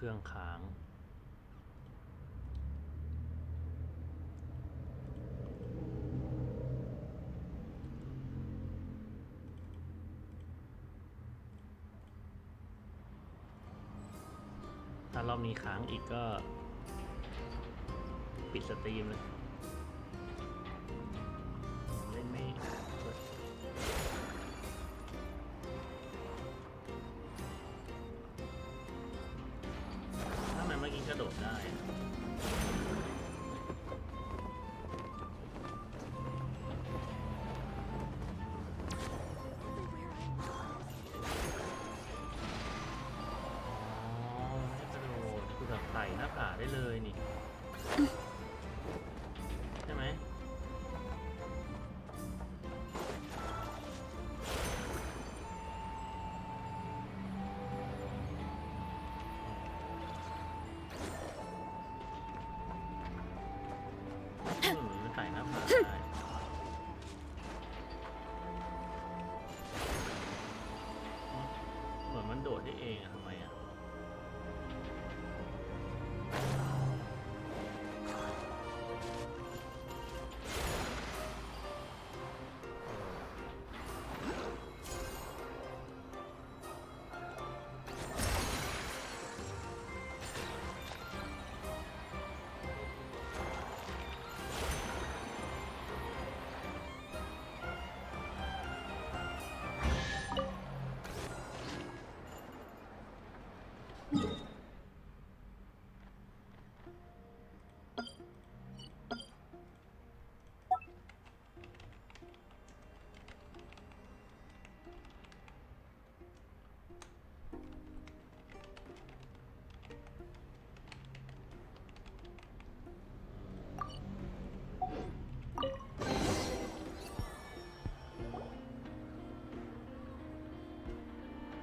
รื่องค้างถ้ารอบนี้ค้างอีกก็ปิดสตรีมเลยเล่นไม่ถ้ามันเมื่อกี้กระโดดได้ไต่หน้าผาได้เลยนี่ใช่ไหมมันไต่หน้าผาได้เหมือนมันโดดได้เองอะทำไมอะ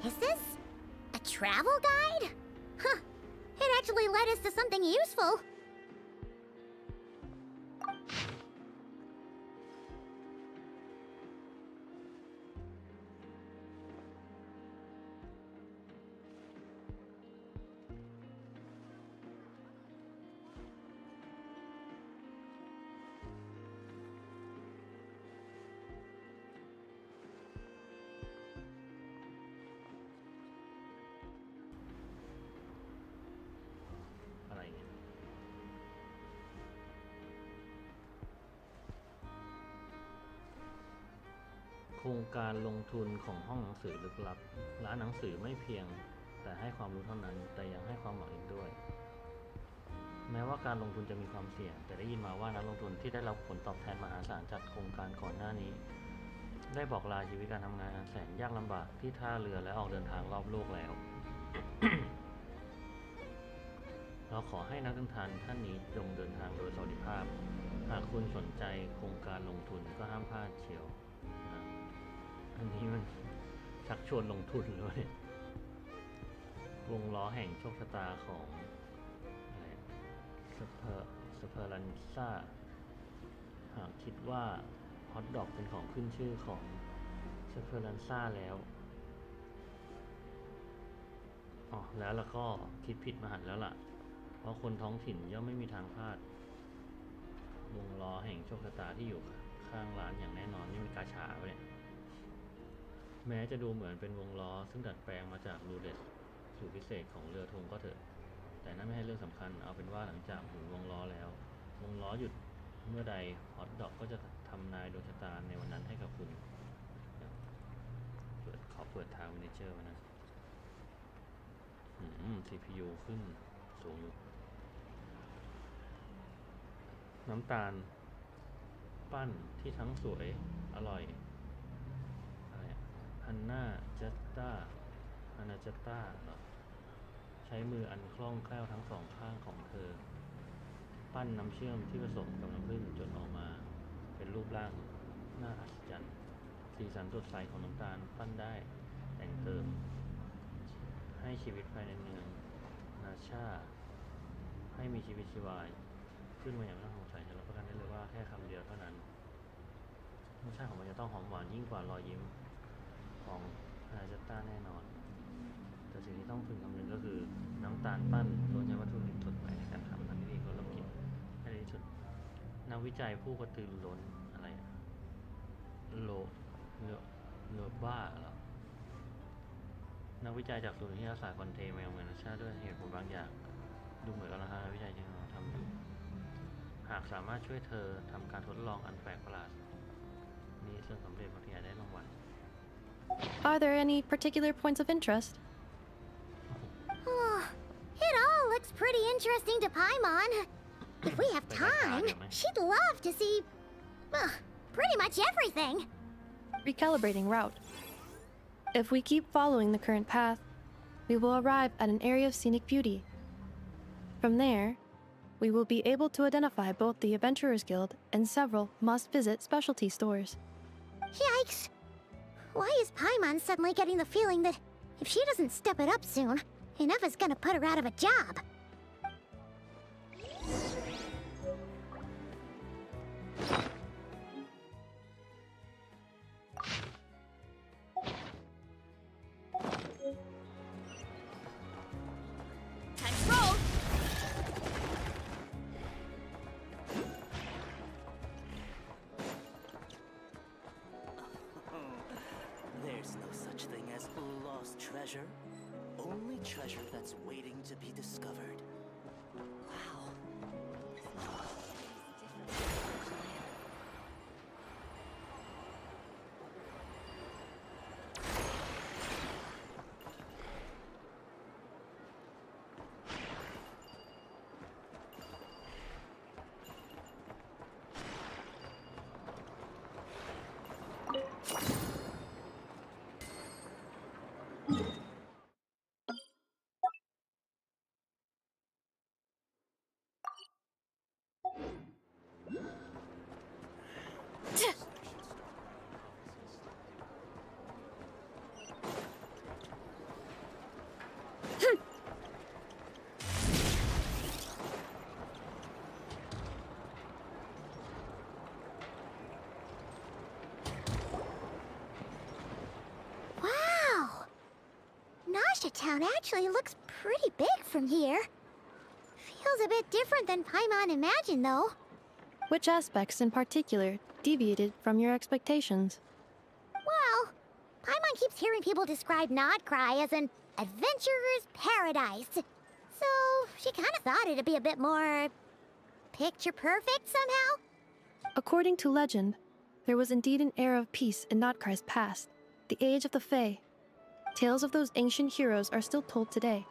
Is this a travel guide? Huh. It actually led us to something useful.โครงการลงทุนของห้องหนังสือลึกลับร้านหนังสือไม่เพียงแต่ให้ความรู้เท่านั้นแต่ยังให้ความหวังอีกด้วยแม้ว่าการลงทุนจะมีความเสี่ยงแต่ได้ยินมาว่านักลงทุนที่ได้รับผลตอบแทนมหาศาลจากโครงการก่อนหน้านี้ได้บอกลาชีวิตการทำงานอันแสนยากลำบากที่ท่าเรือและออกเดินทางรอบโลกแล้ว เราขอให้นักเดินทางท่านนี้จงเดินทางโดยสวัสดิภาพหากคุณสนใจโครงการลงทุนก็ห้ามพลาดเชียวอันนี้มันชักชวนลงทุนเลยวงล้อแห่งโชคชะตาของสเปอรันซ่าหากคิดว่าฮอทดอกเป็นของขึ้นชื่อของสเปอรันซ่าแล้วแล้วก็คิดผิดมหันต์แล้วล่ะเพราะคนท้องถิ่นย่อมไม่มีทางพลาดวงล้อแห่งโชคชะตาที่อยู่ข้างร้านอย่างแน่นอนนี่มีกาชาไปเนี่ยแม้จะดูเหมือนเป็นวงล้อซึ่งดัดแปลงมาจากรูเล็ตสูตรพิเศษของเรือธงก็เถอะแต่นั่นไม่ใช่เรื่องสำคัญเอาเป็นว่าหลังจากหมุนวงล้อแล้ววงล้อหยุดเมื่อใดฮอตดอกก็จะทำนายดวงชะตาในวันนั้นให้กับคุณขอเปิดทางเมเนเจอร์มานะCPU ขึ้นสูงอยู่น้ำตาลปั้นที่ทั้งสวยอร่อยฮันนาจัตตาฮันนาจัตตาใช้มืออันคล่องแคล่วทั้งสองข้างของเธอปั้นน้ำเชื่อมที่ผสมกับน้ำผึ้งจนออกมาเป็นรูปร่างน่าอัศจรรย์สีสันสดใสของน้ำตาลปั้นได้แต่งเติมให้ชีวิตภายในเมืองนาชาให้มีชีวิตชีวาขึ้นมาอย่างน่าสงสัยฉันรับประกันได้เลยว่าแค่คำเดียวเท่านั้นรสชาติของมันจะต้องหอมหวานยิ่งกว่ารอยยิ้มของฮานาจัตต้าแน่นอนเธอ สิ่งที่ต้องพึงคำนึงก็คือน้ำตาลปั้นล้วนใช้วัตถุดิบสดใหม่ในการทำทันทีคนละกิจให้ดีที่สุดนักวิจัยผู้กระตือรือร้นอะไรโลโลบ้าเหรอนักวิจัยจากศูนย์วิทยาศาสตร์คอนเทแมวนานาชาติด้วยเหตุผลบางอย่างดูเหมือนกำลังทำวิจัยที่เราทำอยู่หากสามารถช่วยเธอทำการทดลองอันแปลกประหลาดนี้จนสำเร็จบางทีอาจได้รางวัล Are there any particular points of interest? It all looks pretty interesting to Paimon. If we have time, she'd love to see pretty much everything. Recalibrating route. If we keep following the current path, we will arrive at an area of scenic beauty. From there, we will be able to identify both the Adventurers Guild and several must-visit specialty stores. Yikes! Why is Paimon suddenly getting the feeling that if she doesn't step it up soon, Ineva's gonna put her out of a job? Control! There's no such thing as lost treasure. Only treasure that's waiting to be discovered. Wow. Wow! Nasha Town actually looks pretty big from here. Feels a bit different than Paimon imagined, though. Which aspects in particular deviated from your expectations? Well, Paimon keeps hearing people describe Nodcry as an adventurer's paradise. So she kind of thought it'd be a bit more picture perfect somehow. According to legend, there was indeed an era of peace in Notcry's past, the age of the Fae. Tales of those ancient heroes are still told today.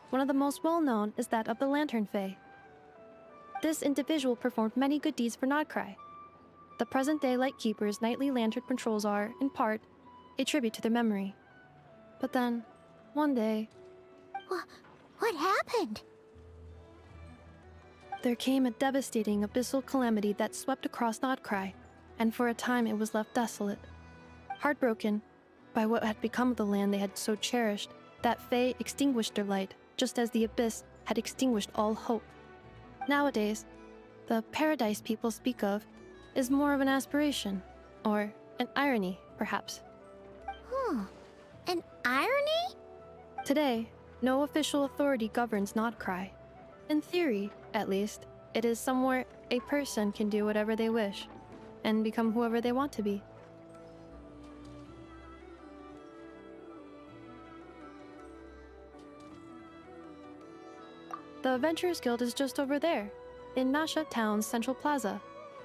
One of the most well-known is that of the Lantern Fae. This individual performed many good deeds for Nodcry. The present-day Lightkeeper's nightly lantern patrols are, in part, a tribute to their memory. But then, one day, What happened? there came a devastating abyssal calamity that swept across Nodcry, and for a time it was left desolate. Heartbroken by what had become of the land they had so cherished, that Fae extinguished their light, just as the abyss had extinguished all hope. Nowadays, the paradise people speak of is more of an aspiration, or an irony, perhaps. An irony? Today, no official authority governs Nodcry. In theory, at least, it is somewhere a person can do whatever they wish, and become whoever they want to be. The Adventurers Guild is just over there, in Nasha Town's Central Plaza,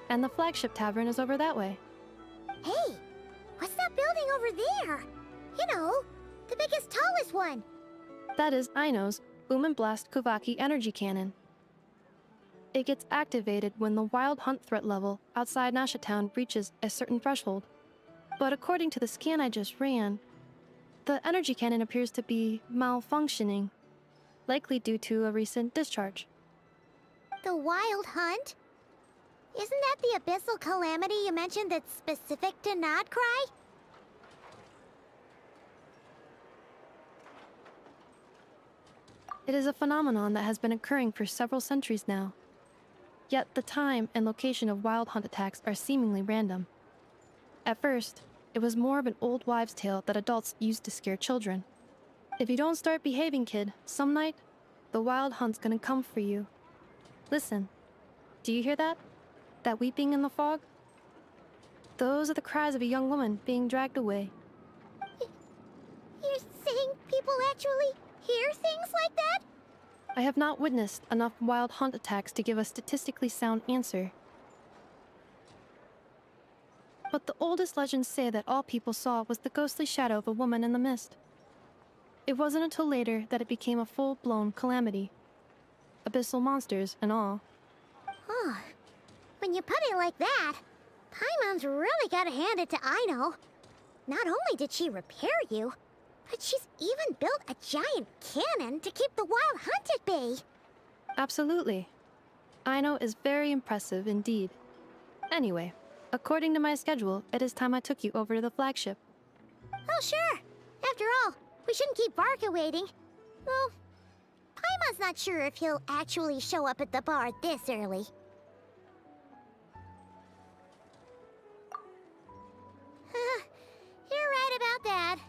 and the flagship tavern is over that way. Hey, what's that building over there? You know, the biggest, tallest one. That is Aino's Boom and Blast Kuvaki energy cannon. It gets activated when the wild hunt threat level outside Nasha Town reaches a certain threshold. But according to the scan I just ran, the energy cannon appears to be malfunctioning, likely due to a recent discharge. The Wild Hunt? Isn't that the abyssal calamity you mentioned that's specific to Nodcry? It is a phenomenon that has been occurring for several centuries now. Yet the time and location of wild hunt attacks are seemingly random. At first, it was more of an old wives' tale that adults used to scare children. If you don't start behaving, kid, some night, the wild hunt's gonna come for you. Listen, do you hear that? That weeping in the fog? Those are the cries of a young woman being dragged away. You're saying people actually hear things like that? I have not witnessed enough wild hunt attacks to give a statistically sound answer. But the oldest legends say that all people saw was the ghostly shadow of a woman in the mist. It wasn't until later that it became a full-blown calamity. Abyssal monsters and all. Oh, when you put it like that, Paimon's really gotta hand it to Aino. Not only did she repair you, but she's even built a giant cannon to keep the wild hunt at bay. Absolutely. Aino is very impressive indeed. Anyway, according to my schedule, it is time I took you over to the flagship. Oh, sure. After all, we shouldn't keep Barca waiting. Well, Paimon's not sure if he'll actually show up at the bar this early. You're right about that.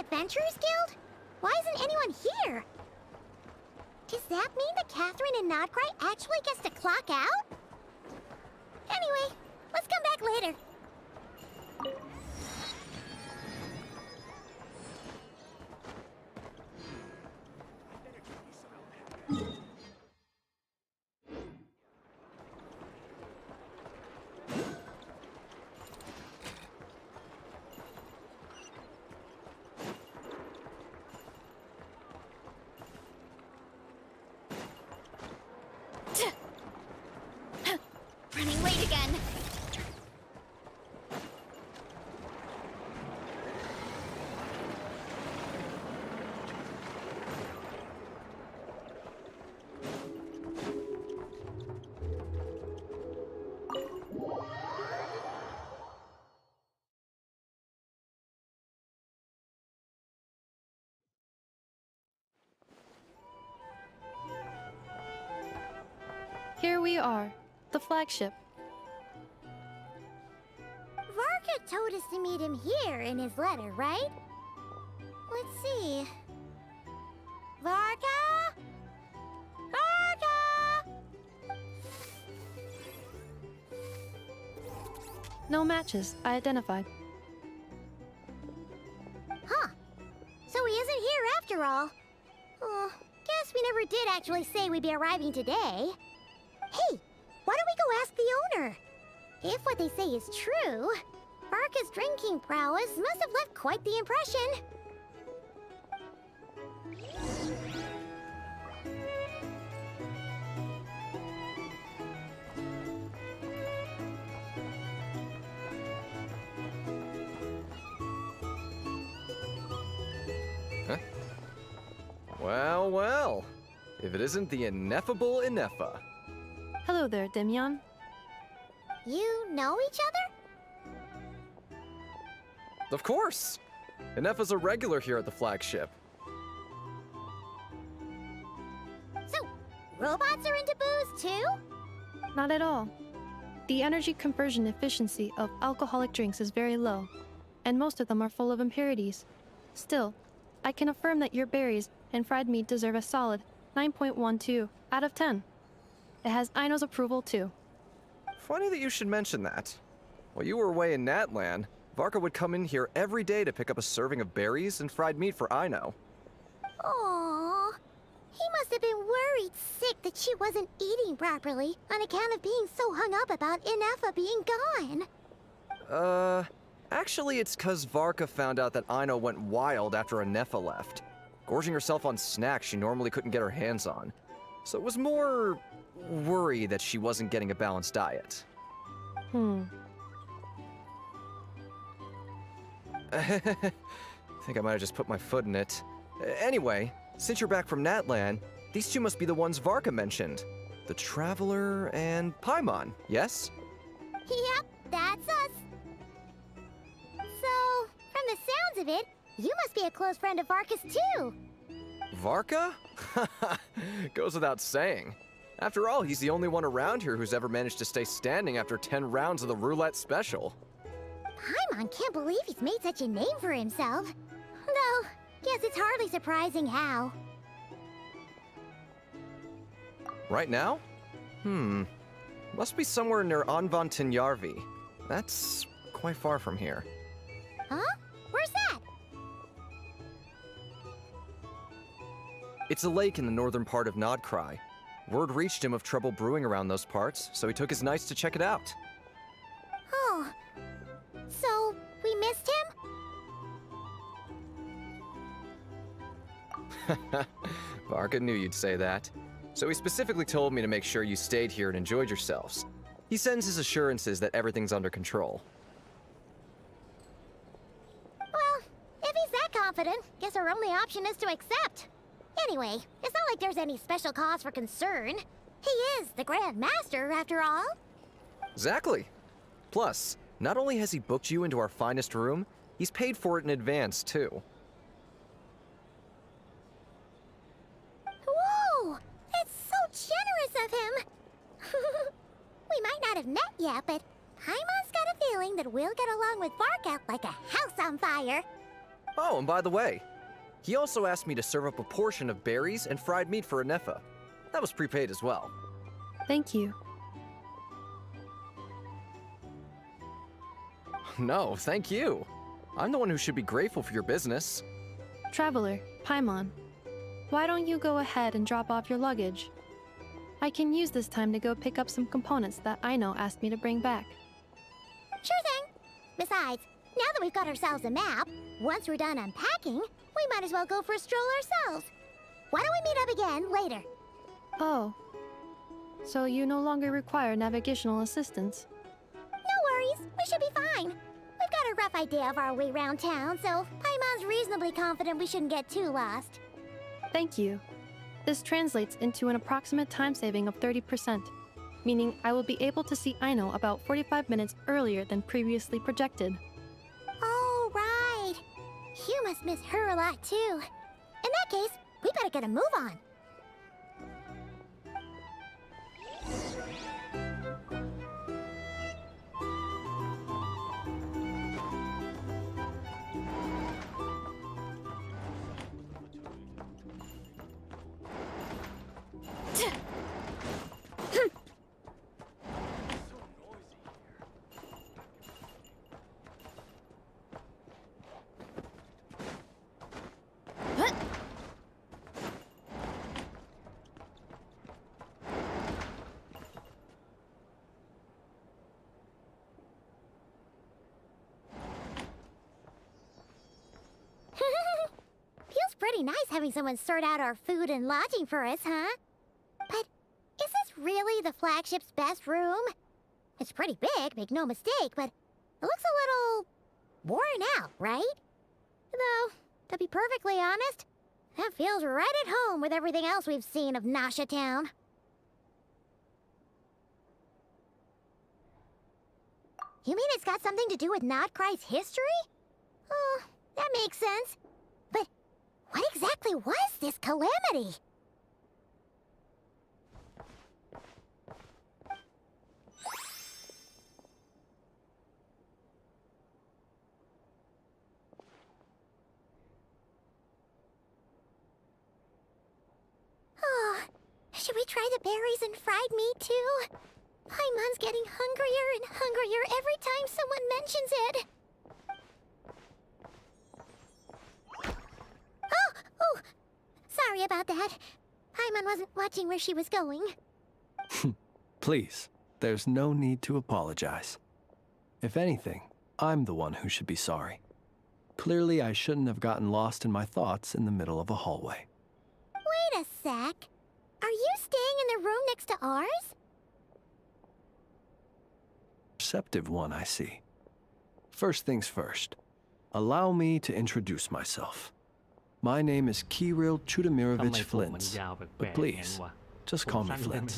Adventurers Guild? Why isn't anyone here? Does that mean that Catherine and Nodcry actually gets to clock out? Anyway, let's come back later. Running late again. Here we are, the flagship. Varka told us to meet him here in his letter, right? Let's see. Varka? Varka! No matches, I identified. Huh. So he isn't here after all. Oh, guess we never did actually say we'd be arriving today. Hey, why don't we go ask the owner? If what they say is true, Varka's drinking prowess must have left quite the impression. Huh? Well, well. If it isn't the ineffable Ineffa. Hello there, Demyon. You know each other? Of course! Ineffa's a regular here at the flagship. So, robots are into booze too? Not at all. The energy conversion efficiency of alcoholic drinks is very low, and most of them are full of impurities. Still, I can affirm that your berries and fried meat deserve a solid 9.12 out of 10. It has Aino's approval too. Funny that you should mention that. While you were away in Natlan, Varka would come in here every day to pick up a serving of berries and fried meat for Aino. Aww. He must have been worried sick that she wasn't eating properly on account of being so hung up about Inefa being gone. Actually it's 'cause Varka found out that Aino went wild after Anefa left, gorging herself on snacks she normally couldn't get her hands on. So it was more worry that she wasn't getting a balanced diet. I think I might have just put my foot in it. Anyway, since you're back from Natlan, these two must be the ones Varka mentioned. The Traveler and Paimon, yes? Yep, that's us. So, from the sounds of it, you must be a close friend of Varka's too. Varka? Goes without saying. After all, he's the only one around here who's ever managed to stay standing after 10 rounds of the roulette special. Paimon can't believe he's made such a name for himself. Though, guess it's hardly surprising how. Right now? Must be somewhere near Anvan Tinyarvi. That's quite far from here. Huh? Where's that? It's a lake in the northern part of Nodcry. Word reached him of trouble brewing around those parts, so he took his knights to check it out. Oh. So, we missed him? Varka knew you'd say that. So he specifically told me to make sure you stayed here and enjoyed yourselves. He sends his assurances that everything's under control. Well, if he's that confident, guess our only option is to accept. Anyway, it's not like there's any special cause for concern. He is the Grand Master, after all. Exactly. Plus, not only has he booked you into our finest room, he's paid for it in advance, too. Whoa! It's so generous of him! We might not have met yet, but Paimon's got a feeling that we'll get along with Varka like a house on fire. Oh, and by the way, he also asked me to serve up a portion of berries and fried meat for Anefa. That was prepaid as well. Thank you. No, thank you. I'm the one who should be grateful for your business. Traveler, Paimon, why don't you go ahead and drop off your luggage? I can use this time to go pick up some components that Aino asked me to bring back. Sure thing. Besides, now that we've got ourselves a map, once we're done unpacking, we might as well go for a stroll ourselves. Why don't we meet up again later? Oh. So you no longer require navigational assistance? No worries, we should be fine. We've got a rough idea of our way around town, so Paimon's reasonably confident we shouldn't get too lost. Thank you. This translates into an approximate time saving of 30%, meaning I will be able to see Aino about 45 minutes earlier than previously projected. Oh, right. You must miss her a lot, too. In that case, we better get a move on. Feels pretty nice having someone sort out our food and lodging for us, huh? But is this really the flagship's best room? It's pretty big, make no mistake, but it looks a little worn out, right? Though, to be perfectly honest, that feels right at home with everything else we've seen of Nasha Town. You mean it's got something to do with Nodcry's history? Oh, that makes sense. But what exactly was this calamity? Should we try the berries and fried meat too? Paimon's getting hungrier and hungrier every time someone mentions it. Oh, sorry about that. Paimon wasn't watching where she was going. Please, there's no need to apologize. If anything, I'm the one who should be sorry. Clearly, I shouldn't have gotten lost in my thoughts in the middle of a hallway. Wait a sec. Are you staying in the room next to ours? Perceptive one, I see. First things first. Allow me to introduce myself. My name is Kirill ทำไม Chudamirovich ผมมัน Flintz. ยาวแปลก But ๆงั้น please, วะ just ผม call me สั้นได้ไหม Flintz.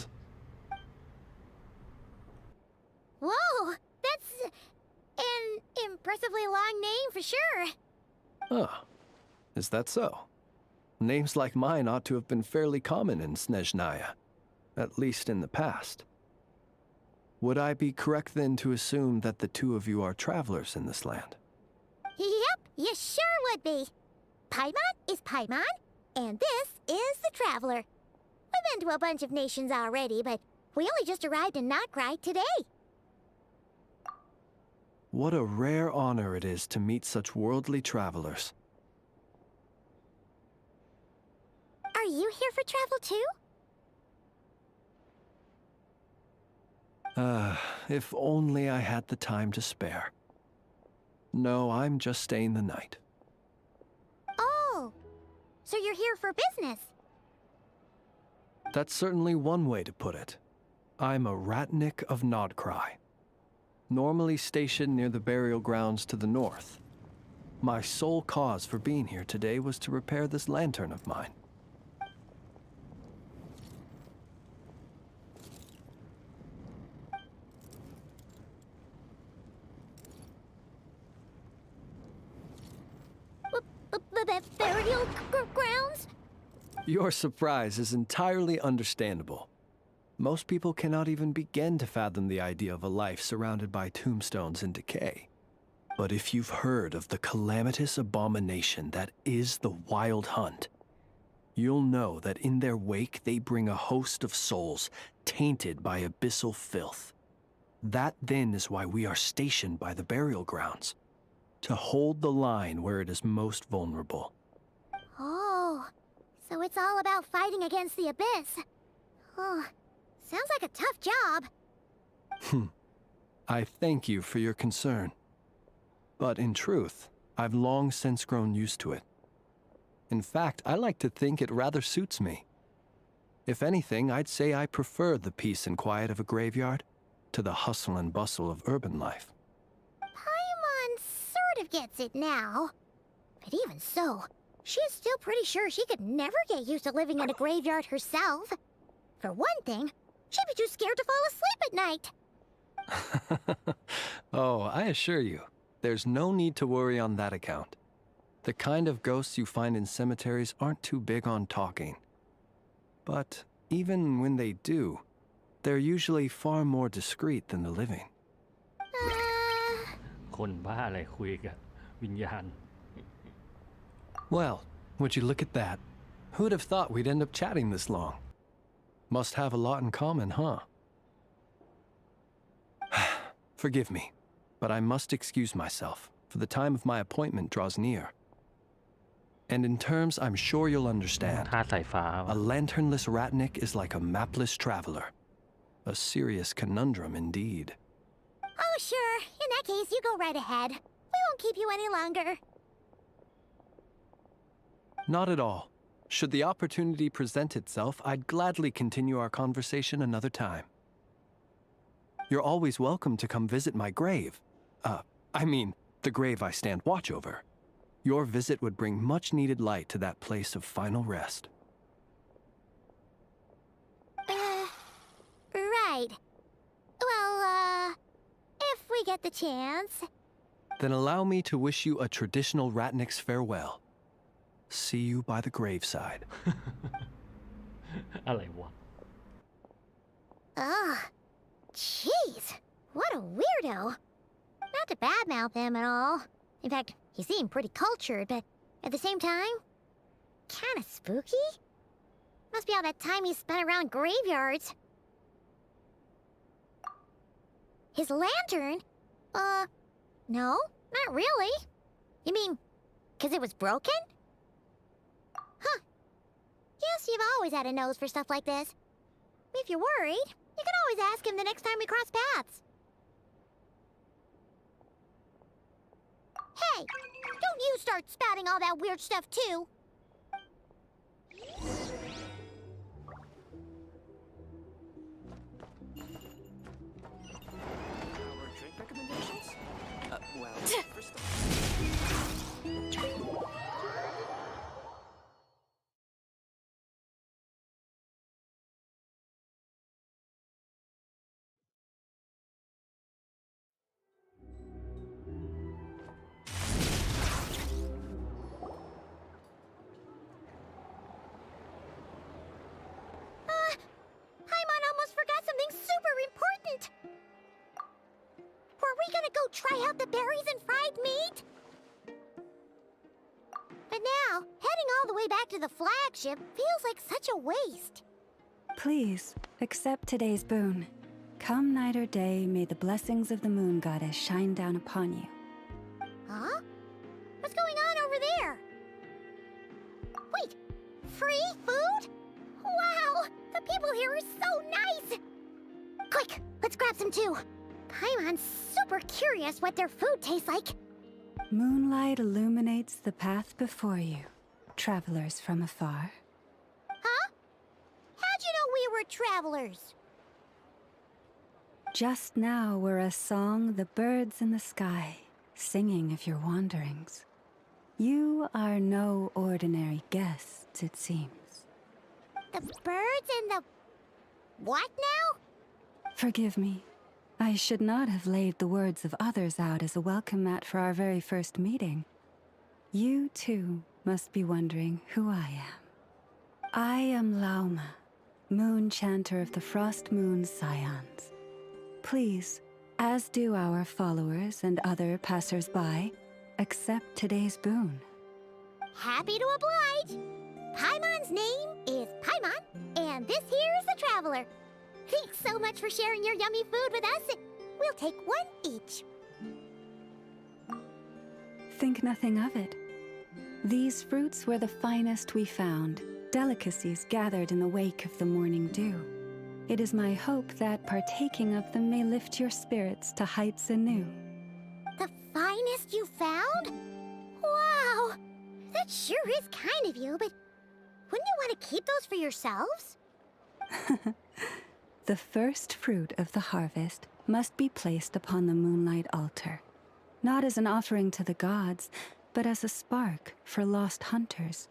Whoa, that's an impressively long name for sure. Huh. Is that so? Names like mine ought to have been fairly common in Snezhnaya, at least in the past. Would I be correct then to assume that the two of you are travelers in this land? Yep, you sure would be. Paimon is Paimon, and this is the Traveler. We've been to a bunch of nations already, but we only just arrived in Notgrai today. What a rare honor it is to meet such worldly travelers. Are you here for travel too? If only I had the time to spare. No, I'm just staying the night. Oh, so you're here for business? That's certainly one way to put it. I'm a Ratnik of Nodcry, normally stationed near the burial grounds to the north. My sole cause for being here today was to repair this lantern of mine. Burial grounds? Your surprise is entirely understandable. Most people cannot even begin to fathom the idea of a life surrounded by tombstones and decay. But if you've heard of the calamitous abomination that is the Wild Hunt, you'll know that in their wake they bring a host of souls tainted by abyssal filth. That then is why we are stationed by the burial grounds, to hold the line where it is most vulnerable. Oh, so it's all about fighting against the abyss. Oh, sounds like a tough job. I thank you for your concern. But in truth, I've long since grown used to it. In fact, I like to think it rather suits me. If anything, I'd say I prefer the peace and quiet of a graveyard to the hustle and bustle of urban life. Paimon sort of gets it now. But even so, she's still pretty sure she could never get used to living in a graveyard herself. For one thing, she'd be too scared to fall asleep at night. Oh, I assure you, there's no need to worry on that account. The kind of ghosts you find in cemeteries aren't too big on talking. But even when they do, they're usually far more discreet than the living. คนบ้าอะไรคุยกับวิญญาณ Well, would you look at that? Who'd have thought we'd end up chatting this long? Must have a lot in common, huh? Forgive me, but I must excuse myself, for the time of my appointment draws near. And in terms I'm sure you'll understand, ท่าสายฟ้า a lanternless Ratnik is like a mapless traveler. A serious conundrum indeed. Oh, sure. In that case, you go right ahead. We won't keep you any longer. Not at all. Should the opportunity present itself, I'd gladly continue our conversation another time. You're always welcome to come visit my grave. I mean, the grave I stand watch over. Your visit would bring much needed light to that place of final rest. Right. Well, if we get the chance. Then allow me to wish you a traditional Ratnik's farewell. See you by the graveside. อะไรวะ Ugh. Jeez. What a weirdo. Not to badmouth him at all. In fact, he seemed pretty cultured, but at the same time, kind of spooky. Must be all that time he spent around graveyards. His lantern? No, not really. You mean, 'cause it was broken? Huh. Guess you've always had a nose for stuff like this. If you're worried, you can always ask him the next time we cross paths. Hey, don't you start spouting all that weird stuff too. Our drink recommendations? Well, first off. Paimon almost forgot something super important. Were we gonna go try out the berries and fried meat? But now, heading all the way back to the flagship feels like such a waste. Please, accept today's boon. Come night or day, may the blessings of the moon goddess shine down upon you. Huh? What's going on over there? Wait, free food? Wow, the people here are so nice! Quick, let's grab some too. Paimon's super curious what their food tastes like. Moonlight illuminates the path before you, travelers from afar. Huh? How'd you know we were travelers? Just now were a song the birds in the sky, singing of your wanderings. You are no ordinary guests, it seems. The birds and the... what now? Forgive me. I should not have laid the words of others out as a welcome mat for our very first meeting. You, too, must be wondering who I am. I am Lauma, moon chanter of the Frost Moon's Scions. Please, as do our followers and other passers-by, accept today's boon. Happy to oblige. Paimon's name is Paimon, and this here is the Traveler. Thanks so much for sharing your yummy food with us. We'll take one each. Think nothing of it. These fruits were the finest we found, delicacies gathered in the wake of the morning dew. It is my hope that partaking of them may lift your spirits to heights anew. The finest you found? Wow! That sure is kind of you, but wouldn't you want to keep those for yourselves? The first fruit of the harvest must be placed upon the moonlight altar, not as an offering to the gods, but as a spark for lost hunters.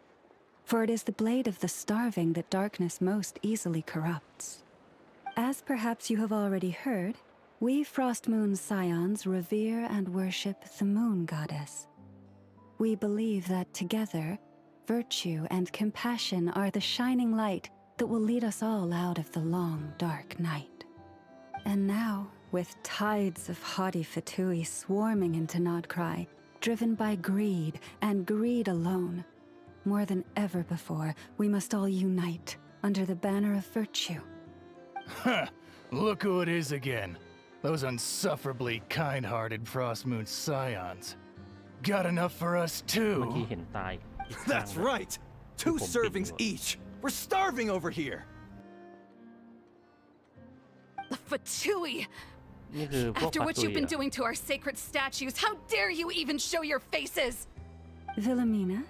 For it is the blade of the starving that darkness most easily corrupts. As perhaps you have already heard, we Frost Moon's Scions revere and worship the moon goddess. We believe that together, virtue and compassion are the shining light that will lead us all out of the long, dark night. And now, with tides of haughty Fatui swarming into Nodcry, driven by greed and greed alone, more than ever before, we must all unite under the banner of virtue. Huh, look who it is again. Those unsufferably kind-hearted Frost Moon Scions. Got enough for us เมื่อกี้ too. เห็นตายอีกข้าง That's เลย right! 2 ผม servings ปิดอยู่ each! We're starving over here! The Fatui! นี่คือพวก After ปั what ตุย you've been เหรอ doing to our sacred statues, how dare you even show your faces? Wilhelmina,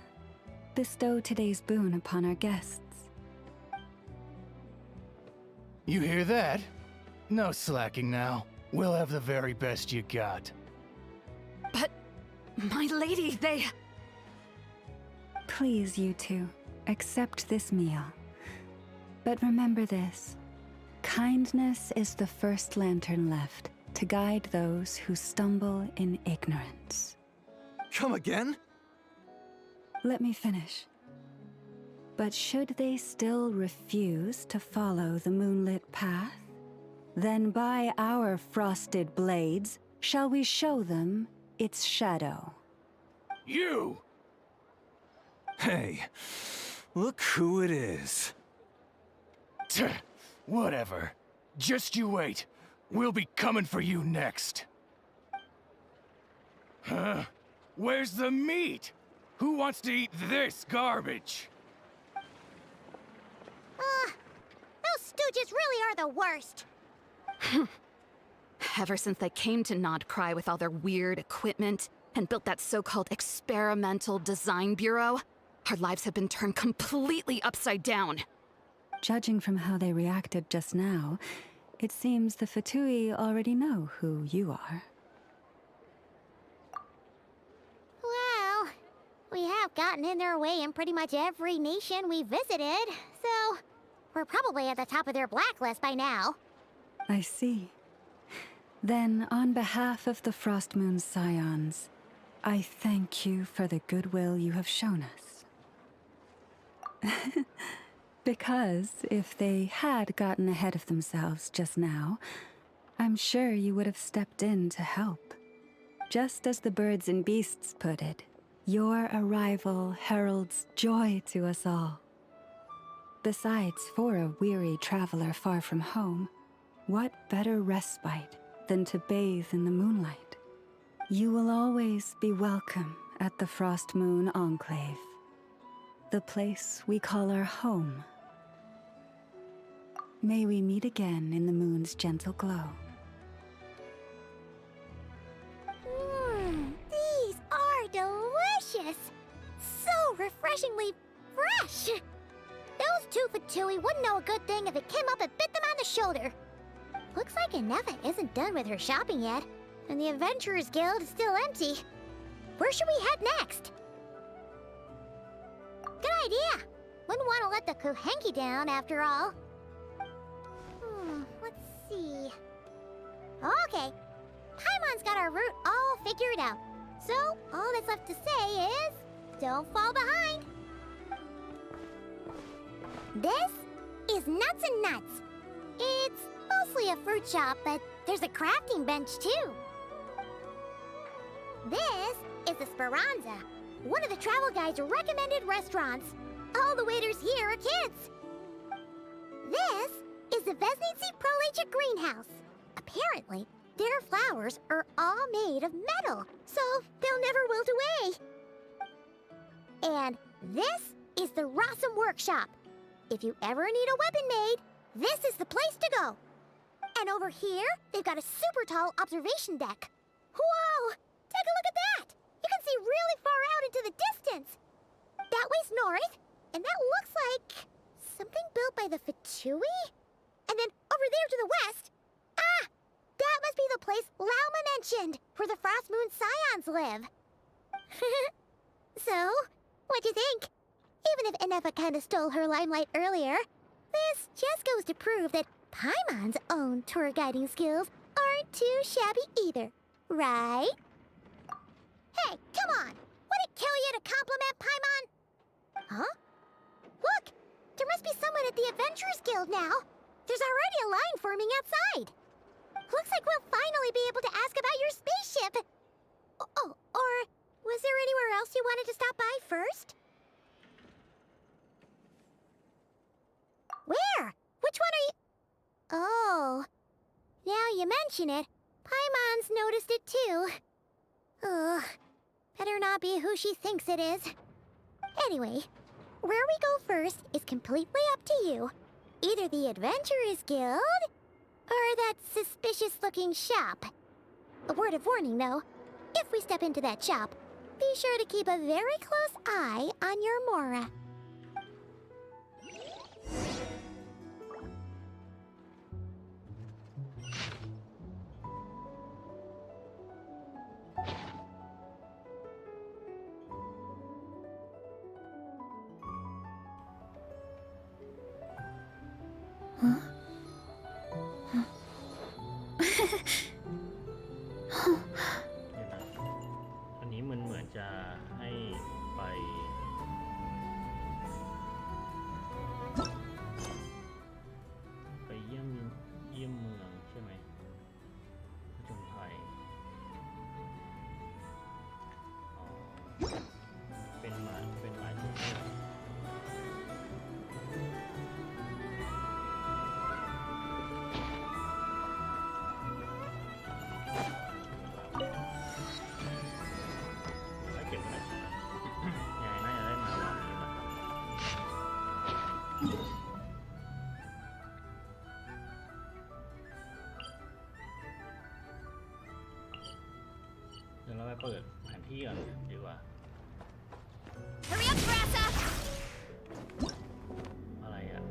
bestow today's boon upon our guests. You hear that? No slacking now. We'll have the very best you got. But, my lady, they... Please, you two, accept this meal. But remember this. Kindness is the first lantern left to guide those who stumble in ignorance. Come again? Let me finish. But should they still refuse to follow the moonlit path, then by our frosted blades shall we show them its shadow. You! Hey, look who it is. Whatever. Just you wait. We'll be coming for you next. Huh? Where's the meat? Who wants to eat this garbage? Those stooges really are the worst. Ever since they came to Not Cry with all their weird equipment and built that so-called experimental design bureau, our lives have been turned completely upside down. Judging from how they reacted just now, it seems the Fatui already know who you are. Well, we have gotten in their way in pretty much every nation we visited, so we're probably at the top of their blacklist by now. I see. Then, on behalf of the Frost Moon Scions, I thank you for the goodwill you have shown us. Because if they had gotten ahead of themselves just now, I'm sure you would have stepped in to help. Just as the birds and beasts put it, your arrival heralds joy to us all. Besides, for a weary traveler far from home, what better respite than to bathe in the moonlight? You will always be welcome at the Frost Moon Enclave, the place we call our home. May we meet again in the moon's gentle glow. These are delicious! So refreshingly fresh! Those two Fatui wouldn't know a good thing if it came up and bit them on the shoulder. Looks like Anefa isn't done with her shopping yet, and the Adventurers Guild is still empty. Where should we head next? Good idea! Wouldn't want to let the Kuhenki down, after all. Let's see... Okay, Paimon's got our route all figured out. So, all that's left to say is... don't fall behind! This is Nuts and Nuts. It's mostly a fruit shop, but there's a crafting bench, too. This is the Speranza, one of the travel guide's recommended restaurants. All the waiters here are kids. This is the Vesnitsi Prolegia greenhouse. Apparently, their flowers are all made of metal, so they'll never wilt away. And this is the Rossum Workshop. If you ever need a weapon made, this is the place to go. And over here, they've got a super tall observation deck. Whoa! Take a look at that! You can see really far out into the distance. That way's north, and that looks like something built by the Fatui? And then over there to the west, that must be the place Lauma mentioned, where the Frost Moon Scions live. So, what do you think? Even if Anefa kinda stole her limelight earlier, this just goes to prove that Paimon's own tour guiding skills aren't too shabby either, right? Hey, come on! Would it kill you to compliment Paimon? Huh? Look! There must be someone at the Adventurers Guild now! There's already a line forming outside! Looks like we'll finally be able to ask about your spaceship! Oh, or was there anywhere else you wanted to stop by first? Where? Which one are you... Oh. Now you mention it, Paimon's noticed it too. Ugh. Better not be who she thinks it is. Anyway, where we go first is completely up to you. Either the Adventurers Guild, or that suspicious-looking shop. A word of warning, though. If we step into that shop, be sure to keep a very close eye on your Mora. Huh? อันนี้มันเหมือนจะให้ไปเยี่ยมเมืองใช่ไหมผจญภัยอ๋อเป็นหมายถึง เดี๋ยวเราไปเปิดแผนที่ก่อนดีกว่า Hurry up, Grassa! อะไรอะ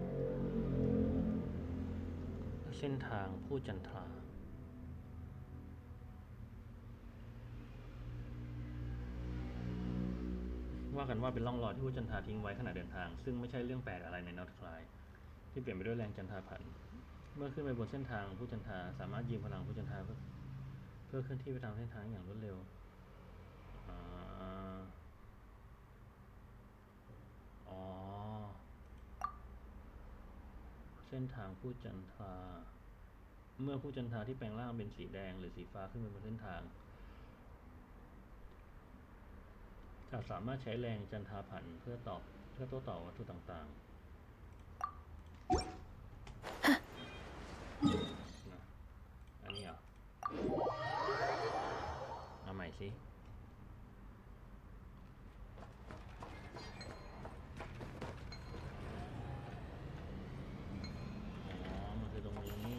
เส้นทางผู้จันทรา ว่ากันว่าเป็นร่องรอยที่ผู้จันทราทิ้งไว้ขณะเดินทางซึ่งไม่ใช่เรื่องแปลกอะไรในนอตคลายที่เปลี่ยนไปด้วยแรงจันทราผันเมื่อขึ้นไปบนเส้นทางผู้จันทราสามารถยืมพลังผู้จันทราเพื่อเคลื่อนที่ไปตามเส้นทางอย่างรวดเร็วเส้นทางผู้จันทราเมื่อผู้จันทราที่แปลงร่างเป็นสีแดงหรือสีฟ้าขึ้นไปบนเส้นทางจะสามารถใช้แรงจันทราผันเพื่อโต้ตอบวัตถุต่างๆนะอันนี้เหรอเอาใหม่สิมันคือตรงนี้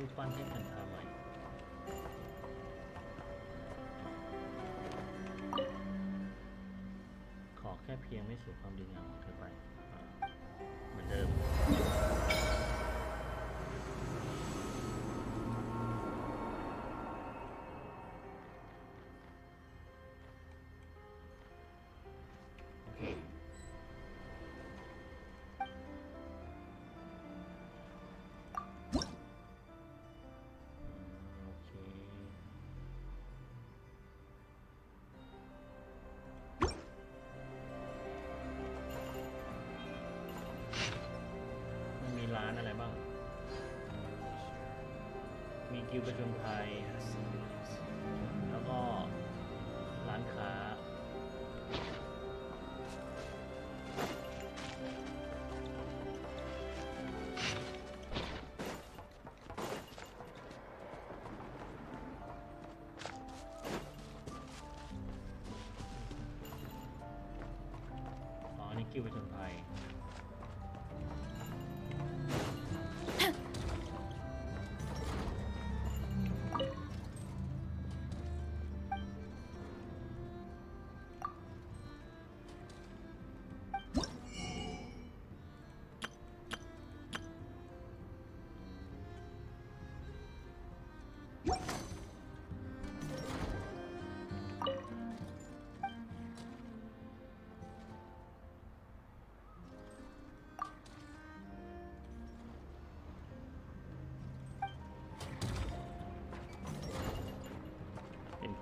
รูปปั้นเทพจันทราใหม่ขอแค่เพียงไม่สูญความดีงามของเธอไปเหมือนเดิมร้านอะไรบ้าง มีกิลด์ประจนภัยแล้วก็ร้านค้าอันนี้กิลด์ประจนภัย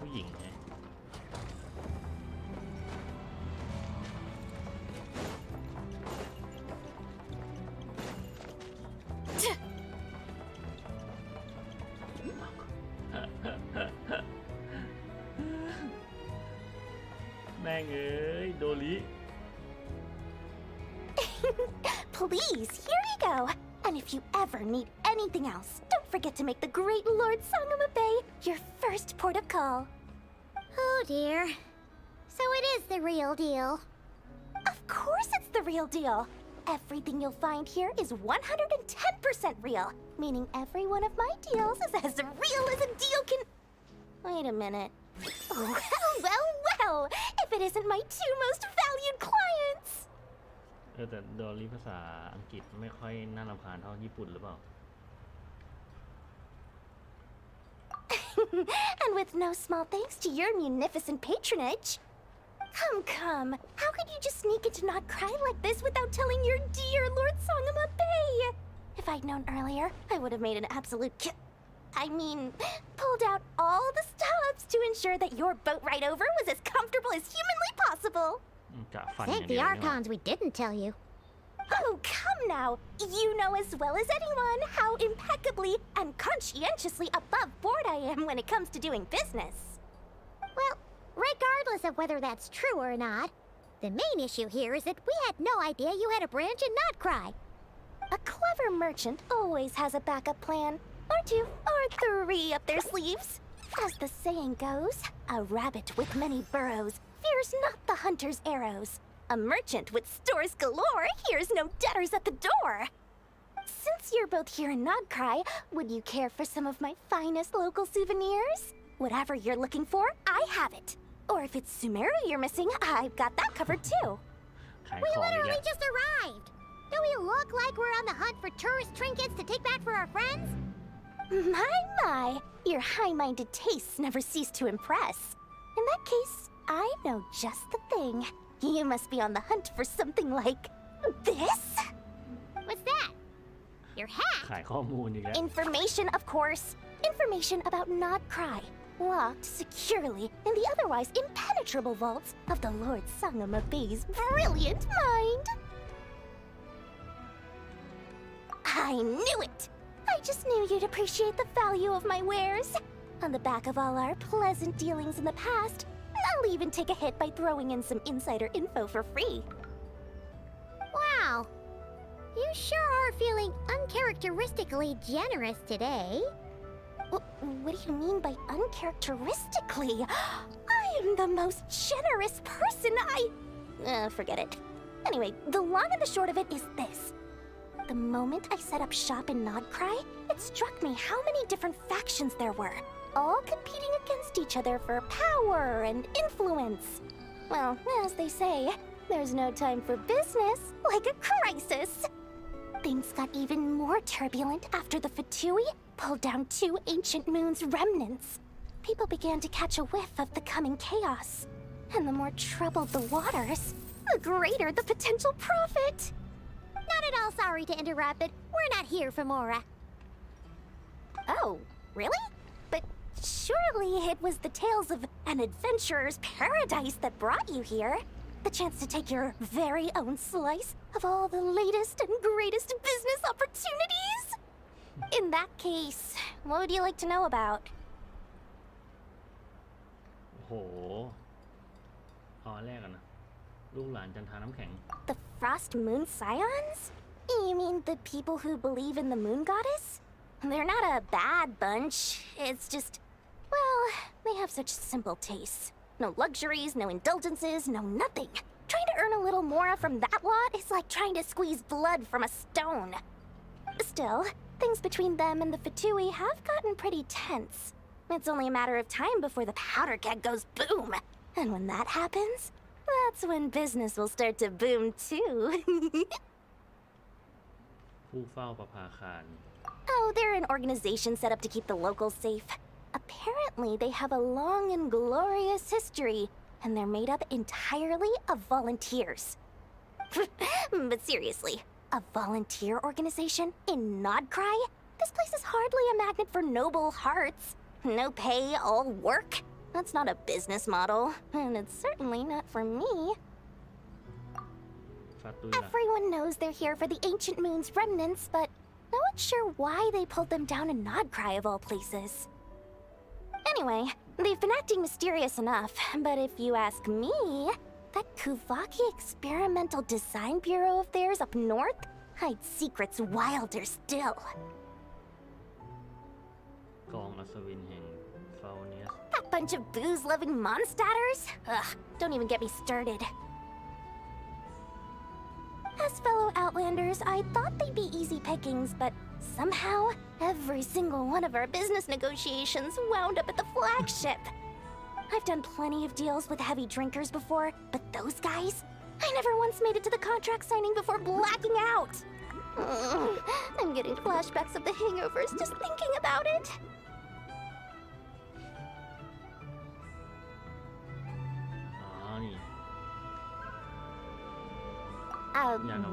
ผู้หญิงไงแม่งเอ้ยโดริ Please, here you go. And if you ever need anything else, don't forget to make the great Lord Sangamabe your first port of call. Oh dear. So it is the real deal. Of course it's the real deal. Everything you'll find here is 110% real, meaning every one of my deals is as real as a deal can... Wait a minute. Well, if it isn't my two most valued clients. แต่ดอลลี่ภาษาอังกฤษไม่ค่อยน่ารำคาญเท่าญี่ปุ่นหรือเปล่า And with no small thanks to your munificent patronage. Come, how could you just sneak into Not Cry like this without telling your dear Lord Sangama Bay? If I'd known earlier, I would have made an absolute pulled out all the stops to ensure that your boat ride over was as comfortable as humanly possible. กะฟันอย่าง Thank เดี the ยวเนี่ย Archons we didn't tell you. Oh, come now. You know as well as anyone how impeccably and conscientiously above board I am when it comes to doing business. Well, regardless of whether that's true or not, the main issue here is that we had no idea you had a branch in Notcry. A clever merchant always has a backup plan, or two, or three up their sleeves. As the saying goes, a rabbit with many burrows fears not the hunter's arrows. A merchant with stores galore hears no debtors at the door. Since you're both here in Nodcry, would you care for some of my finest local souvenirs? Whatever you're looking for, I have it. Or if it's Sumeru you're missing, I've got that covered too. ขาย We ของอีก literally แล้ว just arrived. Do we look like we're on the hunt for tourist trinkets to take back for our friends? My, your high-minded tastes never cease to impress. In that case, I know just the thing. You must be on the hunt for something like this? What's that? Your hat? ขายข้อมูลอีกแล้ว Information, of course. Information about Not Cry, locked securely in the otherwise impenetrable vaults of the Lord Sangama Bay's brilliant mind. I knew it! I just knew you'd appreciate the value of my wares. On the back of all our pleasant dealings in the past, I'll even take a hit by throwing in some insider info for free. Wow. You sure are feeling uncharacteristically generous today. What do you mean by uncharacteristically? I am the most generous person forget it. Anyway, the long and the short of it is this. The moment I set up shop in Nodcry, it struck me how many different factions there were, all competing against each other for power and influence. Well, as they say, there's no time for business like a crisis. Things got even more turbulent after the Fatui pulled down 2 ancient moon's remnants. People began to catch a whiff of the coming chaos. And the more troubled the waters, the greater the potential profit. Not at all sorry to interrupt, but we're not here for Mora. Oh, really? But surely it was the tales of an adventurer's paradise that brought you here. The chance to take your very own slice of all the latest and greatest business opportunities? In that case, what would you like to know about? โหเอาอันแรกกันนะ ลูกหลานจันทาน้ำแข็ง The Frost Moon Scions? You mean the people who believe in the moon goddess? They're not a bad bunch. It's just, well, they have such simple tastes. No luxuries, no indulgences, no nothing. Trying to earn a little more from that lot is like trying to squeeze blood from a stone. Still, things between them and the Fatui have gotten pretty tense. It's only a matter of time before the powder keg goes boom. And when that happens, that's when business will start to boom too. ผู้เฝ้าประภาคาร Oh, they're an organization set up to keep the locals safe. Apparently, they have a long and glorious history, and they're made up entirely of volunteers. But seriously, a volunteer organization in Nodcry? This place is hardly a magnet for noble hearts. No pay, all work. That's not a business model, and it's certainly not for me. ฟาตุยล่ะ Everyone knows they're here for the ancient moon's remnants, but no one's sure why they pulled them down in Nodcry of all places. Anyway, they've been acting mysterious enough, but if you ask me, that Kuvaki Experimental Design Bureau of theirs up north hides secrets wilder still. กองอัศวินแห่งฟาวเนียส That bunch of booze-loving monsters? Ugh, don't even get me started. As fellow Outlanders, I thought they'd be easy pickings, but somehow, every single one of our business negotiations wound up at the flagship. I've done plenty of deals with heavy drinkers before, but those guys, I never once made it to the contract signing before blacking out. I'm getting flashbacks of the hangovers just thinking about it. อ๋อ นี่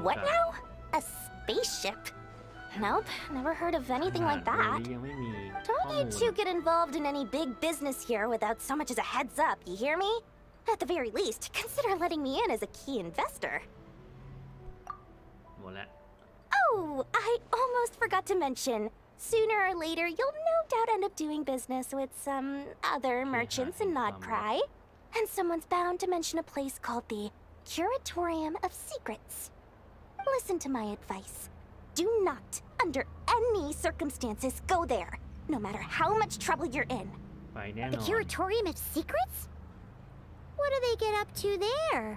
What now? A spaceship? Nope, never heard of anything like โด that. ยยังไม่มีข้อ Don't มู you ล two get involved in any big business here without so much as a heads up, you hear me? At the very least, consider letting me in as a key investor. หมดแล้ว Oh, I almost forgot to mention. Sooner or later, you'll no doubt end up doing business with some other merchants in Nodcry. And someone's bound to mention a place called the Curatorium of Secrets. Listen to my advice. Do not, under any circumstances, go there, no matter how much trouble you're in. ไปแน่น The อน Curatorium of Secrets? What do they get up to there?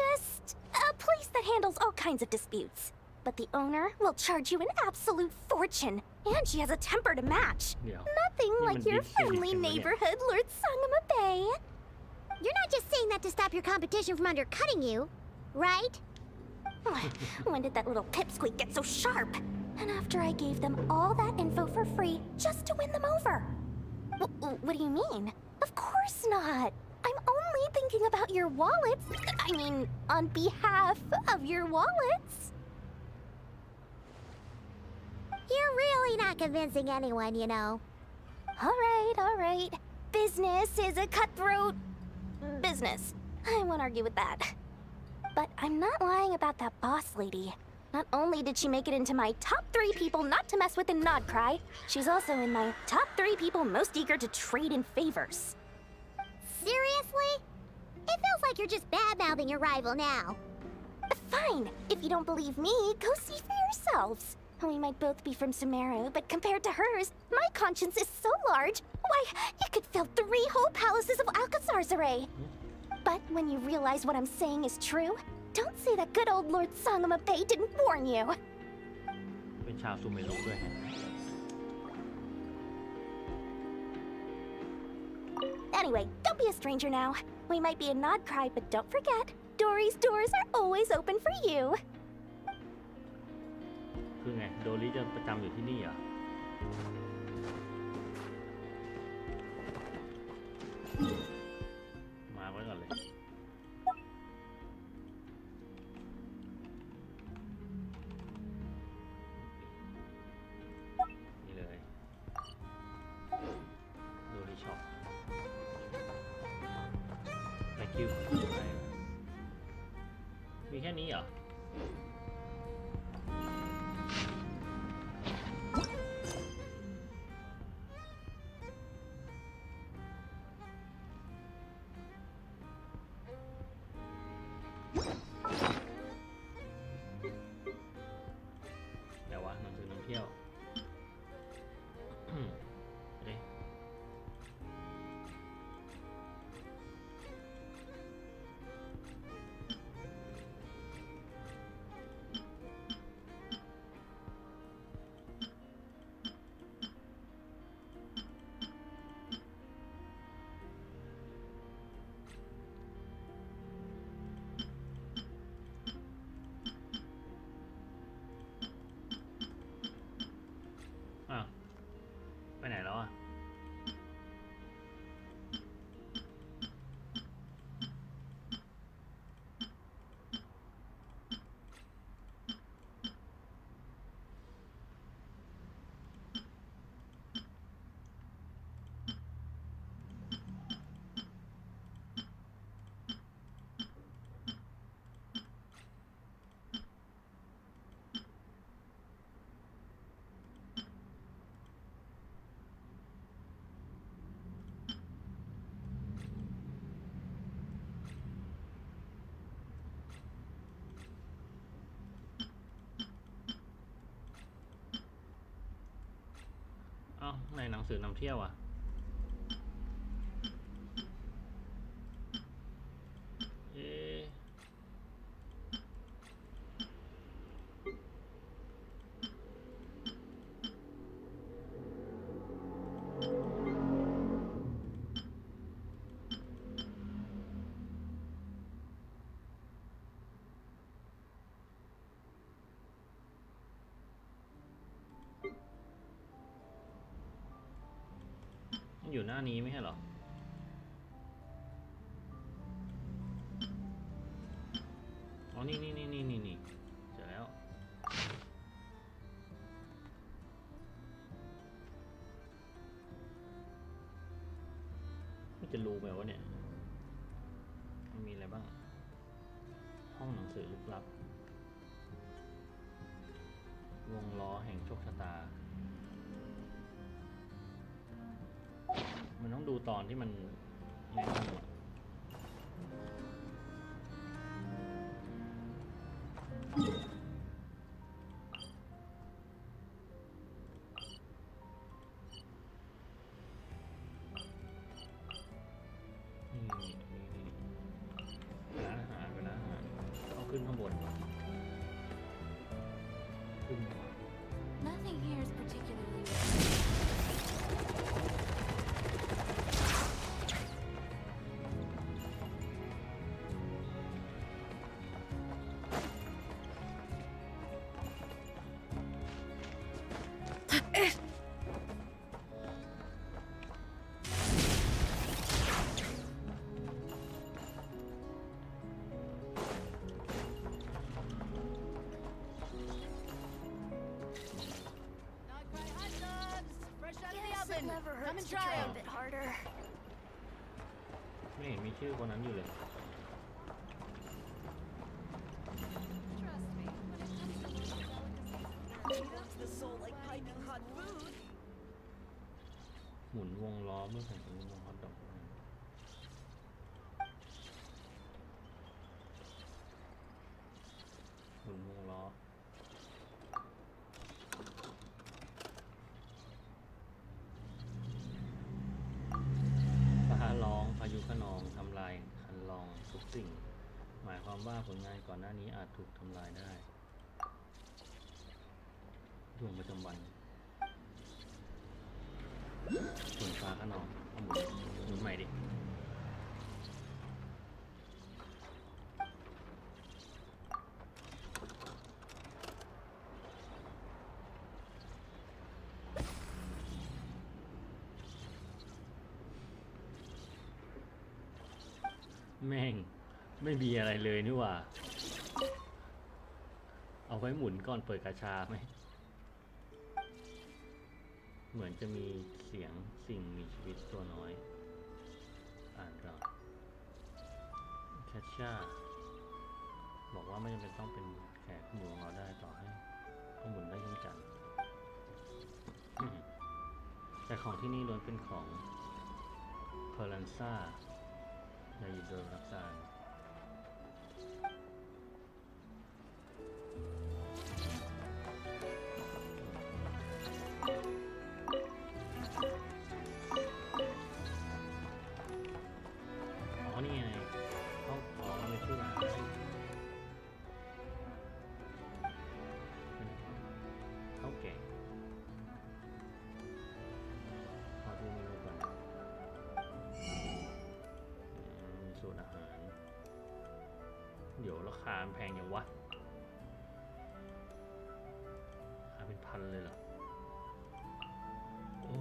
Just a place that handles all kinds of disputes. But the owner will charge you an absolute fortune, and she has a temper to match. เดี๋ยว Nothing like your friendly neighborhood, Lord Sangama Bay. You're not just saying that to stop your competition from undercutting you, right? When did that little pipsqueak get so sharp? And after I gave them all that info for free just to win them over. What do you mean? Of course not. I'm only thinking about your wallets. I mean, on behalf of your wallets. You're really not convincing anyone, you know. All right. Business is a cutthroat business. I won't argue with that. But I'm not lying about that boss lady. Not only did she make it into my top 3 people not to mess with in Nodcry, she's also in my top 3 people most eager to trade in favors. Seriously? It feels like you're just bad-mouthing your rival now. Fine. If you don't believe me, go see for yourselves. We might both be from Sumeru, but compared to hers, my conscience is so large, why, it could fill 3 whole palaces of Alcazar's array. But when you realize what I'm saying is true, don't say that good old Lord Sangama Bay didn't warn you. เป็นชาวซูเมโรด้วยฮะ Anyway, don't be a stranger now. We might be a Nodcry, but don't forget, Dory's doors are always open for you. คือไง โดริจะประจำอยู่ที่นี่เหรอ มาไว้ก่อนเลย นี่เลย โดริช็อปไปคิวมีแค่นี้เหรอ เดี๋ยววะหนังสือนำเที่ยว เอ๊ะอ้าว ไปไหนแล้วอ่ะ เอ้าในหนังสือนำเที่ยวอ่ะ เอ๊ะ อยู่หน้านี้ไม่ใช่เหรออ๋อนี่เจอแล้วมันจะรู้ไหมวะเนี่ยมันมีอะไรบ้างห้องหนังสือลึกลับวงล้อแห่งโชคชะตามันต้องดูตอนที่มันในห้องร้านอาหารต้องขึ้นข้างบนขึ้น Nothing here is particularly Come and try a bit harder. ไม่เห็นมีชื่อคนนั้นอยู่เลย หมุนวงล้อเมื่อแข่งวงฮอตดอกหมุนวงล้อฟ้าร้องพายุขนองทำลายคันลองทุกสิ่งหมายความว่าผลงานก่อนหน้านี้อาจถูกทำลายได้ดวงประจำวันฝนฟ้าขนองเอาหมุนใหม่ดิแม่งไม่มีอะไรเลยนี่หว่าเอาไว้หมุนก่อนเปิดกาชาไหมเหมือนจะมีเสียงสิ่งมีชีวิตตัวน้อยอ่านก่อนแคชชาบอกว่าไม่จำเป็นต้องเป็นแขกหมู่ของเราได้ต่อให้ก็หมุนได้เช่นกันแต่ของที่นี่ล้วนเป็นของเพอร์ลันซ่าอย่าหยุดโดยรับการอ๋อนี่ไงเขาอ๋อเลยชื่อร้านข้าวแกงขอดูเมนูก่อนมีสูตรอาหารเดี๋ยวราคาแพงอย่างวะราคาเป็นพันเลยเหรอโอ้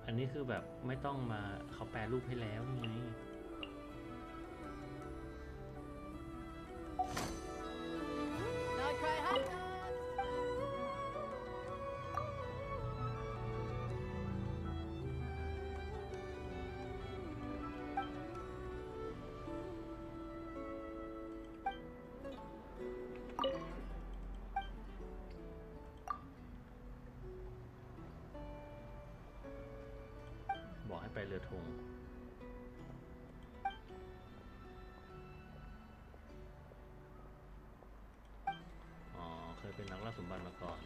อันนี้คือแบบไม่ต้องมาเขาแปรรูปให้แล้วนี่ไงบอกให้ไปเรือธงอ๋อเคยเป็นนักล่าสมบัติมาก่อน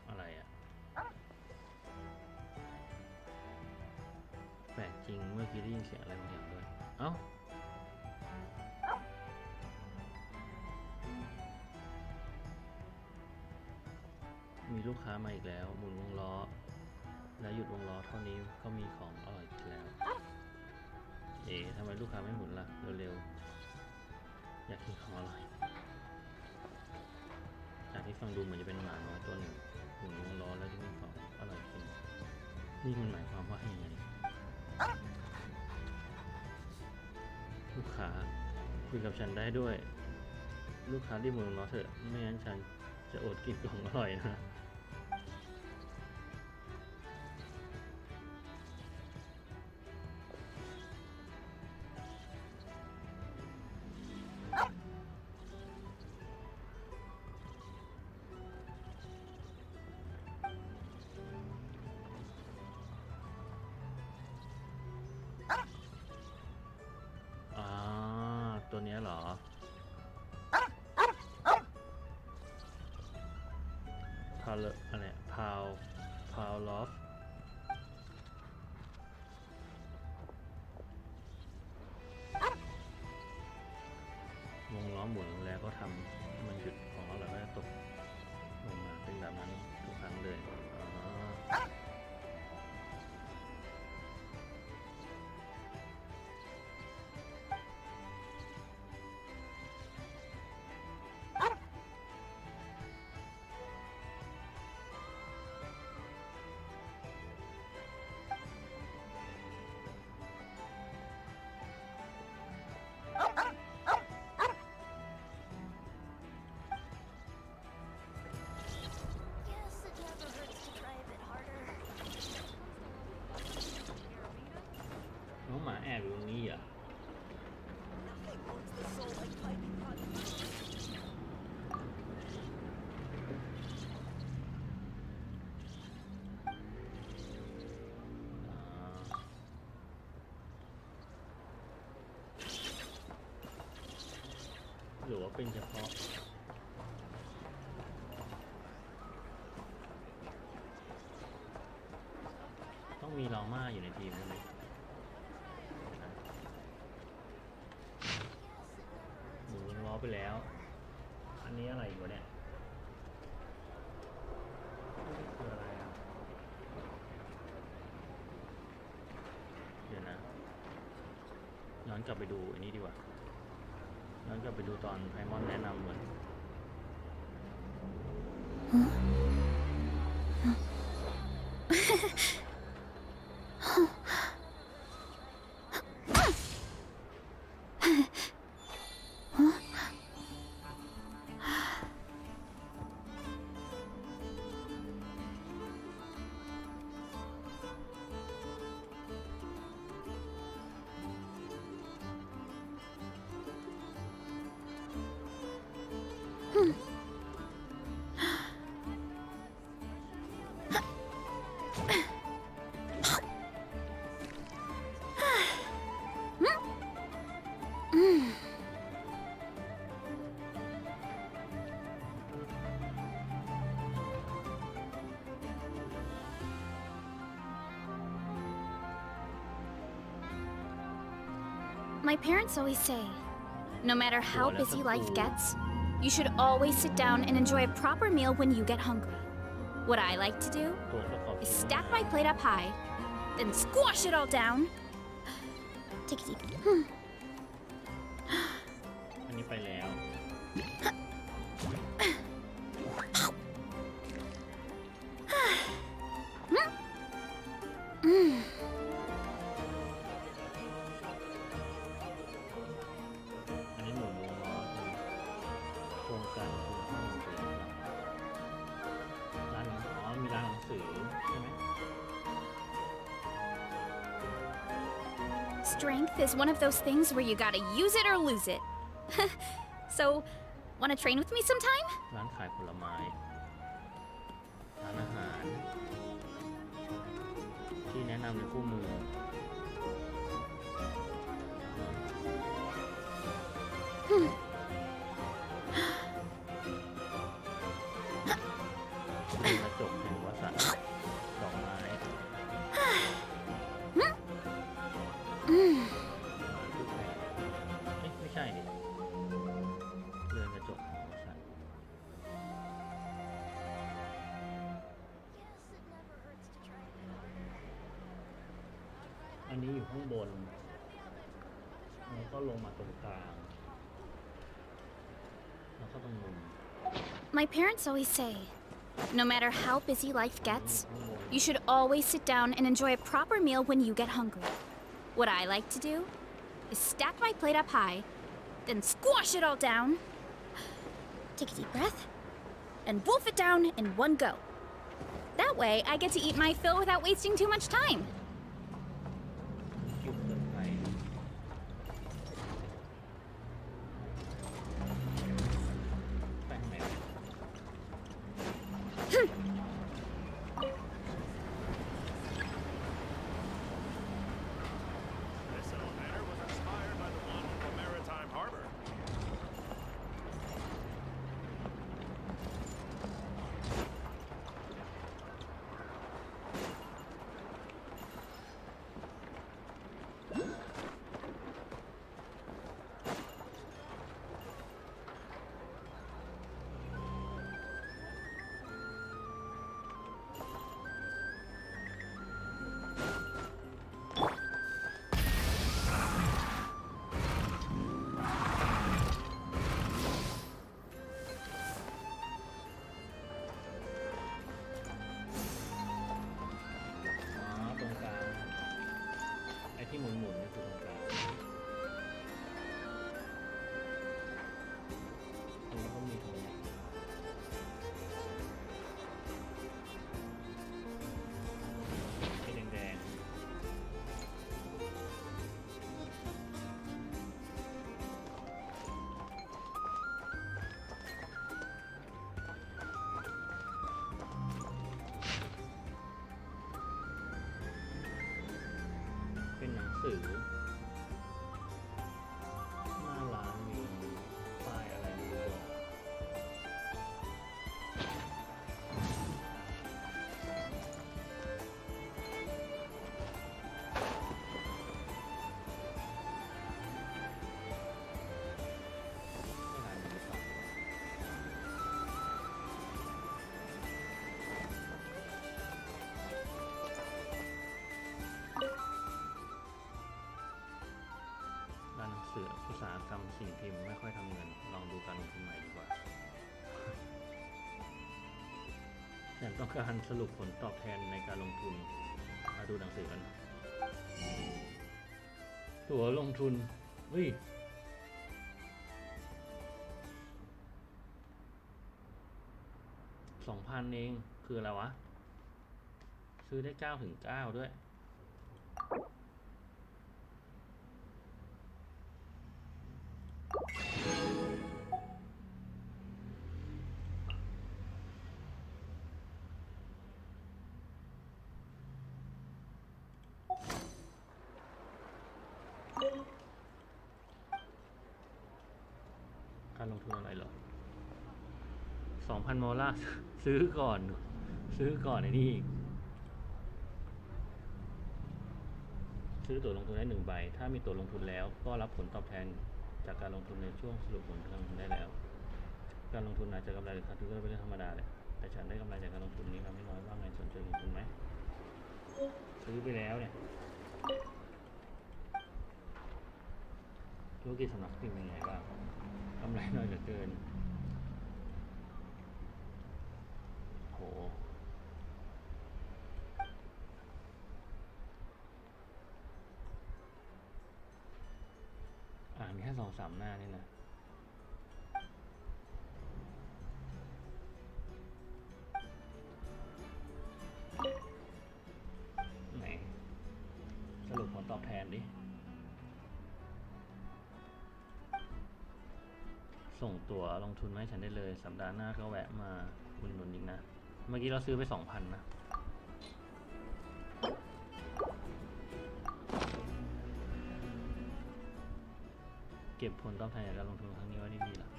อะไรอ่ะแปลกจริงเมื่อกี้ได้ยินเสียงอะไรบางอย่างด้วยเอ้ามีลูกค้ามาอีกแล้วหมุนวงล้อและหยุดวงล้อเท่านี้ก็มีของอร่อยอีกแล้วเอ๊ะทำไมลูกค้าไม่หมุนล่ะเร็วๆ อยากกินของอร่อยจากที่ฟังดูเหมือนจะเป็นหมาน้อยตัวหนึ่งหูงวงล้อแล้วที่มีของอร่อยกินนี่มันหมายความว่าอย่างไรลูกค้าคุยกับฉันได้ด้วยลูกค้ารีบมือล้อเถอะไม่งั้นฉันจะอดกินของอร่อยนะตัวนี้เหรอพาวอะไรพาวลอฟวงล้อหมุนแล้วก็ทำมันหยุดของเราก็จะตกลงมาเป็นแบบนั้นทุกครั้งเลยน้องหมาแอบอยู่ตรงนี้อ่ะหรือว่าเป็นเฉพาะต้องมีลอม่าอยู่ในทีมใช่ไหมหมุนล้อไปแล้วอันนี้อะไรอยู่เนี่ยคืออะไรอ่ะเดี๋ยวนะย้อนกลับไปดูอันนี้ดีกว่าย้อนกลับไปดูตอนไพมอนแนะนำเหมือนMy parents always say, no matter how busy life gets, you should always sit down and enjoy a proper meal when you get hungry. What I like to do ตัวประกอบ is stack my plate up high, then squash it all down. Take it easy. อันนี้ไปแล้ว อันนี้หมุนวงล้อโครงการคือห้องหนังสือร้านมีร้านหนังสือใช่ไหม Strength is one of those things where you gotta use it or lose it. So, wanna train with me sometime? ร้านขายผลไม้ร้านอาหารที่แนะนำในคู่มือเป็นกระจกแห่งวัสดุดอกไม้ไม่ใช่ดิเรือนกระจกของวัสดุอันนี้อยู่ข้างบนแล้วก็ลงมาตรงกลาง ก็ต้องมุม My parents always say, no matter how busy life gets, you should always sit down and enjoy a proper meal when you get hungry. What I like to do is stack my plate up high, then squash it all down, take a deep breath, and wolf it down in one go. That way, I get to eat my fill without wasting too much time. จุกเกินไปไปทางไหนวะ This old manor was inspired by the one in the maritime harbor. ตรงกลางไอ้ที่หมุนนี่คือตรงกลางตรงนี้ก็มีตรงนี้ไอ้แดงเป็นหนังสือหน้าร้านมีป้ายอะไรไม่รู้ไม่ร้านนี้ครับร้านหนังสืออุตสาหกรรมสิ่งพิมพ์ไม่ค่อยทำเงินลองดูการลงทุนใหม่ดีกว่าฉันต้องการสรุปผลตอบแทนในการลงทุนมาดูหนังสือกันตั๋วลงทุนเฮ้ย2,000เองคืออะไรวะซื้อได้9 ถึง 9ด้วยการลงทุนอะไรเหรอ 2,000 มอลลาร์ ซื้อก่อนไอ้นี่อีกซื้อตั๋วลงทุนได้1 ใบถ้ามีตั๋วลงทุนแล้วก็รับผลตอบแทนจากการลงทุนในช่วงสรุปผลการลงทุนได้แล้วการลงทุนอาจจะกำไรหรือขาดทุนก็เป็นเรื่องธรรมดาเลยแต่ฉันได้กำไรจากการลงทุนนี้ครับไม่น้อยว่าไงสนใจลงทุนไหมซื้อไปแล้วเนี่ยธุรกิจสำนักพิมพ์เป็นไงบ้างกำไรน้อยเหลือเกินโหอ่านแค่2-3 หน้านี่นะไหนสรุปผลตอบแทนดิส่งตั๋วลงทุนมาให้ฉันได้เลยสัปดาห์หน้าก็แวะมาอุดหนุนอีกนะเมื่อกี้เราซื้อไป 2,000 นะเก็บผลตอบแทนจากการลงทุนครั้งนี้ไว้ดีๆล่ะ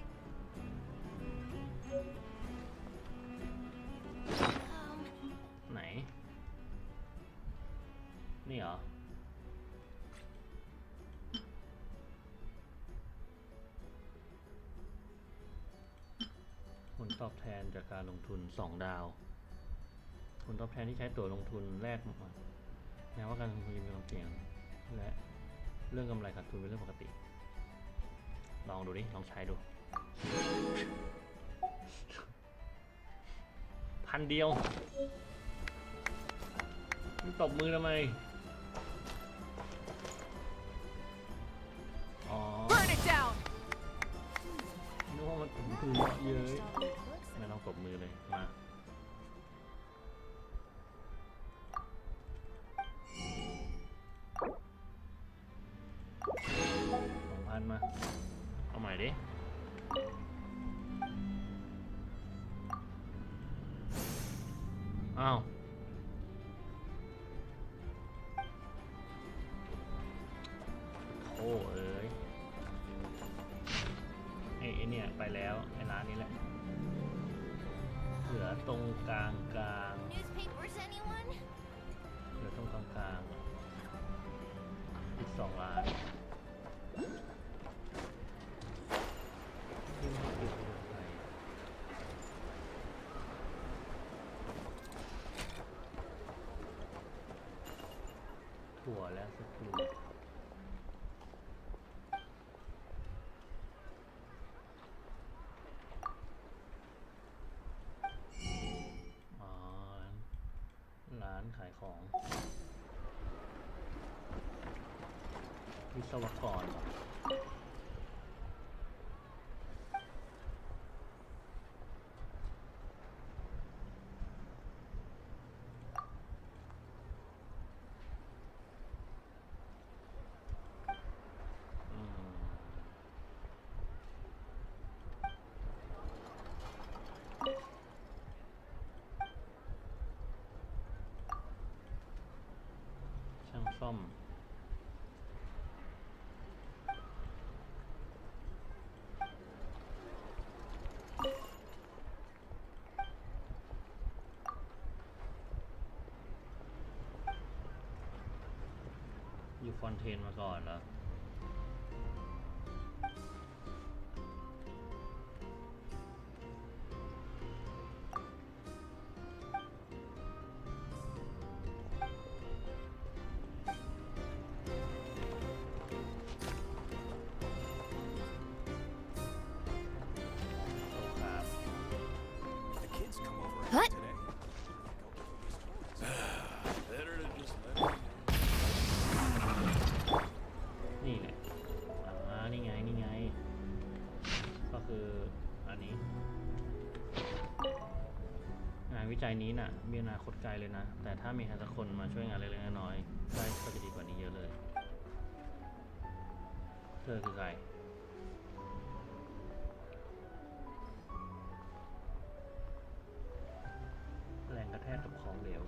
ไหนนี่เหรอผลตอบแทนจากการลงทุน2 ดาวผลตอบแทนที่ใช้ตั๋วลงทุนแรกมาแม้ว่าการลงทุนมีความเสี่ยงและเรื่องกำไรขาดทุนเป็นเรื่องปกติลองดูดิลองใช้ดู 1,000 เดียวมึงตบมือทำไมอ๋อ Burn it down. นึกว่ามันตบมือเยอะไม่ต้องตบมือเลยมา2,000มาเอาใหม่ดิอ้าวโอ้เอ้ยไอ้เนี่ยไปแล้วไอ้ร้านนี้แหละเหลือตรงกลาง Newspapers, anyone? เหลือตรงกลางอีก2 ร้านที่ไม่ติดเรือไฟถั่วและสตูอ๋อร้านขายของวิศวกรช่างซ่อมอยู่ฟอนเทนมาก่อนแล้วครับ The kids come over What? today. Better to just let นี่แหละนี่ไง ก็คืออันนี้งานวิจัยนี้น่ะมีอนาคตไกลเลยนะ แต่ถ้ามีใครสักคนมาช่วยงานเล็กๆน้อยๆได้ก็จะดีกว่านี้เยอะเลย เธอคือใครแรงกระแทกกับของเหลว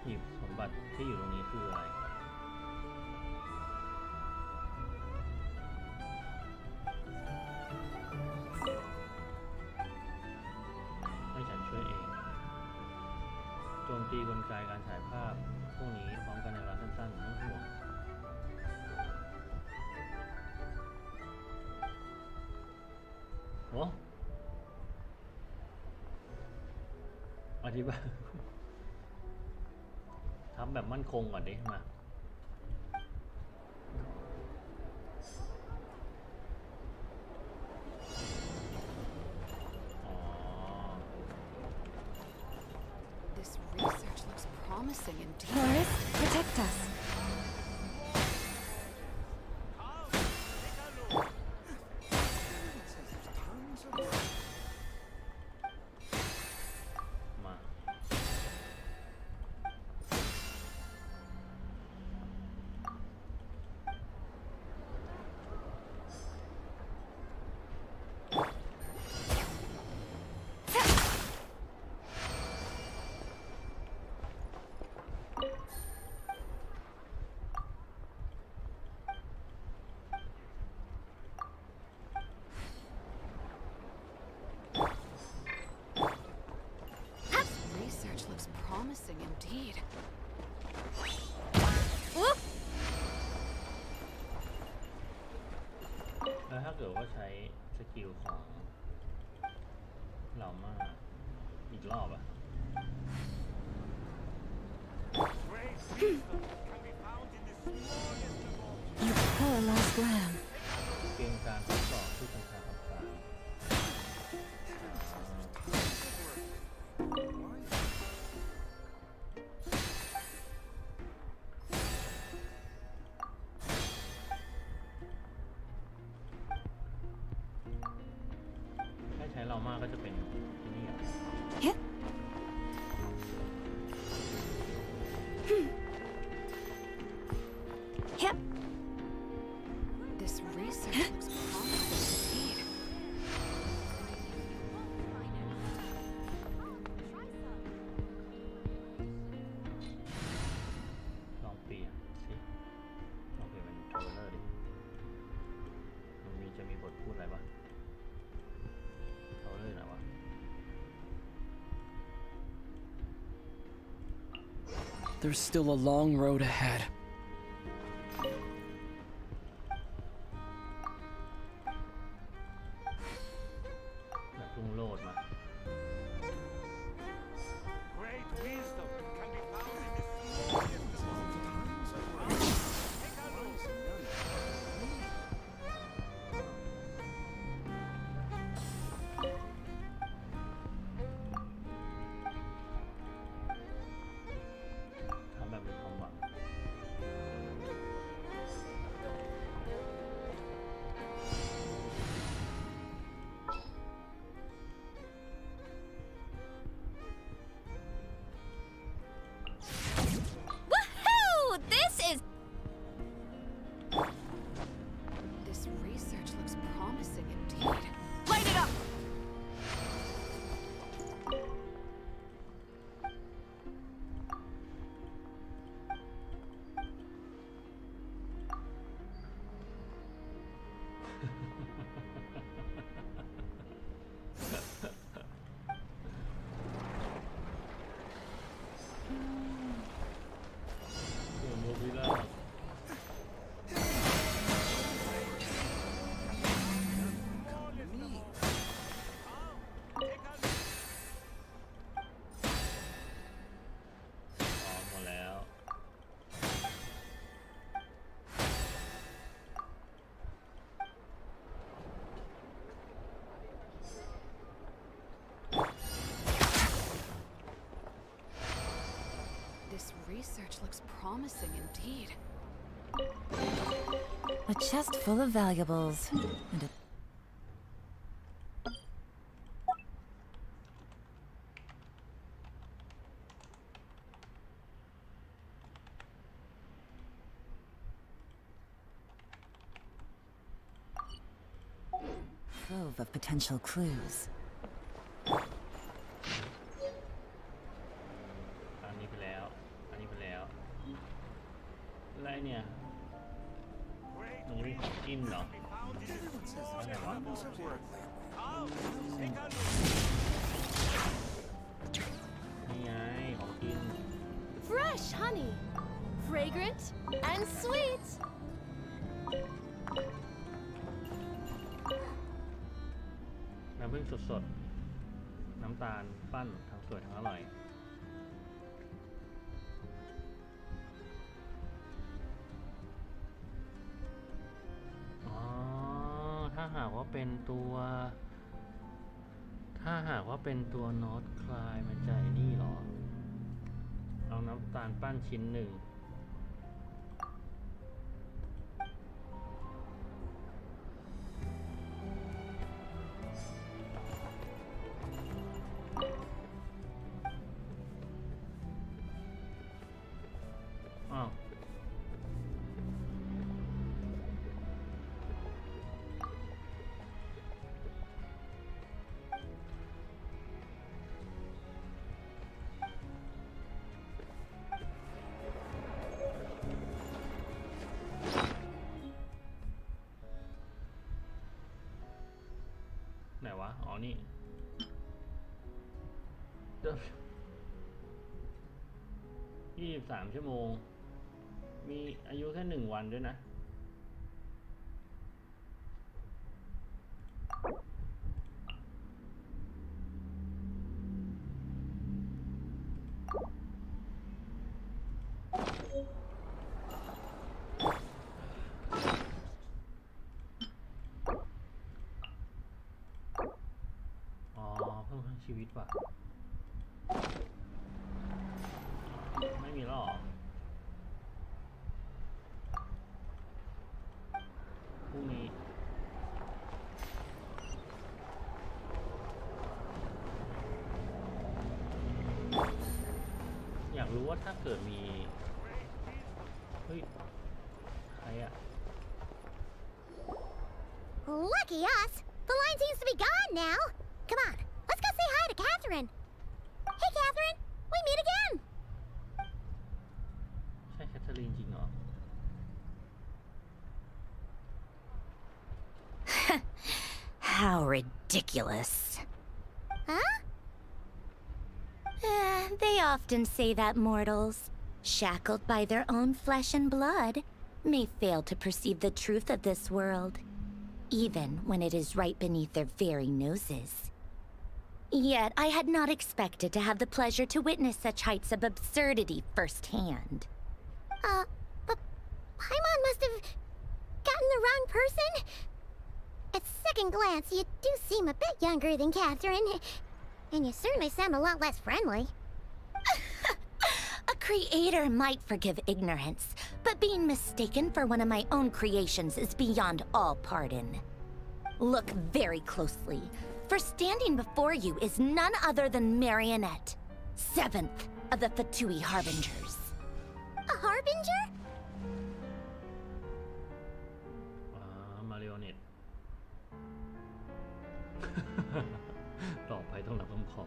หีบสมบัติที่อยู่ตรงนี้คืออะไรให้ฉันช่วยเองโจมตีกลไกการฉายภาพพวกนี้พร้อมกันในเวลาสั้นๆไม่ต้องห่วงโอ้อธิบายทำแบบมั่นคงก่อนดิมาอ๋อ This research looks promising indeed. Horace, protect us. tons of มา อ สกิลของเหล่ามาอีกรอบอ่ะ You poor lost lamb. เกมการทดสอบที่สำคัญของสามถ้าใช้เรามากก็จะเป็นนี่อ่ะ Yep. Yep. This research looks promising indeed. ลองเปลี่ยนสิลองเปลี่ยนเป็นเทรลเลอร์ดิมันจะมีบทพูดอะไรบ้างเทรลเลอร์ไหนวะ There's still a long road ahead. แบบเพิ่งโหลดมา Great wisdom can be found in the smallest of all. Take a look. ทำแบบมีความหวัง Woohoo! This is. This research looks promising indeed. Light it up! This research looks promising indeed. A chest full of valuables and a trove of potential clues. อันนี้ไปแล้ว อันนี้ไปแล้ว อะไรเนี่ย มันจะมีของกินเหรออะไรวะ นี่ไงของกิน Fresh honey, fragrant and sweet. น้ำผึ้งสดๆ น้ำตาลปั้นทั้งสวยทั้งอร่อย อ๋อ ถ้าหากว่าเป็นตัว ถ้าหากว่าเป็นตัวนอตคลายมันจะไอ้นี่เหรอ เอาน้ำตาลปั้นชิ้นหนึ่ง อ้าว ไหนวะ อ๋อ นี่23 ชั่วโมง มีอายุแค่1 วันด้วยนะ ชีวิตว่ะไม่มีแล้วหรอพรุ่งนี้อยากรู้ว่าถ้าเกิดมีเฮ้ยใครอะ Lucky us! The line seems to be gone now. Come on, let's go say hi to Catherine. Hey, Catherine, we meet again. ใช่แคทเธอรีนจริงเหรอ How ridiculous. Huh? They often say that mortals, shackled by their own flesh and blood, may fail to perceive the truth of this world, even when it is right beneath their very noses. Yet I had not expected to have the pleasure to witness such heights of absurdity firsthand. But Paimon must have gotten the wrong person. At second glance, you do seem a bit younger than Catherine, and you certainly sound a lot less friendly. A creator might forgive ignorance, but being mistaken for one of my own creations is beyond all pardon. Look very closely, for standing before you is none other than Marionette, 7th of the Fatui Harbingers. A harbinger? มาริโอเน็ต ต่อไปต้องรับคำขอ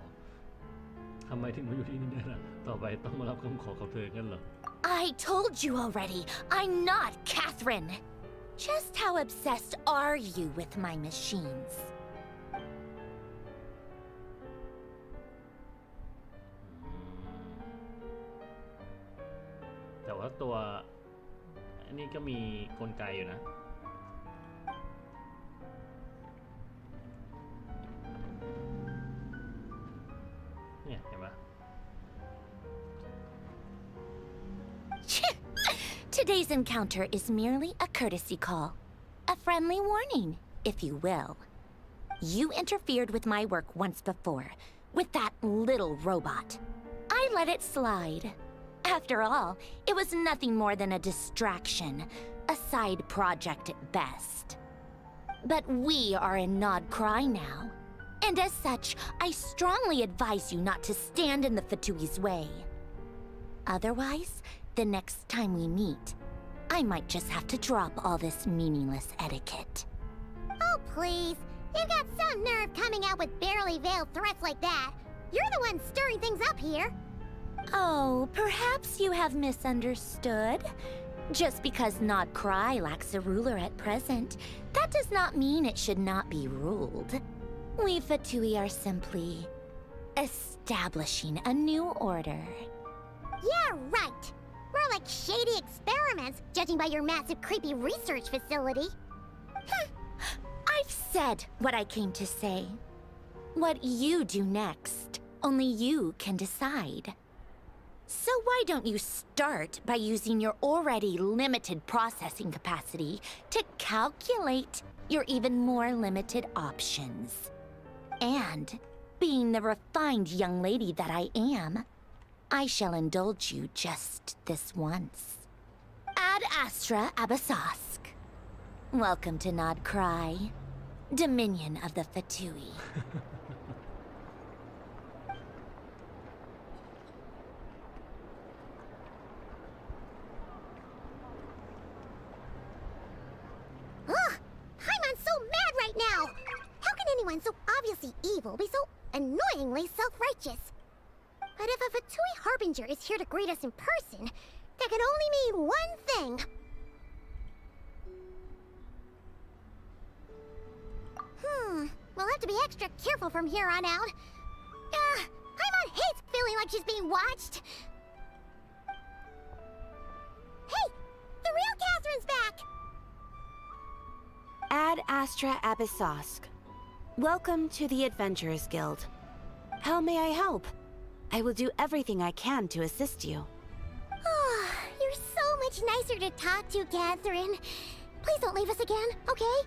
ทำไมถึงมาอยู่ที่นี่ได้ล่ะต่อไปต้องมารับคำขอของเธอกันเหรอ I told you already, I'm not Catherine. Just how obsessed are you with my machines? แต่ว่าตัวอันนี้ก็มีกลไกอยู่นะเนี่ยเห็นปะ Today's encounter is merely a courtesy call. A friendly warning, if you will. You interfered with my work once before, with that little robot. I let it slide. After all, it was nothing more than a distraction, a side project at best. But we are in Nod Cry now, and as such, I strongly advise you not to stand in the Fatui's way. Otherwise, the next time we meet, I might just have to drop all this meaningless etiquette. Oh, please. You've got some nerve coming out with barely veiled threats like that. You're the one stirring things up here. Oh, perhaps you have misunderstood. Just because Nod Cry lacks a ruler at present, that does not mean it should not be ruled. We Fatui are simply establishing a new order. Yeah, right. More like shady experiments, judging by your massive creepy research facility. I've said what I came to say. What you do next, only you can decide. So why don't you start by using your already limited processing capacity to calculate your even more limited options? And, being the refined young lady that I am, I shall indulge you just this once. Ad Astra Abyssosk. Welcome to Nod Cry, Dominion of the Fatui. Ugh! Paimon's so mad right now! How can anyone so obviously evil be so annoyingly self-righteous? But if a Fatui Harbinger is here to greet us in person, that can only mean one thing. We'll have to be extra careful from here on out. Paimon hates feeling like she's being watched. Hey! The real Catherine's back! Ad Astra Abyssosk. Welcome to the Adventurers Guild. How may I help? I will do everything I can to assist you. Oh, you're so much nicer to talk to, Catherine. Please don't leave us again, okay?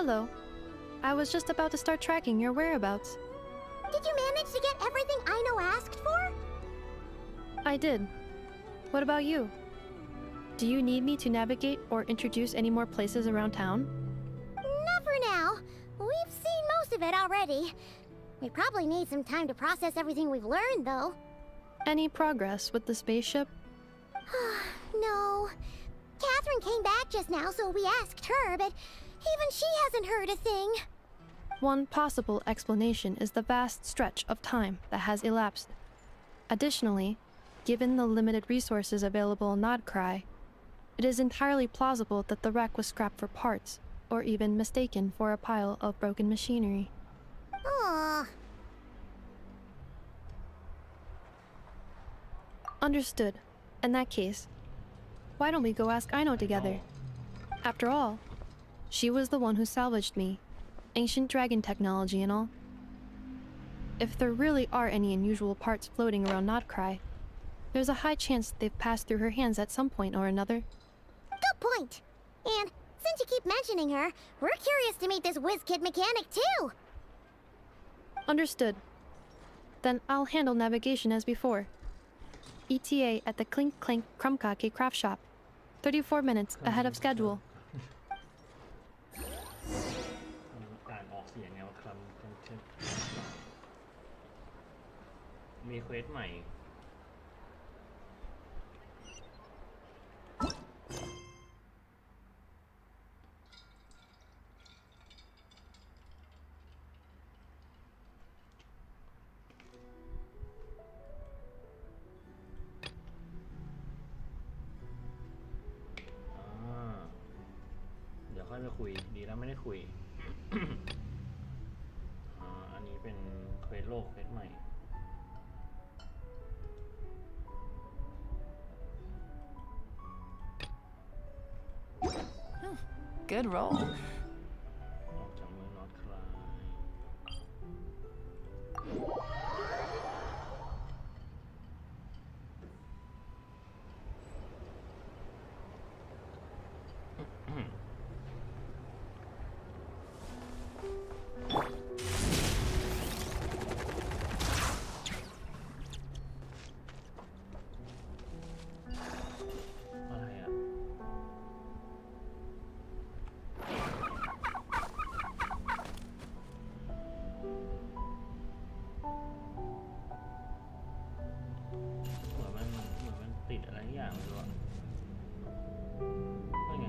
Hello. I was just about to start tracking your whereabouts. Did you manage to get everything Aino asked for? I did. What about you? Do you need me to navigate or introduce any more places around town? Not for now. We've seen most of it already. We probably need some time to process everything we've learned, though. Any progress with the spaceship? No. Catherine came back just now, so we asked her, but even she hasn't heard a thing. One possible explanation is the vast stretch of time that has elapsed. Additionally, given the limited resources available in Nodcry, it is entirely plausible that the wreck was scrapped for parts, or even mistaken for a pile of broken machinery. Aww. Understood. In that case, why don't we go ask Aino together? After all, she was the one who salvaged me, ancient dragon technology and all. If there really are any unusual parts floating around Nodcry, there's a high chance they've passed through her hands at some point or another. Good point. And since you keep mentioning her, we're curious to meet this whiz-kid mechanic too. Understood. Then I'll handle navigation as before. ETA at the Clink Clank Krumkake craft shop. 34 minutes ahead of schedule. อ่านออกเสียงแนวคำมีเควสใหม่ เดี๋ยวค่อยไปคุยดีแล้วไม่ได้คุย อันนี้เป็นเควสโลกเควสใหม่ Good roll. ออกจากเมืองนอร์ทคลายอะไรอ่ะ เหมือนมันติดอะไรอย่างไม่รู้อะไม่ไง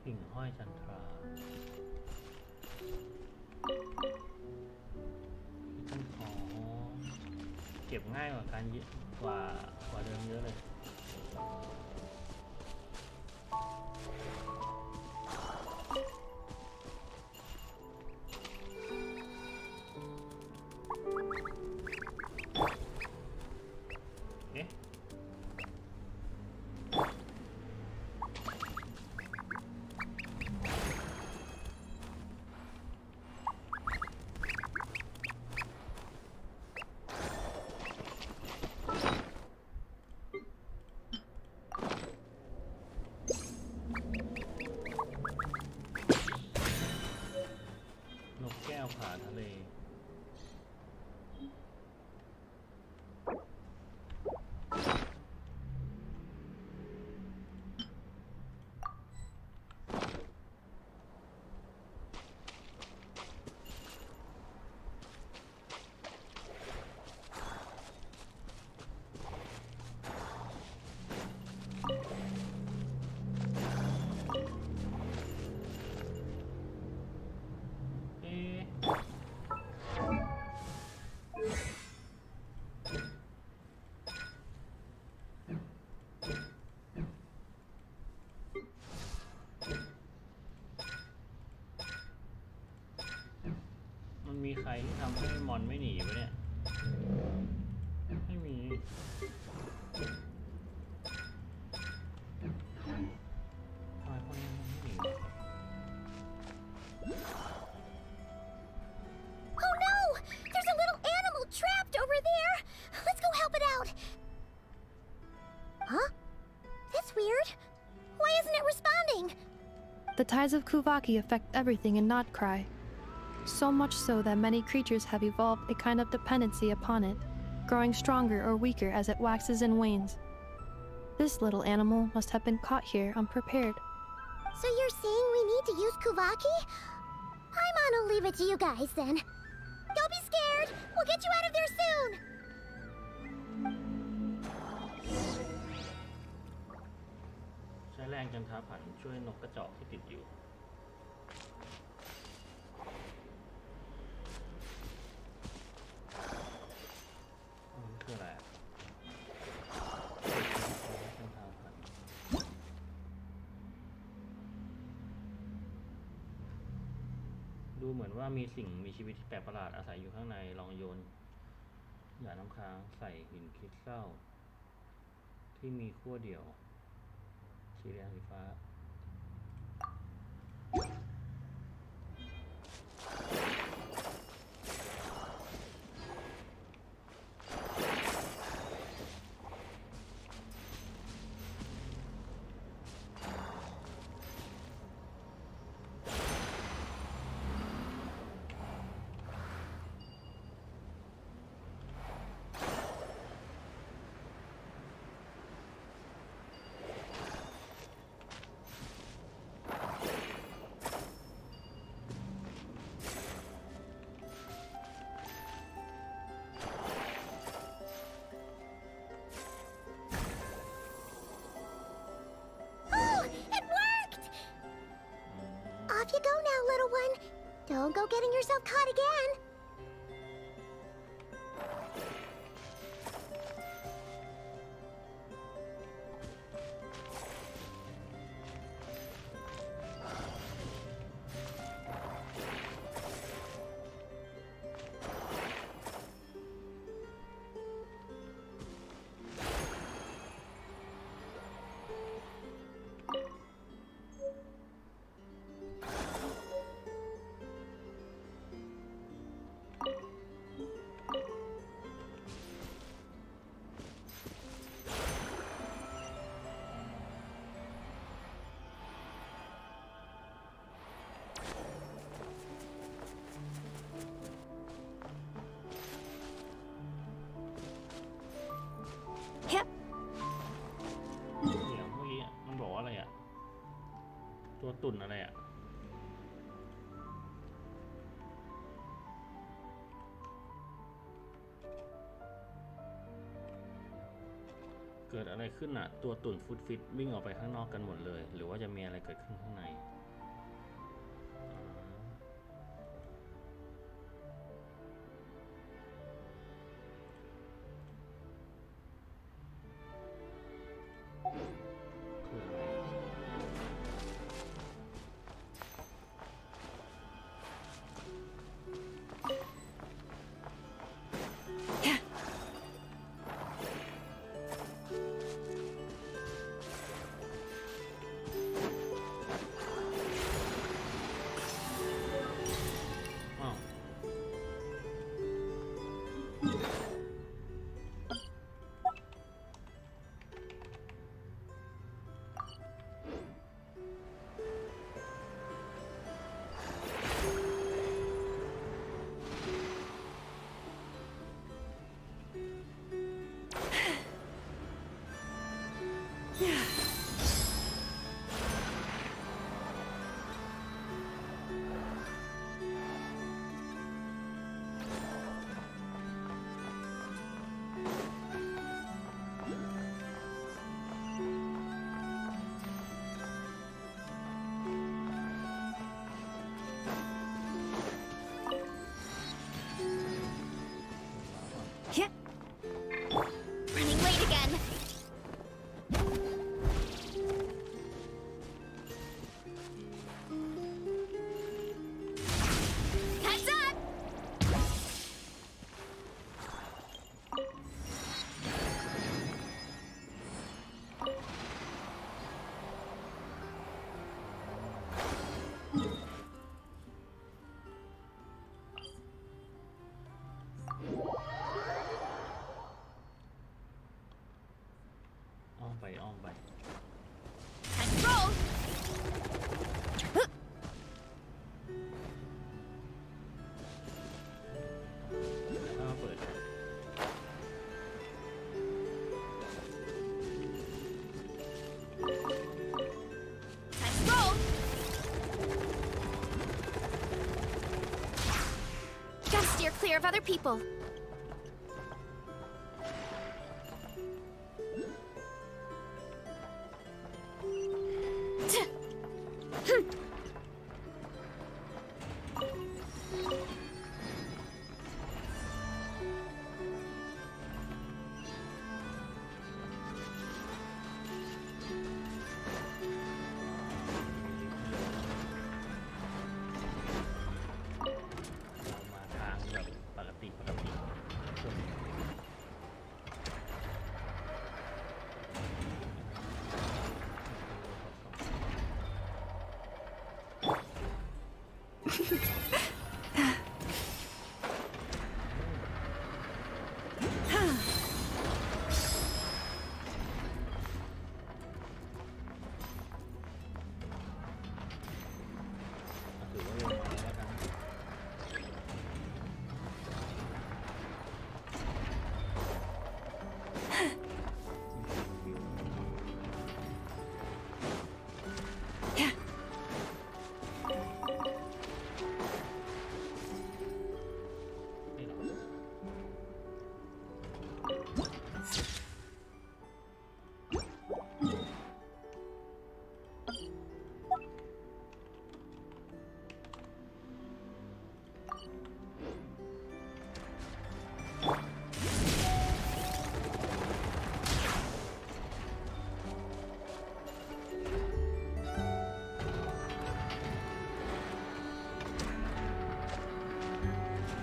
หิ่งห้อยจันทราอ๋อเก็บง่ายกว่าการกว่าเดิมเยอะเลย เอ๊ะ นกแก้วผาทะเล เอ๊ะ มันมีใครที่ทำให้มอนไม่หนีปะเนี่ย ไม่มี weird. Why isn't it responding? The tides of Kuvaki affect everything in Notcry. So much so that many creatures have evolved a kind of dependency upon it, growing stronger or weaker as it waxes and wanes. This little animal must have been caught here unprepared. So you're saying we need to use Kuvaki? I'm gonna leave it to you guys then. Don't be scared. We'll get you out of there soon. ใช้แรงจันทาผันช่วยนกกระจอกที่ติดอยู่นี่คืออะไรจันทาผันดูเหมือนว่ามีสิ่งมีชีวิตที่แปลกประหลาดอาศัยอยู่ข้างในลองโยนหยาดน้ำค้างใส่หินคริสตัลที่มีขั้วเดียวสีแดงสีฟ้าOff you go now, little one. Don't go getting yourself caught again. Yep. เดี๋ยวเมื่อกี้มันบอกว่าอะไรอ่ะตัวตุ่นอะไรอ่ะเกิดอะไรขึ้นอ่ะตัวตุ่นฟุตฟิตวิ่งออกไปข้างนอกกันหมดเลยหรือว่าจะมีอะไรเกิดขึ้นข้างใน care of other people. Hm. มาทางแบบปกติส่วนถือว่าลงมาแล้วกัน นี่เหรอ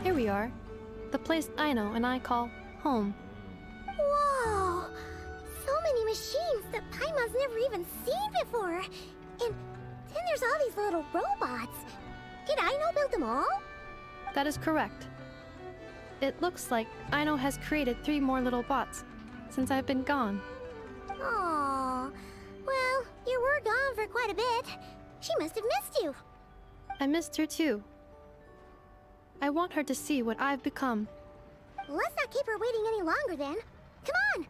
Here we are. The place Aino and I call home. Whoa! So many machines that Paimon's never even seen before. And then there's all these little robots. Did Aino build them all? That is correct. It looks like Aino has created 3 more little bots since I've been gone. Aww. Well, you were gone for quite a bit. She must have missed you. I missed her too. I want her to see what I've become. Let's not keep her waiting any longer then. Come on!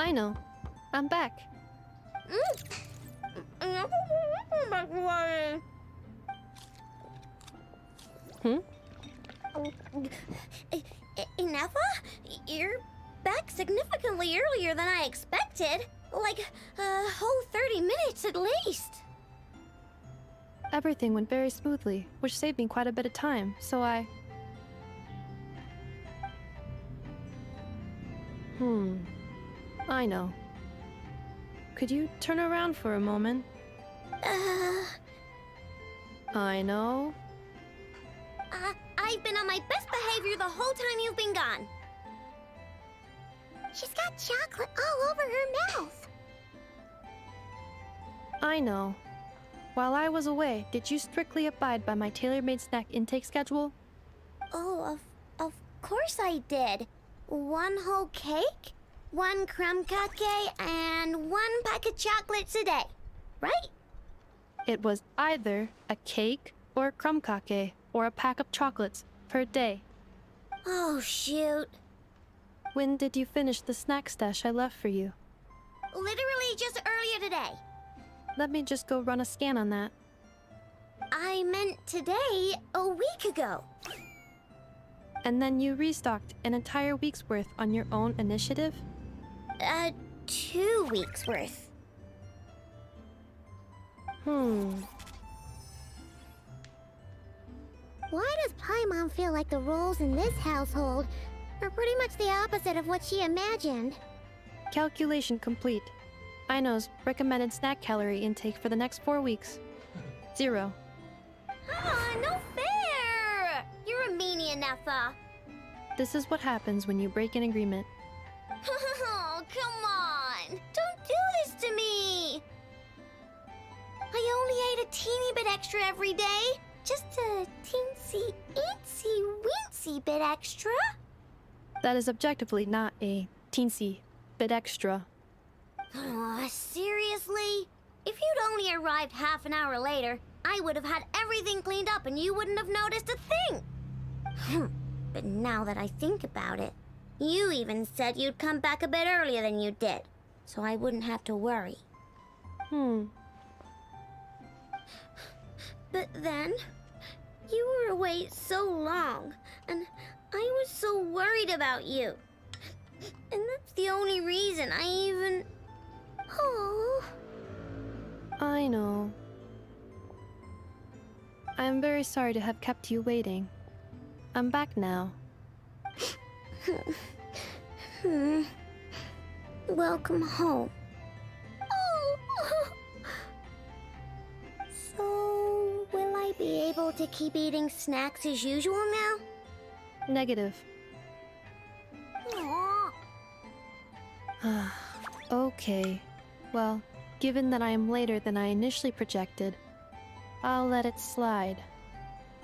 Aino, I'm back. Hmm? Ineffa? You're back significantly earlier than I expected. Like a whole 30 minutes at least. Everything went very smoothly, which saved me quite a bit of time, so I... I know. Could you turn around for a moment? I know. I've been on my best behavior the whole time you've been gone. She's got chocolate all over her mouth. I know. While I was away, did you strictly abide by my tailor-made snack intake schedule? Oh, of course I did. 1 whole cake, 1 crumb cake, and 1 pack of chocolates a day, right? It was either a cake or a crumb cake or a pack of chocolates per day. Oh, shoot. When did you finish the snack stash I left for you? Literally just earlier today. Let me just go run a scan on that. I meant today, a week ago. And then you restocked an entire week's worth on your own initiative? 2 weeks worth. Why does Paimon feel like the roles in this household are pretty much the opposite of what she imagined? Calculation complete. Aino's recommended snack calorie intake for the next 4 weeks. 0. No fair! You're a meanie, Ineffa. This is what happens when you break an agreement. Oh, come on! Don't do this to me! I only ate a teeny bit extra every day. Just a teensy, eensy, weensy bit extra. That is objectively not a teensy bit extra. Seriously? If you'd only arrived half an hour later, I would have had everything cleaned up and you wouldn't have noticed a thing. But now that I think about it, you even said you'd come back a bit earlier than you did, so I wouldn't have to worry. But then, you were away so long, and I was so worried about you. And that's the only reason I even... Oh. I know. I'm very sorry to have kept you waiting. I'm back now. Welcome home. Oh. So, will I be able to keep eating snacks as usual now? Negative. Aw. Okay. Well, given that I am later than I initially projected, I'll let it slide.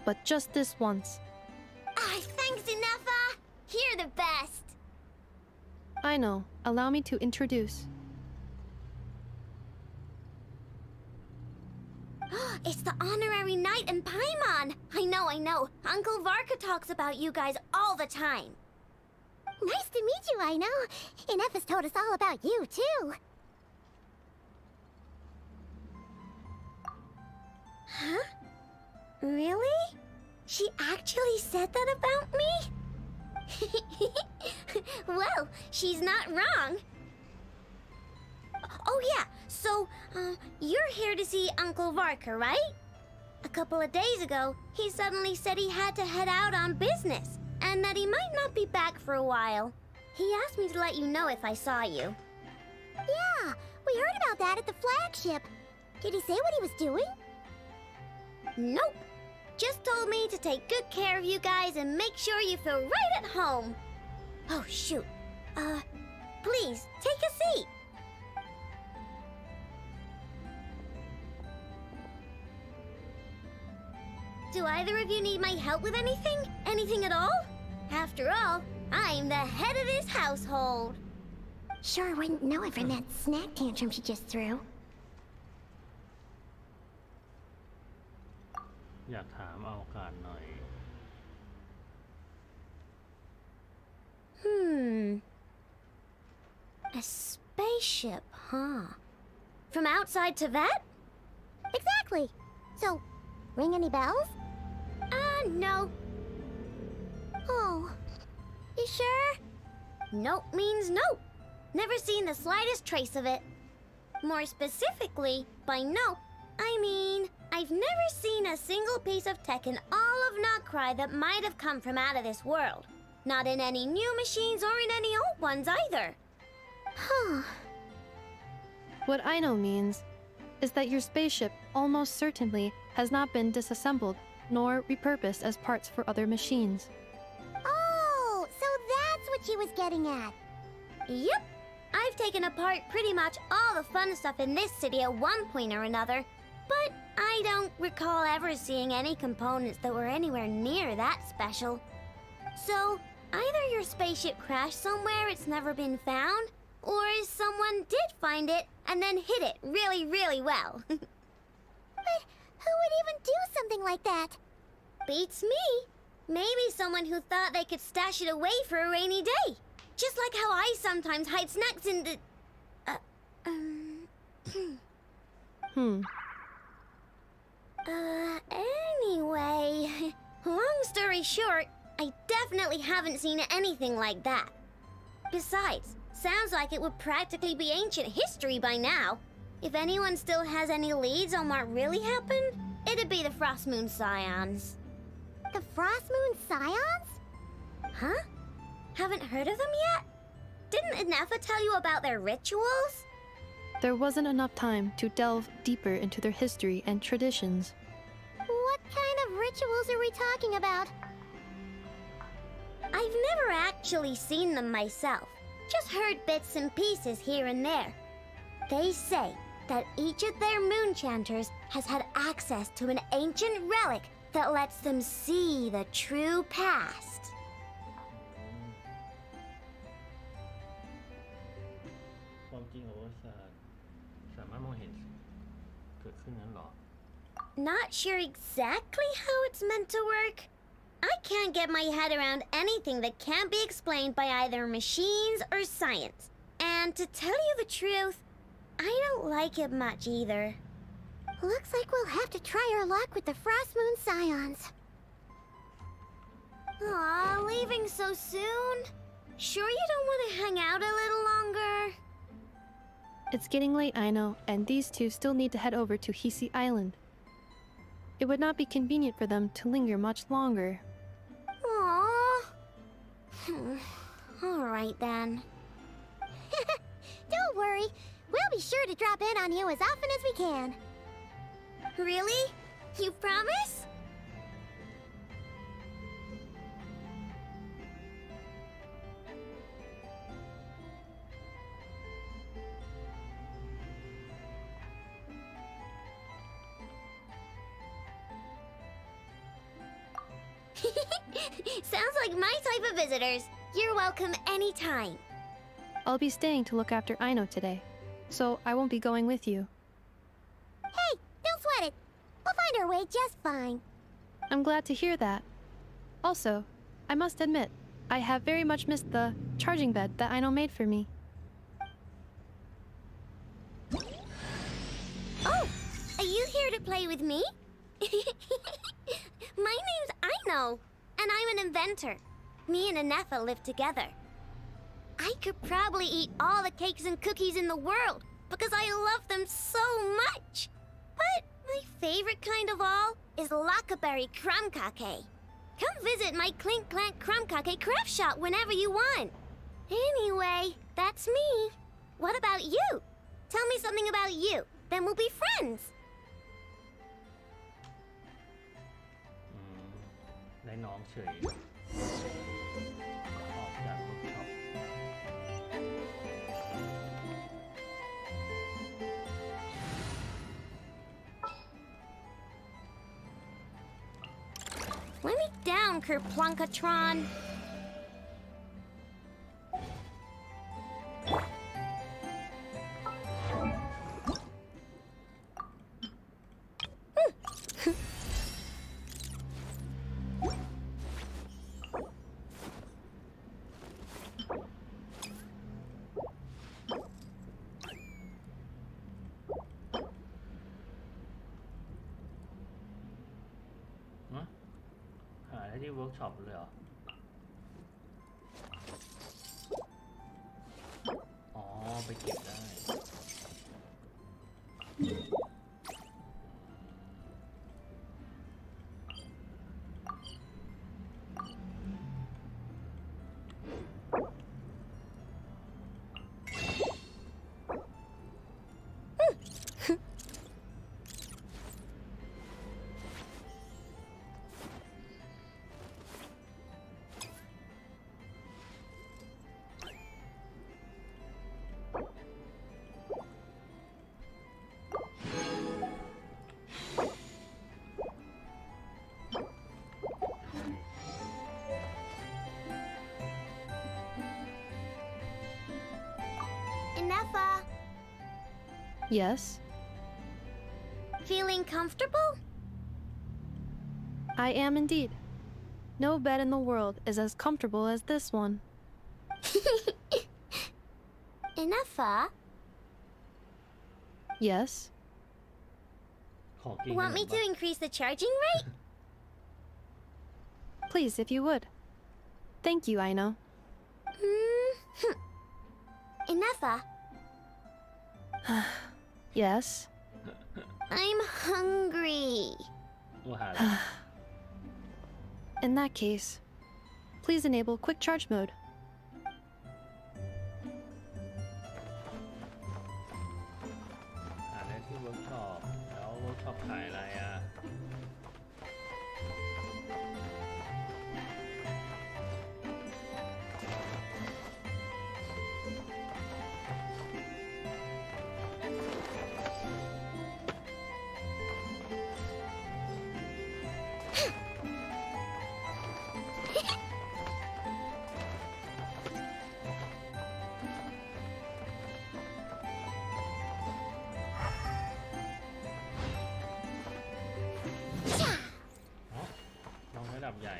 But just this once. Thanks, Inefa! You're the best! I know. Allow me to introduce. It's the honorary knight and Paimon! I know. Uncle Varka talks about you guys all the time. Nice to meet you, I know. Inefa's told us all about you, too. Huh? Really? She actually said that about me? Well, she's not wrong. Oh yeah, so, you're here to see Uncle Varka, right? A couple of days ago, he suddenly said he had to head out on business, and that he might not be back for a while. He asked me to let you know if I saw you. Yeah, we heard about that at the flagship. Did he say what he was doing? Nope. Just told me to take good care of you guys and make sure you feel right at home. Oh, shoot. Please, take a seat. Do either of you need my help with anything? Anything at all? After all, I'm the head of this household. Sure wouldn't know it from that snack tantrum she just threw. อยากถามเอาการหน่อย A spaceship, huh? From outside to that? Exactly. So, ring any bells? No. Oh. You sure? Nope means nope. Never seen the slightest trace of it. More specifically, by nope, I mean, I've never seen a single piece of tech in all of Notcry that might have come from out of this world. Not in any new machines or in any old ones either. Huh. What I know means is that your spaceship almost certainly has not been disassembled nor repurposed as parts for other machines. Oh, so that's what she was getting at. Yep. I've taken apart pretty much all the fun stuff in this city at one point or another, but I don't recall ever seeing any components that were anywhere near that special. So, either your spaceship crashed somewhere it's never been found, or someone did find it and then hid it really, really well. But who would even do something like that? Beats me. Maybe someone who thought they could stash it away for a rainy day. Just like how I sometimes hide snacks in the... Anyway... Long story short, I definitely haven't seen anything like that. Besides, sounds like it would practically be ancient history by now. If anyone still has any leads on what really happened, it'd be the Frost Moon Scions. The Frost Moon Scions? Huh? Haven't heard of them yet? Didn't Inefa tell you about their rituals? There wasn't enough time to delve deeper into their history and traditions. What kind of rituals are we talking about? I've never actually seen them myself, just heard bits and pieces here and there. They say that each of their moon chanters has had access to an ancient relic that lets them see the true past. ความจริงของประวัติศาสตร์สามารถมองเห็นเกิดขึ้นนั้นหรอ Not sure exactly how it's meant to work, I can't get my head around anything that can't be explained by either machines or science. And to tell you the truth, I don't like it much either. Looks like we'll have to try our luck with the Frost Moon Scions. Aw, leaving so soon? Sure you don't want to hang out a little longer? It's getting late, I know, and these two still need to head over to Hisi Island. It would not be convenient for them to linger much longer. Aww. Alright then. Don't worry. We'll be sure to drop in on you as often as we can. Really? You promise? Sounds like my type of visitors. You're welcome anytime. I'll be staying to look after Aino today, so I won't be going with you. Hey, don't sweat it. We'll find our way just fine. I'm glad to hear that. Also, I must admit, I have very much missed the charging bed that Aino made for me. Oh, are you here to play with me? My name's Aino, and I'm an inventor. Me and Anefa live together. I could probably eat all the cakes and cookies in the world because I love them so much. But my favorite kind of all is Lockaberry Crumb Cake. Come visit my Clink Clank Crumb Cake craft shop whenever you want. Anyway, that's me. What about you? Tell me something about you, then we'll be friends. ได้น้องเฉยออกจากเวิร์กช็อป Let me down, Kerplunkatron.หาได้ที่เวิร์กช็อปเลยเหรอ อ๋อ ไปเก็บได้ Anefa, Yes? feeling comfortable? I am indeed. No bed in the world is as comfortable as this one. Anefa, Yes? ขอกิน want me to increase the charging rate? Please, if you would. Thank you, Aino. Anefa, Yes? I'm hungry. ว่าหาอะไร In that case, please enable quick charge mode. หาได้ที่เวิร์กช็อป แล้วเวิร์กช็อปขายอะไรอ่ะ อ๋อลองระดับใหญ่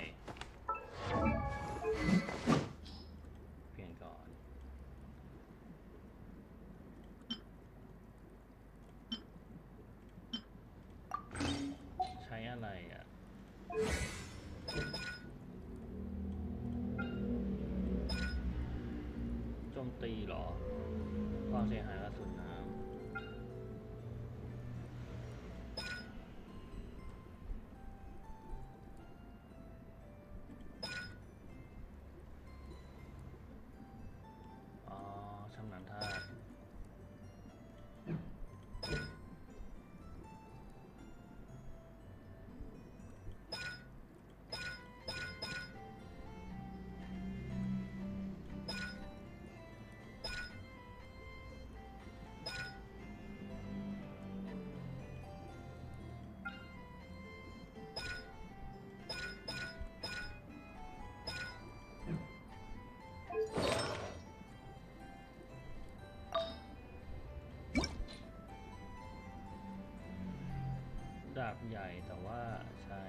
ดาบใหญ่แต่ว่าใช้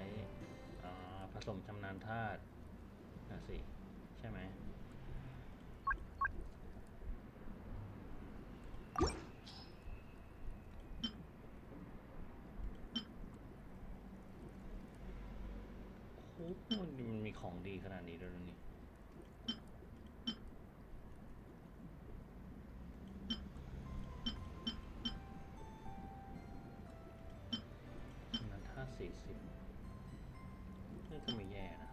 ผสมชำนาญธาตุนะสิใช่ไหมโอ้โหมันมีของดีขนาดนี้ด้วยนี่40นี่ก็ไม่แย่นะ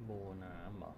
โบน้ำเหรอ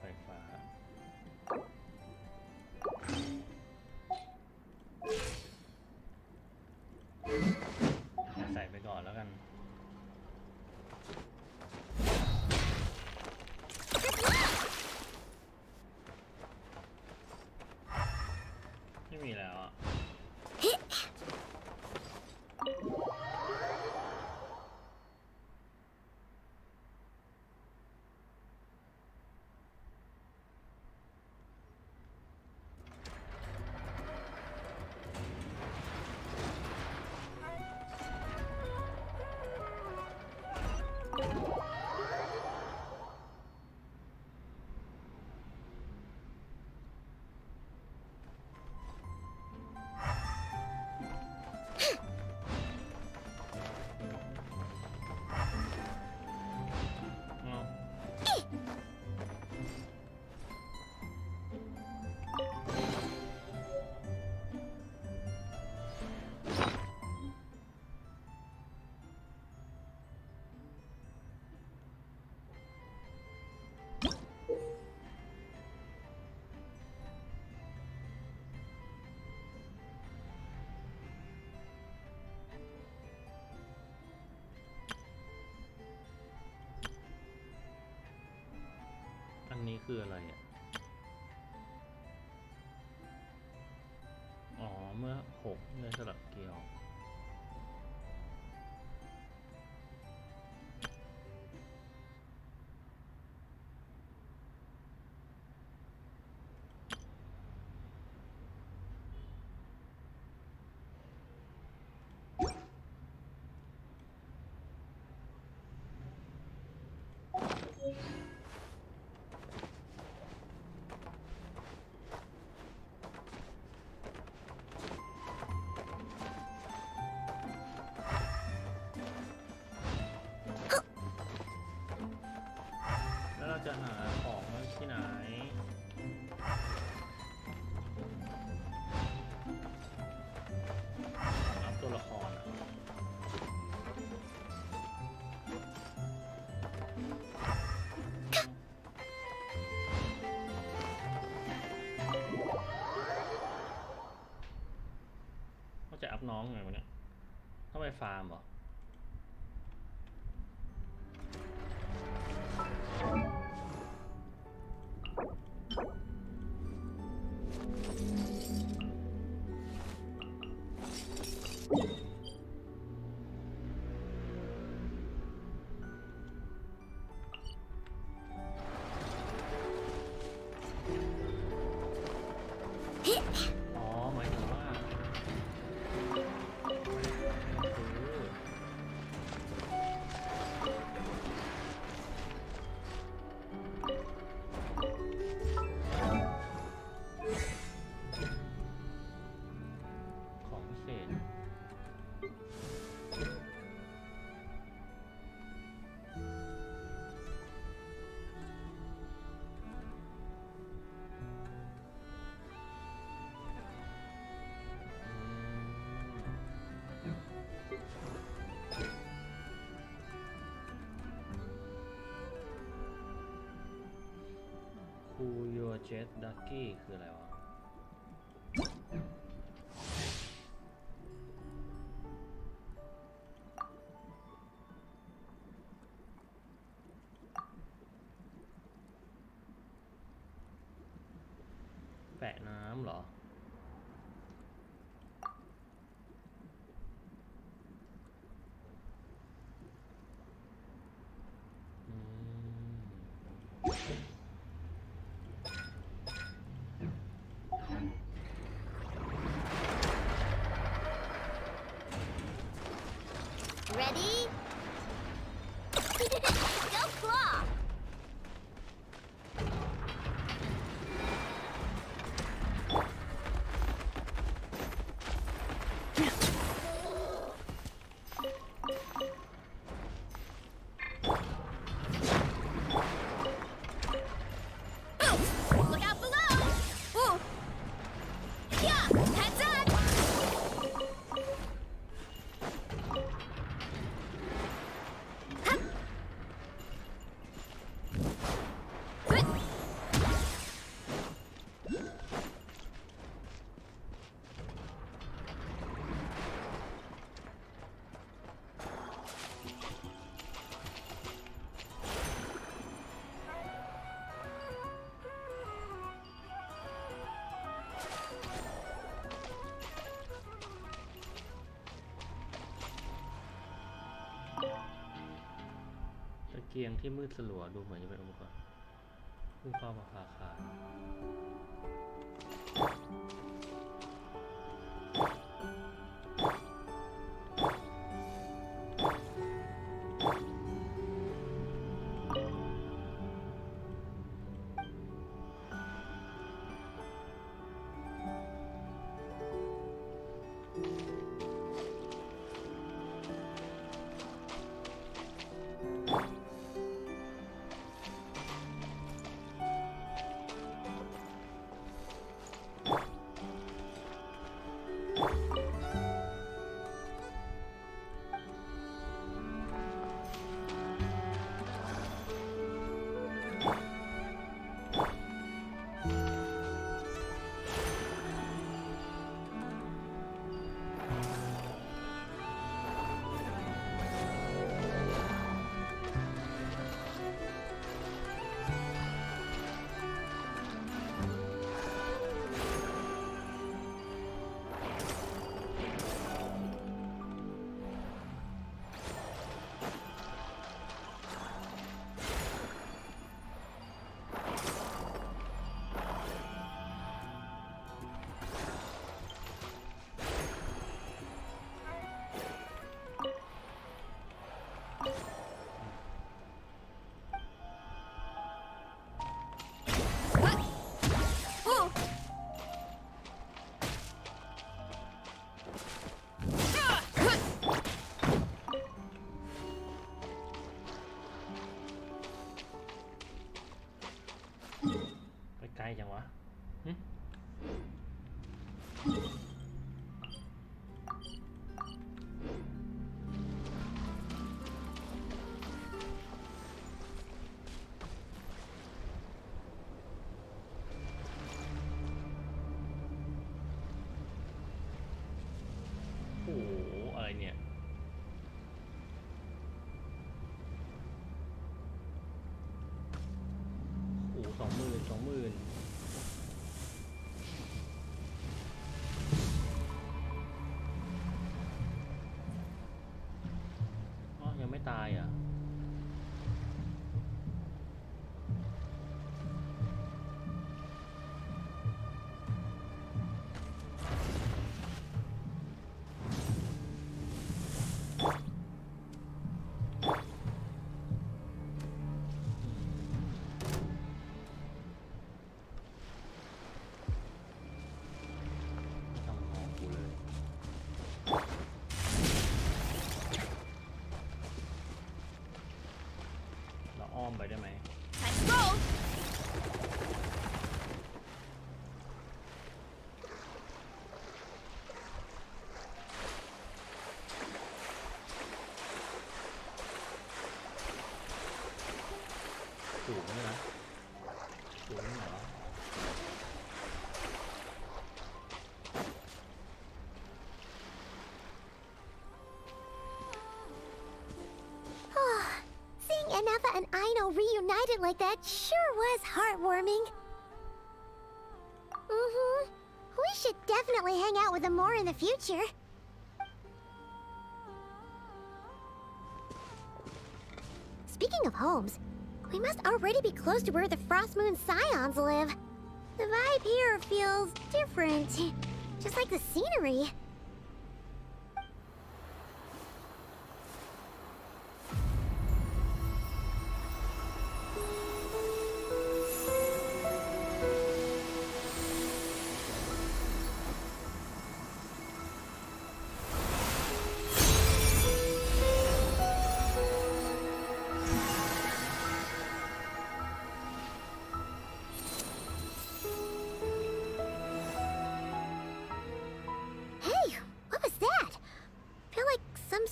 ไฟฟ้าใส่ไปก่อนแล้วกันไม่มีแล้วอ่ะอันนี้คืออะไรอ่ะอ๋อเมื่อ6เมื่อสลับเกลียวจะหาของที่ไหนรับตัวละคร องไงวะเนี่ยต้องไปฟาร์มเหรออ๋อหมายถึงว่าของพิเศษคูโยเจตดักกี้คืออะไรวะแปะน้ำเหรออืม Ready? Go claw! Look out below! Ooh! Yeah! Heads up!ตะเกียงที่มืดสลัวดูเหมือนจะเป็นอุปกรณ์ผู้เฝ้าประภาคารไกลจังวะโอ้ เนี่ยโอ้20,000อ๋อยังไม่ตายอ่ะไปได้ไหม Let's go! สูงไหมนะสูงเหรอAnafa and Aino reunited like that sure was heartwarming. We should definitely hang out with them more in the future. Speaking of homes, we must already be close to where the Frost Moon Scions live. The vibe here feels different, just like the scenery.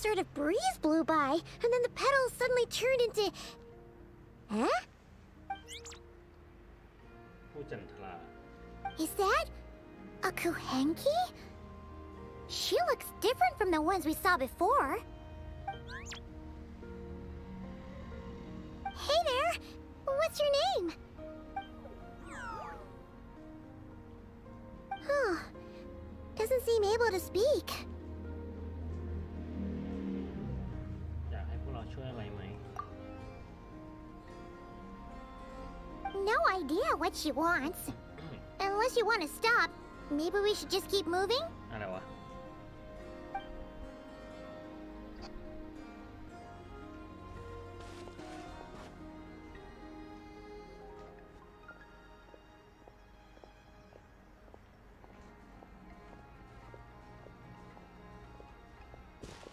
Sort of breeze blew by, and then the petals suddenly turned into... Huh? Is that a Kuhenki? She looks different from the ones we saw before. Hey there! What's your name? Huh. Doesn't seem able to speak. No idea what she wants. Unless you want to stop, maybe we should just keep moving?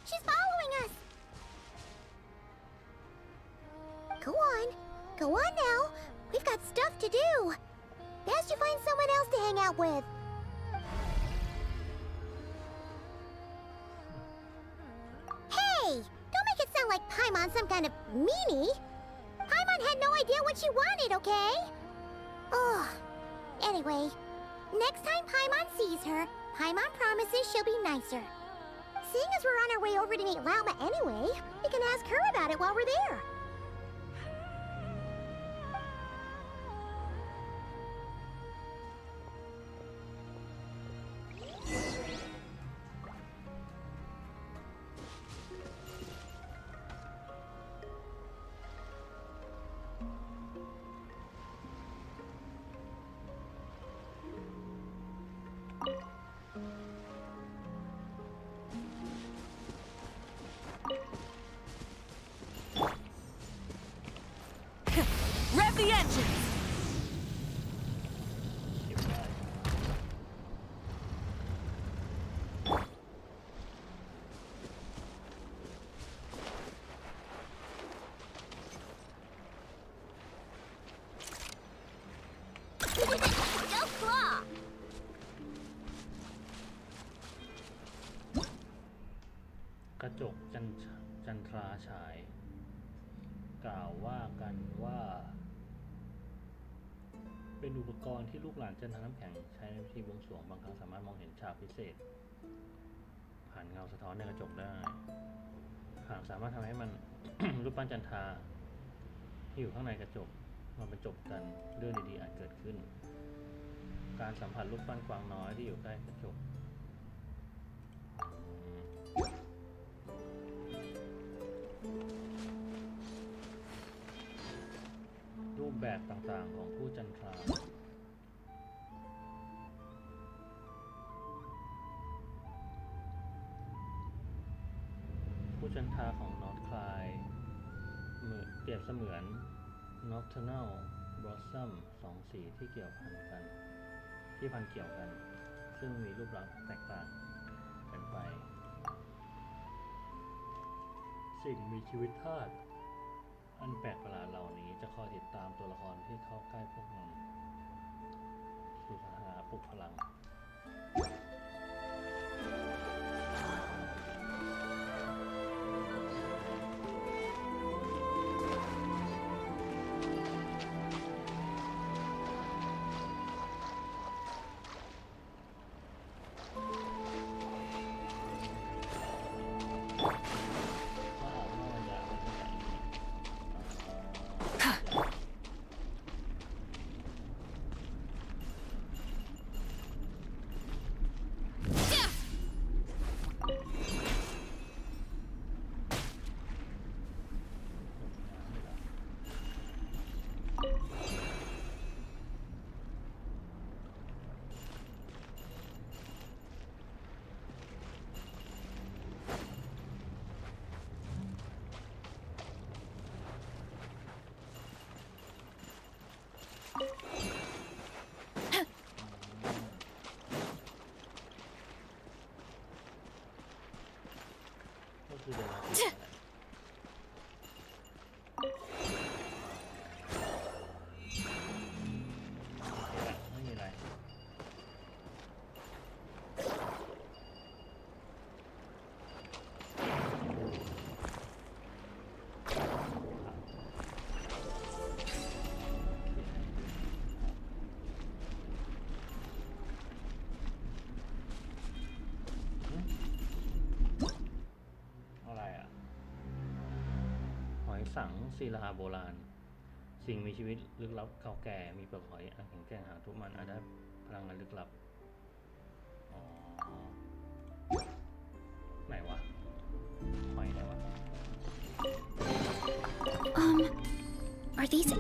She's following us! Go on. Go on now. We've got stuff to do. Best you find someone else to hang out with. Hey! Don't make it sound like Paimon's some kind of meanie. Paimon had no idea what she wanted, okay? Ugh. Anyway, next time Paimon sees her, Paimon promises she'll be nicer. Seeing as we're on our way over to meet Lauma anyway, we can ask her about it while we're there. Rev the engines! Go claw! กระจกจันทราฉาย กล่าวว่ากันว่าเป็นอุปกรณ์ที่ลูกหลานจันทร์น้ำแข็งใช้ในพิธีบวงสรวงบางครั้งสามารถมองเห็นฉากพิเศษภ ผ่านเงาสะท้อนในกระจกได้หากสามารถทำให้มัน รูปปั้นจันทราที่อยู่ข้างในกระจกมาบรรจบกันเรื่องดีๆอาจเกิดขึ้นการสัมผัสรูปปั้นกวางน้อยที่อยู่ใกล้กระจกรูปแบบต่างๆของผู้จันทราผู้จันทราของนอร์ทคลายเปรียบเสมือน Nocturnal Blossom สองสีที่เกี่ยวพันกันพันเกี่ยวกันซึ่งมีรูปลักษณ์แตกต่างกันไปสิ่งมีชีวิตธาตุอันแปลกประหลาดเหล่านี้จะคอยติดตามตัวละครที่เข้าใกล้พวกมันสู่สถานะปลุกพลังก็คือเดินมาติดไม่มีอะไรสังศิลาโบราณสิ่งมีชีวิตลึกลับเก่าแก่มีเปลือกหอยอันแข็งแกร่งหางทุกมันอาจได้พลังงานลึกลับไหนวะหอยไหนวะAre these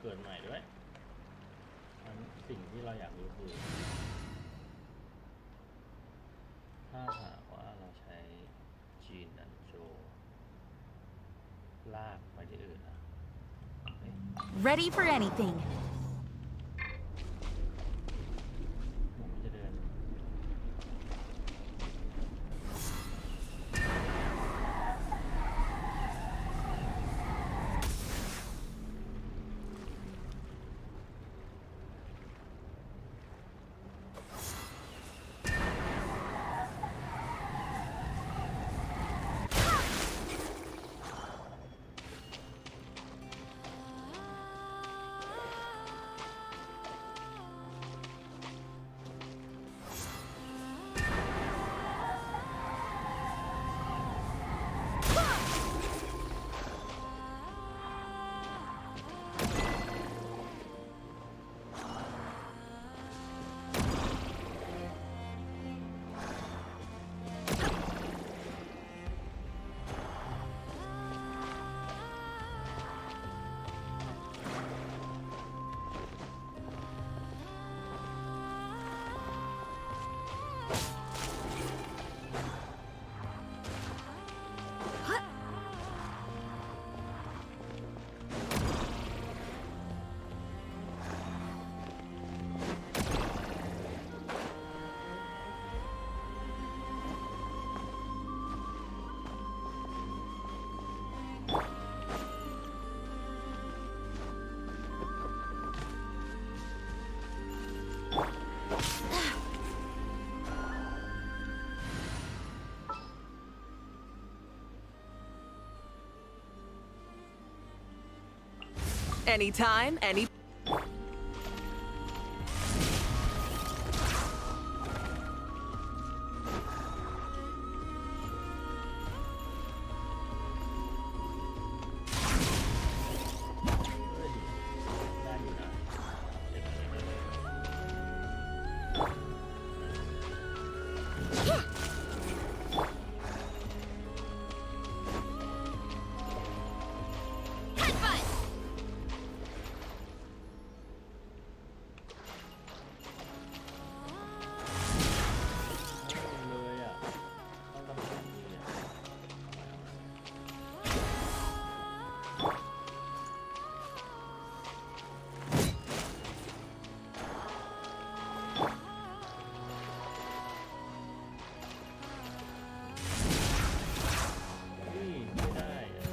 เกิดใหม่ด้วยสิ่งที่เราอยากรู้คือถ้าหากว่าเราใช้จีนดันโจลากไปที่อื่นนะ Ready for anything. ผมจะเดิน I Anytime, any. ได้อยู่นะเลยอ่ะต้องทำแบบนี้อ่ะ นี่ไม่ได้อะ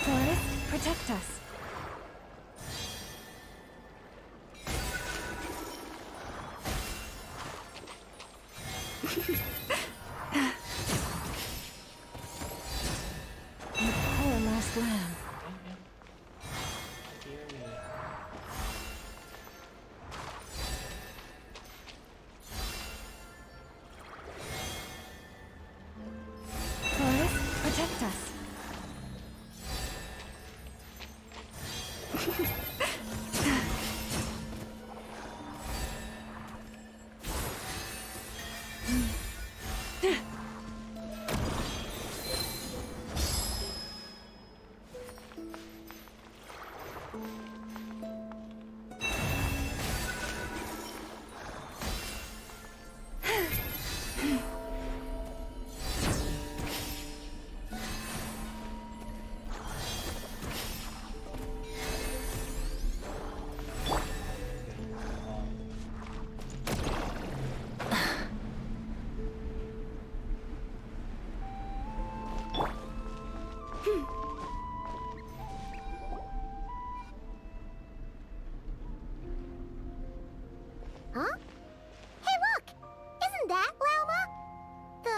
Forest, protect us. You poor lost lamb. ที่ไม่มี Forest, protect us. Huh? Hey, look! Isn't that Lauma? The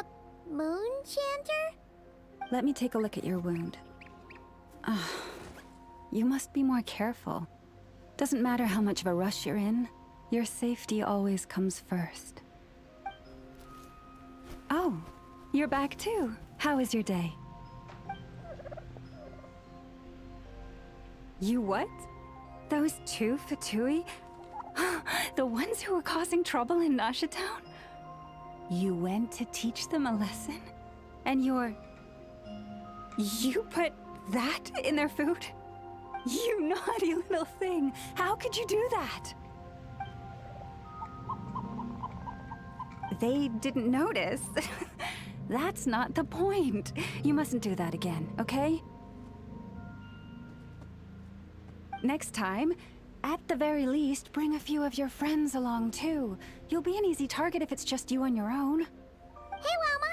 moon chanter? Let me take a look at your wound. You must be more careful. Doesn't matter how much of a rush you're in, your safety always comes first. Oh, you're back too. How was your day? You what? Those two Fatui? The ones who were causing trouble in Nasha Town? You went to teach them a lesson? And you put that in their food? You naughty little thing. How could you do that? They didn't notice. That's not the point. You mustn't do that again, okay? Next time, at the very least, bring a few of your friends along too. You'll be an easy target if it's just you on your own. Hey, Lauma!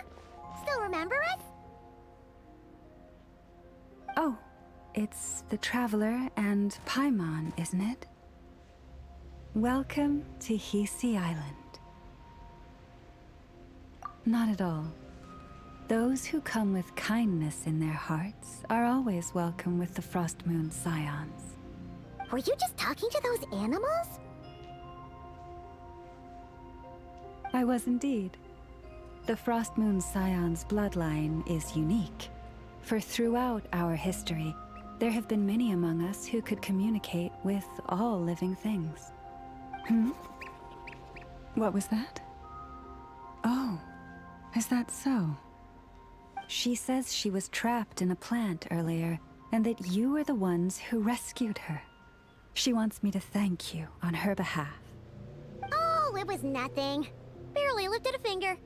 Still remember us? Oh, it's the Traveler and Paimon, isn't it? Welcome to Hisi Island. Not at all. Those who come with kindness in their hearts are always welcome with the Frost Moon Scions. Were you just talking to those animals? I was indeed. The Frost Moon Scion's bloodline is unique, for throughout our history, There have been many among us who could communicate with all living things. What was that? Oh, is that so? She says she was trapped in a plant earlier, and that you were the ones who rescued her. She wants me to thank you on her behalf. Oh, it was nothing. Barely lifted a finger.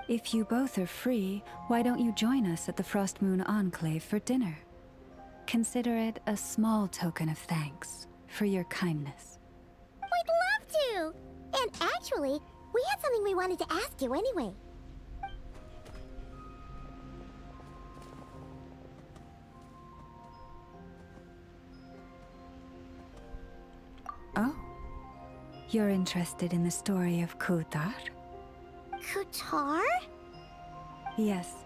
If you both are free, why don't you join us at the Frost Moon Enclave for dinner? Consider it a small token of thanks for your kindness. We'd love to! And actually, we had something we wanted to ask you anyway. Oh. You're interested in the story of Kutar? Kutar? Yes.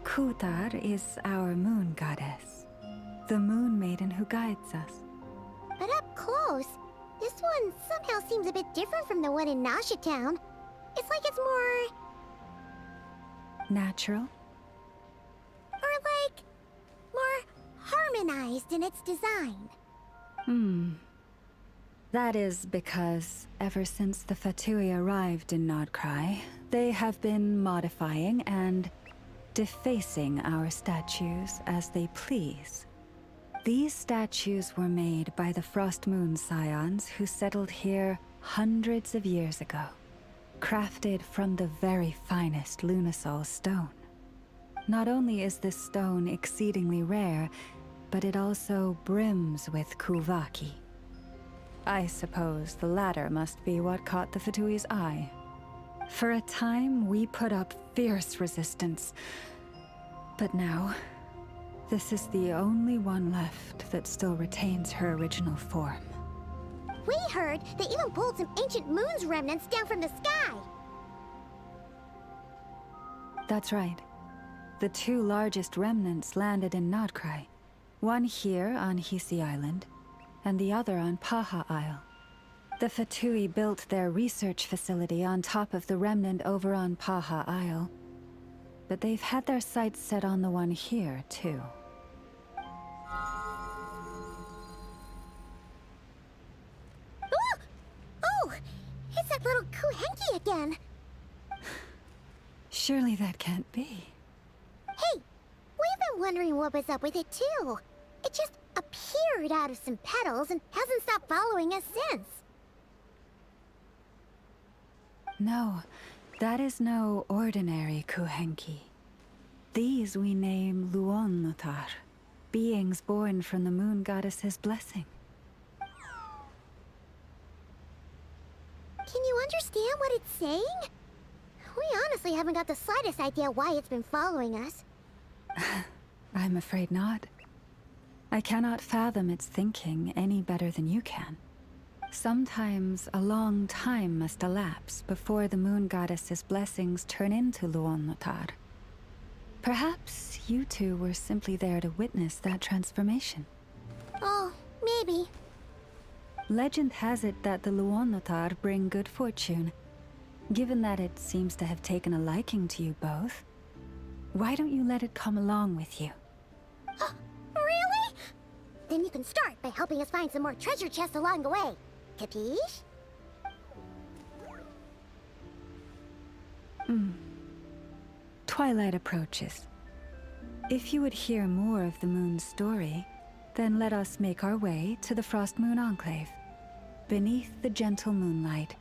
Kutar is our moon goddess. The moon maiden who guides us. But up close, this one somehow seems a bit different from the one in Nasha Town. It's like it's more... Natural? Or like... more harmonized in its design. That is because, ever since the Fatui arrived in Nodcry, they have been modifying and defacing our statues as they please. These statues were made by the Frost Moon Scions who settled here hundreds of years ago, crafted from the very finest Lunasol stone. Not only is this stone exceedingly rare, but it also brims with Kuvaki. I suppose the latter must be what caught the Fatui's eye. For a time, we put up fierce resistance. But now, this is the only one left that still retains her original form. We heard they even pulled some ancient moon's remnants down from the sky. That's right. The two largest remnants landed in Nodcry. One here on Hisi Island, and the other on Paha Isle. The Fatui built their research facility on top of the remnant over on Paha Isle. But they've had their sights set on the one here, too. Ooh! Oh! It's that little Kuhenki again! Surely that can't be. Hey! We've been wondering what was up with it, too. It just appeared out of some petals and hasn't stopped following us since. No, that is no ordinary Kuhenki. These we name Luonnotar, beings born from the moon goddess's blessing. Can you understand what it's saying? We honestly haven't got the slightest idea why it's been following us. I'm afraid not. I cannot fathom its thinking any better than you can. Sometimes a long time must elapse before the moon goddess's blessings turn into Luonnotar. Perhaps you two were simply there to witness that transformation. Oh, maybe. Legend has it that the Luonnotar bring good fortune. Given that it seems to have taken a liking to you both, why don't you let it come along with you? Really? Then you can start by helping us find some more treasure chests along the way. Capiche? Twilight approaches. If you would hear more of the moon's story, then let us make our way to the Frost Moon Enclave. Beneath the gentle moonlight,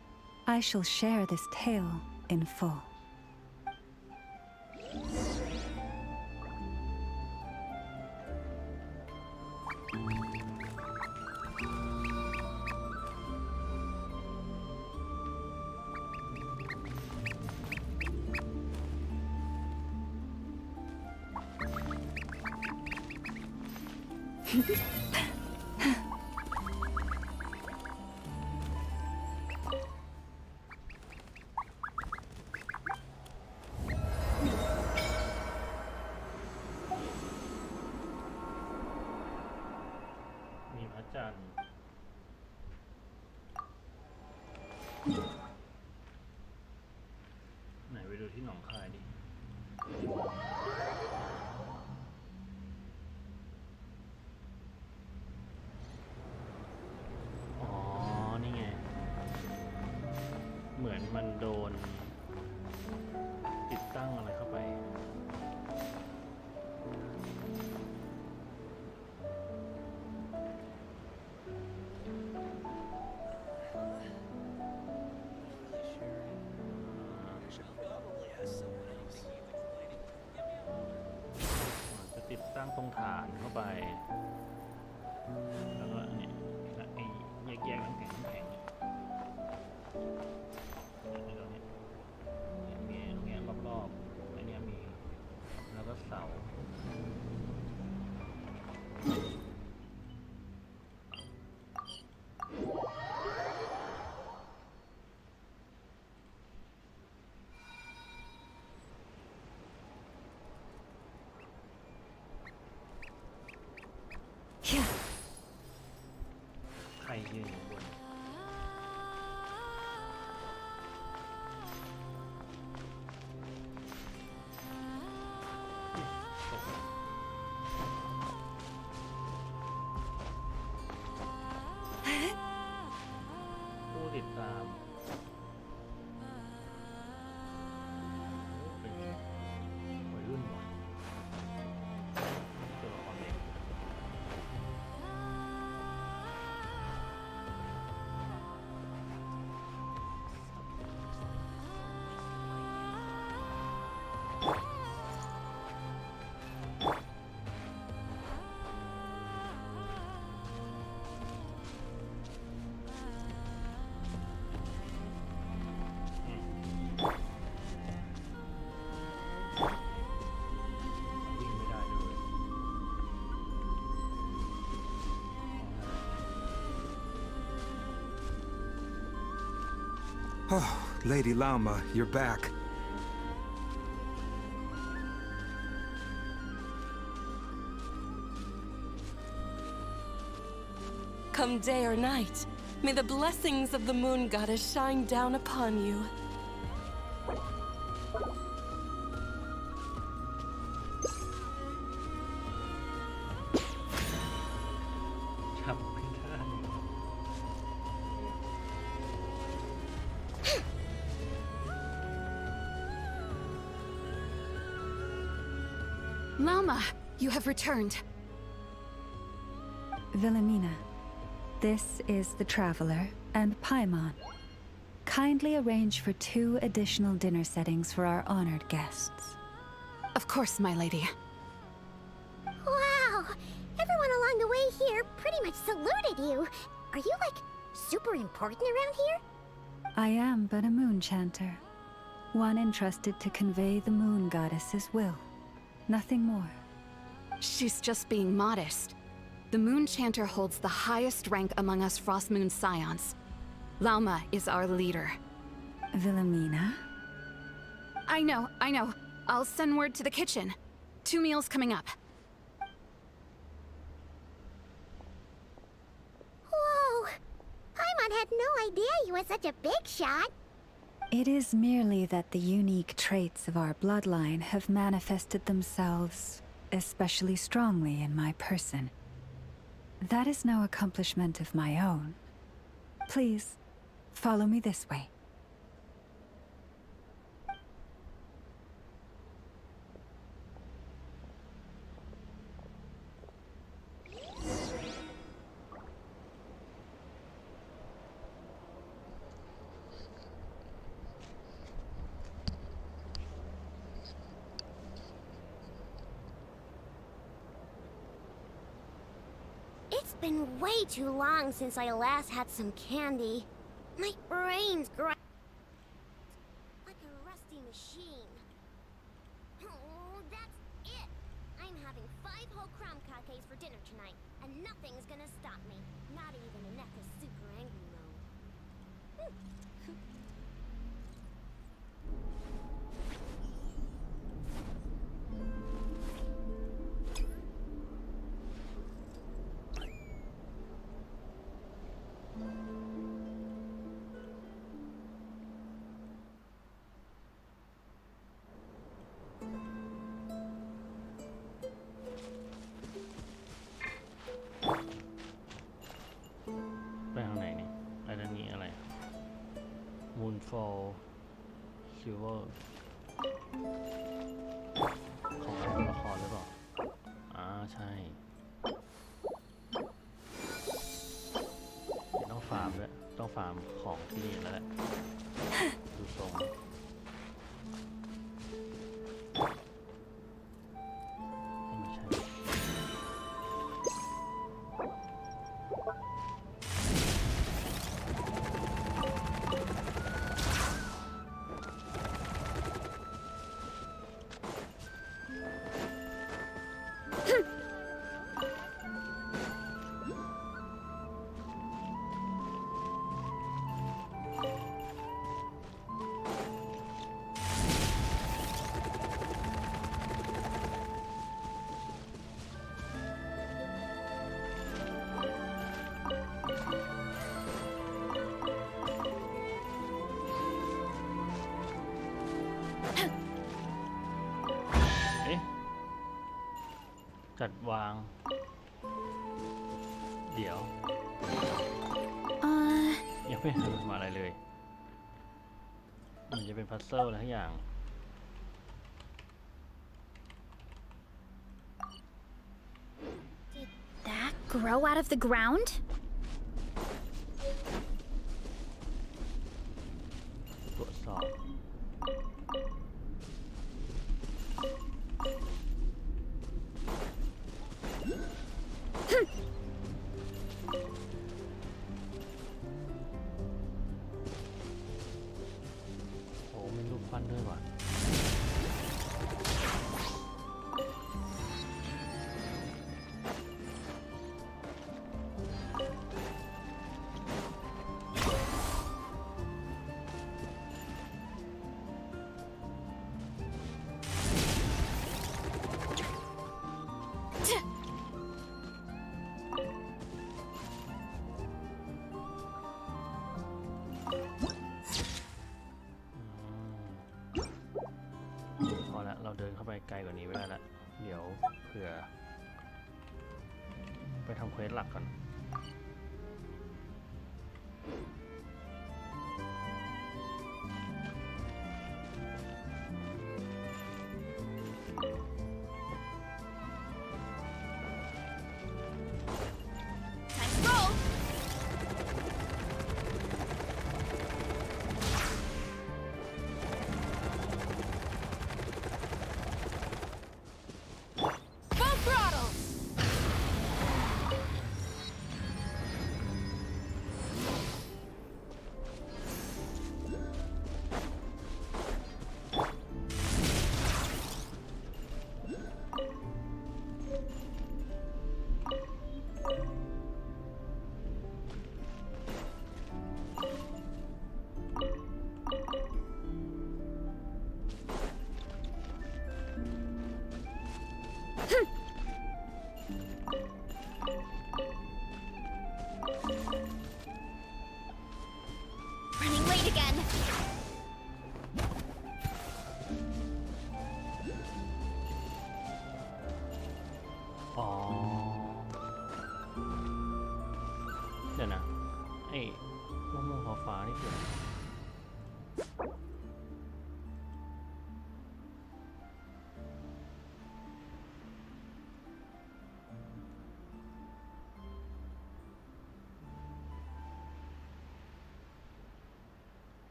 I shall share this tale in full. Hehehe จันทร์ไหนไปดูที่หนองคายดิ านเข้าไปแล้วก็เนี่ยไอ้แยกน้ำแข็งเนี่ยตรงนี้รอบๆไอ้เนี่ยมีแล้วก็เสาใครยืนอยู่บนผู้ติดตามเป็นวัยรุ่นว่ะตัวละครเด็ก วิ่งไม่ได้เลย Oh, Lady Lauma, you're back. Come day or night, may the blessings of the moon goddess shine down upon you. จับไม่ได้ Lama, you have returned. Wilhelmina, this is the Traveler and Paimon. Kindly arrange for 2 additional dinner settings for our honored guests. Of course, my lady. Wow! Everyone along the way here pretty much saluted you. Are you, like, super important around here? I am but a moon chanter, one entrusted to convey the moon goddess's will. Nothing more. She's just being modest. The Moon Chanter holds the highest rank among us Frost Moon Scions. Lauma is our leader. Wilhelmina? I know. I'll send word to the kitchen. 2 meals coming up. Whoa! Paimon had no idea you were such a big shot. It is merely that the unique traits of our bloodline have manifested themselves especially strongly in my person. That is no accomplishment of my own. Please, follow me this way. It's been way too long since I last had some candy. My brain's like a rusty machine. Oh, that's it! I'm having 5 whole crumb cupcakes for dinner tonight, and nothing's gonna stop me. Not even Aneka's super angry mode. Moonfall Silver ของตัวละครหรือเปล่าใช่ต้องฟาร์มด้วยต้องฟาร์มของที่นี่แล้วแหละดูทรงไม่ใช่ จัดวาง เดี๋ยว ยังไม่ทำอะไรเลยมันจะเป็นพัซเซิลอะไรทุกอย่าง That grow out of the ground? ตรวจสอบ โอ้มีรูปปั้นด้วยว่ะ พอละเราเดินเข้าไปไกลกว่านี้ไม่ได้ละเดี๋ยวเผื่อไปทำเควสหลักก่อน Time to roll! Full throttle! Running late again. อ๋อ เดี๋ยวนะ ไอ้ม่วงๆฟ้าๆนี่คืออะไร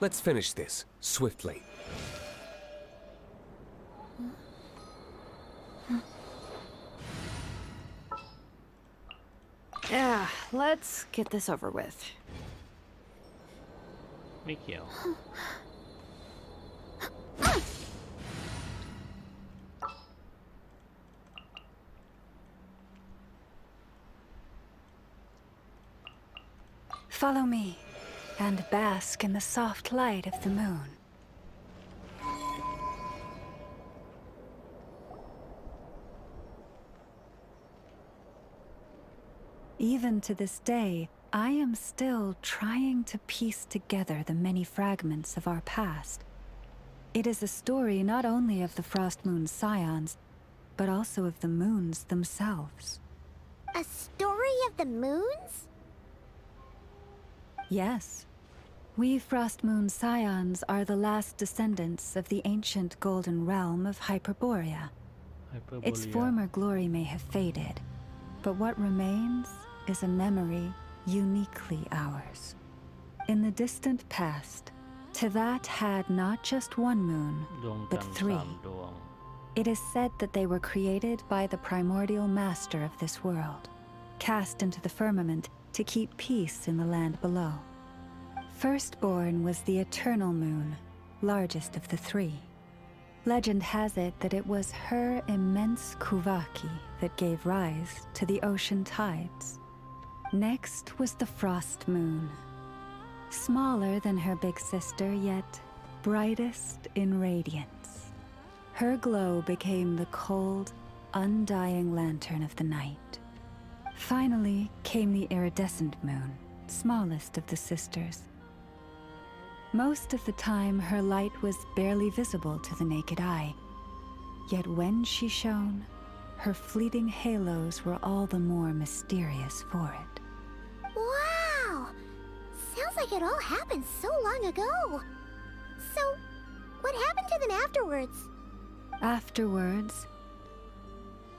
Let's finish this swiftly. Yeah, let's get this over with. ไม่เกี่ยว Follow me, and bask in the soft light of the moon. Even to this day, I am still trying to piece together the many fragments of our past. It is a story not only of the Frost Moon Scions, but also of the moons themselves. A story of the moons? Yes. We Frost Moon Scions are the last descendants of the ancient golden realm of Hyperborea. Its former glory may have faded, but what remains is a memory uniquely ours. In the distant past, Tevat had not just one moon, ดวง but จันทร์ three. 3 ดวง It is said that they were created by the primordial master of this world, cast into the firmament to keep peace in the land below. Firstborn was the eternal moon, largest of the three. Legend has it that it was her immense kuvaki that gave rise to the ocean tides. Next was the frost moon, smaller than her big sister, yet brightest in radiance. Her glow became the cold, undying lantern of the night. Finally came the iridescent moon, smallest of the sisters. Most of the time, her light was barely visible to the naked eye. Yet when she shone, her fleeting halos were all the more mysterious for it. Wow! Sounds like it all happened so long ago. So, what happened to them afterwards? Afterwards,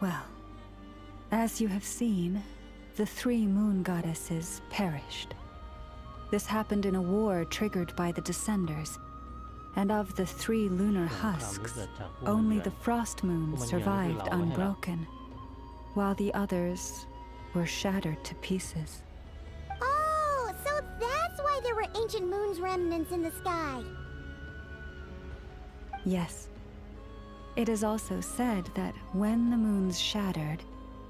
well, as you have seen, the 3 moon goddesses perished. This happened in a war triggered by the Descenders, and of the 3 lunar husks, only the frost moon survived unbroken, while the others were shattered to pieces. Oh, so that's why there were ancient moon's remnants in the sky. Yes. It is also said that when the moons shattered,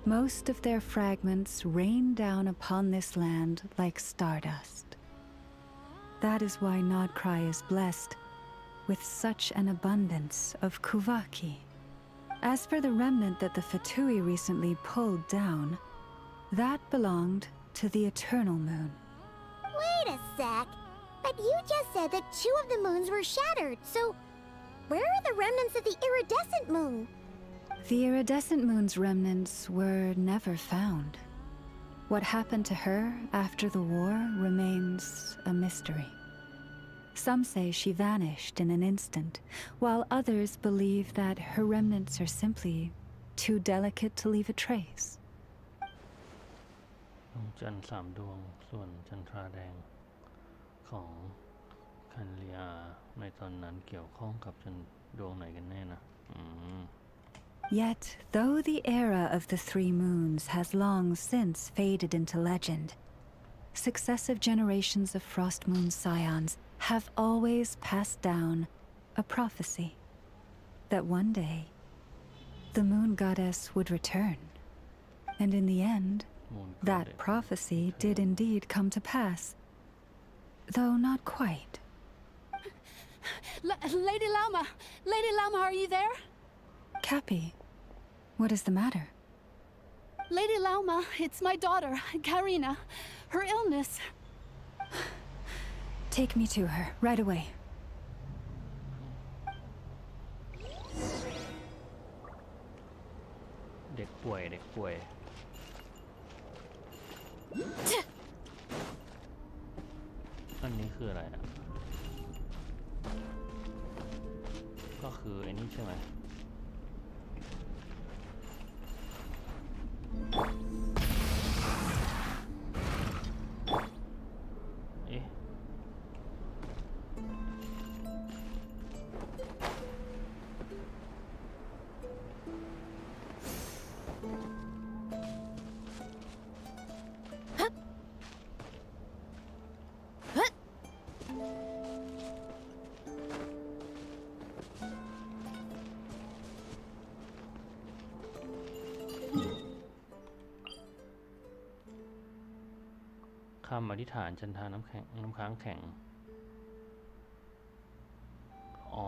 most of their fragments rained down upon this land like stardust. That is why Nodcry is blessed with such an abundance of Kuvaki. As for the remnant that the Fatui recently pulled down, that belonged to the Eternal Moon. Wait a sec. But you just said that 2 of the moons were shattered, so where are the remnants of the iridescent moon? The iridescent moon's remnants were never found. What happened to her after the war remains a mystery. Some say she vanished in an instant, while others believe that her remnants are simply too delicate to leave a trace. ดวงจันทร์3 ดวงส่วนจันทราแดงของคันเลียในตอนนั้นเกี่ยวข้องกับดวงไหนกันแน่นะ Yet, though the era of the 3 moons has long since faded into legend, successive generations of Frost Moon Scions have always passed down a prophecy that one day the moon goddess would return. And in the end, that prophecy did indeed come to pass, though not quite. Lady Lauma! Lady Lauma, are you there? Cappy, what is the matter? Lady Lauma, it's my daughter, Karina. Her illness. Take me to her, right away. เด็กป่วย อันนี้คืออะไรอ่ะ ก็คือไอ้นี่ใช่ไหม เอ๊ะ คำอธิษฐานจันทาน้ำค้างแข็ง อ๋อ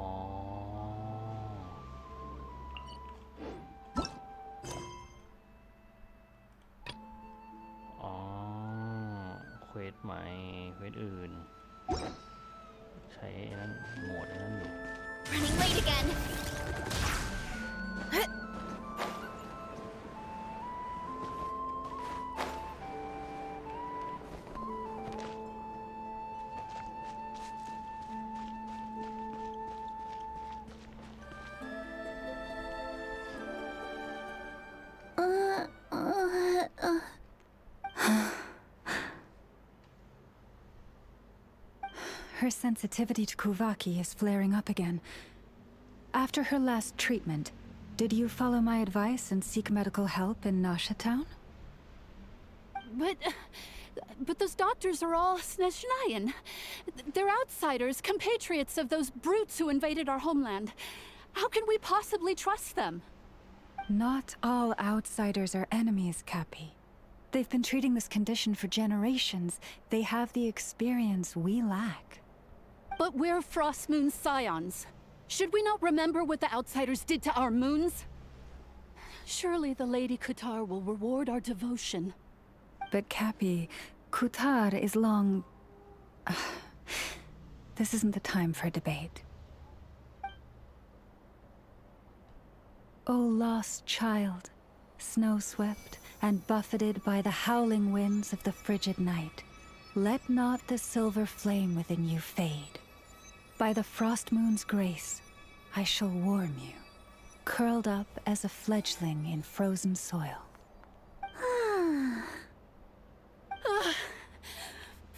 เควสใหม่เควสอื่น ใช้ไอ้นั่นโหมดไอ้นั่นอยู่ Running late again. Her sensitivity to Kuvaki is flaring up again. After her last treatment, did you follow my advice and seek medical help in Nasha Town? But those doctors are all Snezhnayan. They're outsiders, compatriots of those brutes who invaded our homeland. How can we possibly trust them? Not all outsiders are enemies, Cappy. They've been treating this condition for generations. They have the experience we lack. But we're Frost Moon Scions. Should we not remember what the outsiders did to our moons? Surely the Lady Kutar will reward our devotion. But Cappy, Kutar is long... This isn't the time for debate. O lost child, snow-swept and buffeted by the howling winds of the frigid night, let not the silver flame within you fade. By the frost moon's grace, I shall warm you, curled up as a fledgling in frozen soil.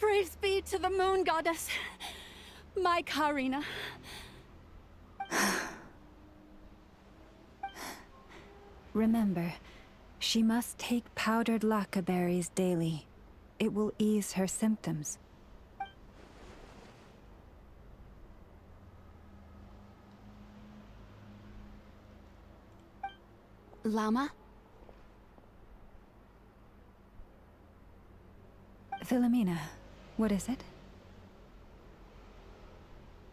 Praise be to the moon goddess, my Karina. Remember, she must take powdered lacca berries daily. It will ease her symptoms. Llama? Philomena, what is it?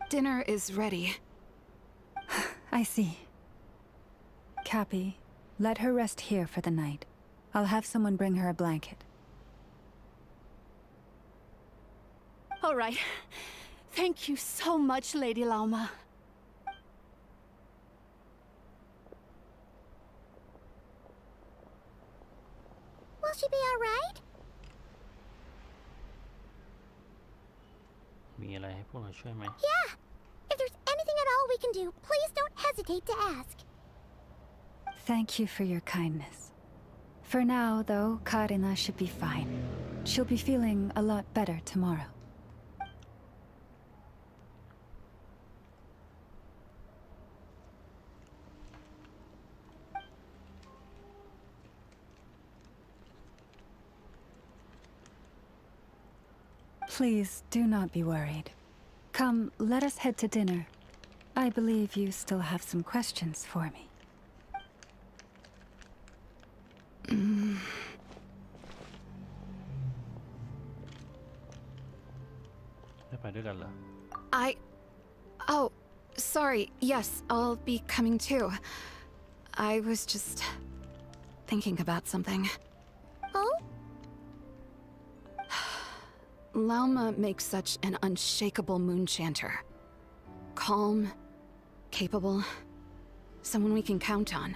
Dinner is ready. I see. Cappy, let her rest here for the night. I'll have someone bring her a blanket. All right. Thank you so much, Lady Llama. Will she be all right? มีอะไรให้พวกเราช่วยไหม Yeah. If there's anything at all we can do, please don't hesitate to ask. Thank you for your kindness. For now, though, Karina should be fine. She'll be feeling a lot better tomorrow. Please do not be worried. Come, let us head to dinner. I believe you still have some questions for me. ได้ไปด้วยกันเหรอ Oh, sorry. Yes, I'll be coming too. I was just thinking about something. Oh? Llama makes such an unshakable moon chanter. Calm, capable, someone we can count on.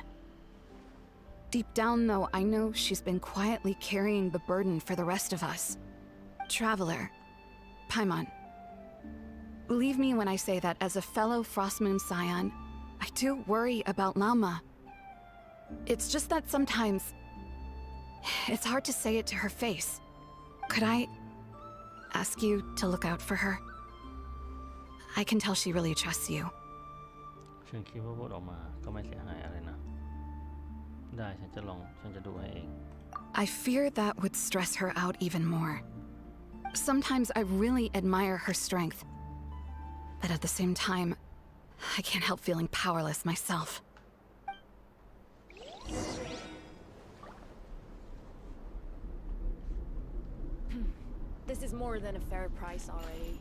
Deep down, though, I know she's been quietly carrying the burden for the rest of us. Traveler, Paimon, believe me when I say that as a fellow Frostmoon Scion, I do worry about Llama. It's just that sometimes it's hard to say it to her face. Could I ask you to look out for her? I can tell she really trusts you. ฉันคิดว่าพูดออกมาก็ไม่เสียหายอะไรนะ ได้ฉันจะดูให้เอง I fear that would stress her out even more. Sometimes I really admire her strength, but at the same time, I can't help feeling powerless myself. This is more than a fair price already.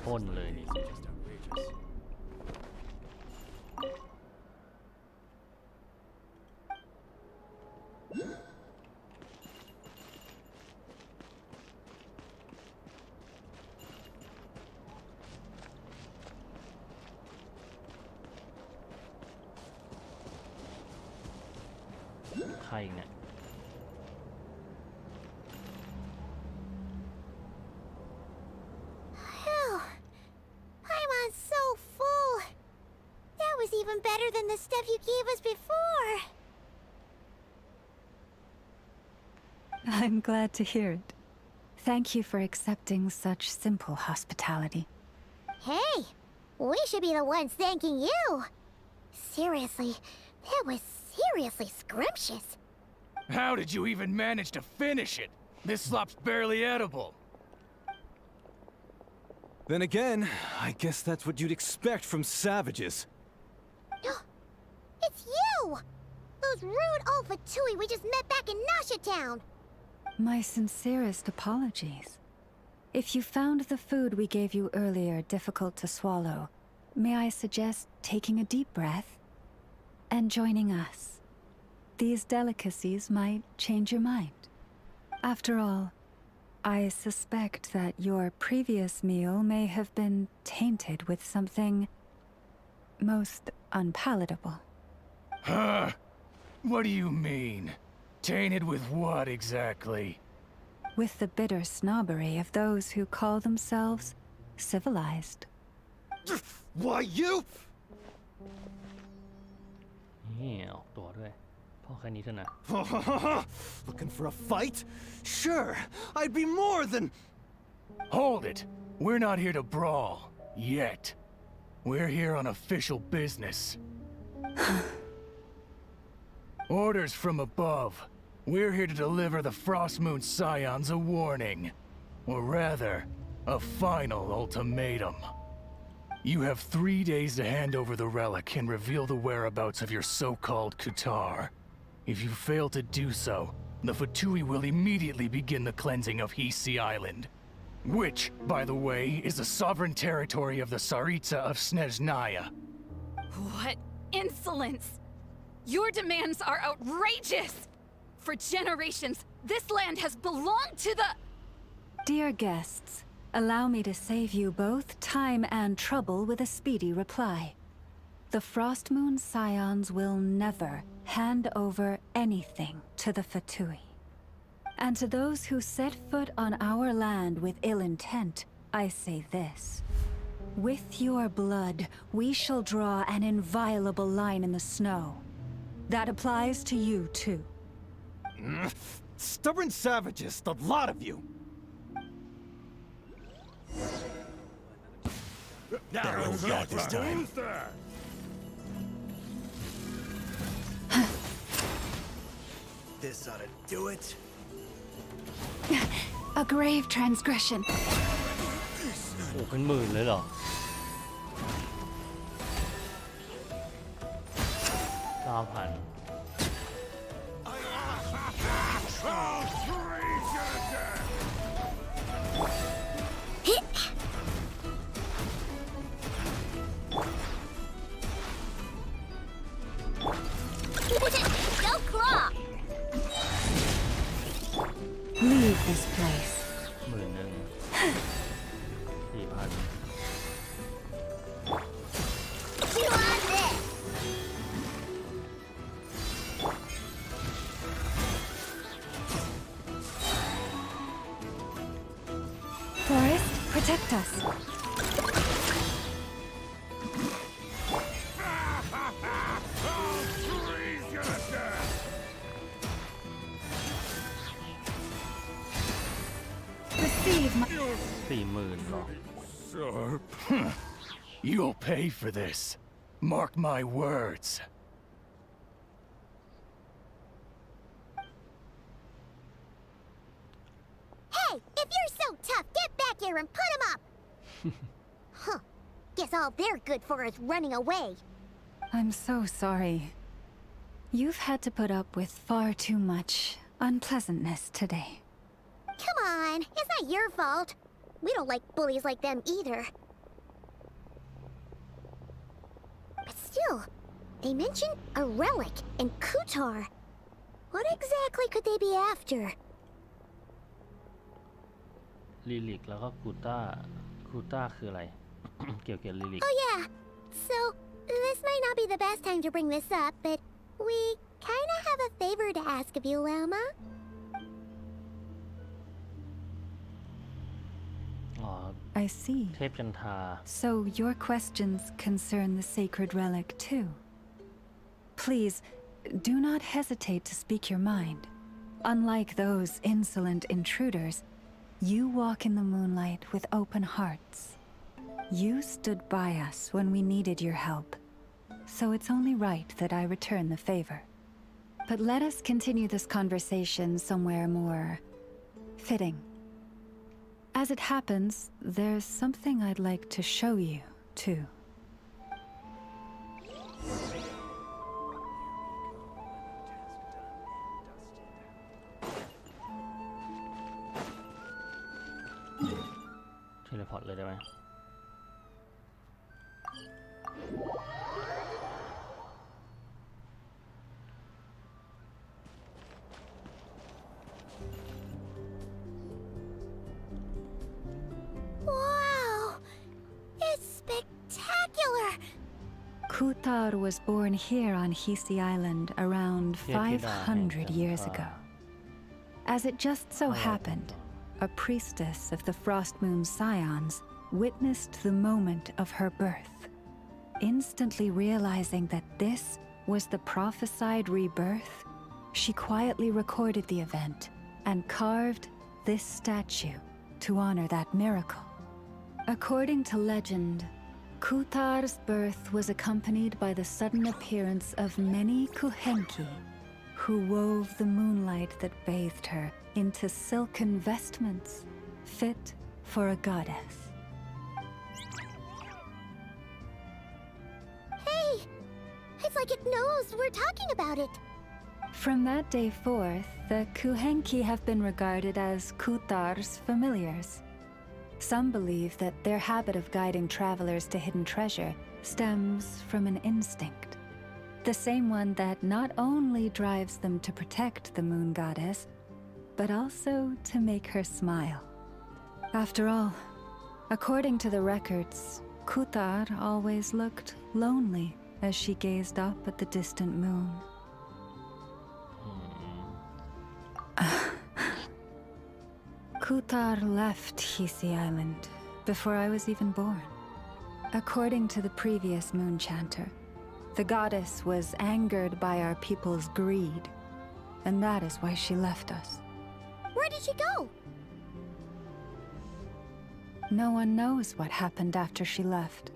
พ่นเลยนี่ ใครเนี่ย Phew. Paimon's so full. That was even better than the stuff you gave us before. I'm glad to hear it. Thank you for accepting such simple hospitality. Hey, we should be the ones thanking you. Seriously, that was seriously scrumptious. How did you even manage to finish it? This slop's barely edible. Then again, I guess that's what you'd expect from savages. It's you! Those rude Alpha Tui we just met back in Nasha Town. My sincerest apologies. If you found the food we gave you earlier difficult to swallow, may I suggest taking a deep breath and joining us? These delicacies might change your mind. After all, I suspect that your previous meal may have been tainted with something most unpalatable. Huh? What do you mean? Tainted with what exactly? With the bitter snobbery of those who call themselves civilized. Why, you? นี่ออกตัวด้วยพอแค่นี้เถอะนะ Looking for a fight? Sure, I'd be more than... Hold it! We're not here to brawl. Yet. We're here on official business. Orders from above. We're here to deliver the Frostmoon Scions a warning. Or rather, a final ultimatum. You have 3 days to hand over the relic and reveal the whereabouts of your so-called Kutar. If you fail to do so, the Fatui will immediately begin the cleansing of Hisi Island. Which, by the way, is the sovereign territory of the Tsaritsa of Snezhnaya. What insolence! Your demands are outrageous! For generations, this land has belonged to the... Dear guests, allow me to save you both time and trouble with a speedy reply. The Frostmoon Scions will never hand over anything to the Fatui. And to those who set foot on our land with ill intent, I say this. With your blood, we shall draw an inviolable line in the snow. That applies to you, too. Stubborn savages, the lot of you. There we go this time. This ought to do it. A grave transgression. โอ้เป็นหมื่นเลยเหรอ 9,000 Go claw! Leave this place. 11,000 4,000 You on this! Forest, protect us. Receive my... 40,000หรอ You'll pay for this. Mark my words. Hey, if you're so tough, get back here and put him up! Huh. Guess all they're good for is running away. I'm so sorry. You've had to put up with far too much unpleasantness today. Come on, it's not your fault. We don't like bullies like them either. But still, they mentioned a relic and Kutar. What exactly could they be after? ลิลิกแล้วก็กูต้าคืออะไร เกี่ยวกับลิลิก Oh yeah, so this might not be the best time to bring this up, but we kinda have a favor to ask of you, Lama. อ๋อ I see. เทพจันทรา So your questions concern the sacred relic too. Please, do not hesitate to speak your mind. Unlike those insolent intruders, you walk in the moonlight with open hearts. You stood by us when we needed your help, so it's only right that I return the favor. But let us continue this conversation somewhere more fitting. As it happens, there's something I'd like to show you, too. Teleport เลยได้ไหม Hey, Kutar was born here on Hisi Island around 500 years ago. As it just so happened, a priestess of the Frost Moon Scions witnessed the moment of her birth. Instantly realizing that this was the prophesied rebirth, she quietly recorded the event and carved this statue to honor that miracle. According to legend, Kutar's birth was accompanied by the sudden appearance of many Kuhenki, who wove the moonlight that bathed her into silken vestments fit for a goddess. Hey! It's like it knows we're talking about it. From that day forth, the Kuhenki have been regarded as Kutar's familiars. Some believe that their habit of guiding travelers to hidden treasure stems from an instinct. The same one that not only drives them to protect the moon goddess, but also to make her smile. After all, according to the records, Kutar always looked lonely as she gazed up at the distant moon. Kutar left Hisi Island before I was even born. According to the previous moon chanter, the goddess was angered by our people's greed, and that is why she left us. Where did she go? No one knows what happened after she left.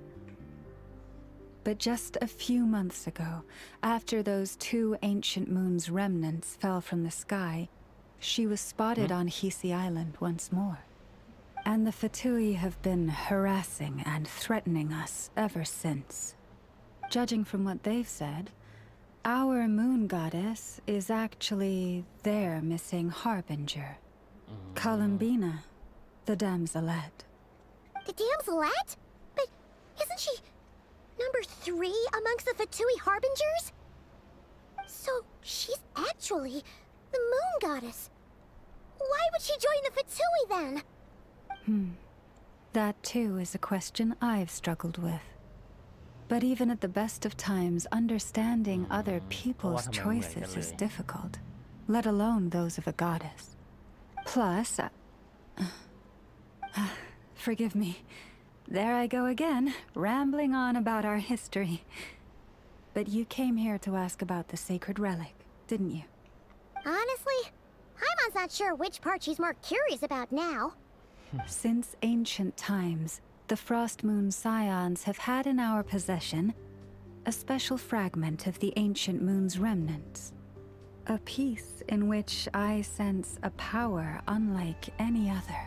But just a few months ago, after those 2 ancient moons' remnants fell from the sky, she was spotted on Hisi Island once more. And the Fatui have been harassing and threatening us ever since. Judging from what they've said, our moon goddess is actually their missing harbinger, Kalumbina, the damselette. The damselette? But isn't she number 3 amongst the Fatui harbingers? So she's actually the moon goddess. Why would she join the Fatui then? That too is a question I've struggled with. But even at the best of times, understanding other people's choices is difficult, let alone those of a goddess. Plus, forgive me, there I go again, rambling on about our history. But you came here to ask about the sacred relic, didn't you? Honestly, Paimon's not sure which part she's more curious about now. Since ancient times, the Frost Moon Scions have had in our possession a special fragment of the ancient moon's remnants. A piece in which I sense a power unlike any other.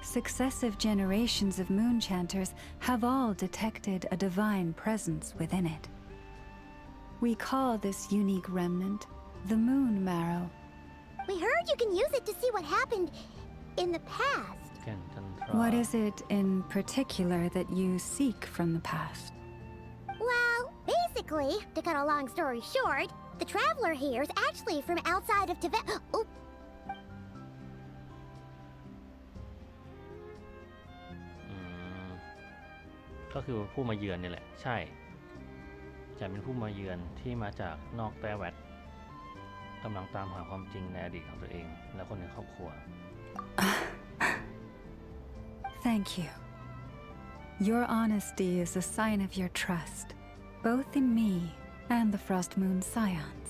Successive generations of moon chanters have all detected a divine presence within it. We call this unique remnant the moon marrow. We heard you can use it to see what happened in the past. What is it in particular that you seek from the past? Well, basically, to cut a long story short, the traveler here is actually from outside of Tibet. Oh. ก็คือผู้มาเยือนนี่แหละใช่จะเป็นผู้มาเยือนที่มาจากนอกแต้แวดกำลังตามหาความจริงในอดีตของตัวเองและคนในครอบครัว Thank you. Your honesty is a sign of your trust, both in me and the Frost Moon Scions.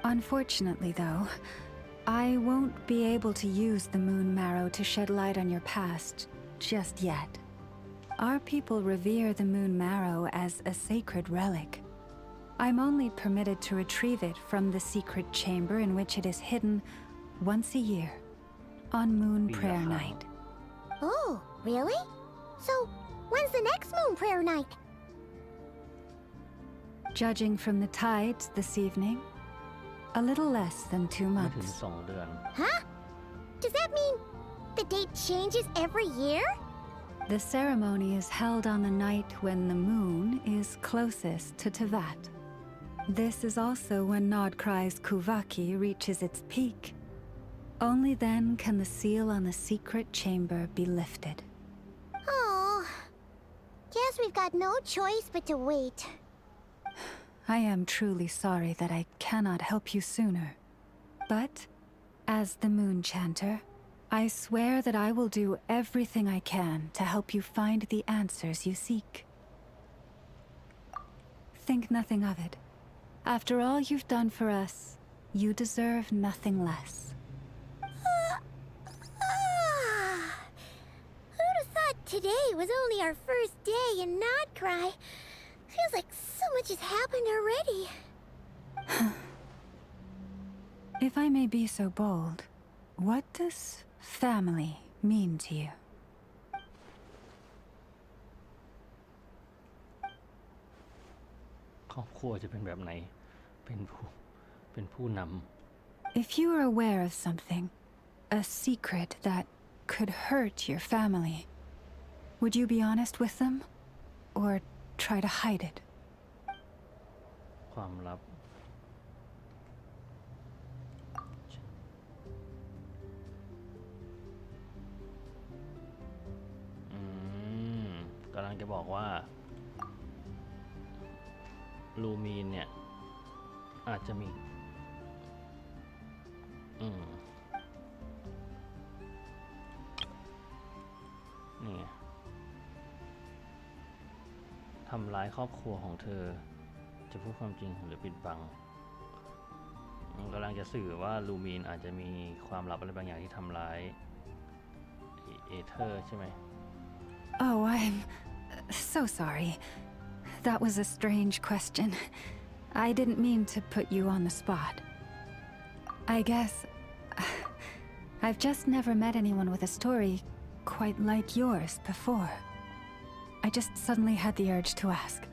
Unfortunately, though, I won't be able to use the moon marrow to shed light on your past just yet. Our people revere the moon marrow as a sacred relic. I'm only permitted to retrieve it from the secret chamber in which it is hidden once a year, on Moon Prayer Night. Oh, really? So, when's the next Moon Prayer Night? Judging from the tides this evening, a little less than 2 months. Huh? Does that mean the date changes every year? The ceremony is held on the night when the moon is closest to Tevat. This is also when Nodcry's Kuvaki reaches its peak. Only then can the seal on the secret chamber be lifted. Oh, guess we've got no choice but to wait. I am truly sorry that I cannot help you sooner. But, as the Moon Chanter, I swear that I will do everything I can to help you find the answers you seek. Think nothing of it. After all you've done for us, you deserve nothing less. Who'd have thought today was only our first day in Not Cry? Feels like so much has happened already. If I may be so bold, what does family mean to you? ครอบครัวจะเป็นแบบไหน เป็นผู้นำ If you are aware of something, a secret that could hurt your family, would you be honest with them? Or try to hide it? ความลับ กำลังจะบอกว่า ลูมีนเนี่ย อาจจะมี นี่ไง ทำร้ายครอบครัวของเธอ จะพูดความจริงหรือปิดบัง กำลังจะสื่อว่าลูมีนอาจจะมีความลับอะไรบางอย่างที่ทำร้ายเอเธอร์ใช่ไหม Oh, I'm so sorry. That was a strange question. I didn't mean to put you on the spot. I guess I've just never met anyone with a story quite like yours before. I just suddenly had the urge to ask.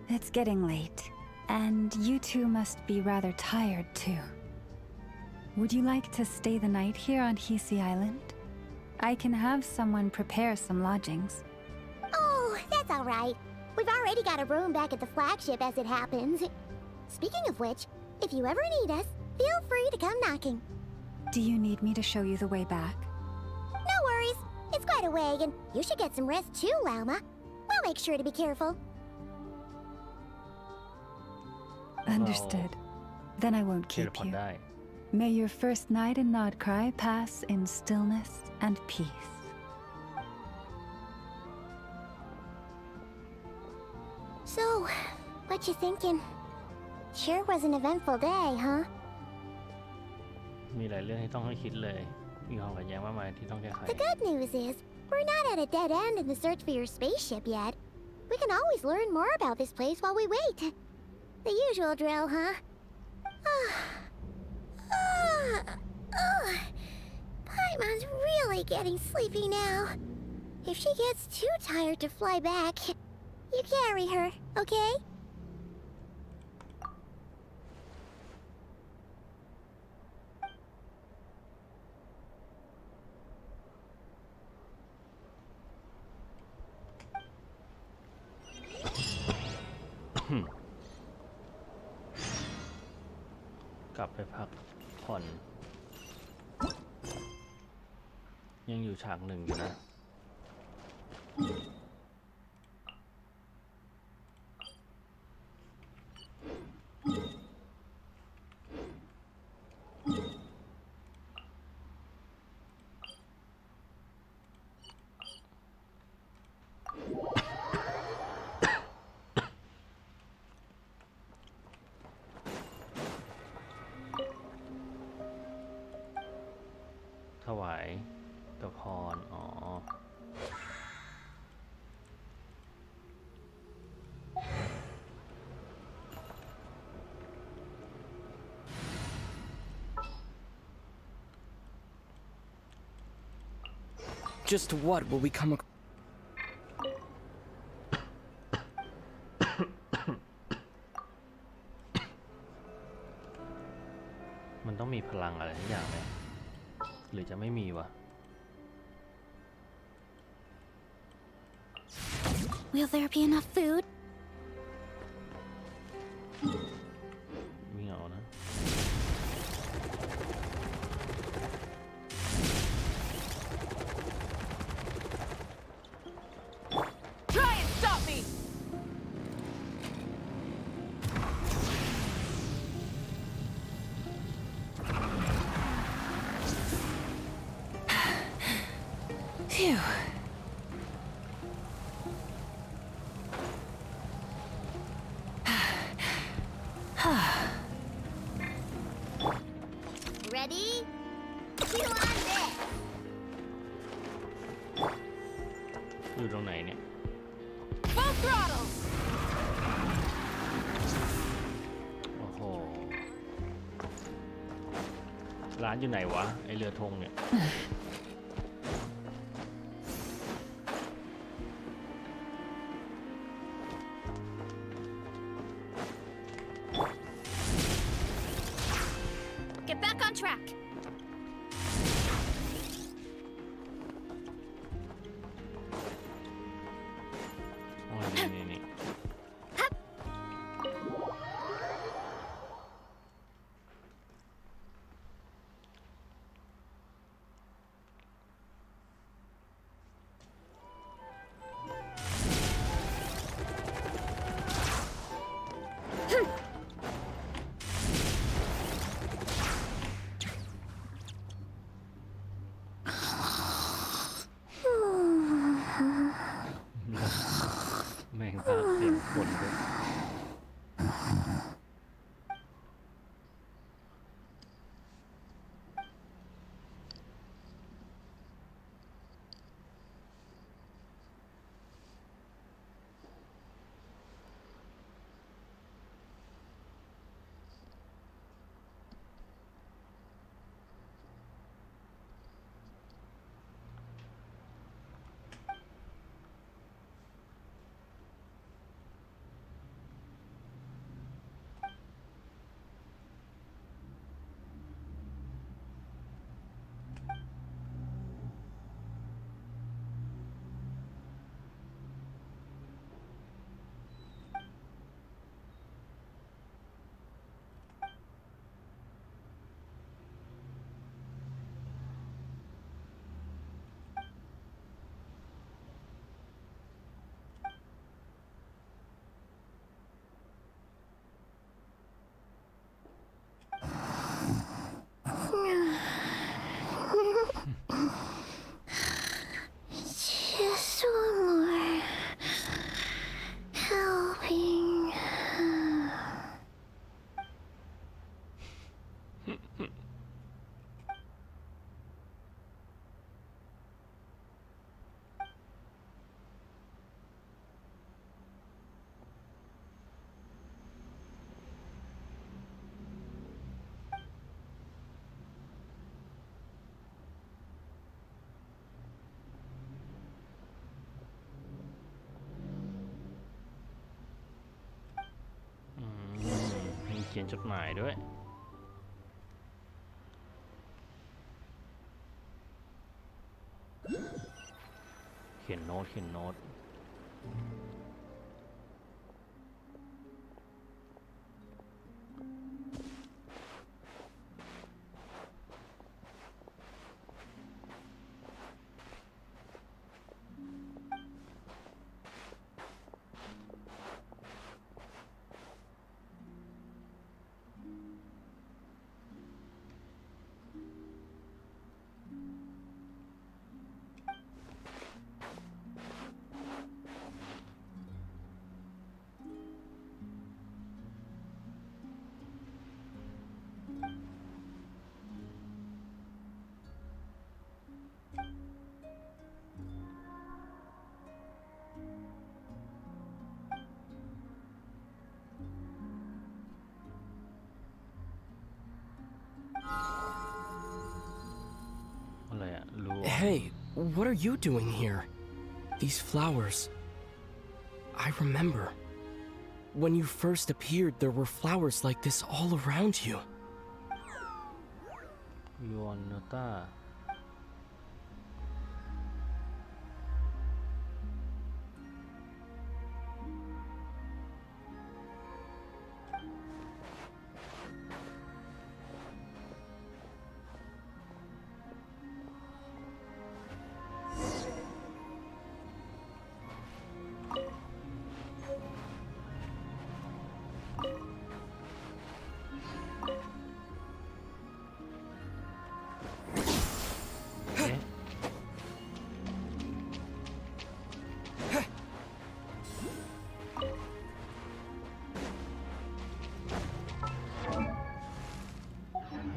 It's getting late, and you two must be rather tired too. Would you like to stay the night here on Hisi Island? I can have someone prepare some lodgings. Oh, that's all right. We've already got a room back at the flagship as it happens. Speaking of which, if you ever need us, feel free to come knocking. Do you need me to show you the way back? No worries. It's quite a way, and you should get some rest too, Lauma. We'll make sure to be careful. Understood. Then I won't keep you. May your first night in Nodcry pass in stillness and peace. So, what you thinking? Sure was an eventful day, huh? มีหลายเรื่องที่ต้องให้คิดเลย มีความขัดแย้งมากมายที่ต้องแก้ไข The good news is, we're not at a dead end in the search for your spaceship yet. We can always learn more about this place while we wait. The usual drill, huh? Paimon's really getting sleepy now. If she gets too tired to fly back, you carry her, okay? Hmm. กลับไปพักผ่อนยังอยู่ฉากหนึ่งอยู่นะ ถวายกับพรอ๋อ Just what will we come across? มันต้องมีพลังอะไรทุกอย่างไหมหรือจะไม่มีวะ Will there be enough food? มีเอานะ Try and stop me! Phew. Ready? You on this. อยู่ตรงไหนเนี่ย Full throttle! โอ้โห ร้านอยู่ไหนวะ ไอเรือธงเนี่ย Get back on track. อ๋อนี่ แม่งพากเสียงคนด้วย Just one more helping.มีเขียนจดหมายด้วย เขียนโน้ต Hey, what are you doing here? These flowers. I remember. When you first appeared, there were flowers like this all around you. Yonata.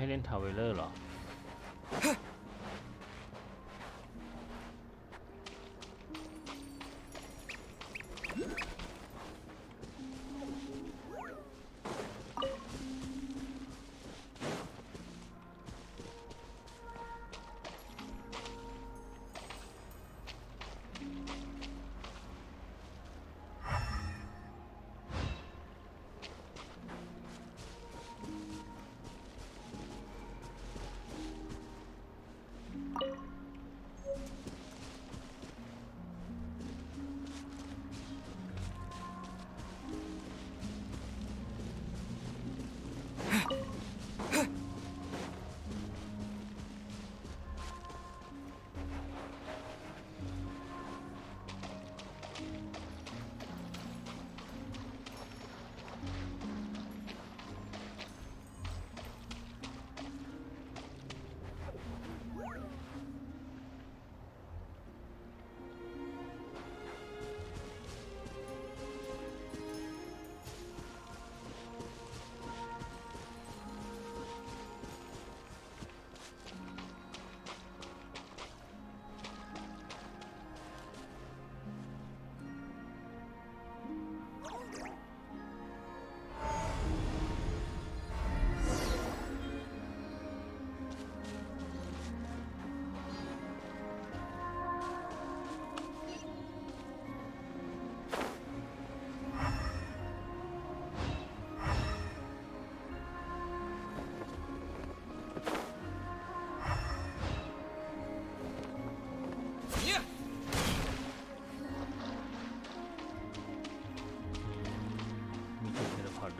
ให้เล่นทาวเวลเลอร์เหรอ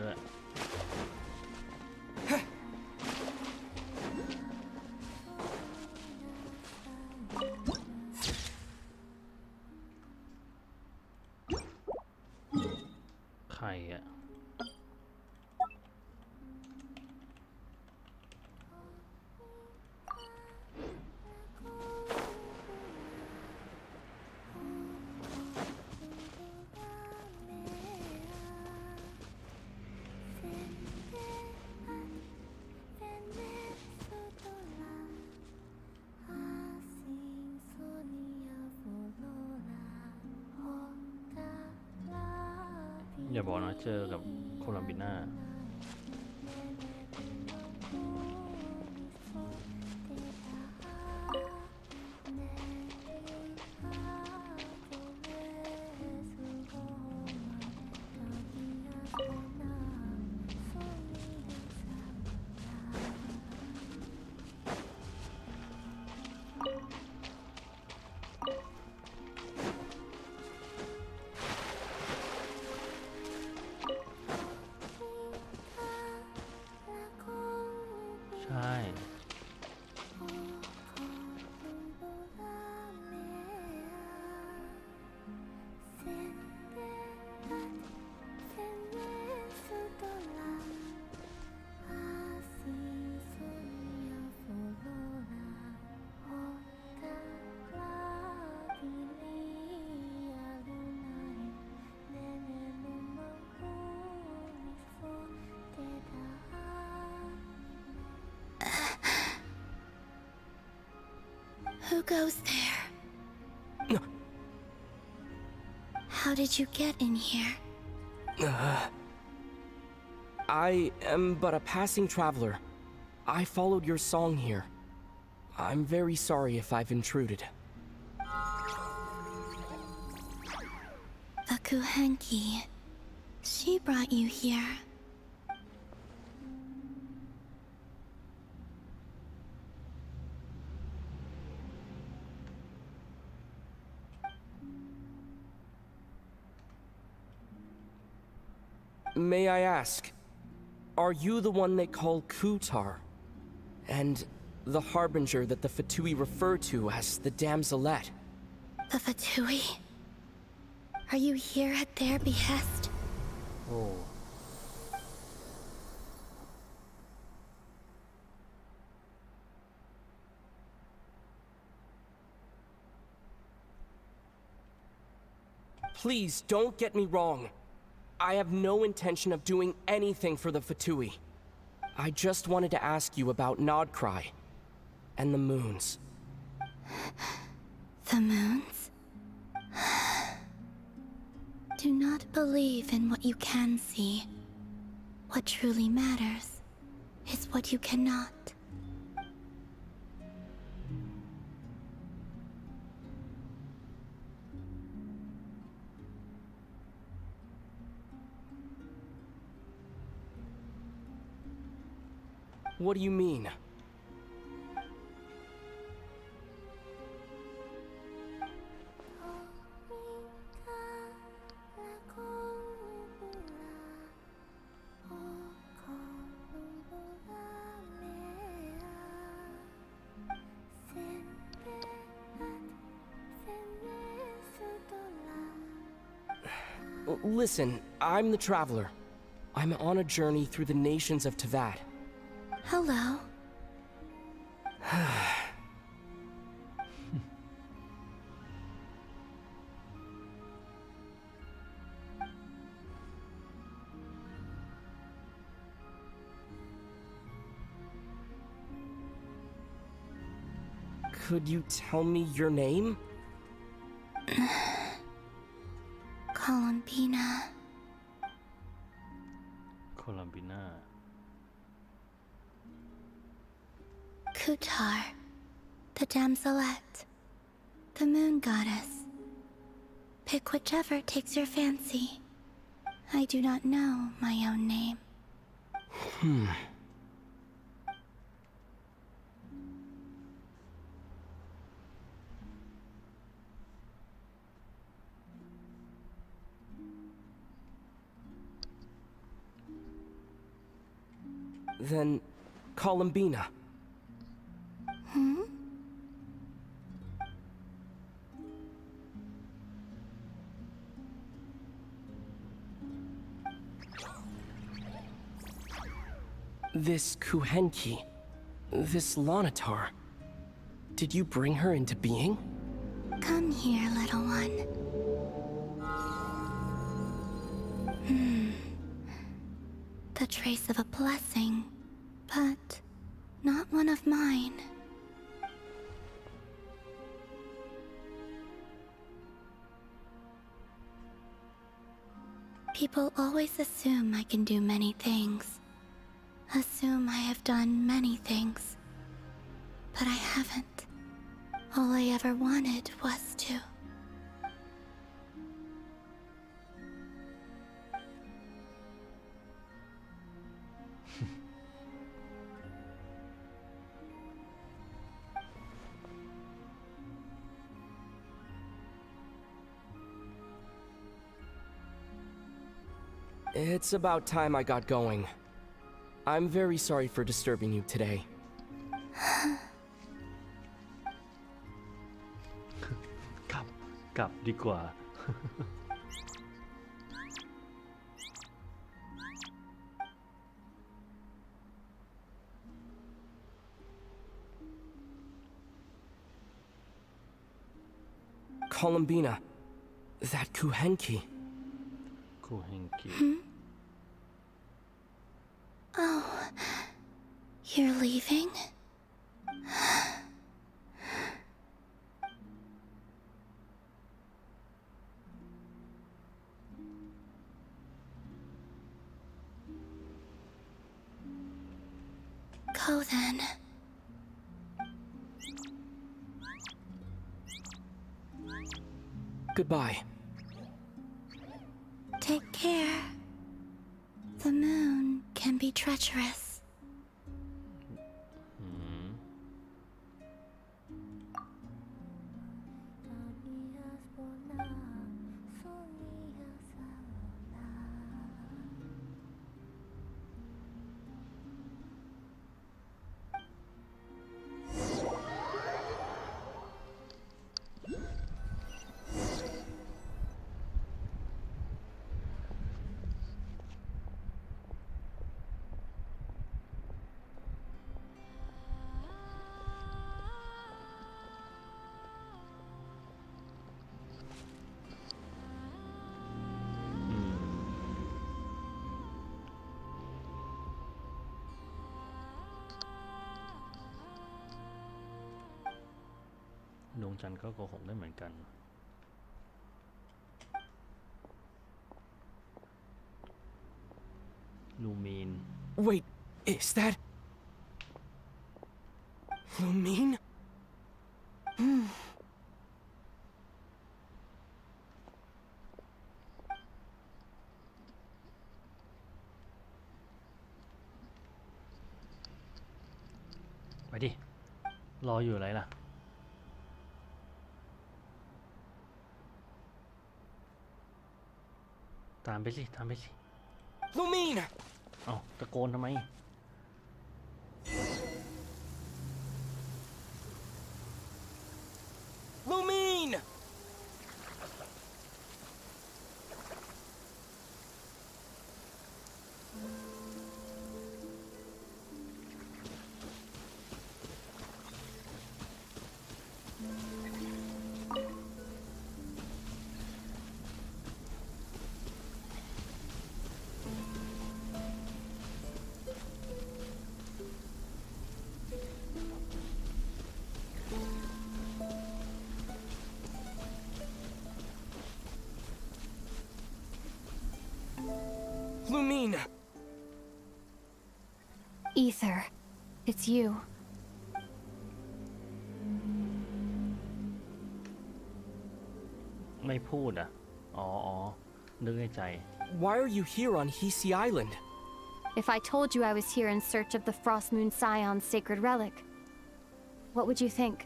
ด้วยใครอะ อย่าบอกนะเจอกับโคลัมบิน่าใช่Who goes there? How did you get in here? I am but a passing traveler. I followed your song here. I'm very sorry if I've intruded. The Kuhenki. She brought you here. May I ask, are you the one they call Kutar? And the harbinger that the Fatui refer to as the Damselette? The Fatui? Are you here at their behest? Oh. Please don't get me wrong. I have no intention of doing anything for the Fatui. I just wanted to ask you about Nodcry and the moons. The moons? Do not believe in what you can see. What truly matters is what you cannot. What do you mean? Listen, I'm the Traveler. I'm on a journey through the nations of Teyvat. Hello. Could you tell me your name? Columbina. Columbina. Kutar, the damselette, the moon goddess. Pick whichever takes your fancy. I do not know my own name. Then, Columbina. This Kuhenki, this Lanatar, did you bring her into being? Come here, little one. The trace of a blessing, but not one of mine. People always assume I can do many things. Assume I have done many things. But I haven't. All I ever wanted was to. It's about time I got going. I'm very sorry for disturbing you today. กลับดีกว่า Columbina, that Kuhenki. Kuhenki. Oh, you're leaving? Go then. Goodbye. Take care. The moon can be treacherous. ดวงจันทร์ก็โกหกได้เหมือนกัน ลูมีน Wait, is that... Lumine? ไปดิ รออยู่อะไรล่ะ ตามไปสิ ตามไปสิ Lumine! เอ้าตะโกนทำไม Lumine! Lumine! Ether, it's you. ไม่พูดอ่ะ อ๋อนึกในใจ Why are you here on Hisi Island? If I told you I was here in search of the Frost Moon Scion's sacred relic, what would you think?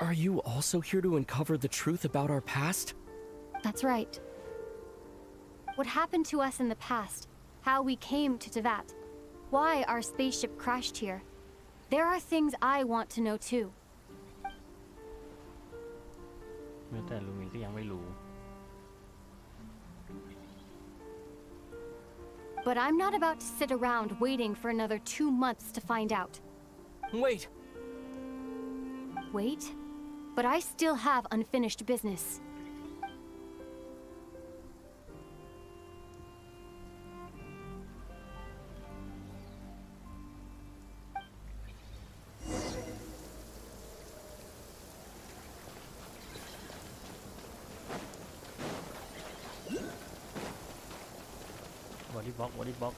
Are you also here to uncover the truth about our past? That's right. What happened to us in the past, how we came to Tevat, why our spaceship crashed here. There are things I want to know too. แม้แต่ลูมินก็ยังไม่รู้ But I'm not about to sit around waiting for another 2 months to find out. Wait! Wait? But I still have unfinished business. Body block, body block.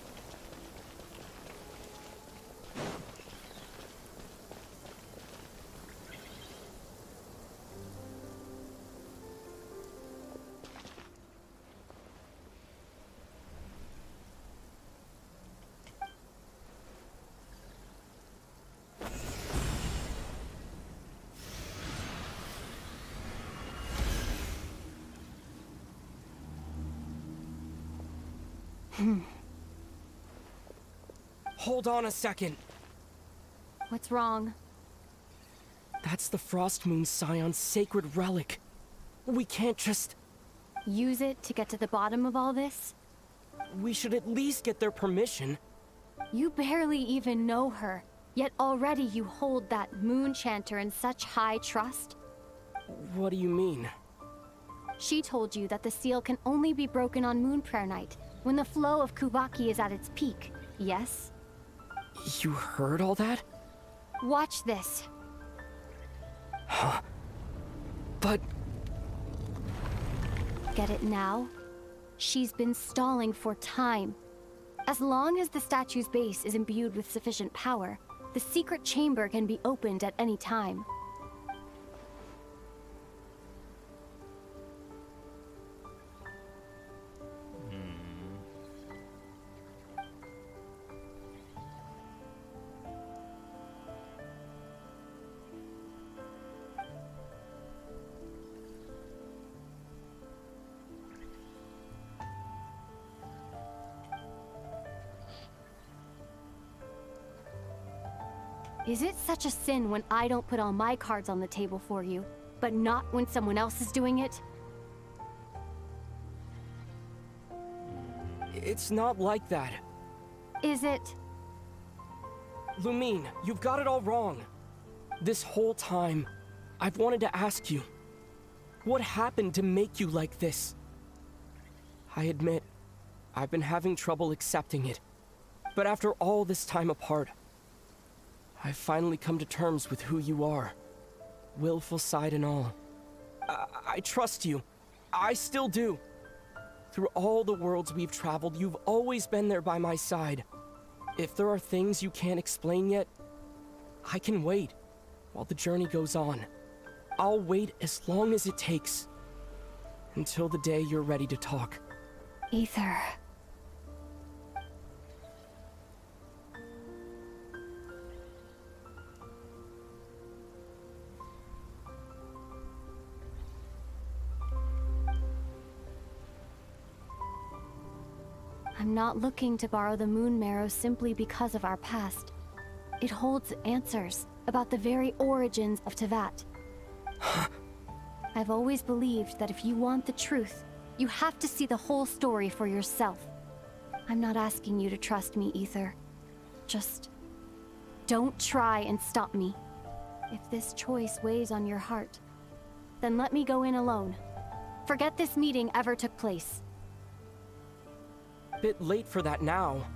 Hold on a second. What's wrong? That's the Frost Moon Scion's sacred relic. We can't just... Use it to get to the bottom of all this? We should at least get their permission. You barely even know her, yet already you hold that moon chanter in such high trust? What do you mean? She told you that the seal can only be broken on Moon Prayer Night, when the flow of Kubaki is at its peak, yes? You heard all that? Watch this. Huh? But... Get it now? She's been stalling for time. As long as the statue's base is imbued with sufficient power, the secret chamber can be opened at any time. Is it such a sin when I don't put all my cards on the table for you, but not when someone else is doing it? It's not like that. Is it? Lumine, you've got it all wrong. This whole time, I've wanted to ask you, What happened to make you like this? I admit, I've been having trouble accepting it. But after all this time apart, I've finally come to terms with who you are. Willful side and all. I trust you. I still do. Through all the worlds we've traveled, you've always been there by my side. If there are things you can't explain yet, I can wait while the journey goes on. I'll wait as long as it takes. Until the day you're ready to talk. Ether. I'm not looking to borrow the moon marrow simply because of our past. It holds answers about the very origins of Tevat. I've always believed that if you want the truth, you have to see the whole story for yourself. I'm not asking you to trust me, Ether. Just don't try and stop me. If this choice weighs on your heart, then let me go in alone. Forget this meeting ever took place. Bit late for that now.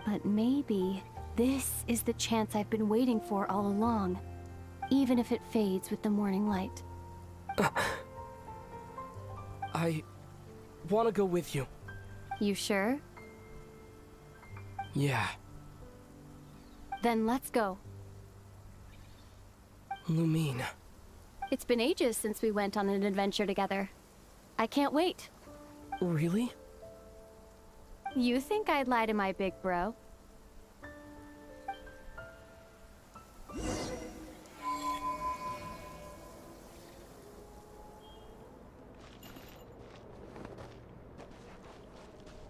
But maybe this is the chance I've been waiting for all along, even if it fades with the morning light. I want to go with you. You sure? Yeah. Then let's go. Lumine. It's been ages since we went on an adventure together. I can't wait. Really? You think I'd lie to my big bro?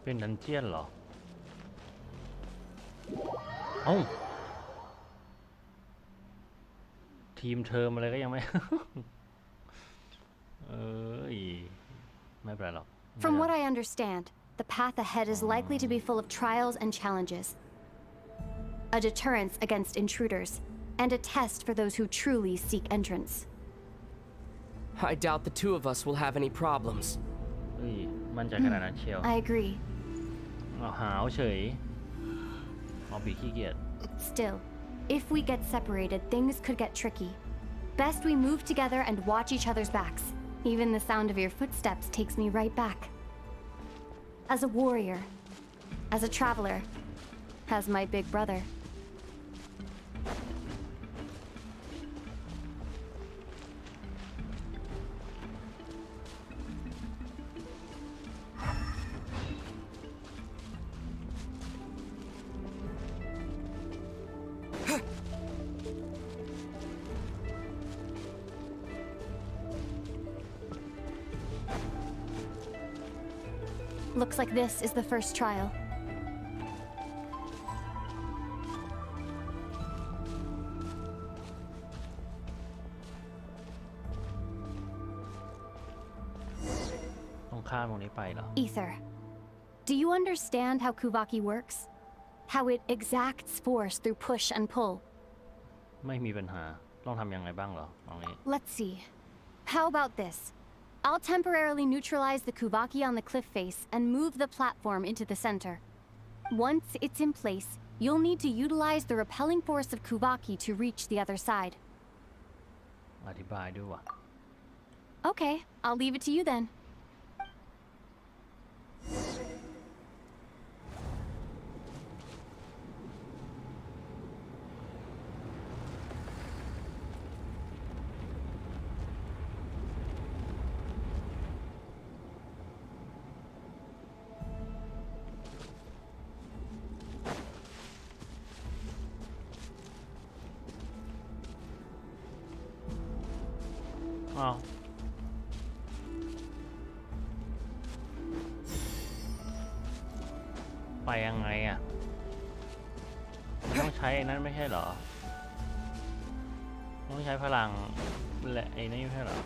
เป็นดันเจียนเหรอ เอ้า ทีมเทอมอะไรก็ยังไม่ เอ้ย ไม่เป็นไรหรอก From what I understand, the path ahead is likely to be full of trials and challenges. A deterrence against intruders, and a test for those who truly seek entrance. I doubt the two of us will have any problems. เฮ้ย มั่นใจขนาดนั้นเชียว I agree. เอาหาวเฉยเอาบีขี้เกียจ Still, if we get separated, things could get tricky. Best we move together and watch each other's backs. Even the sound of your footsteps takes me right back. As a warrior, as a traveler, as my big brother. Looks like this is the first trial. Ether, do you understand how Kuvaki works? How it exacts force through push and pull? ไม่มีปัญหา ต้องทำยังไงบ้างเหรอตรงนี้ Let's see. How about this? I'll temporarily neutralize the Kuvaki on the cliff face and move the platform into the center. Once it's in place, you'll need to utilize the repelling force of Kuvaki to reach the other side. อธิบายด้วยว่ะ Okay, I'll leave it to you then.อ้าวไปยังไงอ่ะต้องใช้ไอ้นั้นไม่ใช่เหรอต้องใช้พลังและไอ้นี่ไม่ใช่เหรอ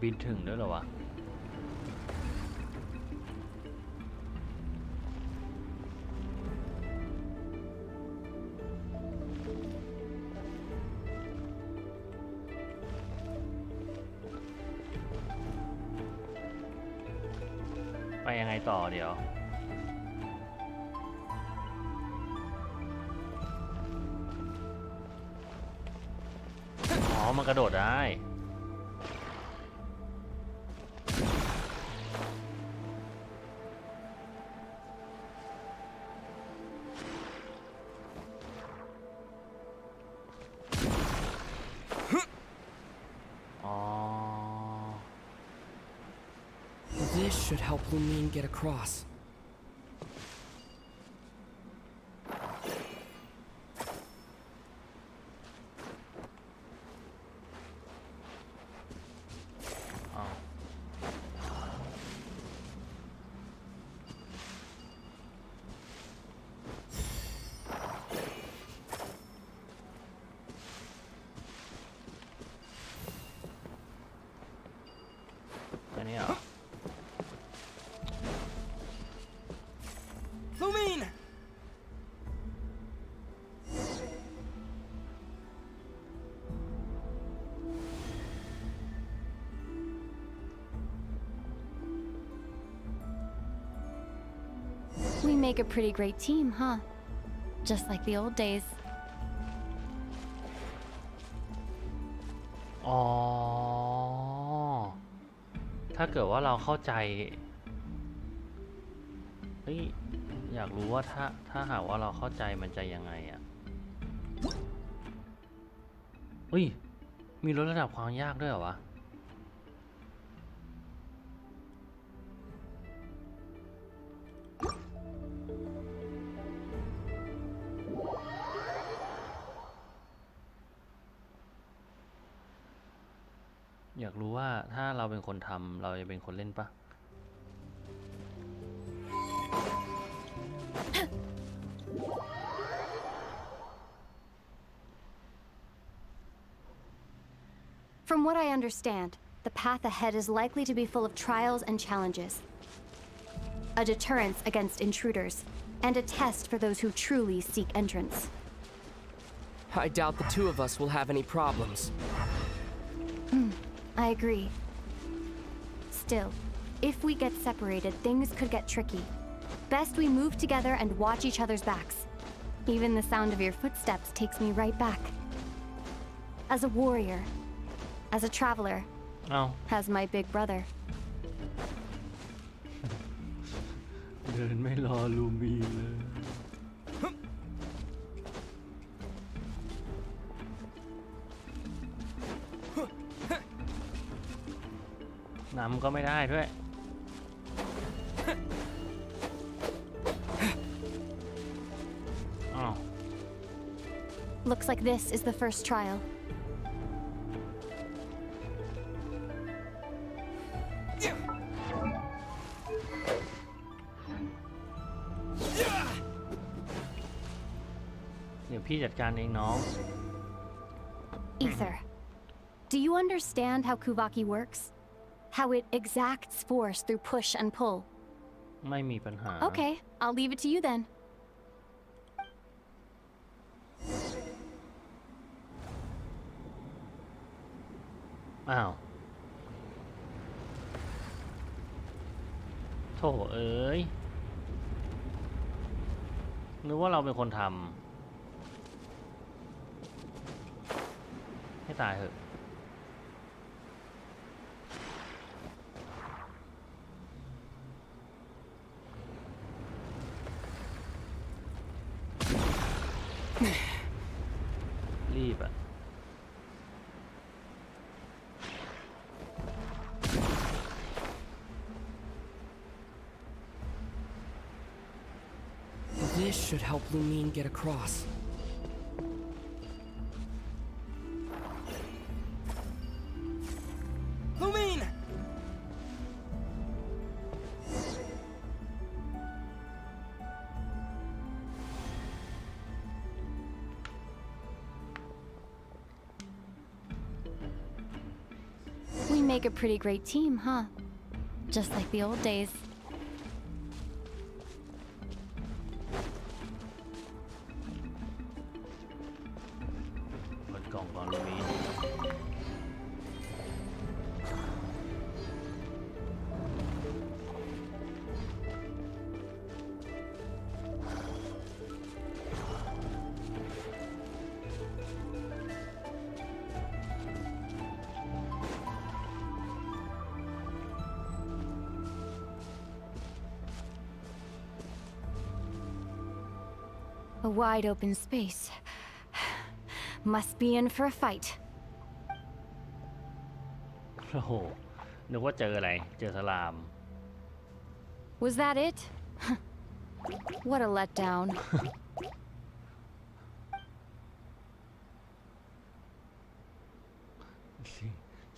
บินถึงด้วยเหรอวะ ยังไงต่อเดี๋ยวอ๋อมันกระโดดได้This should help Lumine get across. อันนี้เหรอLumine! We make a pretty great team, huh? Just like the old days. อ๋อถ้าเกิดว่าเราเข้าใจเฮ้ยอยากรู้ว่าถ้าหากว่าเราเข้าใจมันจะยังไงอ่ะอุ้ยมีลดระดับความยากด้วยเหรอวะอยากรู้ว่าถ้าเราเป็นคนทำเราจะเป็นคนเล่นปะFrom what I understand, the path ahead is likely to be full of trials and challenges. A deterrence against intruders, and a test for those who truly seek entrance. I doubt the two of us will have any problems. I agree. Still, if we get separated, things could get tricky. Best we move together and watch each other's backs. Even the sound of your footsteps takes me right back. As a warrior, as a traveler, as my big brother. เดินไม่รอลูมีเลยนำก็ไม่ได้ด้วยอ้าว Looks like this is the first trial. Ether, do you understand how Kuvaki works? How it exacts force through push and pull? ไม่มีปัญหา Okay, I'll leave it to you then. อ้าวโถเอ้ยนึกว่าเราเป็นคนทำให้ตายเถอะรีบอะ This should help Lumine get across. Lumine! We make a pretty great team, huh? Just like the old days. เปิดกล่องก่อนลูมี A wide open space. Must be in for a fight. โอ้โหนึกว่าเจออะไรเจอสลาม Was that it? What a letdown.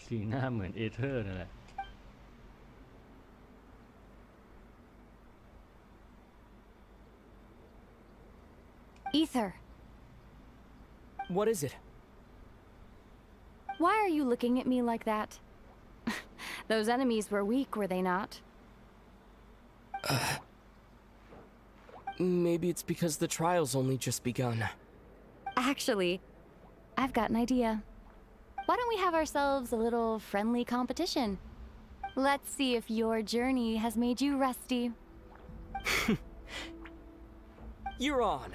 สีหน้าเหมือนเอเธอร์นั่นแหละ Ether. What is it? Why are you looking at me like that? Those enemies were weak, were they not? Maybe it's because the trial's only just begun. Actually, I've got an idea. Why don't we have ourselves a little friendly competition? Let's see if your journey has made you rusty. You're on.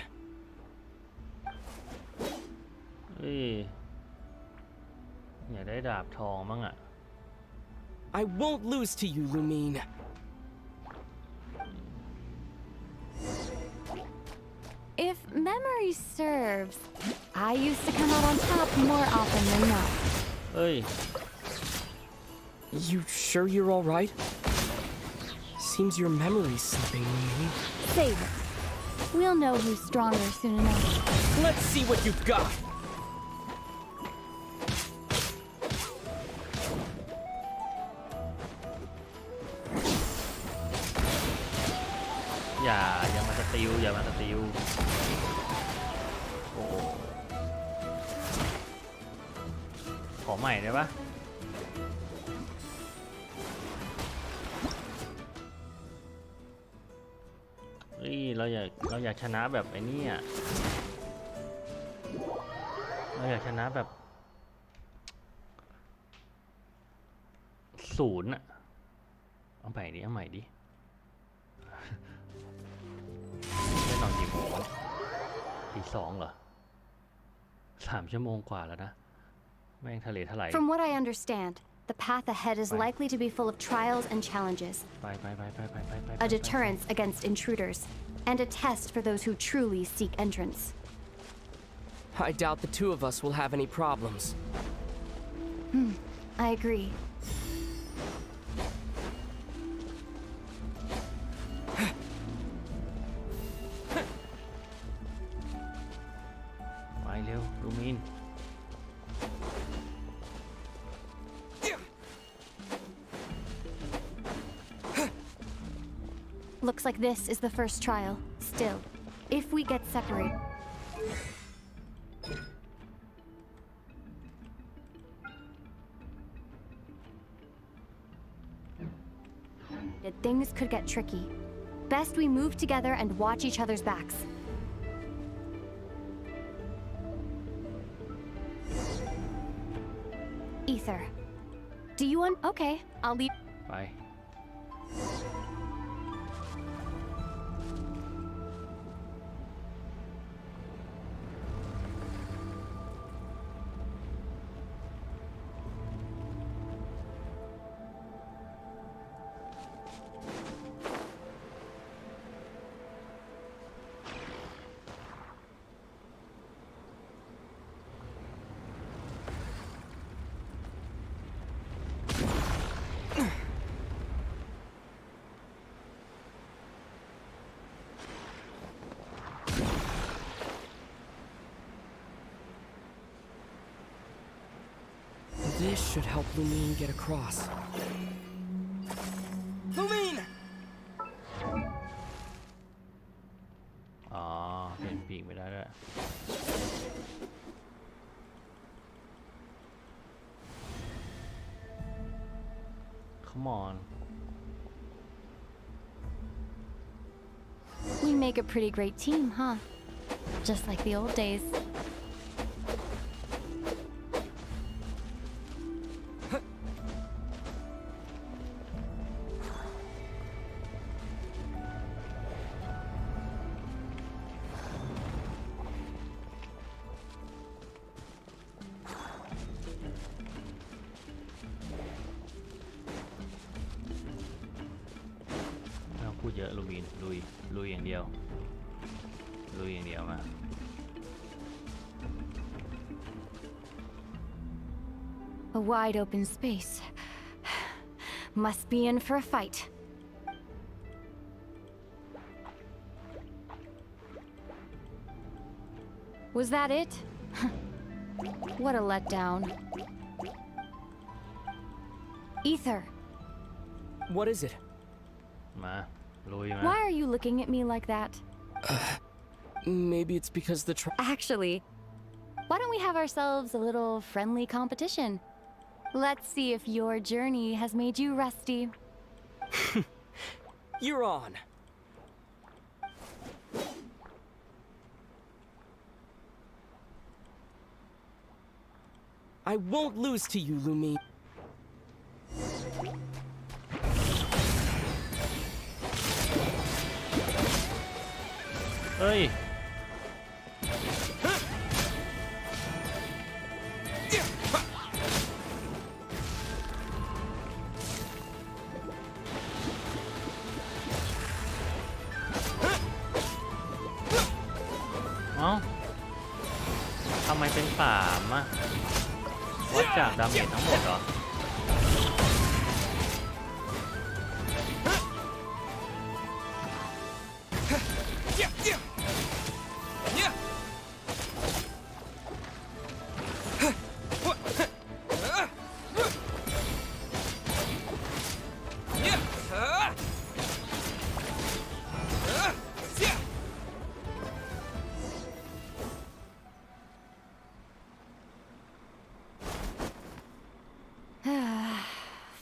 เฮ้ยอยากได้ดาบทองมั้งอ่ะ I won't lose to you, Lumine. If memory serves, I used to come out on top more often than not. เฮ้ย You sure you're all right? Seems your memory's slipping, Lumine. Save it. We'll know who's stronger soon enough. Let's see what you've got. อย่ามาสติลอย่ามาสติลโอ้ขอใหม่ได้ปะเฮ้ยเราอยากชนะแบบไอ้นี่อ่ะเราอยากชนะแบบ0อ่ะเอาใหม่ดิได้นอนกี่โมงตี2เหรอ3 ชั่วโมงกว่าแล้วนะแม่งทะเลถลาย From what I understand, the path ahead is likely to be full of trials and challenges. ไป A deterrence against intruders, and a test for those who truly seek entrance. I doubt the two of us will have any problems. I agree. Looks like this is the first trial. Still, if we get separated... things could get tricky. Best we move together and watch each other's backs. Ether. Do you want... Okay, I'll leave... Bye. This should help Lumine get across. Lumine! อ๋อเป็นปีกไม่ได้ด้วย Come on. We make a pretty great team, huh? Just like the old days. ลุยอย่างเดียวมา A wide open space. Must be in for a fight. Was that it? What a letdown. Ether. What is it? มาลุยมา Why are you looking at me like that? Maybe it's because the Actually, why don't we have ourselves a little friendly competition? Let's see if your journey has made you rusty. You're on. I won't lose to you, Lumine. เฮ้ย เอ้าทำไมเป็น3อ่ะวัดจากดาเมจทั้งหมดเหรอ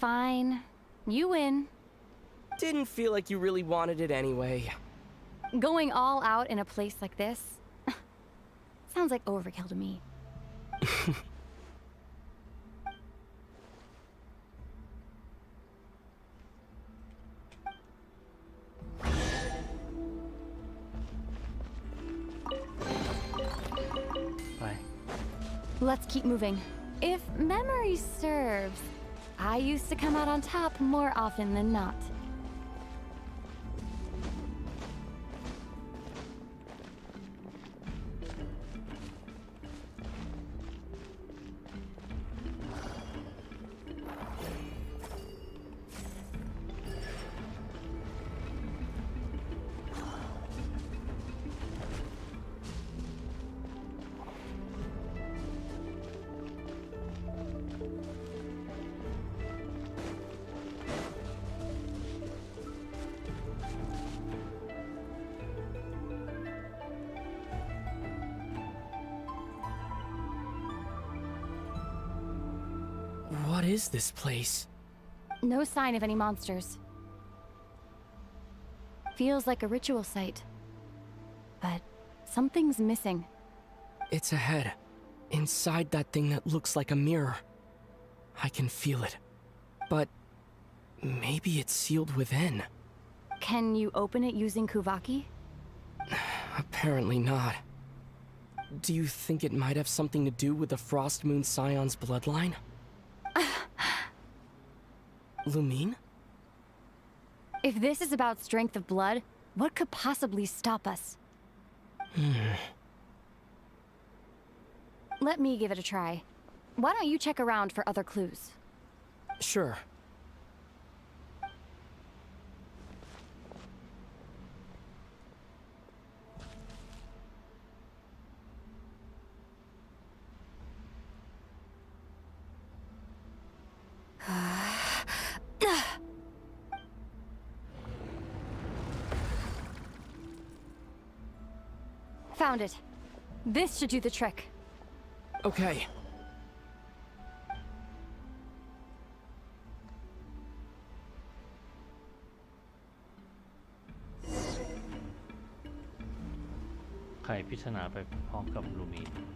Fine. You win. Didn't feel like you really wanted it anyway. Going all out in a place like this sounds like overkill to me. Bye. Let's keep moving. If memory serves, I used to come out on top more often than not. What is this place? No sign of any monsters. Feels like a ritual site. But something's missing. It's ahead. Inside that thing that looks like a mirror. I can feel it. But maybe it's sealed within. Can you open it using Kuvaki? Apparently not. Do you think it might have something to do with the Frost Moon Scion's bloodline? Lumine? If this is about strength of blood, what could possibly stop us? Let me give it a try. Why don't you check around for other clues? Sure. Found it. This should do the trick. Okay. Kai พิจารณาไปพร้อมกับลูมีน โ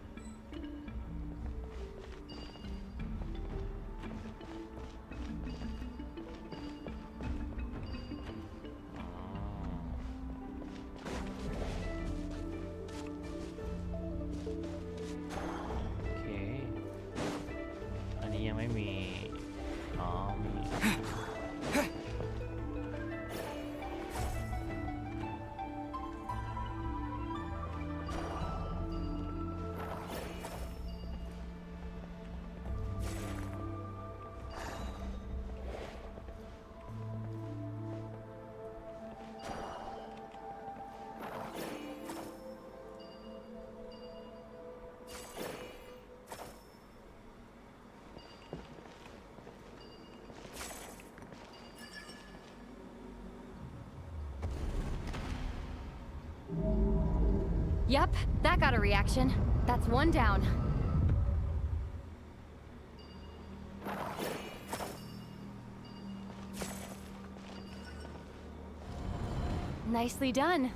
Yep, that got a reaction. That's one down. Nicely done.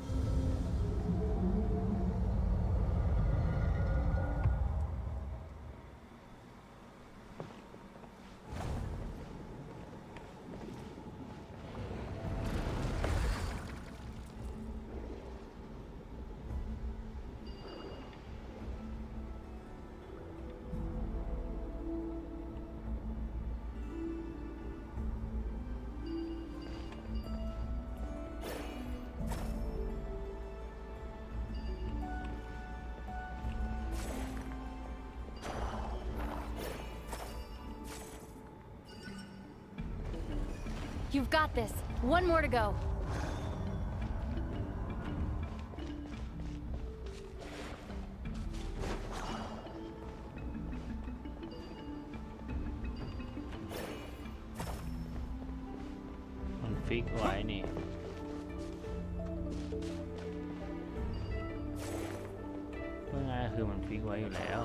You've got this. One more to go. Mình fix ไว้นี่ เมื่อไงคือมันฟิกไว้อยู่แล้ว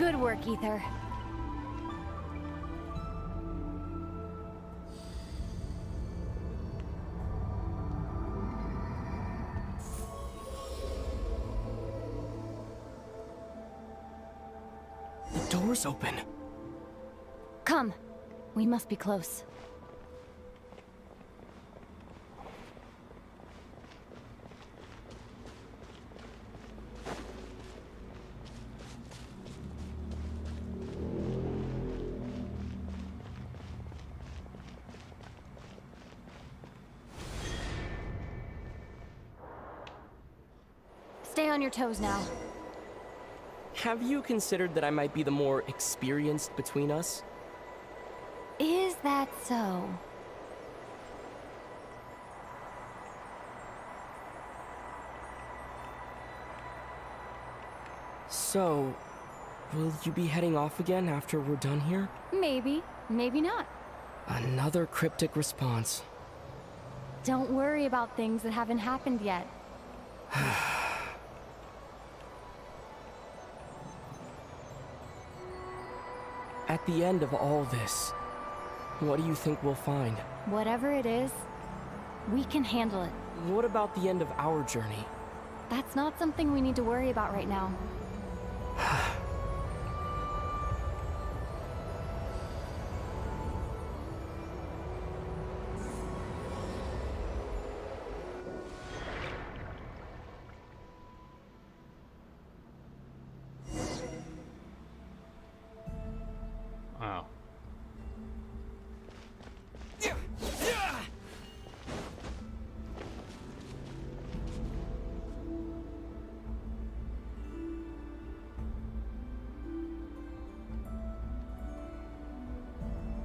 Good work, Ether. The door's open. Come. We must be close. Stay on your toes now. Have you considered that I might be the more experienced between us? Is that so? So, will you be heading off again after we're done here? Maybe, maybe not. Another cryptic response. Don't worry about things that haven't happened yet. At the end of all this, what do you think we'll find? Whatever it is, we can handle it. What about the end of our journey? That's not something we need to worry about right now. Wow.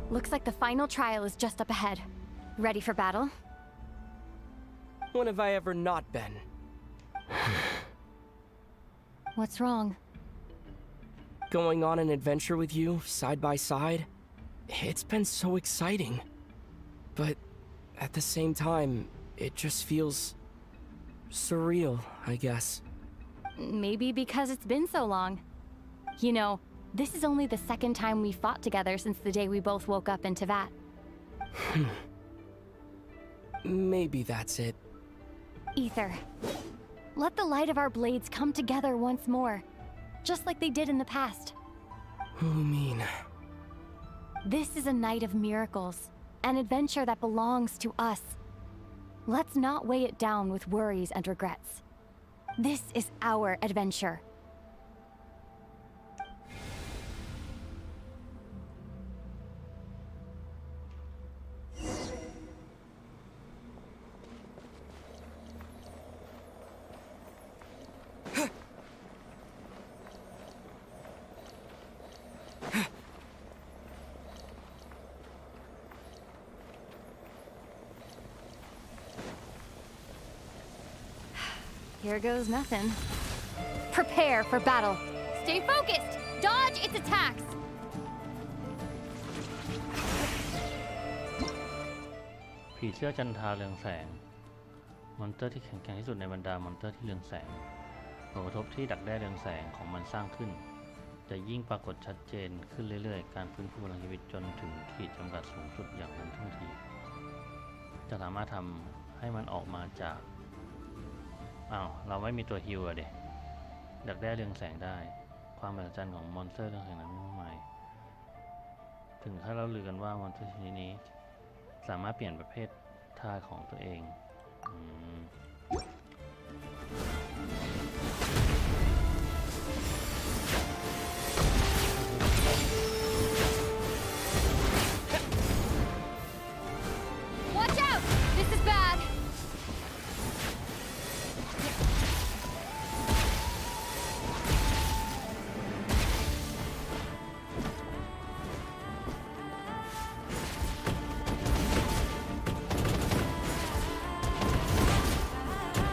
Looks like the final trial is just up ahead. Ready for battle? When have I ever not been? What's wrong? Going on an adventure with you, side by side, it's been so exciting. But at the same time, it just feels surreal, I guess. Maybe because it's been so long. You know, this is only the second time we fought together since the day we both woke up in Tevat. Maybe that's it. Ether, let the light of our blades come together once more, just like they did in the past. What do you mean? This is a night of miracles, an adventure that belongs to us. Let's not weigh it down with worries and regrets. This is our adventure. Here goes nothing. Prepare for battle. Stay focused! Dodge its attacks! ผีเสื้อจันทราเรืองแสงมอนสเตอร์ที่แข็งแกร่งที่สุดในบรรดามอนสเตอร์ที่เรืองแสงผลกระทบที่ดักแด้เรืองแสงของมันสร้างขึ้นจะยิ่งปรากฏชัดเจนขึ้นเรื่อยๆการฟื้นฟูพลังชีวิตจนถึงขีดจำกัดสูงสุดอย่างทันท่วงทีจะสามารถทำให้มันออกมาจากเราไม่มีตัวฮิลอะเด็กดักแด้เรืองแสงได้ความมหัศจรรย์ของมอนสเตอร์เรืองแสงนั้นไม่ใหม่ถึงถ้าเราลือกันว่ามอนสเตอร์ชนิดนี้สามารถเปลี่ยนประเภทท่าของตัวเองWatch out! This is bad!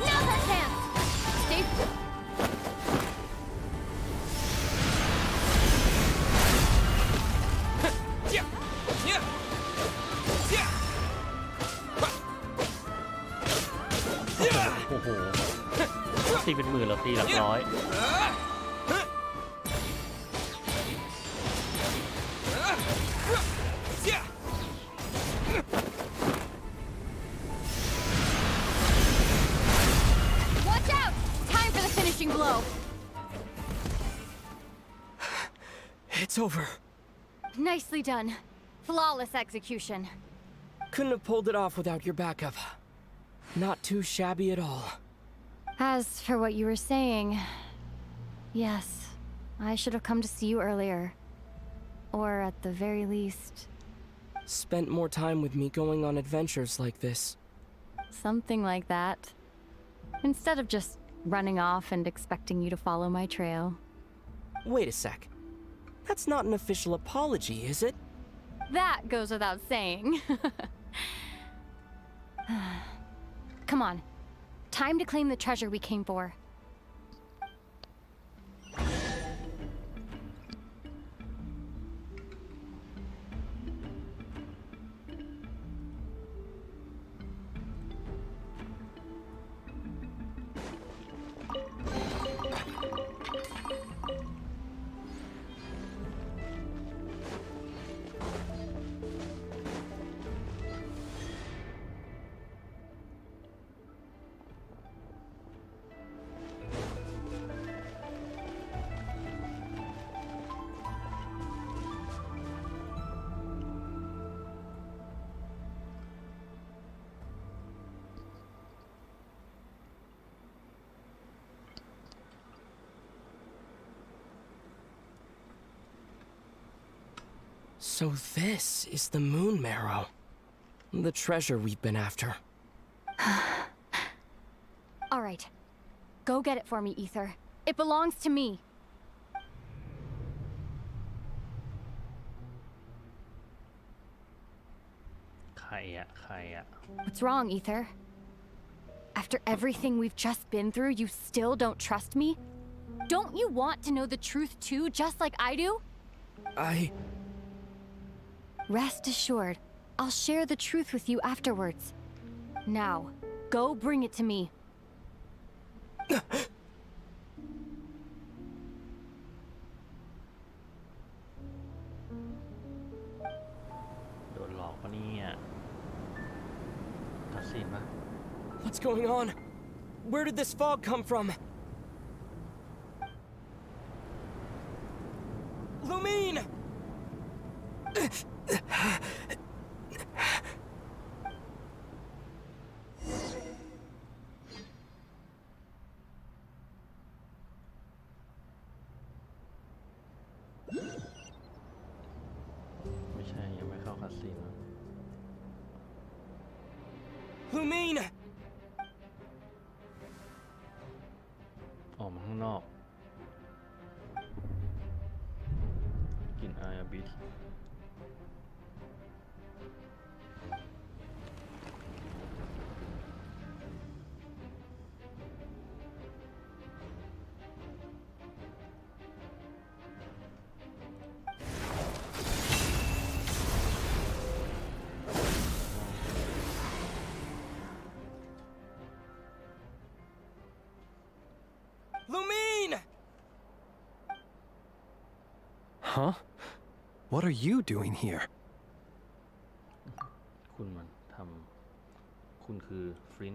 Now's our chance! Stayโอ้โหตีเป็นหมื่นเราตีหลักร้อย Watch out! Time for the finishing blow. It's over. Nicely done. Flawless execution. Couldn't have pulled it off without your backup. Not too shabby at all. As for what you were saying, yes, I should have come to see you earlier. Or at the very least... Spent more time with me going on adventures like this. Something like that. Instead of just running off and expecting you to follow my trail. Wait a sec. That's not an official apology, is it? That goes without saying. Come on. Time to claim the treasure we came for. So this is the moon marrow. The treasure we've been after. All right. Go get it for me, Ether. It belongs to me. What's wrong, Ether? After everything we've just been through, you still don't trust me? Don't you want to know the truth too, just like I do? Rest assured, I'll share the truth with you afterwards. Now, go bring it to me. โดนหลอกปะเนี่ยตัดสินปะ What's going on? Where did this fog come from? Lumine! Lumine! ออกมาข้างนอกกินไออาบิส Lumine! Huh? What are you doing here? คุณมันทำคุณคือฟริน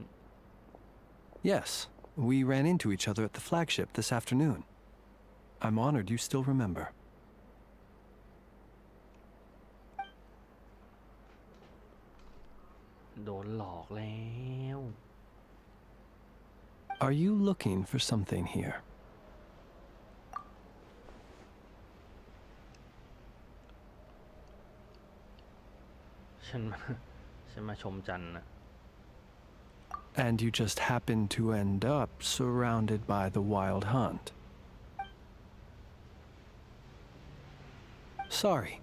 Yes, we ran into each other at the flagship this afternoon. I'm honored you still remember. โดนหลอกแล้ว Are you looking for something here? ฉันมาชมจันทร์นะ And you just happened to end up surrounded by the wild hunt. Sorry,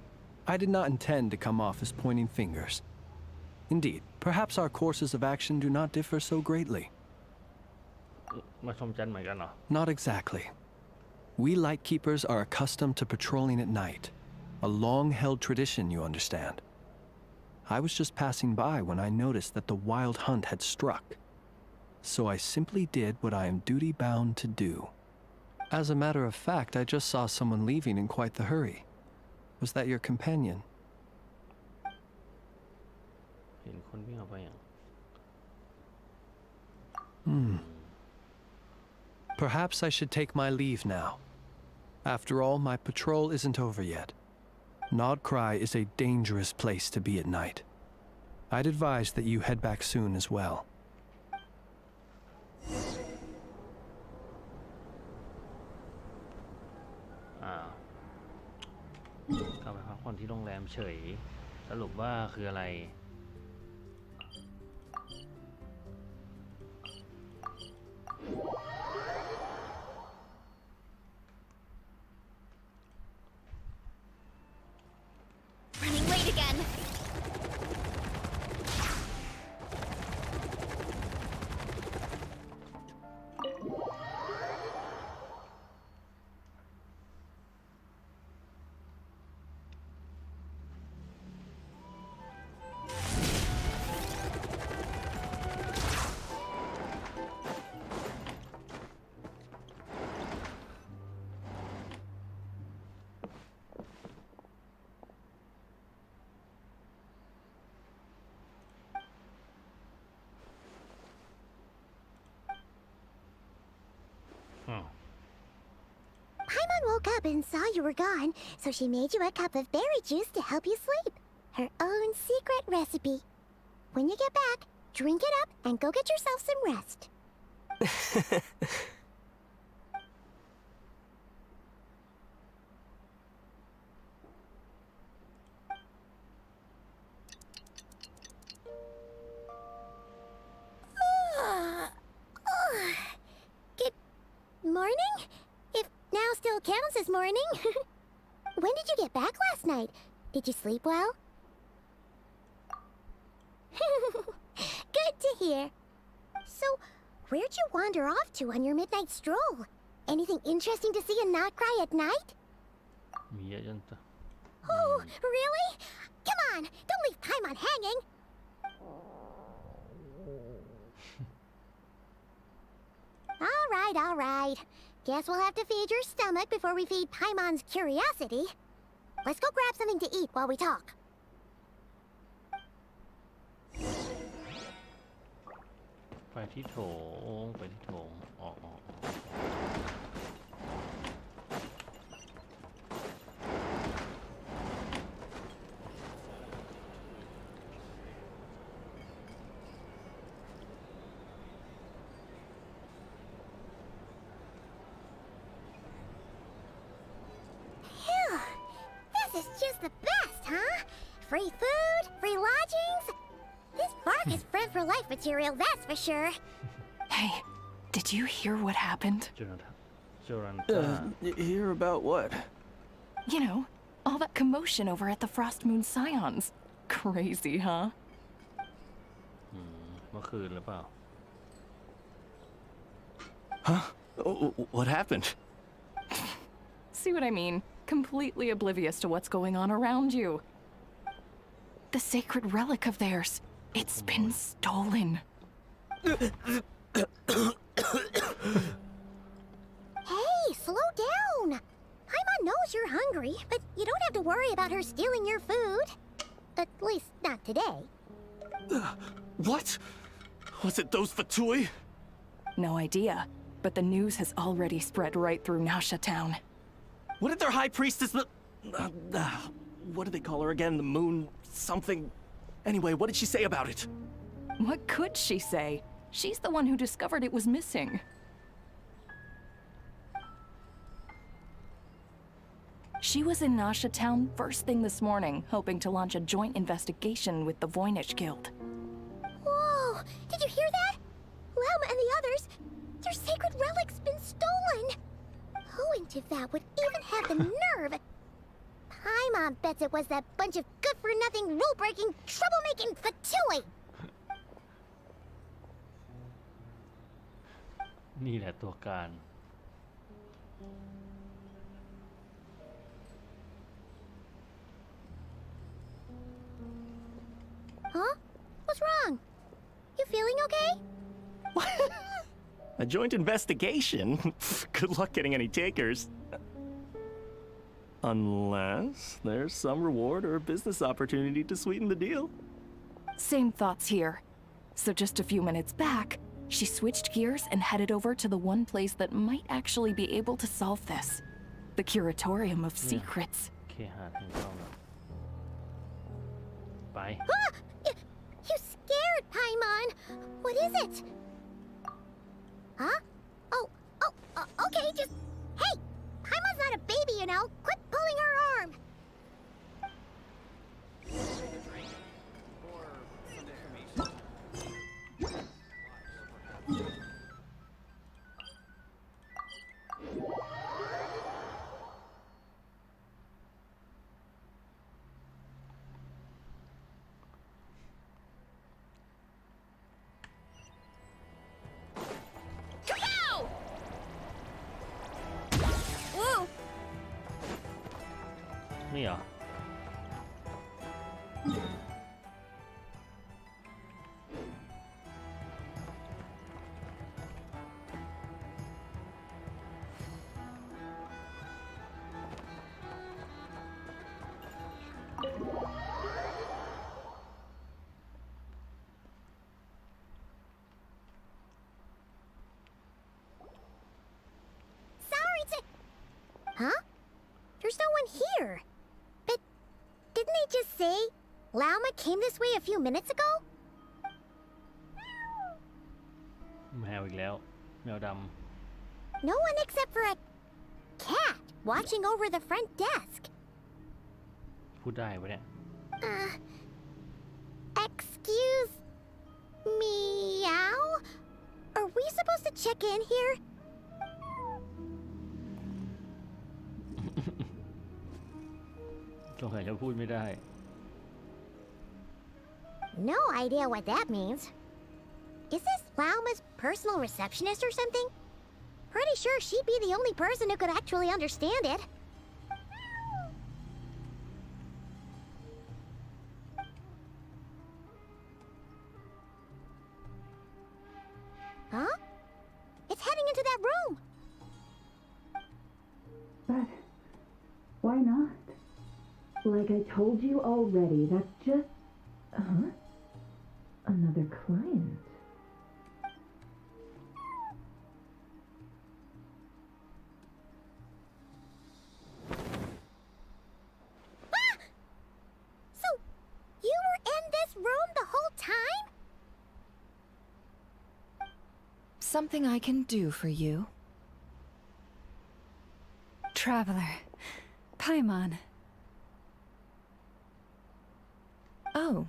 I did not intend to come off as pointing fingers. Indeed, perhaps our courses of action do not differ so greatly. มาชมจันทร์เหมือนกันเหรอ Not exactly. We lightkeepers are accustomed to patrolling at night. A long-held tradition, you understand. I was just passing by when I noticed that the wild hunt had struck. So I simply did what I am duty-bound to do. As a matter of fact, I just saw someone leaving in quite the hurry. Was that your companion? เห็นคนวิ่งออกไปอย่าง Perhaps I should take my leave now. After all, my patrol isn't over yet. Nodcry is a dangerous place to be at night. I'd advise that you head back soon as well. กลับไปพักผ่อนที่โรงแรมเฉย สรุปว่าคืออะไร Running late again. Paimon woke up and saw you were gone, so she made you a cup of berry juice to help you sleep. Her own secret recipe. When you get back, drink it up and go get yourself some rest. Good morning? If now still counts as morning. When did you get back last night? Did you sleep well? Good to hear. So, where'd you wander off to on your midnight stroll? Anything interesting to see in Notcry at night? มีเยอะจนจะ Oh, really? Come on, don't leave Paimon hanging. All right. Guess we'll have to feed your stomach before we feed Paimon's curiosity. Let's go grab something to eat while we talk. ไปที่โถงอ๋อ Phew, this is just the best, huh? Free food, free lodgings. This bark is friend for life material, that's for sure. Hey, did you hear what happened? จูรันต้า Hear about what? You know, all that commotion over at the Frost Moon Scions. Crazy, huh? เมื่อคืนหรือเปล่า Huh? What happened? See what I mean? Completely oblivious to what's going on around you. The sacred relic of theirs. It's been stolen. Hey, slow down. Paimon knows you're hungry, but you don't have to worry about her stealing your food. At least, not today. What? Was it those Fatui? No idea, but the news has already spread right through Nasha Town. What did their high priestess what do they call her again? The moon something. Anyway, what did she say about it? What could she say? She's the one who discovered it was missing. She was in Nasha Town first thing this morning, hoping to launch a joint investigation with the Voynich Guild. Whoa! Did you hear that? Lauma and the others, their sacred relic's been stolen! Who in Tivat would even have the nerve? Paimon bets it was that bunch of good-for-nothing, rule-breaking, troublemaking Fatui! นี่แหละตัวการ Huh? What's wrong? You feeling okay? A joint investigation? Good luck getting any takers. Unless there's some reward or business opportunity to sweeten the deal. Same thoughts here. So just a few minutes back, she switched gears and headed over to the one place that might actually be able to solve this. The Curatorium of Secrets. เคหะแห่งความลับไป Ah! You scared, Paimon! What is it? Huh? Okay, just... Hey! Paimon's not a baby, you know. Quit pulling her arm! Woo! นี่เหรอ Sorry to... Huh? There's no one here. But didn't they just say Lauma came this way a few minutes ago? แมวอีกแล้ว แมวด No one except for a cat watching over the front desk. ำพูดได้ปะเนี่ย Excuse... Meow? Are we supposed to check in here? สงสัยจะพูดไม่ได้ No idea what that means. Is this Lauma's personal receptionist or something? Pretty sure she'd be the only person who could actually understand it. Huh? It's heading into that room. But why not? Like I told you already, that's just... Huh? Another client. Ah! So, you were in this room the whole time? Something I can do for you. Traveler, Paimon. Oh,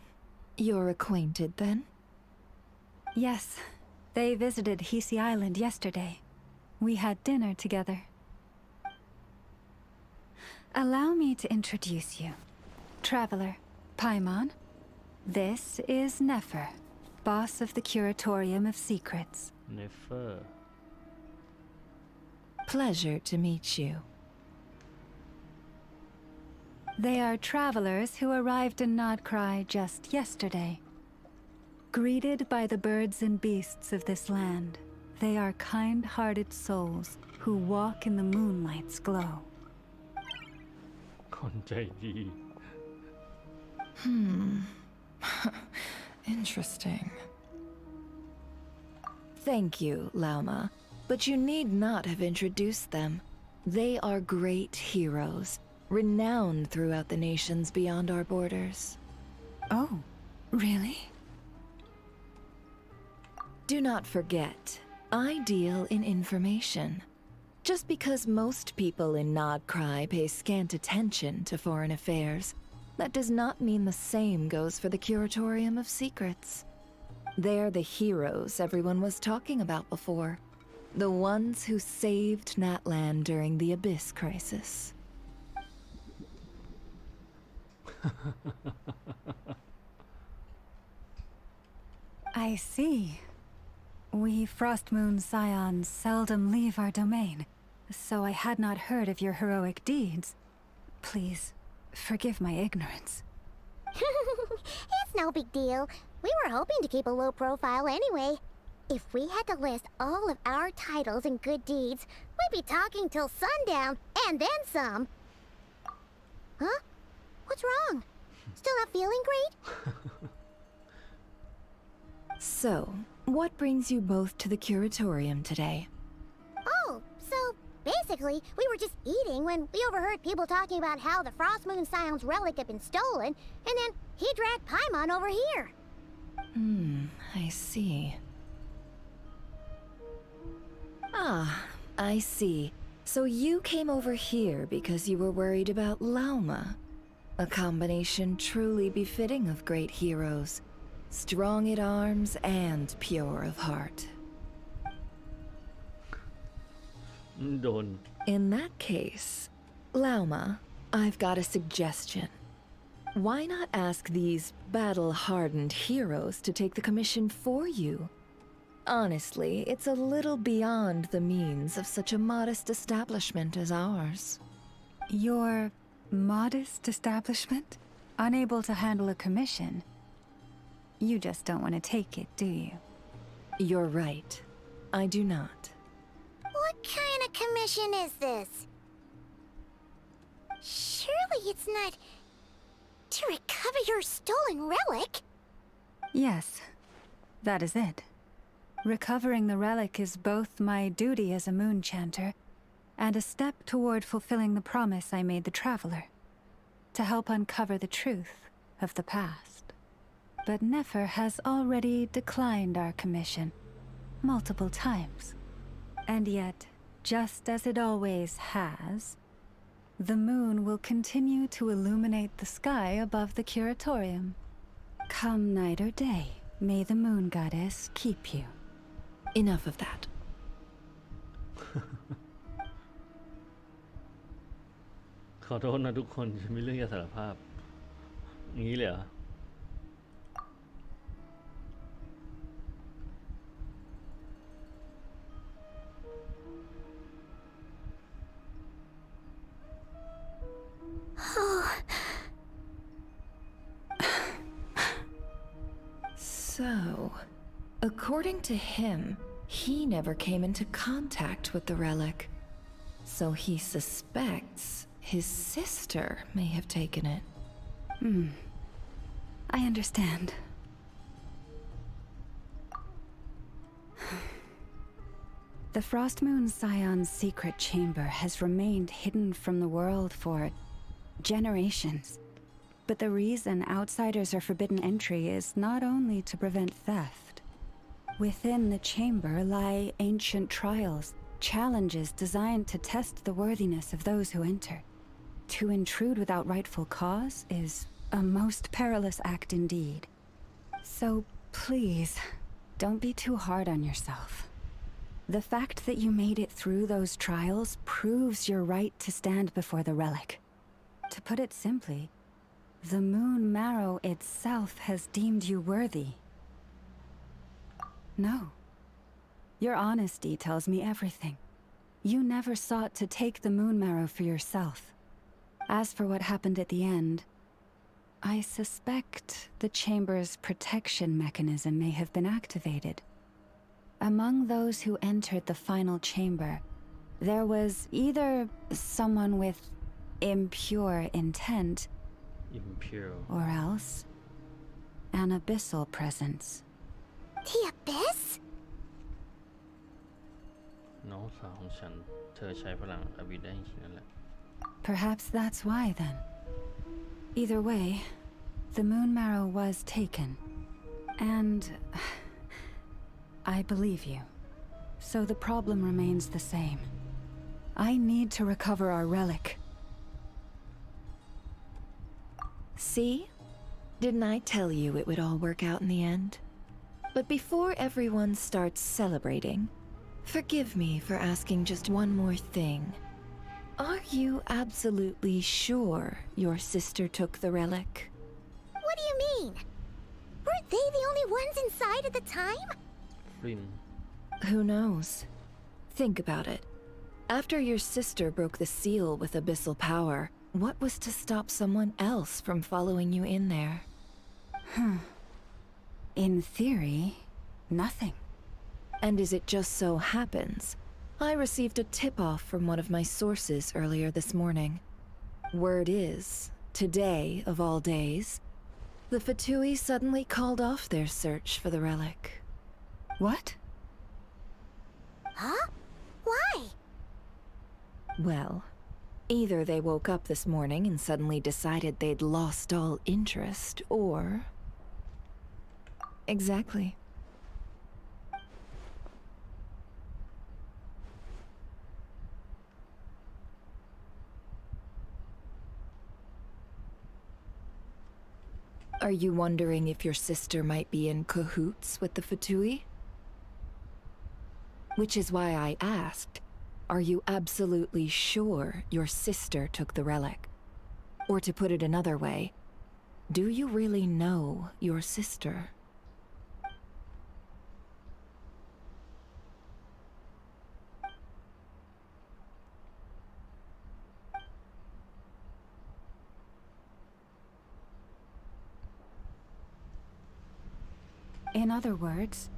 you're acquainted then? Yes, they visited Hisi Island yesterday. We had dinner together. Allow me to introduce you. Traveler, Paimon. This is Nefer, boss of the Curatorium of Secrets. เนเฟอร์ Pleasure to meet you. They are travelers who arrived in Nodcry just yesterday. Greeted by the birds and beasts of this land, they are kind-hearted souls who walk in the moonlight's glow. ใจดี Interesting. Thank you, Lauma, but you need not have introduced them. They are great heroes, renowned throughout the nations beyond our borders. Oh, really? Do not forget, I deal in information. Just because most people in Nodcry pay scant attention to foreign affairs, that does not mean the same goes for the Curatorium of Secrets. They're the heroes everyone was talking about before. The ones who saved Natlan during the Abyss crisis. I see. We Frostmoon Scions seldom leave our domain, so I had not heard of your heroic deeds. Please, forgive my ignorance. It's no big deal. We were hoping to keep a low profile anyway. If we had to list all of our titles and good deeds, we'd be talking till sundown, and then some. Huh? What's wrong? Still not feeling great? So, what brings you both to the Curatorium today? Oh, so basically, we were just eating when we overheard people talking about how the Frostmoon Scion's relic had been stolen, and then he dragged Paimon over here. I see. Ah, I see. So you came over here because you were worried about Lauma. A combination truly befitting of great heroes. Strong at arms and pure of heart. โดน In that case, Lauma, I've got a suggestion. Why not ask these battle-hardened heroes to take the commission for you? Honestly, it's a little beyond the means of such a modest establishment as ours. Your modest establishment? Unable to handle a commission? You just don't want to take it, do you? You're right. I do not. What kind of commission is this? Surely it's not to recover your stolen relic? Yes, that is it. Recovering the relic is both my duty as a moon chanter and a step toward fulfilling the promise I made the traveler, to help uncover the truth of the past. But Nefer has already declined our commission multiple times. And yet, just as it always has, the moon will continue to illuminate the sky above the Curatorium. Come night or day, may the moon goddess keep you. Enough of that. ขอโทษนะทุกคนฉันมีเรื่องจะสารภาพอย่างนี้เลยเหรอ So, according to him, he never came into contact with the relic. So he suspects his sister may have taken it. I understand. The Frostmoon Scion's secret chamber has remained hidden from the world for generations. But the reason outsiders are forbidden entry is not only to prevent theft. Within the chamber lie ancient trials, challenges designed to test the worthiness of those who enter. To intrude without rightful cause is a most perilous act indeed. So please, don't be too hard on yourself. The fact that you made it through those trials proves your right to stand before the relic. To put it simply, the Moon Marrow itself has deemed you worthy. No. Your honesty tells me everything. You never sought to take the Moon Marrow for yourself. As for what happened at the end, I suspect the chamber's protection mechanism may have been activated. Among those who entered the final chamber, there was either someone with impure intent, impure or else an abyssal presence. The abyss? น้องสาวของฉันเธอใช้พลังอวิธได้จริงๆนั่นแหละ Perhaps that's why then. Either way, the moon marrow was taken. And I believe you. So the problem remains the same. I need to recover our relic. See? Didn't I tell you it would all work out in the end? But before everyone starts celebrating, forgive me for asking just one more thing. Are you absolutely sure your sister took the relic? What do you mean? Weren't they the only ones inside at the time? Flynn. Who knows? Think about it. After your sister broke the seal with abyssal power, what was to stop someone else from following you in there? In theory, nothing. And as it just so happens, I received a tip-off from one of my sources earlier this morning. Word is, today of all days, the Fatui suddenly called off their search for the relic. What? Huh? Why? Well, either they woke up this morning and suddenly decided they'd lost all interest, or... Exactly. Are you wondering if your sister might be in cahoots with the Fatui? Which is why I asked, are you absolutely sure your sister took the relic? Or to put it another way, do you really know your sister? In other words,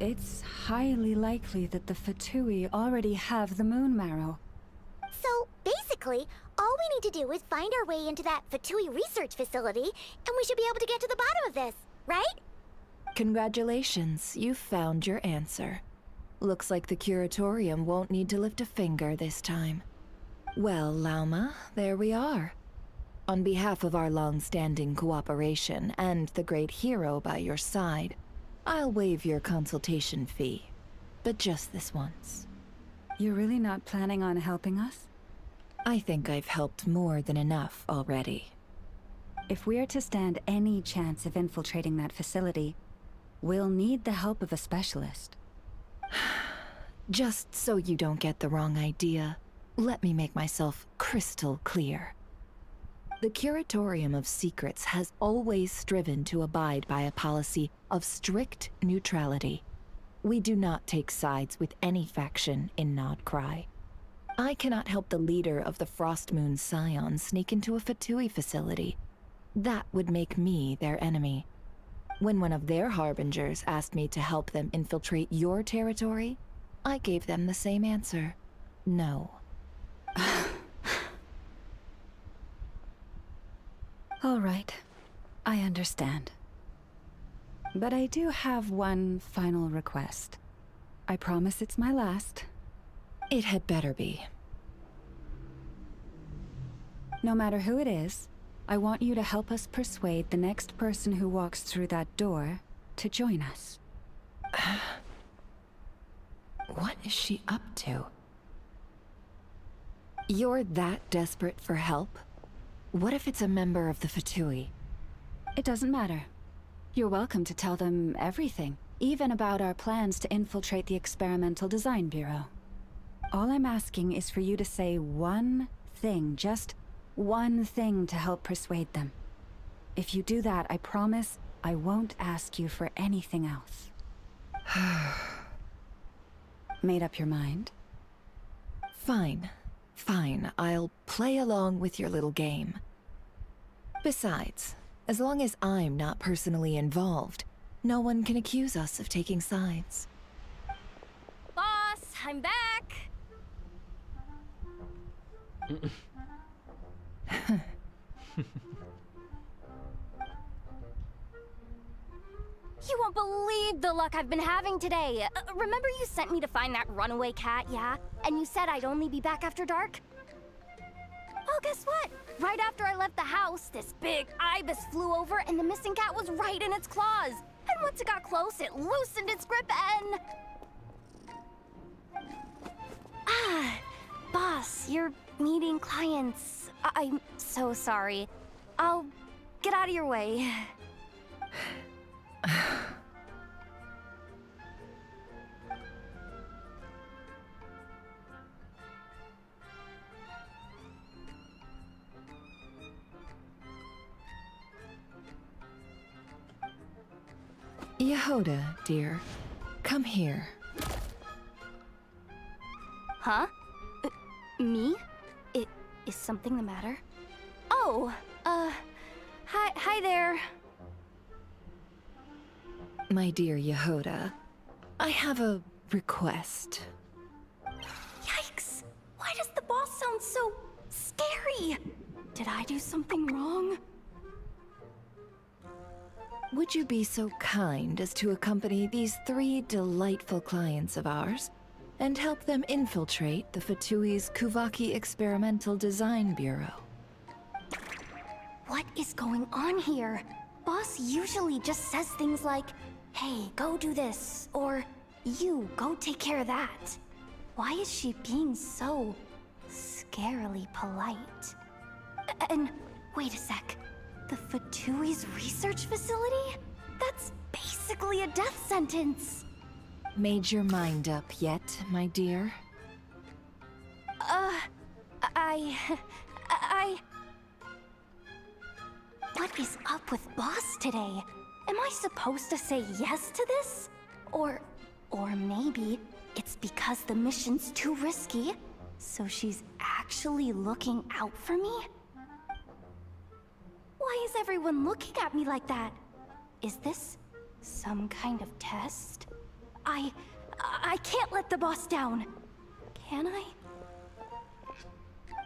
it's highly likely that the Fatui already have the moon marrow. So, basically, all we need to do is find our way into that Fatui research facility, and we should be able to get to the bottom of this, right? Congratulations, you've found your answer. Looks like the curatorium won't need to lift a finger this time. Well, Lauma, there we are. On behalf of our long-standing cooperation and the great hero by your side, I'll waive your consultation fee. But just this once. You're really not planning on helping us? I think I've helped more than enough already. If we're to stand any chance of infiltrating that facility, we'll need the help of a specialist. Just so you don't get the wrong idea, let me make myself crystal clear. The Curatorium of Secrets has always striven to abide by a policy of strict neutrality. We do not take sides with any faction in Nodcry. I cannot help the leader of the Frostmoon Scions sneak into a Fatui facility. That would make me their enemy. When one of their harbingers asked me to help them infiltrate your territory, I gave them the same answer. No. All right, I understand. But I do have one final request. I promise it's my last. It had better be. No matter who it is, I want you to help us persuade the next person who walks through that door to join us. What is she up to? You're that desperate for help? What if it's a member of the Fatui? It doesn't matter. You're welcome to tell them everything, even about our plans to infiltrate the Experimental Design Bureau. All I'm asking is for you to say one thing, just one thing to help persuade them. If you do that, I promise I won't ask you for anything else. Made up your mind? Fine. Fine, I'll play along with your little game. Besides, as long as I'm not personally involved, no one can accuse us of taking sides. Boss, I'm back! You won't believe the luck I've been having today. Remember you sent me to find that runaway cat, yeah? And you said I'd only be back after dark? Well, guess what? Right after I left the house, this big ibis flew over and the missing cat was right in its claws. And once it got close, it loosened its grip and... Boss, you're meeting clients. I'm so sorry. I'll get out of your way. Yehoda, dear, come here. Huh? Me? Is something the matter? Oh, hi there. My dear Yehoda, I have a request. Yikes! Why does the boss sound so scary? Did I do something wrong? Would you be so kind as to accompany these 3 delightful clients of ours and help them infiltrate the Fatui's Kuvaki Experimental Design Bureau? What is going on here? Boss usually just says things like, hey, go do this, or you, go take care of that. Why is she being so scarily polite? And wait a sec. The Fatui's research facility? That's basically a death sentence. Made your mind up yet, my dear? What is up with Boss today? Am I supposed to say yes to this? Or maybe it's because the mission's too risky, so she's actually looking out for me? Why is everyone looking at me like that? Is this some kind of test? I can't let the boss down. Can I?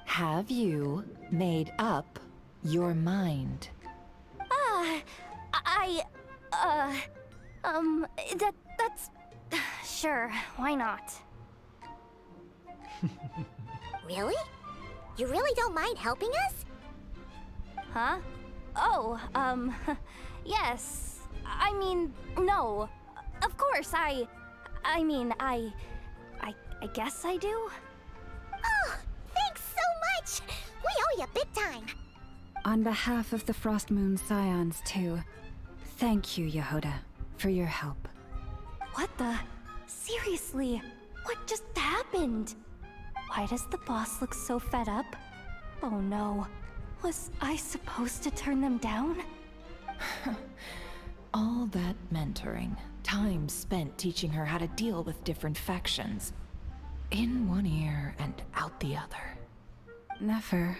Have you made up your mind? That's... Sure, why not? Really? You really don't mind helping us? Huh? Oh, yes. I mean, no. Of course, I guess I do. Oh, thanks so much! We owe you big time! On behalf of the Frost Moon Scions, too, thank you, Yehoda, for your help. What the? Seriously, what just happened? Why does the boss look so fed up? Oh no. Was I supposed to turn them down? All that mentoring, time spent teaching her how to deal with different factions. In one ear and out the other. Never.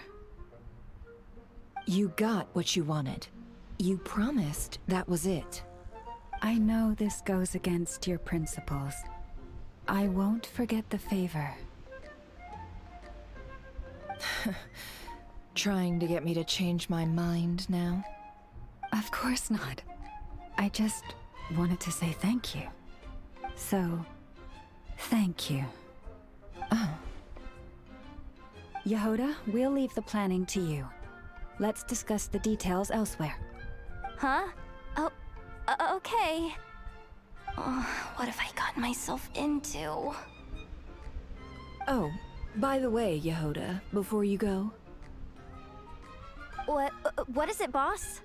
You got what you wanted. You promised that was it. I know this goes against your principles. I won't forget the favor. Trying to get me to change my mind now? Of course not. I just wanted to say thank you. So, thank you. Oh. Yehoda, we'll leave the planning to you. Let's discuss the details elsewhere. Huh? Oh, okay. Oh, what have I gotten myself into? Oh, by the way, Yehoda, before you go... What is it, boss?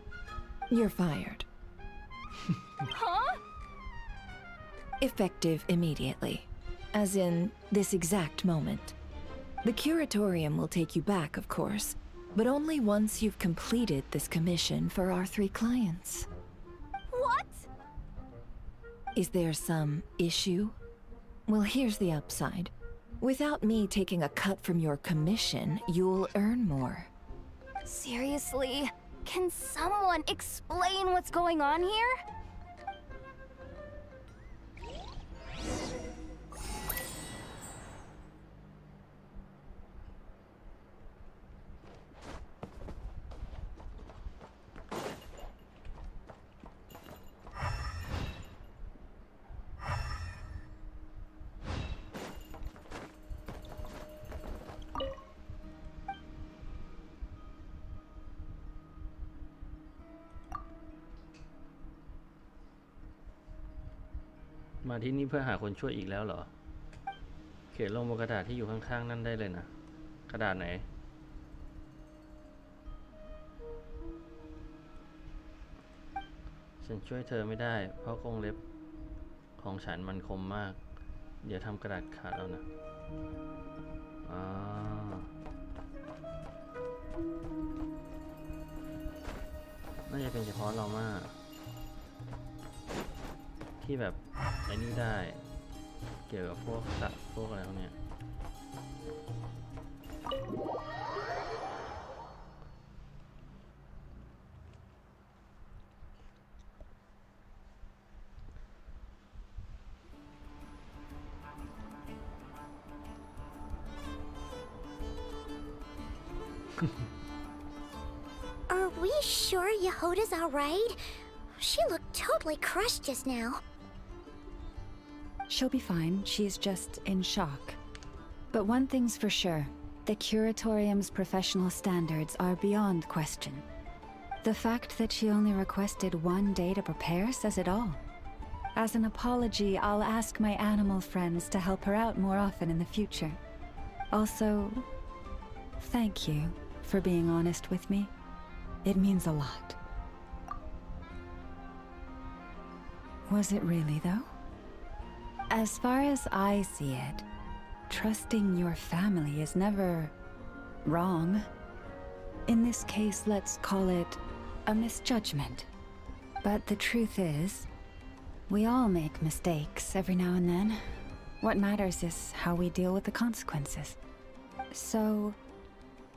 You're fired. Huh? Effective immediately. As in, this exact moment. The curatorium will take you back, of course, but only once you've completed this commission for our 3 clients. What? Is there some issue? Well, here's the upside. Without me taking a cut from your commission, you'll earn more. Seriously? Can someone explain what's going on here? มาที่นี่เพื่อหาคนช่วยอีกแล้วเหรอเขียนลงบนกระดาษที่อยู่ข้างๆนั่นได้เลยนะกระดาษไหนฉันช่วยเธอไม่ได้เพราะกรงเล็บของฉันมันคมมากเดี๋ยวทำกระดาษขาดแล้วนะน่าจะเป็นเฉพาะเรามากที่แบบไอ้นี่ได้เกี่ยวกับพวกสัตว์พวกอะไรพวกเนี้ยAre we sure Yehoda's alright? She looked totally crushed just now. She'll be fine. She's just in shock. But one thing's for sure. The Curatorium's professional standards are beyond question. The fact that she only requested 1 day to prepare says it all. As an apology, I'll ask my animal friends to help her out more often in the future. Also, thank you for being honest with me. It means a lot. Was it really, though? As far as I see it, trusting your family is never wrong. In this case, let's call it a misjudgment. But the truth is, we all make mistakes every now and then. What matters is how we deal with the consequences. So,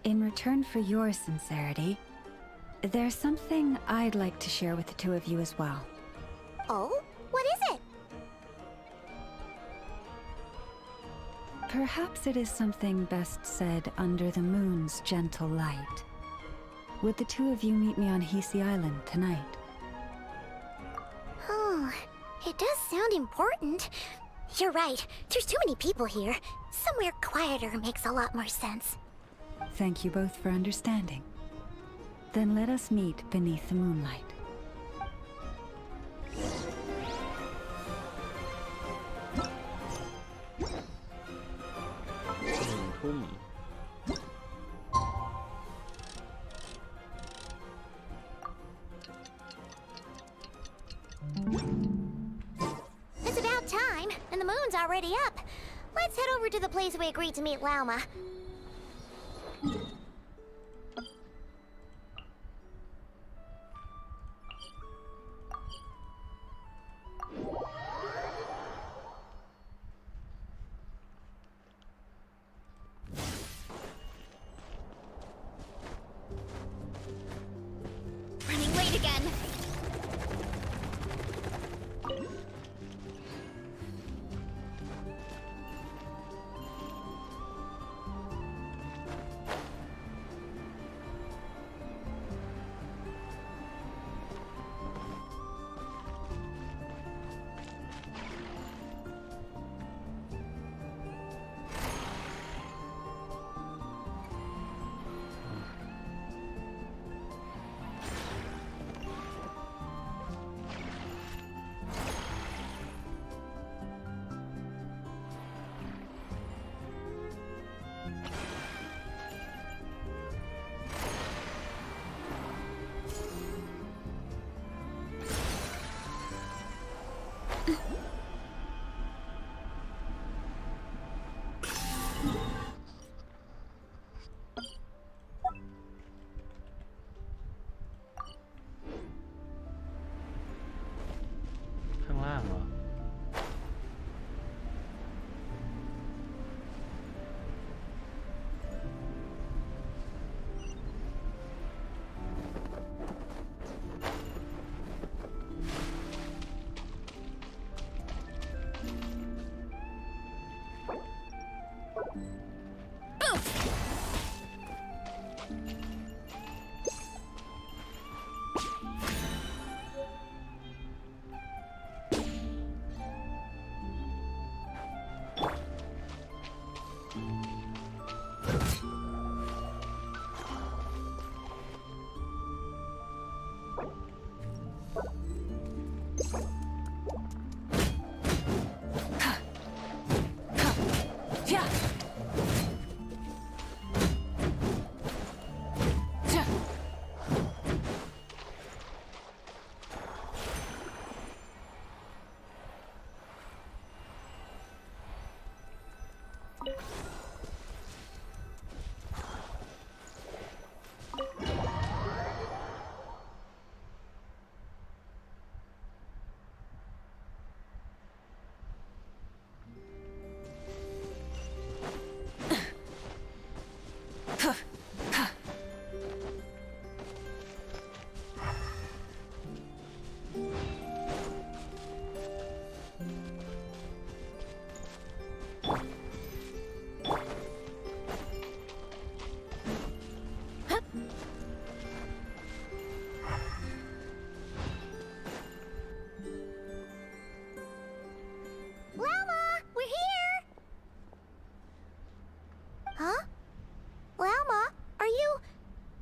in return for your sincerity, there's something I'd like to share with the two of you as well. Oh? What is it? Perhaps it is something best said under the moon's gentle light. Would the two of you meet me on Hisi Island tonight? Oh, it does sound important. You're right, there's too many people here. Somewhere quieter makes a lot more sense. Thank you both for understanding. Then let us meet beneath the moonlight. It's about time, and the moon's already up. Let's head over to the place we agreed to meet Lauma. Running late again.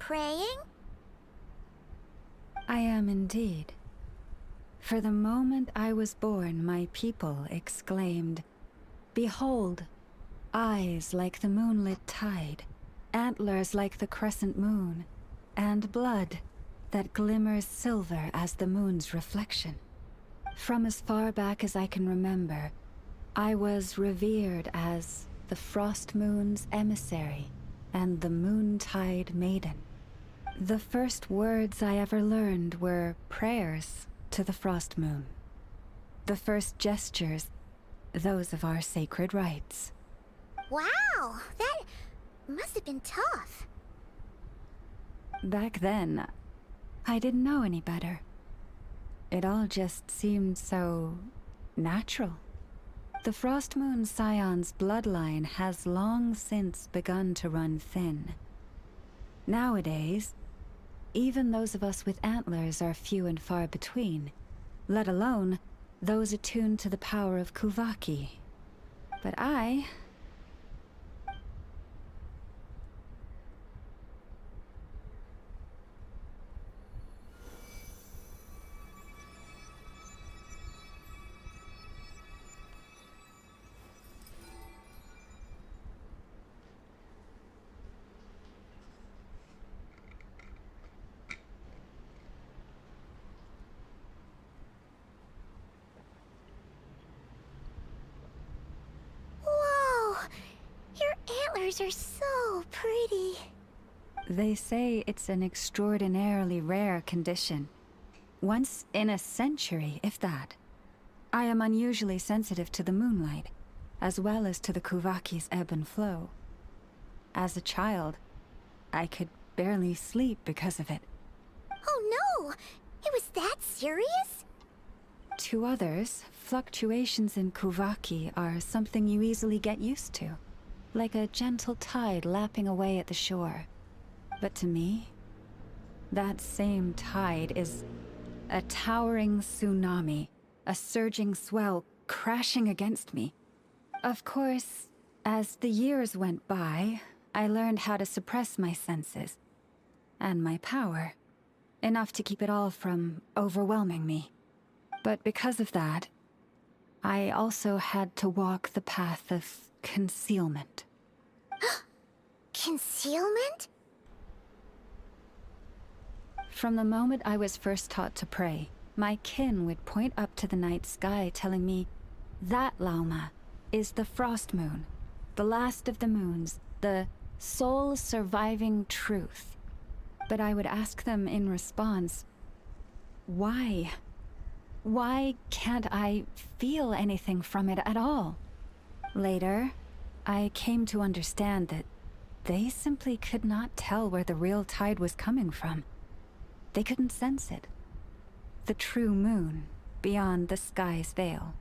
praying? I am indeed. For the moment I was born, my people exclaimed, "Behold, eyes like the moonlit tide, antlers like the crescent moon, and blood that glimmers silver as the moon's reflection." From as far back as I can remember, I was revered as the Frost Moon's emissary and the Moontide Maiden. The first words I ever learned were prayers to the Frost Moon. The first gestures, those of our sacred rites. Wow, that must have been tough. Back then, I didn't know any better. It all just seemed so natural. The Frost Moon Scion's bloodline has long since begun to run thin. Nowadays, even those of us with antlers are few and far between, let alone those attuned to the power of Kuvaki. But I... Whoa! Your antlers are so pretty. They say it's an extraordinarily rare condition. Once in a century, if that. I am unusually sensitive to the moonlight, as well as to the Kuvaki's ebb and flow. As a child, I could barely sleep because of it. Oh no! It was that serious? To others, fluctuations in Kuvaki are something you easily get used to, like a gentle tide lapping away at the shore. But to me, that same tide is a towering tsunami, a surging swell crashing against me. Of course, as the years went by, I learned how to suppress my senses and my power, enough to keep it all from overwhelming me. But because of that, I also had to walk the path of concealment. Concealment? From the moment I was first taught to pray, my kin would point up to the night sky telling me, "That Lauma is the Frost Moon, the last of the moons, the sole surviving truth." But I would ask them in response, why? Why can't I feel anything from it at all? Later, I came to understand that they simply could not tell where the real tide was coming from. They couldn't sense it. The true moon beyond the sky's veil.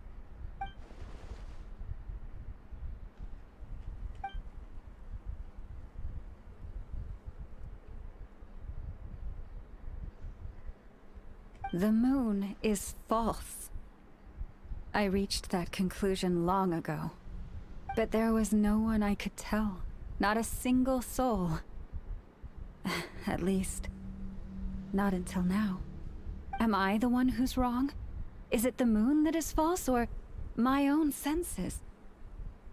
The moon is false. I reached that conclusion long ago. But there was no one I could tell. Not a single soul. At least, not until now. Am I the one who's wrong? Is it the moon that is false, or my own senses?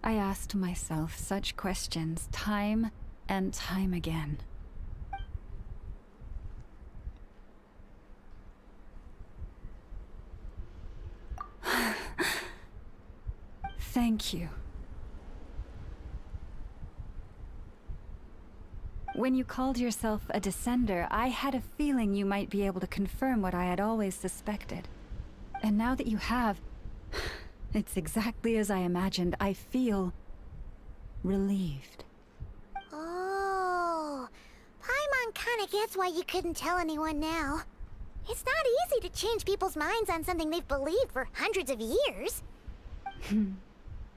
I asked myself such questions time and time again. Thank you. When you called yourself a descender, I had a feeling you might be able to confirm what I had always suspected. And now that you have, it's exactly as I imagined. I feel relieved. Oh, Paimon kinda gets why you couldn't tell anyone now. It's not easy to change people's minds on something they've believed for hundreds of years.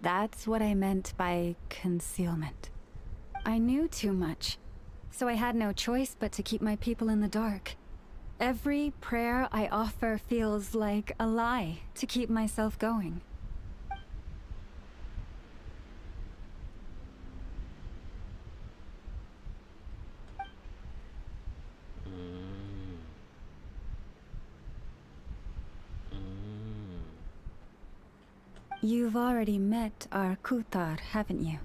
That's what I meant by concealment. I knew too much, so I had no choice but to keep my people in the dark. Every prayer I offer feels like a lie to keep myself going. มอืม You've already met our Kutar, haven't you?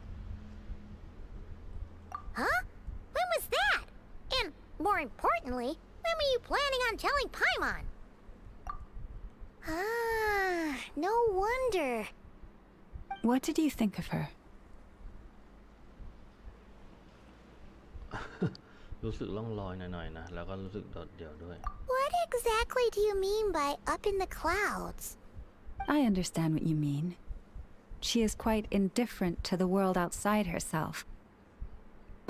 Huh? When was that? And more importantly, when were you planning on telling Paimon? Ah, no wonder. What did you think of her? รู้สึกล่องลอยหน่อยๆนะ แล้วก็รู้สึกโดดเดี่ยวด้วย What exactly do you mean by up in the clouds? I understand what you mean. She is quite indifferent to the world outside herself.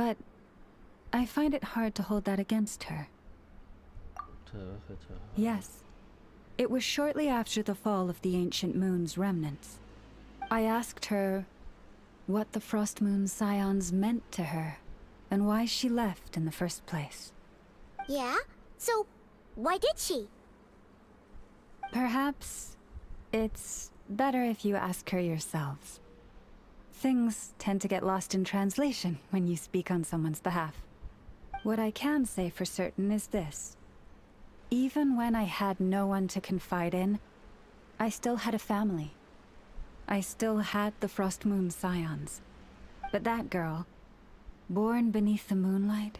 But I find it hard to hold that against her. เธอก็คือเธอ Yes. It was shortly after the fall of the ancient moon's remnants. I asked her what the Frost Moon Scions meant to her and why she left in the first place. Yeah? So, why did she? Perhaps it's better if you ask her yourselves. Things tend to get lost in translation when you speak on someone's behalf. What I can say for certain is this. Even when I had no one to confide in, I still had a family. I still had the Frost Moon Scions. But that girl, born beneath the moonlight,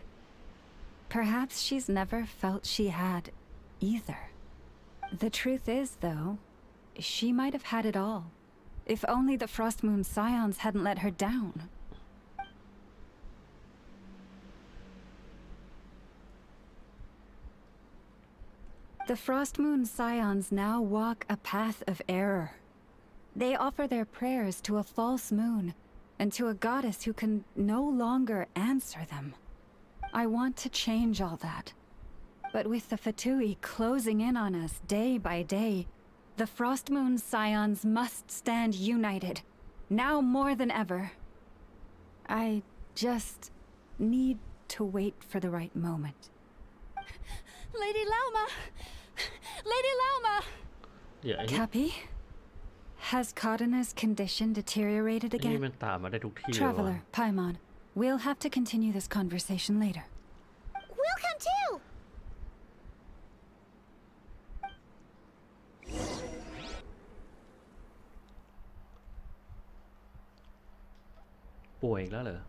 perhaps she's never felt she had either. The truth is, though, she might have had it all, if only the Frost Moon Scions hadn't let her down. The Frost Moon Scions now walk a path of error. They offer their prayers to a false moon and to a goddess who can no longer answer them. I want to change all that. But with the Fatui closing in on us day by day, the Frost Moon Scions must stand united, now more than ever. I just need to wait for the right moment. Lady Lauma! Lady Lauma! Yeah, Cappy? Has Cardina's condition deteriorated นี่ again? มันตามมาได้ทุกที่เลยว่ะ Traveler, Paimon, we'll have to continue this conversation later. We'll come too! ป่วยอีกแล้วเหรอ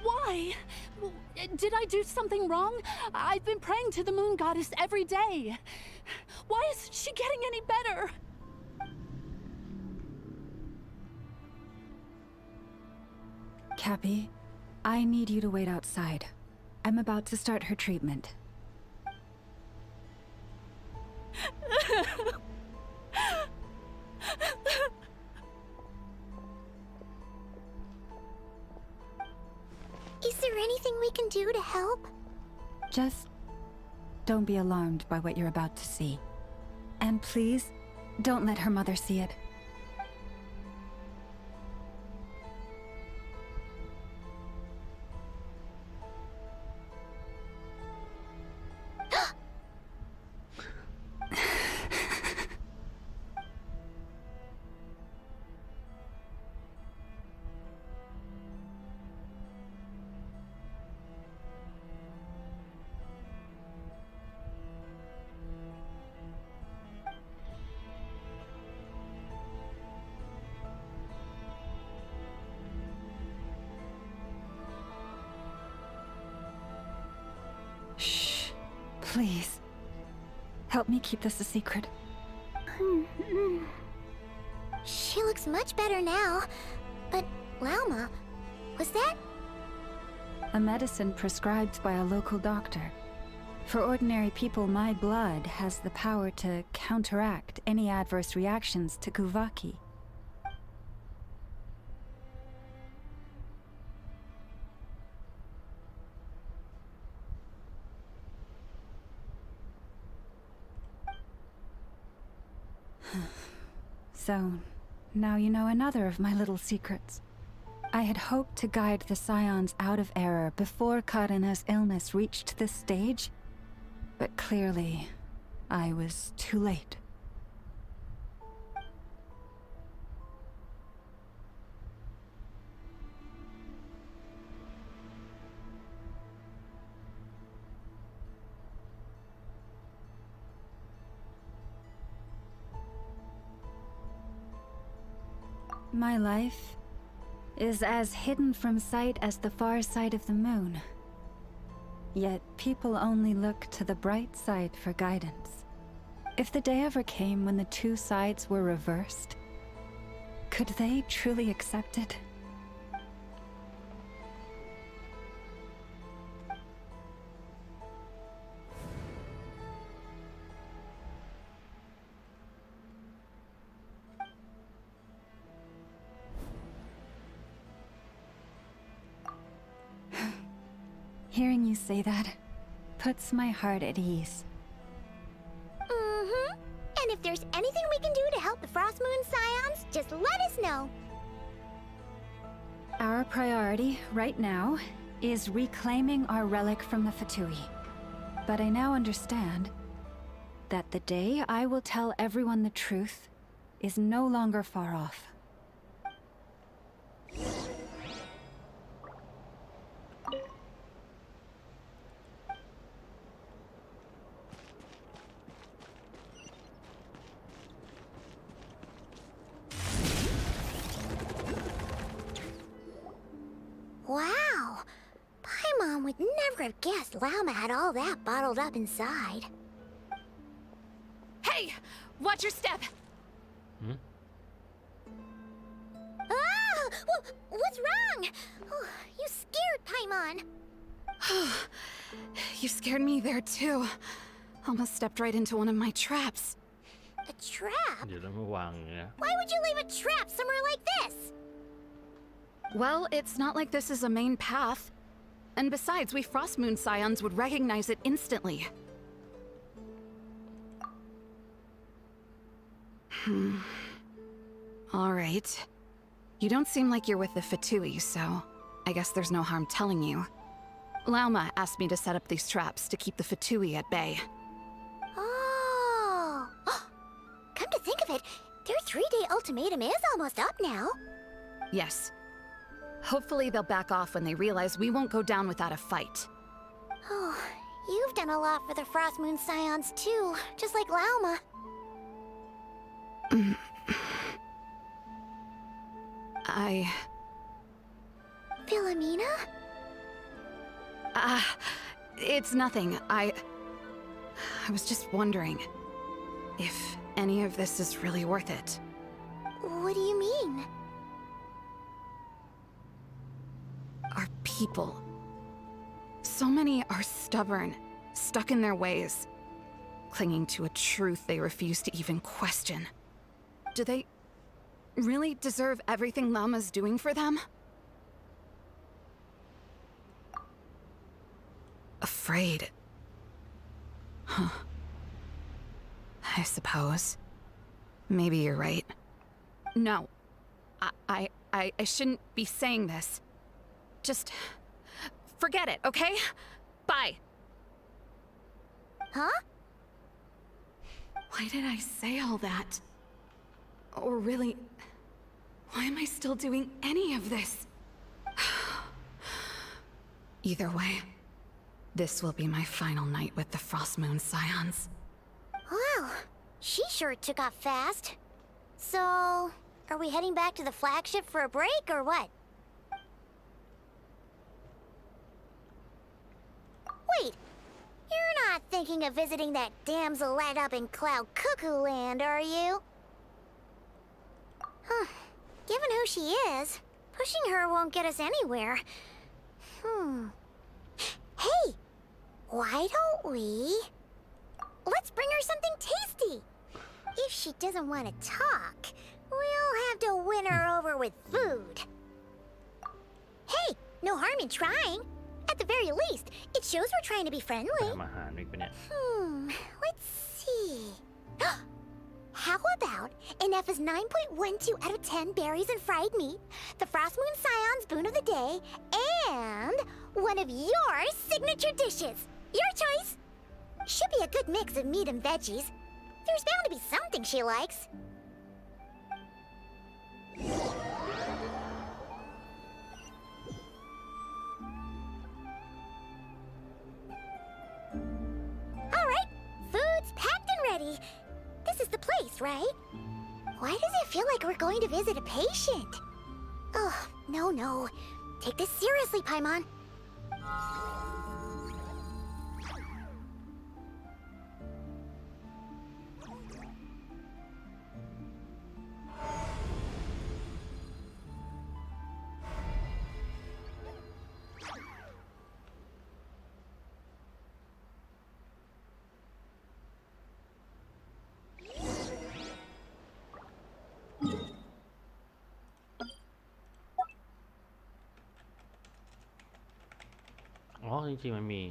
Why? Did I do something wrong? I've been praying to the moon goddess every day. Why isn't she getting any better? Cappy, I need you to wait outside. I'm about to start her treatment. Is there anything we can do to help? Just don't be alarmed by what you're about to see. And please, don't let her mother see it. Shh. Please. Help me keep this a secret. She looks much better now. But, Lauma, was that? A medicine prescribed by a local doctor. For ordinary people, my blood has the power to counteract any adverse reactions to Kuvaki. So, now you know another of my little secrets. I had hoped to guide the Scions out of error before Karina's illness reached this stage, but clearly, I was too late. My life is as hidden from sight as the far side of the moon. Yet people only look to the bright side for guidance. If the day ever came when the two sides were reversed, could they truly accept it? Hearing you say that puts my heart at ease. Mm-hmm. And if there's anything we can do to help the Frost Moon Scions, just let us know. Our priority right now is reclaiming our relic from the Fatui. But I now understand that the day I will tell everyone the truth is no longer far off. Wow! Paimon would never have guessed Lauma had all that bottled up inside. Hey! Watch your step! Ah! What's wrong? Oh, you scared Paimon. You scared me there too. Almost stepped right into one of my traps. A trap? เดี๋ยวต้องมาวางอย่างเงี้ย Why would you leave a trap somewhere like this? Well, it's not like this is a main path. And besides, we Frostmoon Scions would recognize it instantly. Alright. You don't seem like you're with the Fatui, so I guess there's no harm telling you. Lauma asked me to set up these traps to keep the Fatui at bay. Oh! Come to think of it, their 3-day ultimatum is almost up now. Yes. Hopefully they'll back off when they realize we won't go down without a fight. Oh, you've done a lot for the Frost Moon Scions too, just like Lauma. Philomena? It's nothing. I was just wondering if any of this is really worth it. What do you mean? Our people. So many are stubborn, stuck in their ways, clinging to a truth they refuse to even question. Do they really deserve everything Lauma's doing for them? Afraid. Huh. I suppose. Maybe you're right. No. I shouldn't be saying this. Just forget it, okay? Bye. Huh? Why did I say all that? Or really, why am I still doing any of this? Either way, this will be my final night with the Frostmoon Scions. Wow, she sure took off fast. So, are we heading back to the flagship for a break or what? Wait, you're not thinking of visiting that damsel light up in Cloud Cuckoo Land, are you? Huh. Given who she is, pushing her won't get us anywhere. Hey, why don't we... Let's bring her something tasty. If she doesn't want to talk, we'll have to win her over with food. Hey, no harm in trying. At the very least, it shows we're trying to be friendly. ทำอาหารอีกปะเนี่ย Let's see. How about Inef's 9.12 out of 10 berries and fried meat, the Frost Moon Scion's boon of the day, and one of your signature dishes? Your choice. Should be a good mix of meat and veggies. There's bound to be something she likes. Alright, food's packed and ready. This is the place, right? Why does it feel like we're going to visit a patient? Oh, no. Take this seriously, Paimon.อ๋อจริงๆมันมี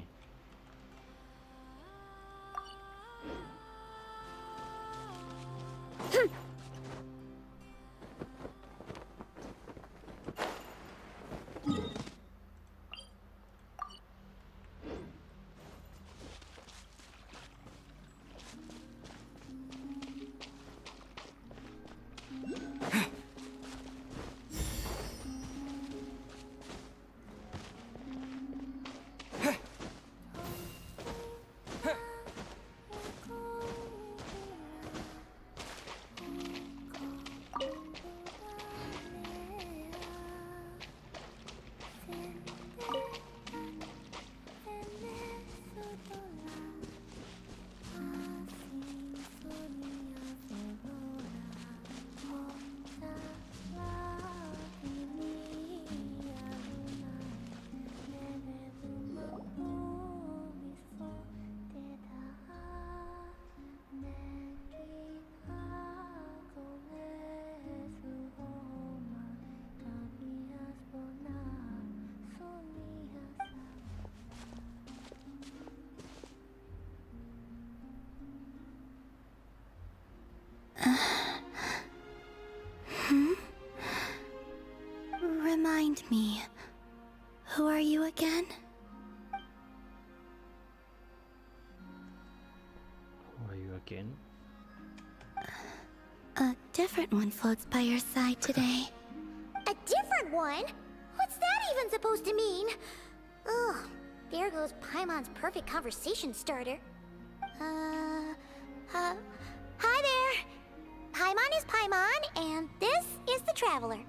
Remind me, who are you again? Who are you again? A different one floats by your side today. A different one? What's that even supposed to mean? Ugh, there goes Paimon's perfect conversation starter. Hi there. Paimon is Paimon, and this is the Traveler.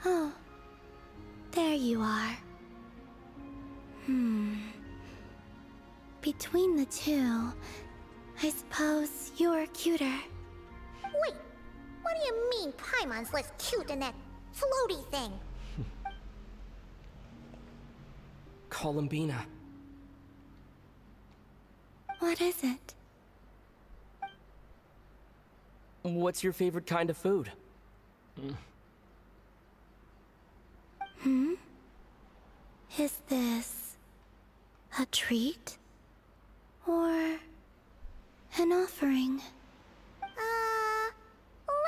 Oh, there you are. Between the two, I suppose you're cuter. Wait, what do you mean Paimon's less cute than that floaty thing? Columbina. What is it? What's your favorite kind of food? Is this a treat? Or an offering?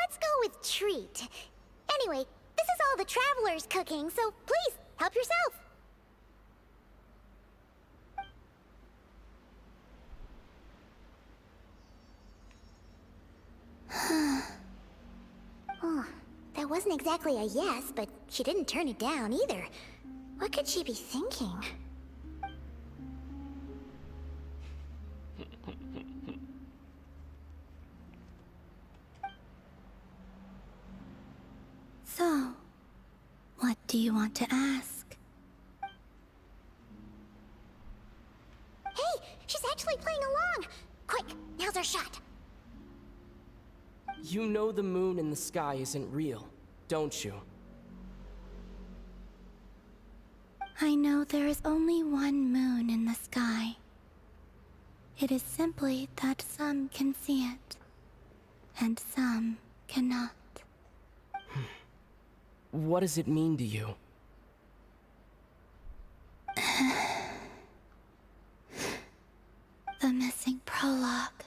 Let's go with treat. Anyway, this is all the Traveler's cooking, so please, help yourself. Oh, that wasn't exactly a yes, but she didn't turn it down either. What could she be thinking? So, what do you want to ask? Hey, she's actually playing along! Quick, now's our shot. You know the moon in the sky isn't real, don't you? I know there is only one moon in the sky. It is simply that some can see it, and some cannot. What does it mean to you? The missing prologue.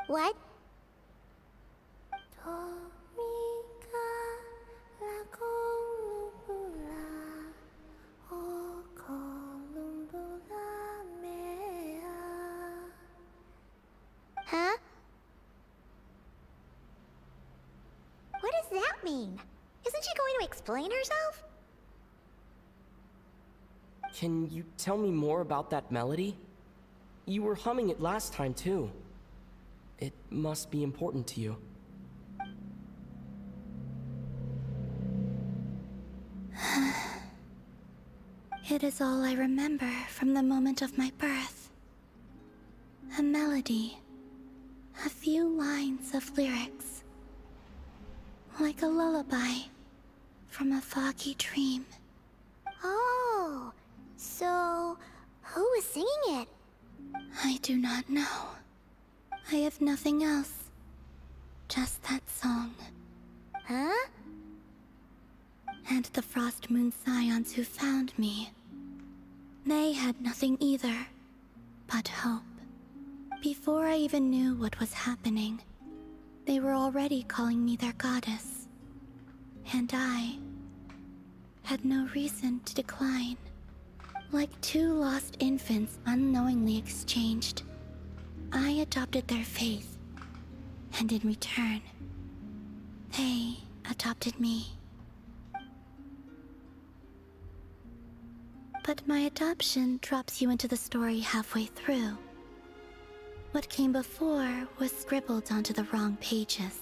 What? Huh? What does that mean? Isn't she going to explain herself? Can you tell me more about that melody? You were humming it last time, too. It must be important to you. It is all I remember from the moment of my birth. A melody. A few lines of lyrics. Like a lullaby from a foggy dream. Oh, so who was singing it? I do not know. I have nothing else. Just that song. Huh? And the Frost Moon Scions who found me. They had nothing either, but hope. Before I even knew what was happening, they were already calling me their goddess. And I had no reason to decline. Like two lost infants unknowingly exchanged, I adopted their faith. And in return, they adopted me. But my adoption drops you into the story halfway through. What came before was scribbled onto the wrong pages,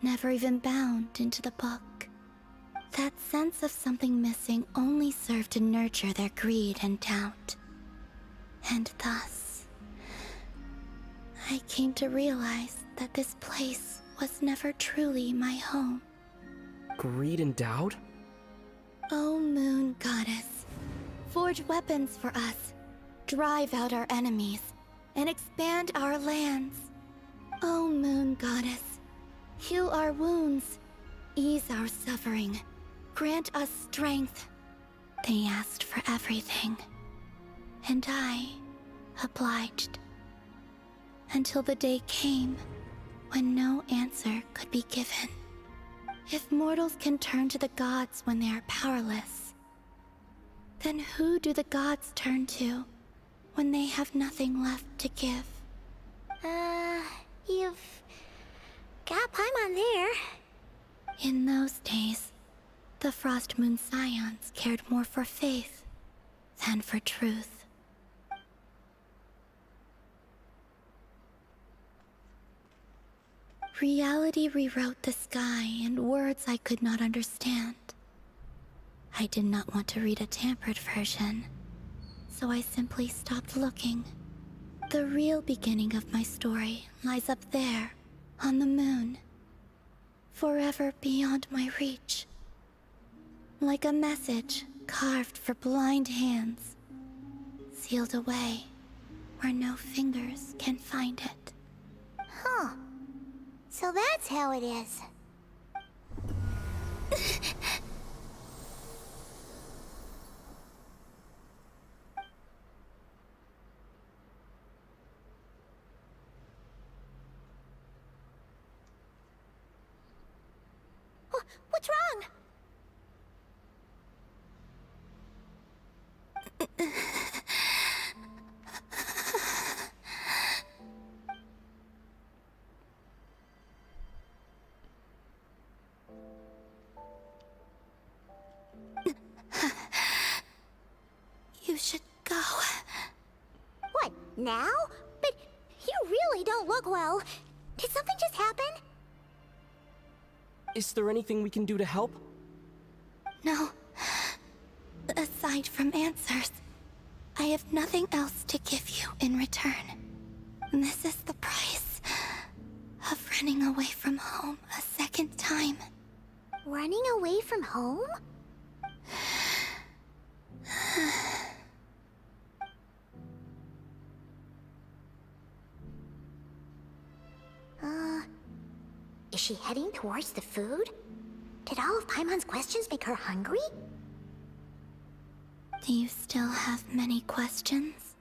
never even bound into the book. That sense of something missing only served to nurture their greed and doubt. And thus, I came to realize that this place was never truly my home. Greed and doubt? O Moon Goddess, forge weapons for us, drive out our enemies, and expand our lands. O Moon Goddess, heal our wounds, ease our suffering, grant us strength. They asked for everything, and I obliged. Until the day came when no answer could be given. If mortals can turn to the gods when they are powerless, then who do the gods turn to when they have nothing left to give? You've got Paimon there. In those days, the Frost Moon Scions cared more for faith than for truth. Reality rewrote the sky in words I could not understand. I did not want to read a tampered version, so I simply stopped looking. The real beginning of my story lies up there, on the moon, forever beyond my reach. Like a message carved for blind hands, sealed away where no fingers can find it. Huh. So that's how it is. What's wrong? You should go. What, now? But you really don't look well. Did something just happen? Is there anything we can do to help? No. Aside from answers, I have nothing else to give you in return. This is the price of running away from home a second time. Running away from home? Is she heading towards the food? Did all of Paimon's questions make her hungry? Do you still have many questions?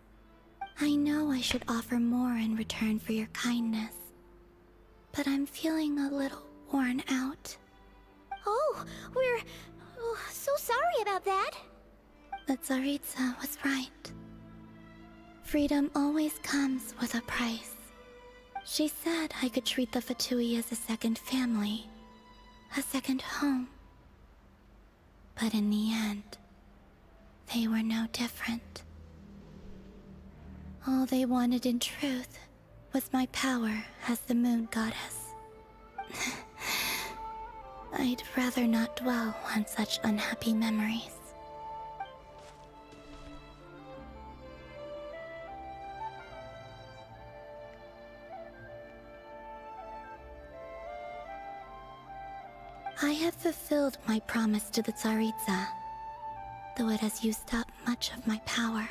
I know I should offer more in return for your kindness, but I'm feeling a little worn out. Oh, we're so sorry about that. The Tsaritsa was right. Freedom always comes with a price. She said I could treat the Fatui as a second family, a second home. But in the end, they were no different. All they wanted in truth was my power as the moon goddess. I'd rather not dwell on such unhappy memories. I have fulfilled my promise to the Tsaritsa, though it has used up much of my power.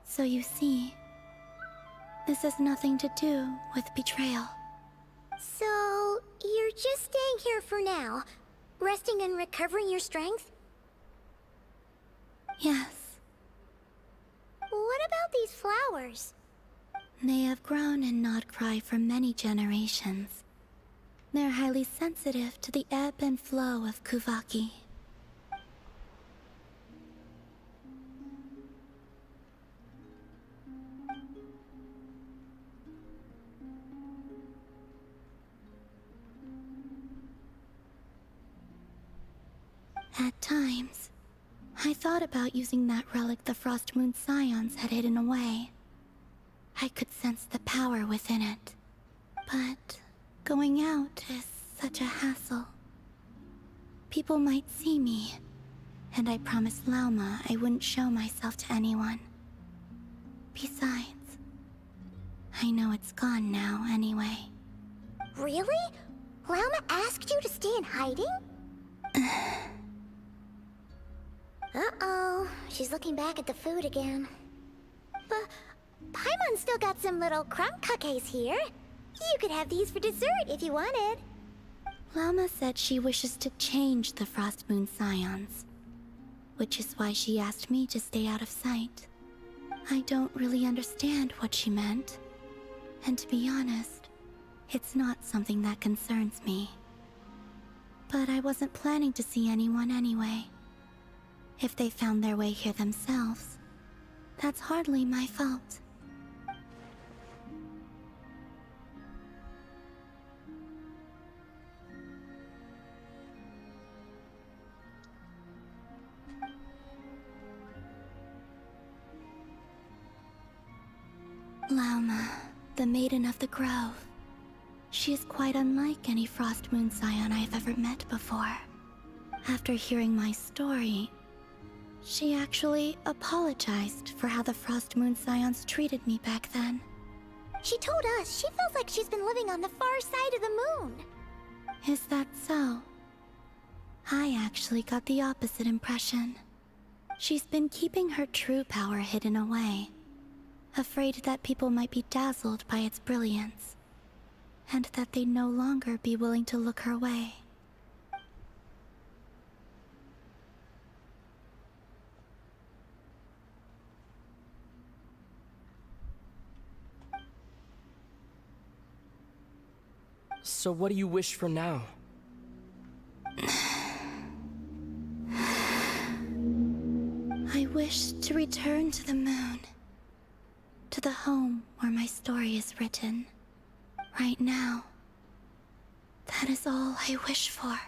So you see, this has nothing to do with betrayal. So, you're just staying here for now, resting and recovering your strength? Yes. What about these flowers? They have grown in Nodcry for many generations. They're highly sensitive to the ebb and flow of Kuvaki. At times, I thought about using that relic the Frost Moon Scions had hidden away. I could sense the power within it. But going out is such a hassle. People might see me, and I promised Lauma I wouldn't show myself to anyone. Besides, I know it's gone now anyway. Really? Lauma asked you to stay in hiding? Uh-oh, she's looking back at the food again. But Paimon still got some little crumb cookies here. You could have these for dessert if you wanted. Lauma said she wishes to change the Frost Moon Scions, which is why she asked me to stay out of sight. I don't really understand what she meant, and to be honest, it's not something that concerns me. But I wasn't planning to see anyone anyway. If they found their way here themselves, that's hardly my fault. Lauma, the Maiden of the Grove. She is quite unlike any Frost Moon Scion I have ever met before. After hearing my story, she actually apologized for how the Frost Moon Scions treated me back then. She told us she feels like she's been living on the far side of the moon. Is that so? I actually got the opposite impression. She's been keeping her true power hidden away, afraid that people might be dazzled by its brilliance, and that they'd no longer be willing to look her way. So what do you wish for now? I wish to return to the moon, to the home where my story is written. Right now, that is all I wish for.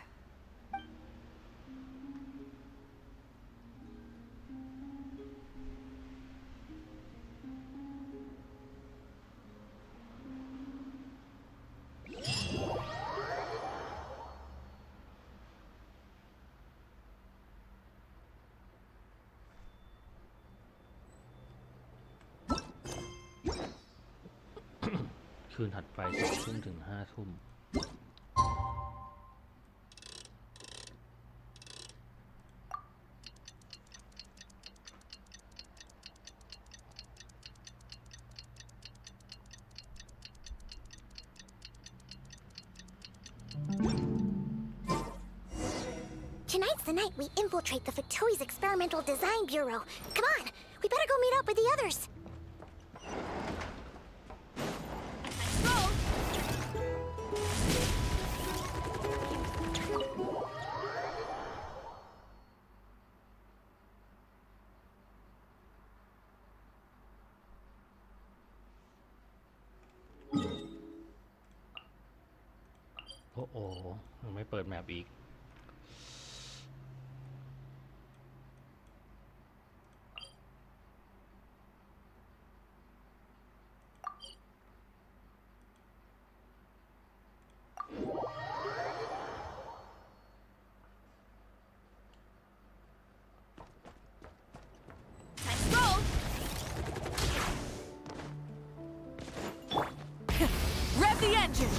คืนถัดไป2 ทุ่มถึง5 ทุ่ม Tonight's the night we infiltrate the Fatoui's Experimental Design Bureau. Come on, we better go meet up with the others. Roll! โอ้โหยังไม่เปิดแมปอีกRev the engine!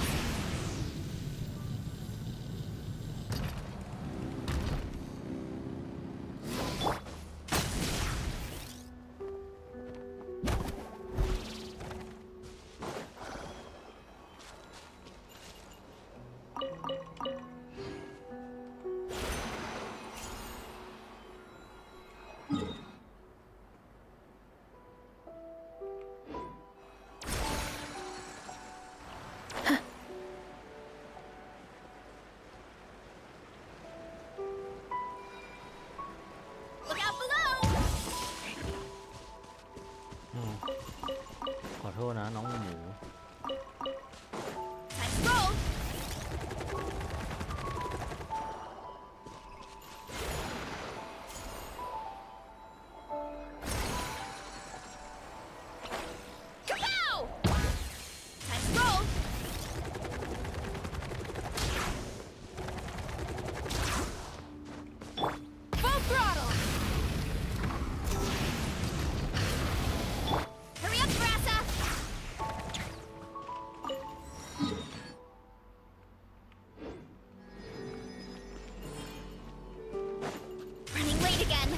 Look out below! ขอโทษนะน้องหมู Let's roll! Kapow! Let's roll! Full throttle! Hurry up, Grassa! Running late again.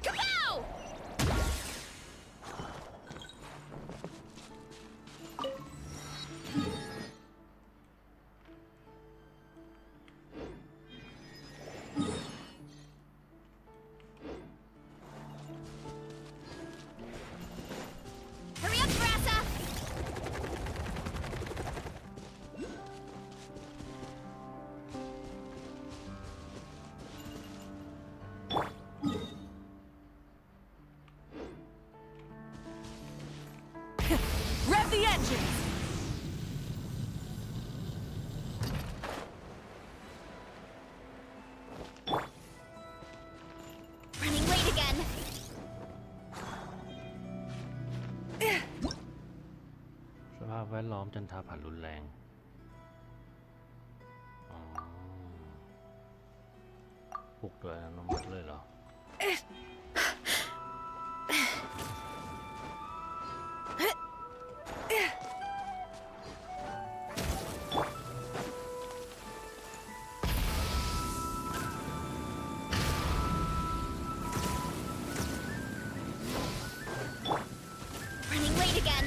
Kapow! Hurry up, Grassa! Rev the engine! Running late again. สภาพแวดล้อมจันทาผันรุนแรงอ๋อปลุกด้วยอนุมัติเลยเหรอ Running late again.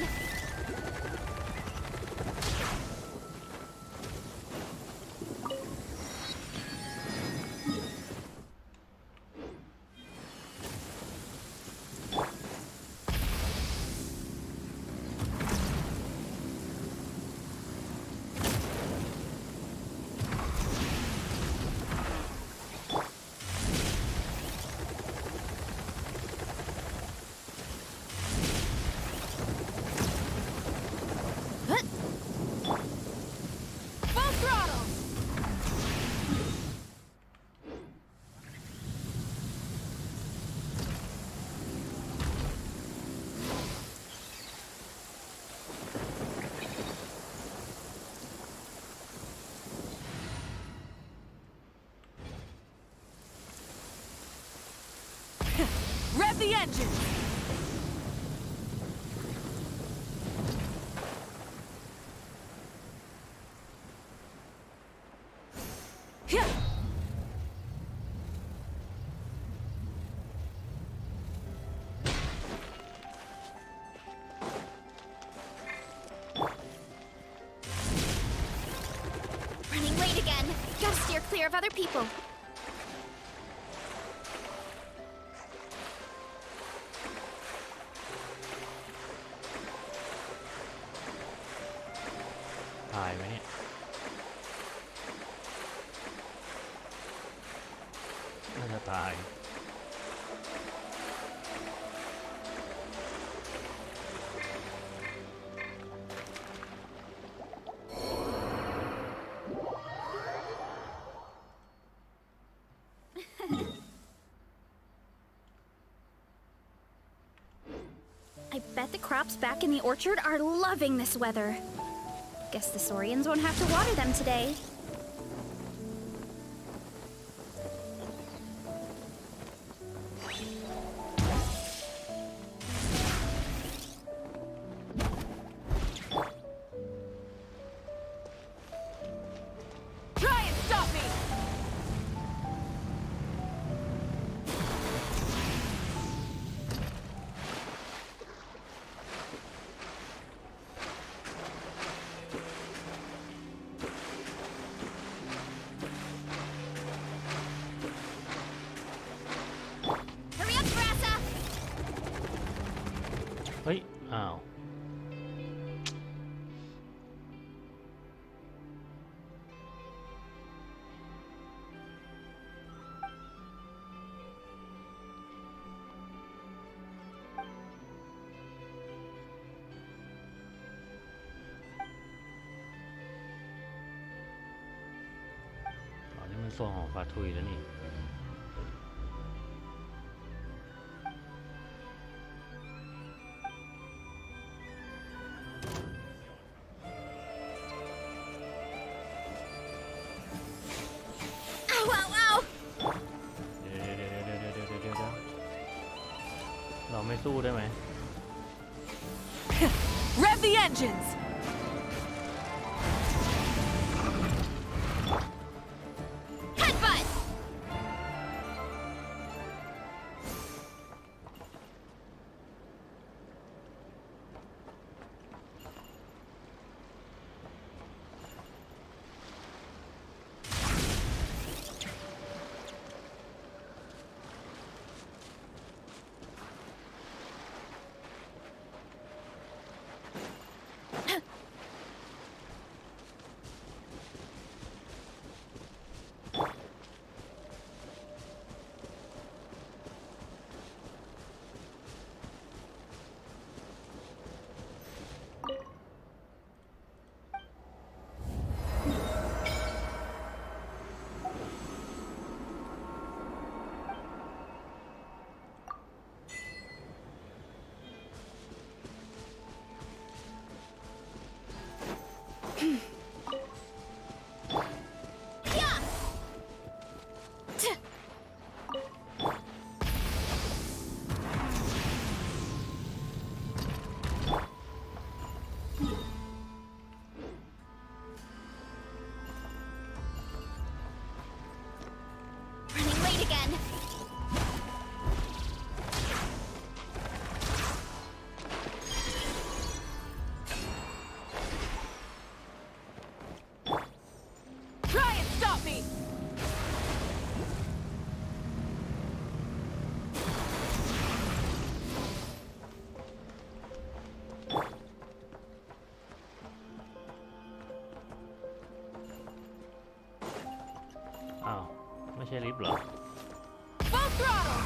Rev the engine! Yeah. Running late again. Gotta steer clear of other people. ตายไหมเนี่ยน่าจะตายI bet the crops back in the orchard are loving this weather. Guess the Saurians won't have to water them today. Try and stop me! Hurry up, Brassa! เฮ้ย อ้าว อ๋อ นี่มันโซนของฟาทุยแล้วนี่ Ow, ow, ow! เดี๋ยวเราไม่สู้ได้ไหม Rev the engines! Headbutt! Yeah! Running late again. Try and stop me! Ow. ไม่ใช่ลิฟต์เหรอ Full throttle!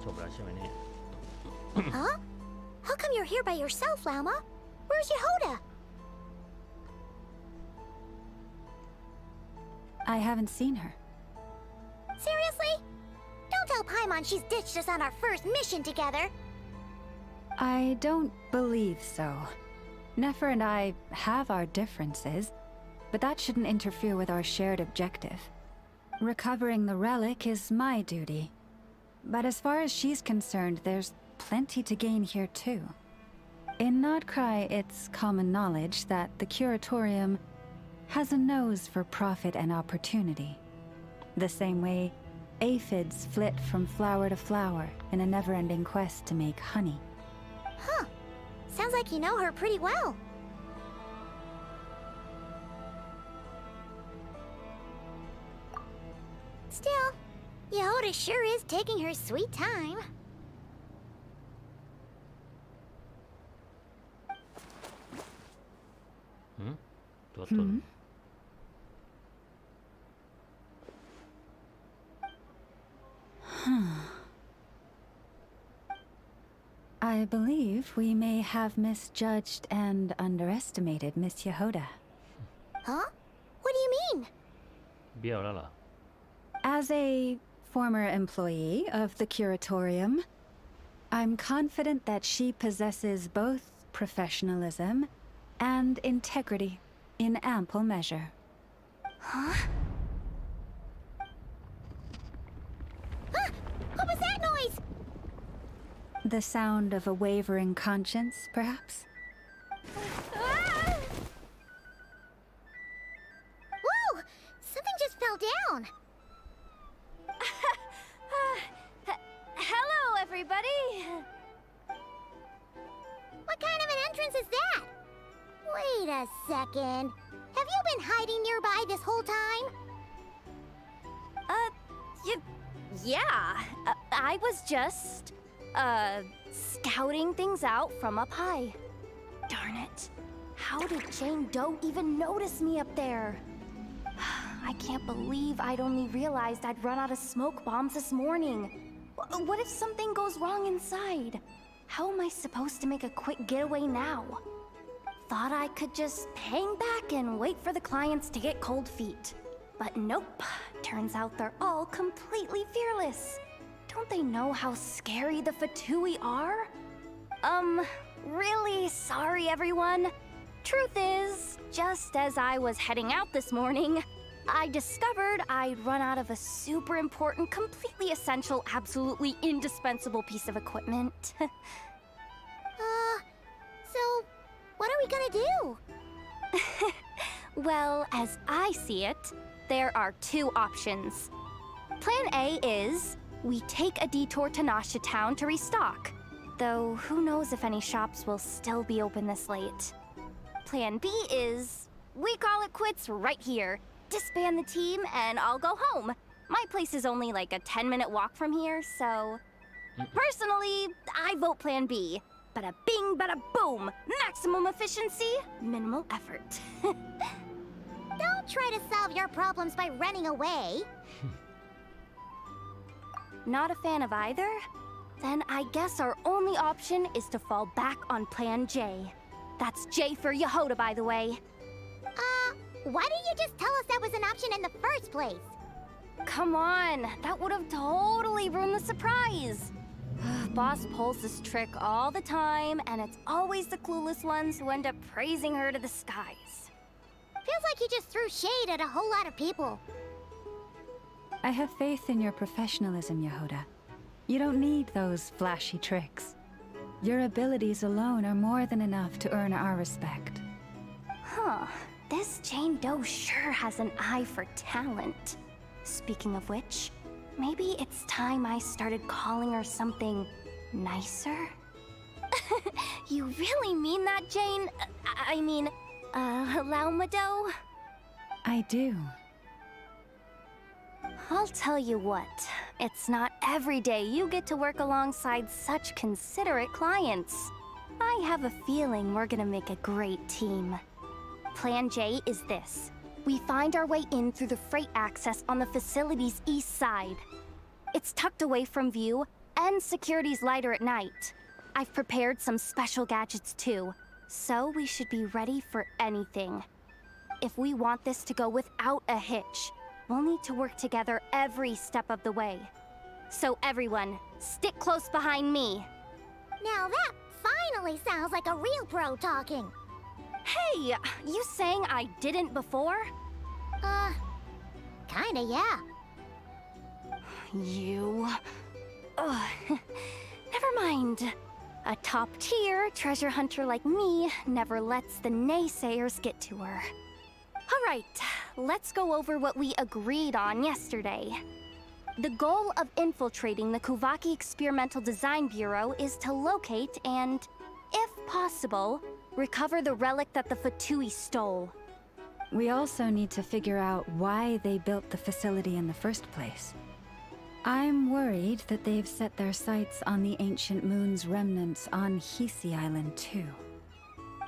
จบแล้วใช่ไหมเนี่ย Huh? How come you're here by yourself, Lauma? Where's Yehoda? I haven't seen her. Seriously? Don't tell Paimon she's ditched us on our first mission together. I don't believe so. Nefer and I have our differences, but that shouldn't interfere with our shared objective. Recovering the relic is my duty. But as far as she's concerned, there's plenty to gain here too. In Nodcry, it's common knowledge that the Curatorium has a nose for profit and opportunity. The same way aphids flit from flower to flower in a never-ending quest to make honey. Huh. Sounds like you know her pretty well. Still, Yehoda sure is taking her sweet time. I believe we may have misjudged and underestimated Miss Yehoda. Huh? What do you mean? เบี้ยวแล้วเหรอ As a former employee of the Curatorium, I'm confident that she possesses both professionalism and integrity in ample measure. Huh? Ah! What was that noise? The sound of a wavering conscience, perhaps? Ah! Whoa! Something just fell down. Hello, everybody! What kind of an entrance is that? Wait a second. Have you been hiding nearby this whole time? Yeah. I was just, scouting things out from up high. Darn it. How did Jane Doe even notice me up there? I can't believe I'd only realized I'd run out of smoke bombs this morning. What if something goes wrong inside? How am I supposed to make a quick getaway now? Thought I could just hang back and wait for the clients to get cold feet. But nope. Turns out they're all completely fearless. Don't they know how scary the Fatui are? Really sorry, everyone. Truth is, just as I was heading out this morning, I discovered I'd run out of a super important, completely essential, absolutely indispensable piece of equipment. So, what are we gonna do? Well, as I see it, there are two options. Plan A is we take a detour to Nasha Town to restock, though who knows if any shops will still be open this late. Plan B is we call it quits right here, disband the team, and I'll go home. My place is only like a 10-minute walk from here, so... Personally, I vote Plan B. Bada bing, bada boom! Maximum efficiency, minimal effort. Don't try to solve your problems by running away. Not a fan of either? Then I guess our only option is to fall back on Plan J. That's J for Yehoda, by the way. Why didn't you just tell us that was an option in the first place? Come on, that would have totally ruined the surprise. Boss pulls this trick all the time, and it's always the clueless ones who end up praising her to the skies. Feels like he just threw shade at a whole lot of people. I have faith in your professionalism, Yehoda. You don't need those flashy tricks. Your abilities alone are more than enough to earn our respect. Huh. This Jane Doe sure has an eye for talent. Speaking of which, maybe it's time I started calling her something nicer? You really mean that, Jane? Lauma Doe? I do. I'll tell you what, it's not every day you get to work alongside such considerate clients. I have a feeling we're gonna make a great team. Plan J is this. We find our way in through the freight access on the facility's east side. It's tucked away from view, and security's lighter at night. I've prepared some special gadgets too, so we should be ready for anything. If we want this to go without a hitch, we'll need to work together every step of the way. So everyone, stick close behind me. Now that finally sounds like a real pro talking. Hey, you saying I didn't before? Kinda, yeah. You... Never mind. A top-tier treasure hunter like me never lets the naysayers get to her. Alright, let's go over what we agreed on yesterday. The goal of infiltrating the Kuvaki Experimental Design Bureau is to locate and, if possible, recover the relic that the Fatui stole. We also need to figure out why they built the facility in the first place. I'm worried that they've set their sights on the ancient moon's remnants on Hisi Island too.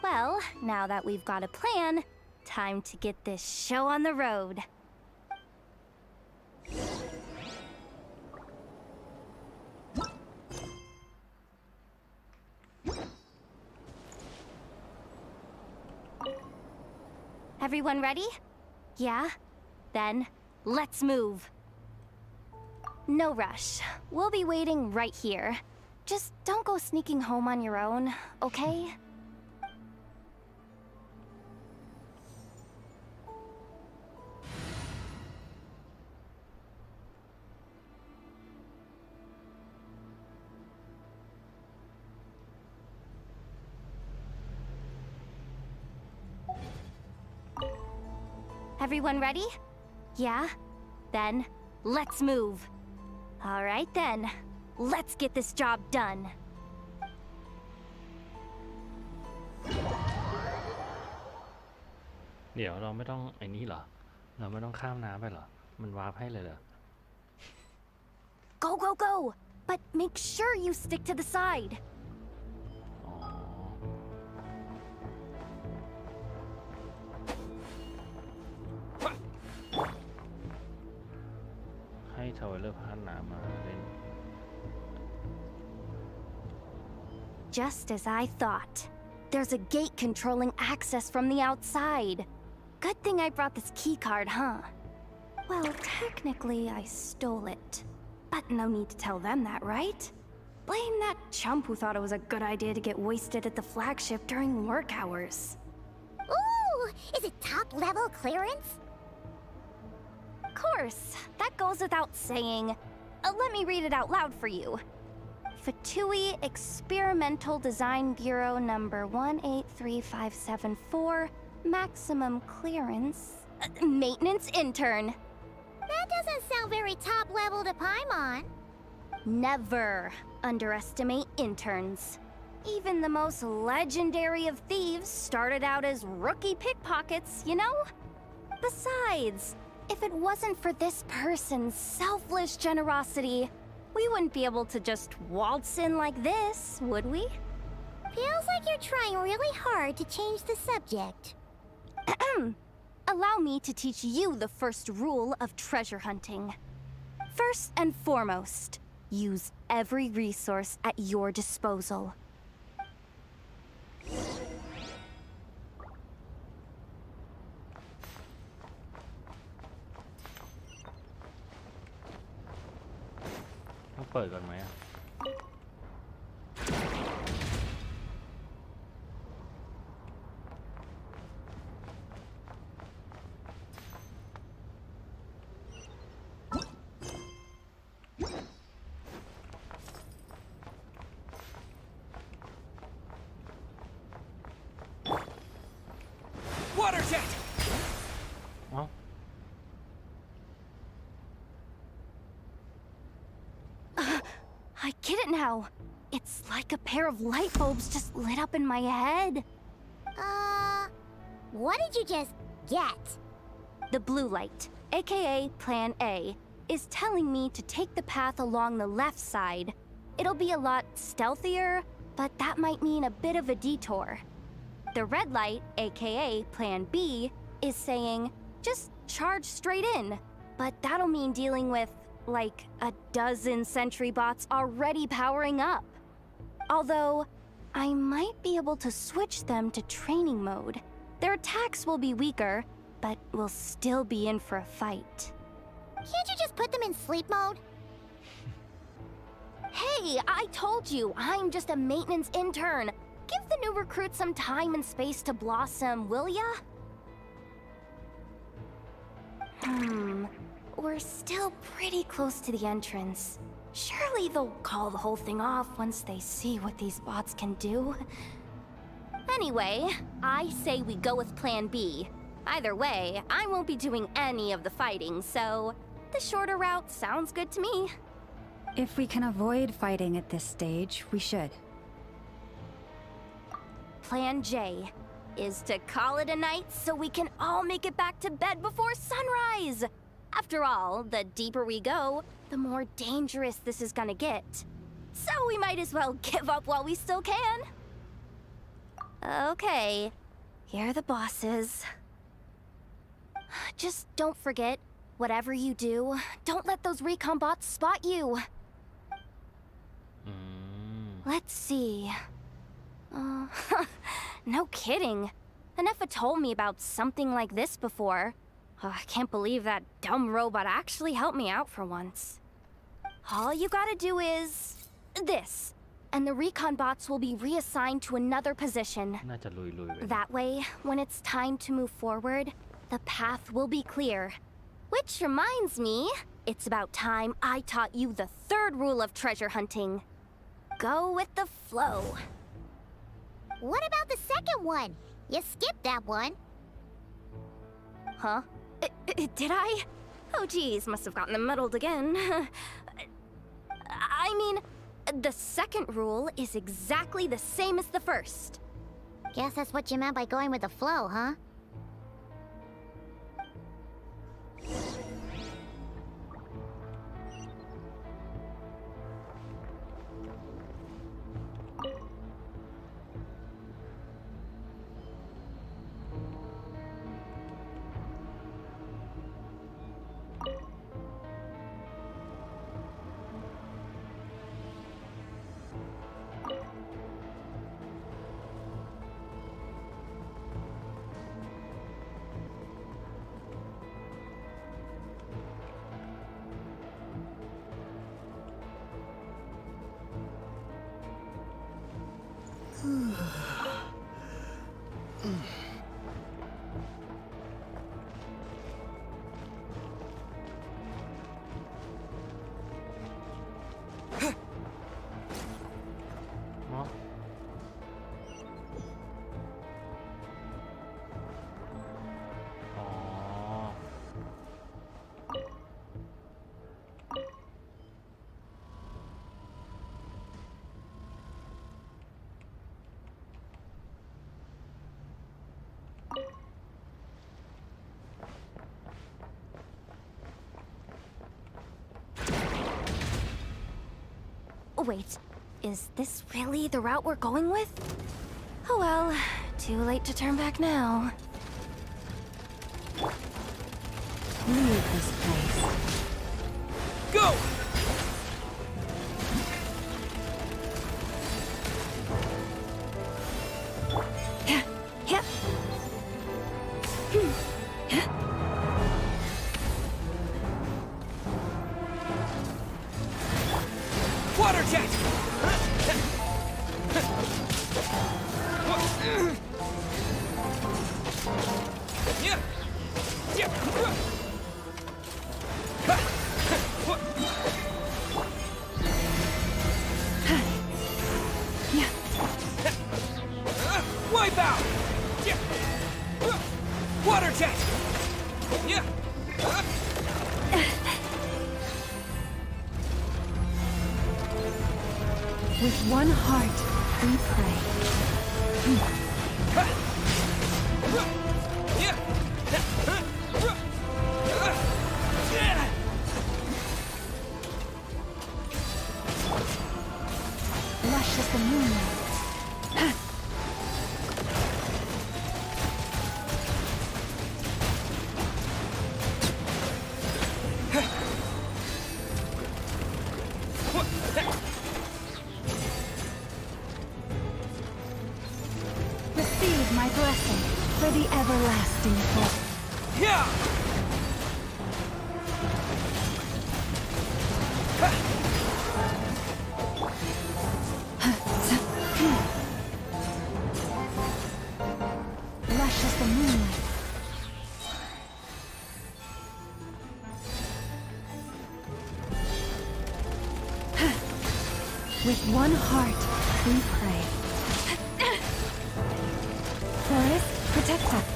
Well, now that we've got a plan, time to get this show on the road. Everyone ready? Yeah? Then, let's move. No rush. We'll be waiting right here. Just don't go sneaking home on your own, okay? Everyone ready? Yeah? Then, let's move. Alright then, let's get this job done. เดี๋ยวเราไม่ต้องไอ้นี้เหรอ เราไม่ต้องข้ามน้ำไปเหรอ มันวาร์ปให้เลยเหรอ Go, go, go! But make sure you stick to the side. อ๋อ ให้ทาวเวลพาน้ำมาเล่น Just as I thought. There's a gate controlling access from the outside. Good thing I brought this keycard, huh? Well, technically, I stole it. But no need to tell them that, right? Blame that chump who thought it was a good idea to get wasted at the flagship during work hours. Ooh! Is it top-level clearance? Of course. That goes without saying. Let me read it out loud for you. Fatui Experimental Design Bureau number 183574, maximum clearance, maintenance intern. That doesn't sound very top-level to Paimon. Never underestimate interns. Even the most legendary of thieves started out as rookie pickpockets, you know? Besides, if it wasn't for this person's selfless generosity, we wouldn't be able to just waltz in like this, would we? Feels like you're trying really hard to change the subject. Allow me to teach you the first rule of treasure hunting. First and foremost, use every resource at your disposal. Water jet! Oh. I get it now. It's like a pair of light bulbs just lit up in my head. What did you just get? The blue light, aka Plan A, is telling me to take the path along the left side. It'll be a lot stealthier, but that might mean a bit of a detour. The red light, aka Plan B, is saying, just charge straight in. But that'll mean dealing with like a dozen sentry bots already powering up. Although, I might be able to switch them to training mode. Their attacks will be weaker, but we'll still be in for a fight. Can't you just put them in sleep mode? Hey, I told you, I'm just a maintenance intern. Give the new recruits some time and space to blossom, will ya? We're still pretty close to the entrance. Surely they'll call the whole thing off once they see what these bots can do. Anyway, I say we go with Plan B. Either way, I won't be doing any of the fighting, so the shorter route sounds good to me. If we can avoid fighting at this stage, we should. Plan J is to call it a night so we can all make it back to bed before sunrise. After all, the deeper we go, the more dangerous this is gonna get. So we might as well give up while we still can. Okay, here are the bosses. Just don't forget, whatever you do, don't let those recon bots spot you. Let's see. No kidding. Anefa told me about something like this before. I can't believe that dumb robot actually helped me out for once. All you gotta do is this, and the recon bots will be reassigned to another position. น่าจะลุยๆไป That way, when it's time to move forward, the path will be clear. Which reminds me, it's about time I taught you the third rule of treasure hunting. Go with the flow. What about the second one? You skipped that one. Huh? Did I? Oh geez, must have gotten them muddled again. I mean, the second rule is exactly the same as the first. Guess that's what you meant by going with the flow, huh? Wait, is this really the route we're going with? Oh well, too late to turn back now. Leave this place. Go! Water jet! Wipe out! Water jet! With one heart, we pray. Lush as the moonlight. Lush as the moonlight. With one heart, we pray. Forest, protect us.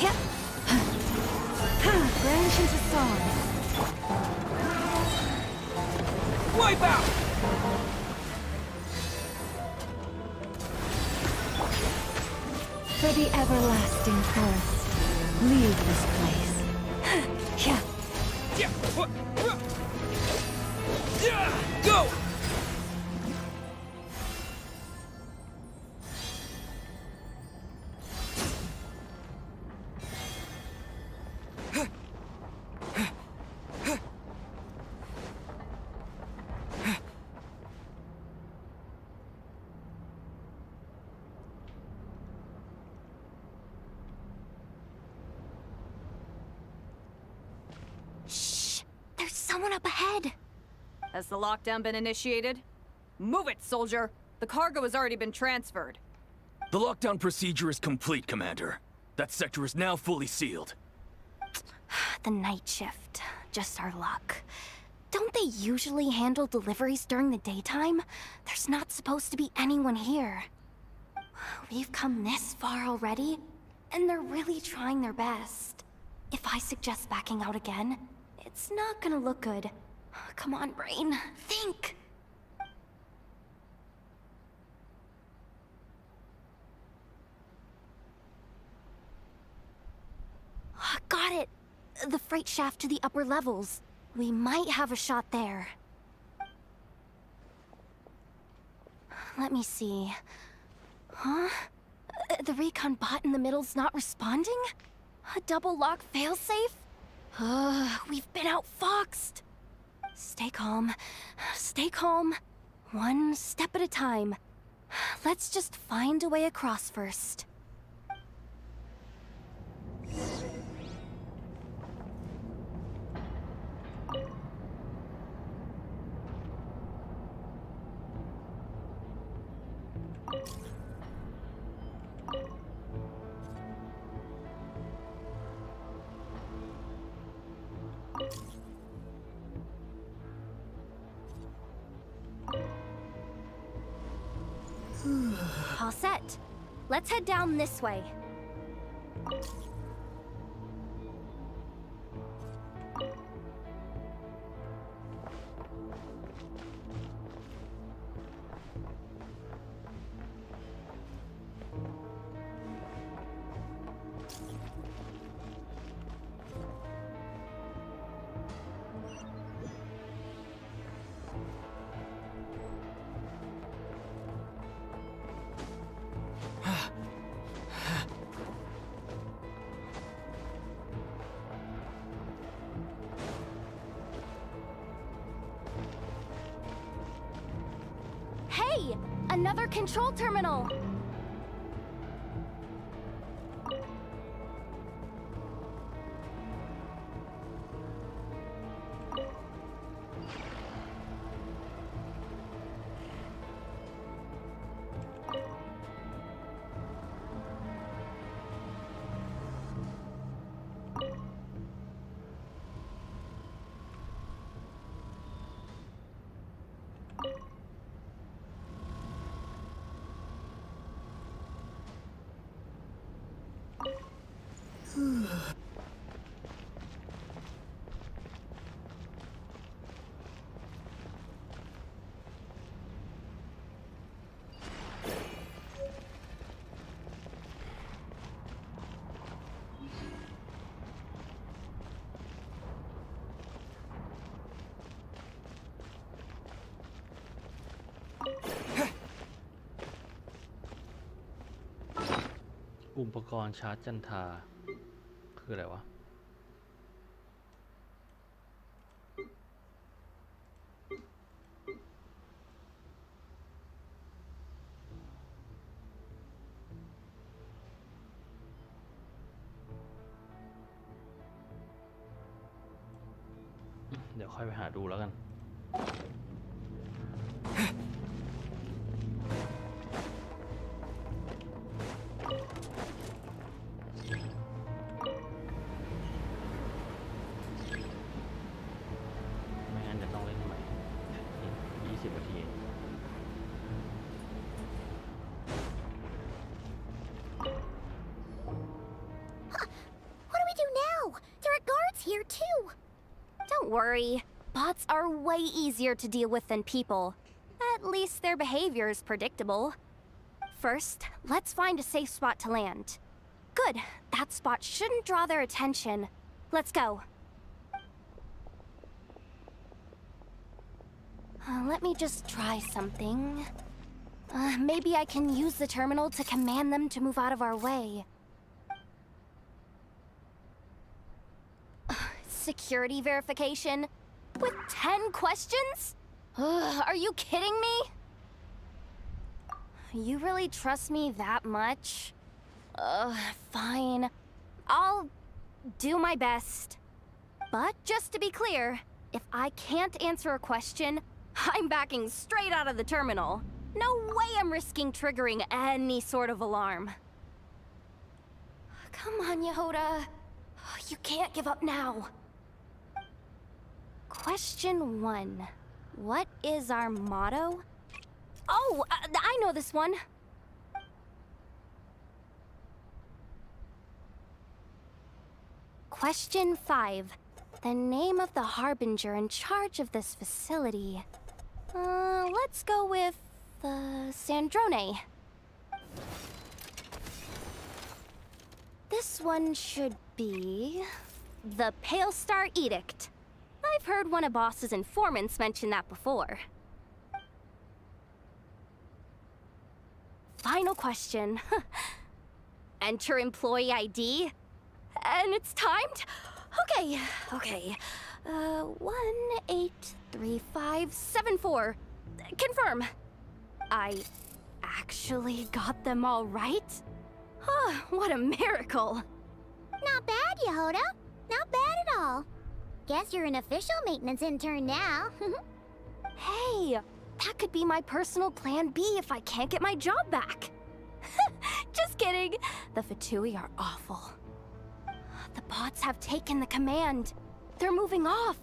Yep. Branch into song. Wipe out! For the everlasting forest, leave this place. Yeah. Go! Shh! There's someone up ahead. Has the lockdown been initiated? Move it, soldier! The cargo has already been transferred. The lockdown procedure is complete, Commander. That sector is now fully sealed. The night shift. Just our luck. Don't they usually handle deliveries during the daytime? There's not supposed to be anyone here. We've come this far already, and they're really trying their best. If I suggest backing out again, it's not gonna look good. Come on, brain. Think! Got it! The freight shaft to the upper levels. We might have a shot there. Let me see. Huh? The recon bot in the middle's not responding? A double lock failsafe? We've been outfoxed. Stay calm. Stay calm. One step at a time. Let's just find a way across first. All set. Let's head down this way. Hey! Another control terminal!อุปกรณ์ชาร์จจันทราคืออะไรวะ ค่อยไปหาดูแล้วกันไม่งั้นจะต้องเล่นใหม่อีก20 นาที What do we do now? There are guards here too. Don't worry. Bots are way easier to deal with than people. At least their behavior is predictable. First, let's find a safe spot to land. Good. That spot shouldn't draw their attention. Let's go. Let me just try something. Maybe I can use the terminal to command them to move out of our way. Security verification? With 10 questions? Are you kidding me? You really trust me that much? Fine. I'll do my best. But just to be clear, if I can't answer a question, I'm backing straight out of the terminal. No way I'm risking triggering any sort of alarm. Come on, Yehoda. You can't give up now. Question 1. What is our motto? Oh, I know this one. Question 5. The name of the harbinger in charge of this facility. Let's go with Sandrone. This one should be the Pale Star Edict. I've heard one of Boss's informants mention that before. Final question. Enter employee ID. And it's timed? Okay. 183574. Confirm. I actually got them all right? What a miracle. Not bad, Yehoda. Not bad at all. Guess you're an official maintenance intern now. Hey, that could be my personal plan B if I can't get my job back. Just kidding. The Fatui are awful. The bots have taken the command. They're moving off.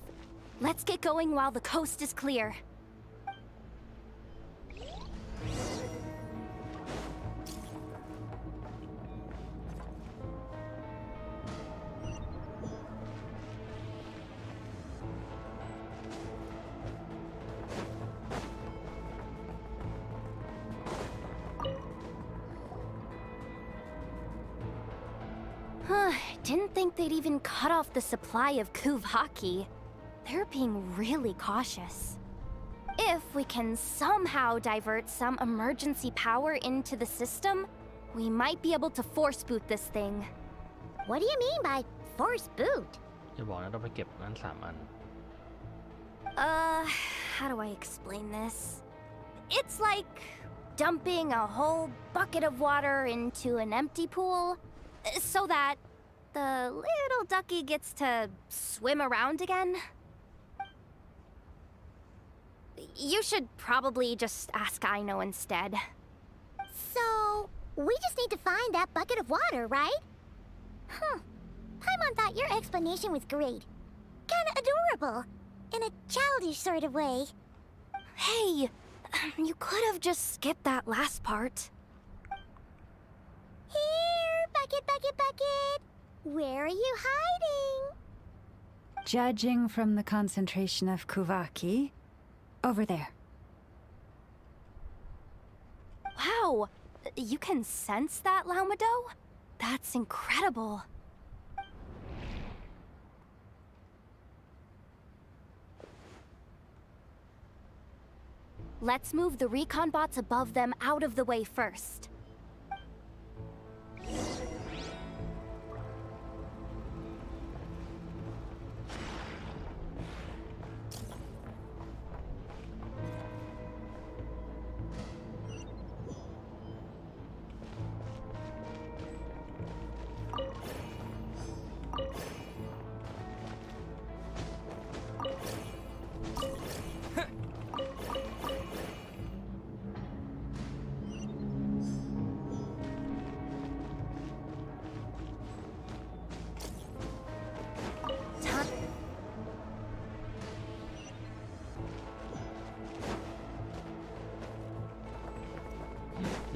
Let's get going while the coast is clear. Didn't think they'd even cut off the supply of Kuvaki. They're being really cautious. If we can somehow divert some emergency power into the system, we might be able to force boot this thing. What do you mean by force boot? จะบอกนะต้องไปเก็บนั้น3 อัน How do I explain this? It's like dumping a whole bucket of water into an empty pool so that the little ducky gets to swim around again. You should probably just ask Aino instead. So, we just need to find that bucket of water, right? Paimon thought your explanation was great. Kinda adorable. In a childish sort of way. Hey, you could have just skipped that last part. Here, bucket. Where are you hiding? Judging from the concentration of Kuvaki, over there. Wow, you can sense that, Laumado? That's incredible. Let's move the recon bots above them out of the way first.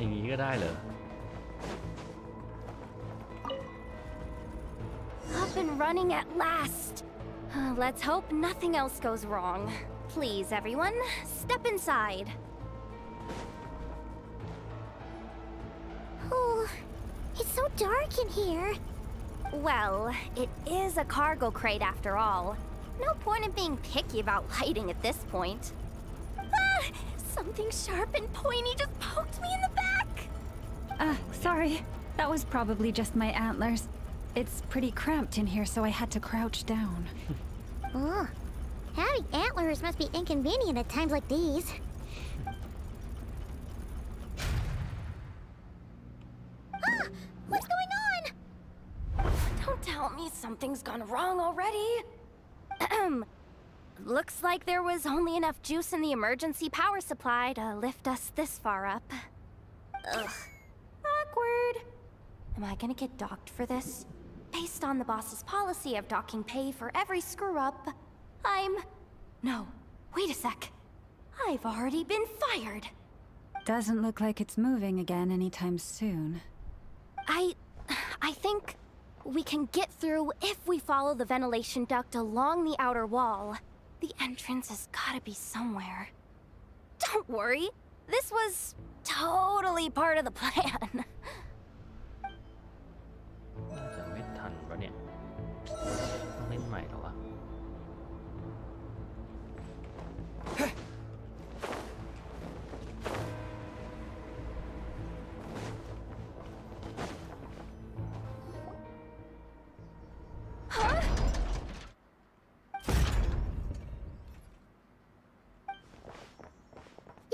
อย่างนี้ก็ได้เหรอ Up and running at last. Let's hope nothing else goes wrong. Please, everyone, step inside. Oh, it's so dark in here. Well, it is a cargo crate after all. No point in being picky about lighting at this point. Ah! Something sharp and pointy just poked me in the back! Sorry. That was probably just my antlers. It's pretty cramped in here, so I had to crouch down. Oh, having antlers must be inconvenient at times like these. Ah! What's going on? Don't tell me something's gone wrong already. Looks like there was only enough juice in the emergency power supply to lift us this far up. Ugh. Awkward. Am I gonna get docked for this? Based on the boss's policy of docking pay for every screw-up, No, wait a sec. I've already been fired. Doesn't look like it's moving again anytime soon. I think we can get through if we follow the ventilation duct along the outer wall. The entrance has gotta be somewhere. Don't worry, this was totally part of the plan. จะไม่ทันปะเนี่ย ต้องเล่นใหม่เหรอวะ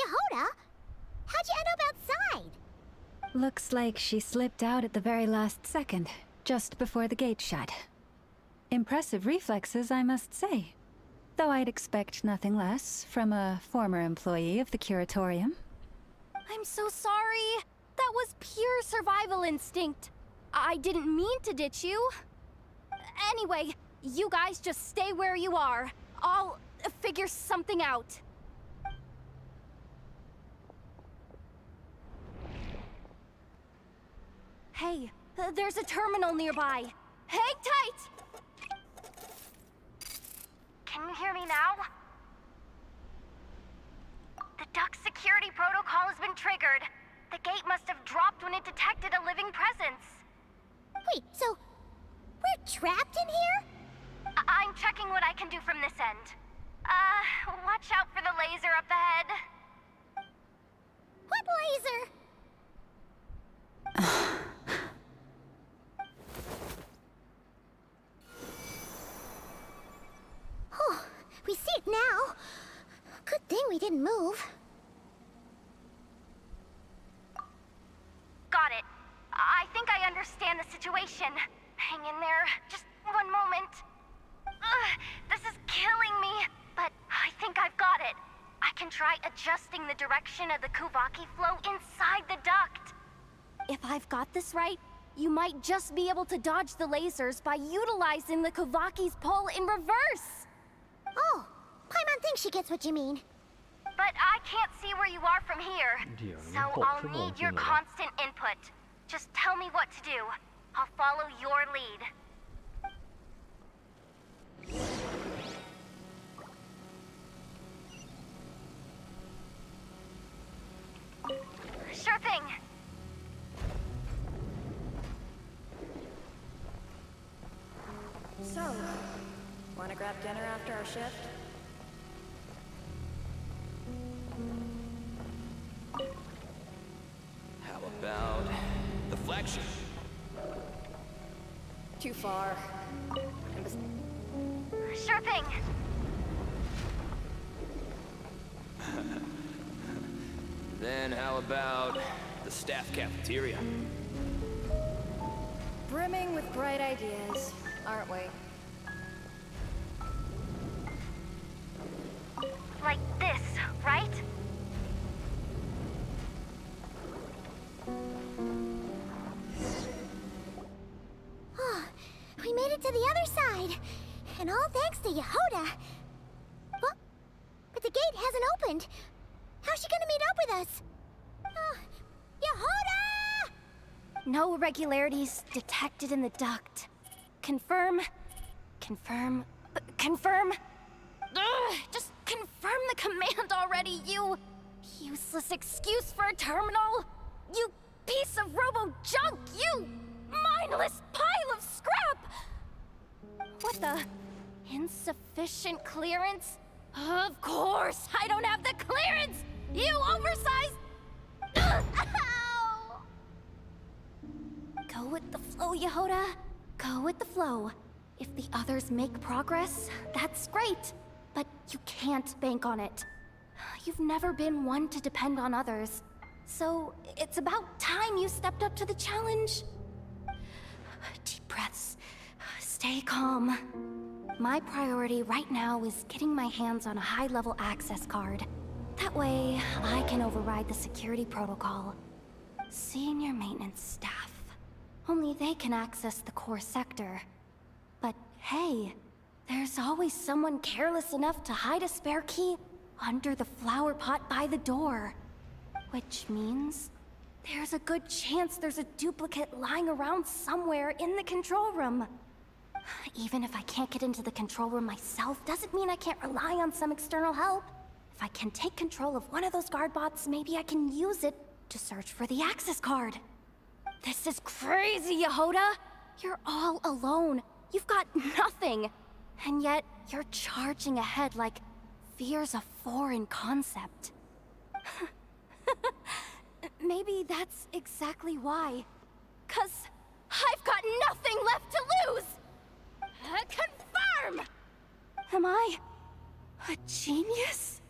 Yehoda, how'd you end up outside? Looks like she slipped out at the very last second, just before the gate shut. Impressive reflexes, I must say. Though I'd expect nothing less from a former employee of the Curatorium. I'm so sorry. That was pure survival instinct. I didn't mean to ditch you. Anyway, you guys just stay where you are. I'll figure something out. Hey, there's a terminal nearby. Hang tight! Can you hear me now? The duct security protocol has been triggered. The gate must have dropped when it detected a living presence. Wait, so we're trapped in here? I'm checking what I can do from this end. Watch out for the laser up ahead. What laser? Oh, we see it now. Good thing we didn't move. Got it. I think I understand the situation. Hang in there. Just one moment. This is killing me, but I think I've got it. I can try adjusting the direction of the Kuvaki flow inside the duct. If I've got this right, you might just be able to dodge the lasers by utilizing the Kuvaki's pull in reverse. Oh, Paimon thinks she gets what you mean. But I can't see where you are from here, so I'll need your constant input. Just tell me what to do. I'll follow your lead. Sure thing. So, wanna grab dinner after our shift? How about the flagship? Too far. Sure thing. Then how about the staff cafeteria? Brimming with bright ideas, aren't we? Like this, right? Oh, we made it to the other side. And all thanks to Yehoda. Well, but the gate hasn't opened. How's she gonna meet up with us? Oh, Yehuda! No irregularities detected in the duct. Confirm. Confirm. Confirm. Ugh, just confirm the command already, you useless excuse for a terminal. You piece of robo-junk, you mindless pile of scrap! What the? Insufficient clearance? Of course, I don't have the clearance! You oversized... Ugh, ow! Go with the flow, Yehuda. Go with the flow. If the others make progress, that's great. But you can't bank on it. You've never been one to depend on others. So it's about time you stepped up to the challenge. Deep breaths. Stay calm. My priority right now is getting my hands on a high-level access card. That way, I can override the security protocol. Senior maintenance staff. Only they can access the core sector. But hey, there's always someone careless enough to hide a spare key under the flower pot by the door. Which means there's a good chance there's a duplicate lying around somewhere in the control room. Even if I can't get into the control room myself, doesn't mean I can't rely on some external help. If I can take control of one of those guard bots, maybe I can use it to search for the access card. This is crazy, Yehuda! You're all alone. You've got nothing. And yet, you're charging ahead like fear's a foreign concept. Maybe that's exactly why. 'Cause I've got nothing left to lose! Confirm! Am I a genius?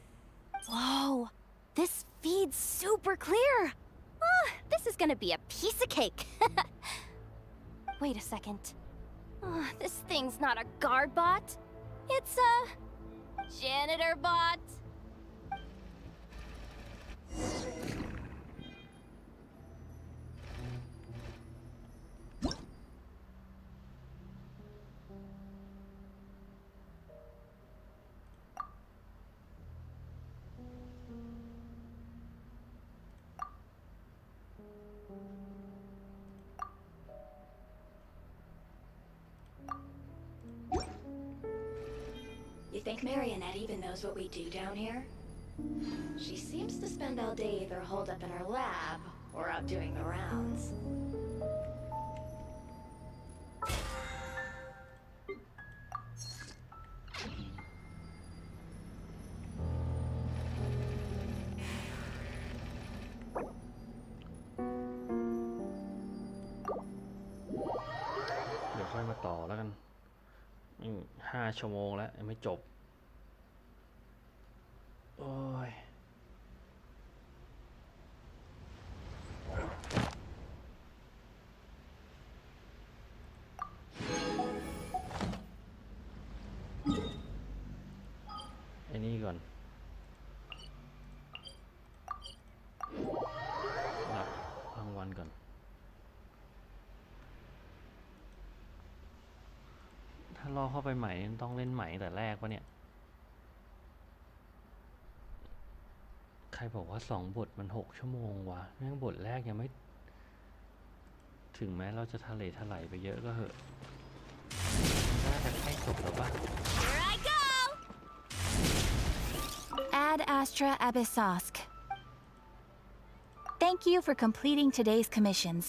Whoa, this feed's super clear. Oh, this is gonna be a piece of cake. Wait a second. Oh, this thing's not a guard bot. It's a janitor bot. You think Marionette even knows what we do down here? She seems to spend all day either holed up in her lab or out doing the rounds. Đểค่อยมาต่อแล้วกัน5 ชั่วโมงแล้วยังไม่จบโอ้ยไอ้นี่ก่อนหลับรางวัลก่อนถ้ารอเข้าไปใหม่ต้องเล่นใหม่แต่แรกปะเนี่ยใครบอกว่า2 บทมัน6 ชั่วโมงวะแม่งบทแรกยังไม่ถึงแม้เราจะทะเลถลายไปเยอะก็เหอะน่าจะใกล้จบแล้วปะ Here I go! Ad Astra Abyssosk. Thank you for completing today's commissions.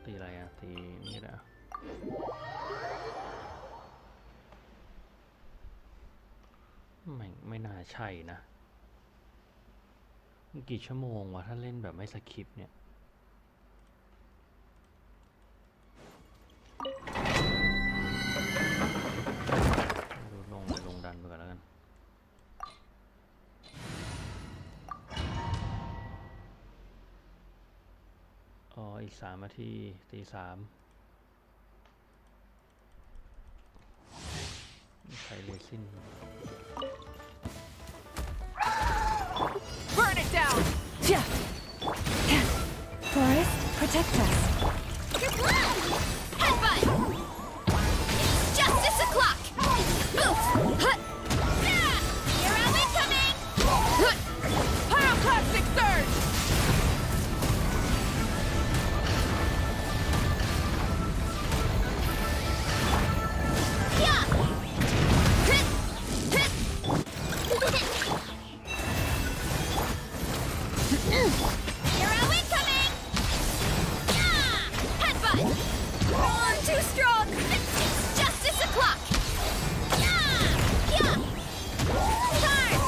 ตีอะไรอะตีนี่แหละไม่น่าใช่นะมันกี่ชั่วโมงวะถ้าเล่นแบบไม่สคริปต์เนี่ยลงดันไปก่อนแล้วกันโอ ออีก3 นาทีตี 3ใช้เรซิน Burn it down! Yeah. Forest, protect us. Your blood! Headbutt! It's justice o'clock! Move! Hero incoming! Pyroclastic surge! Yeah! Hero incoming! Yeah! Headbutt! I'm too strong! It's justice o'clock! Yeah! Yeah! Charge!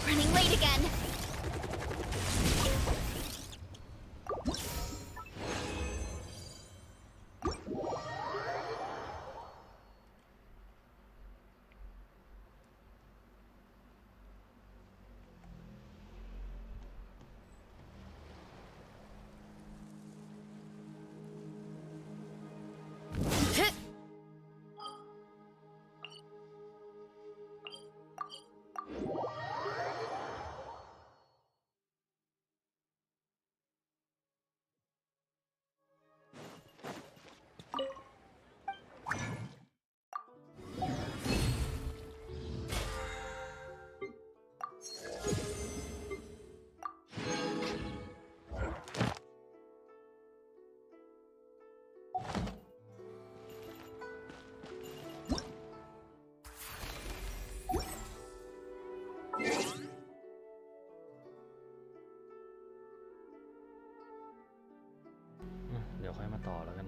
Running late again. Hit! เดี๋ยวค่อยมาต่อแล้วกัน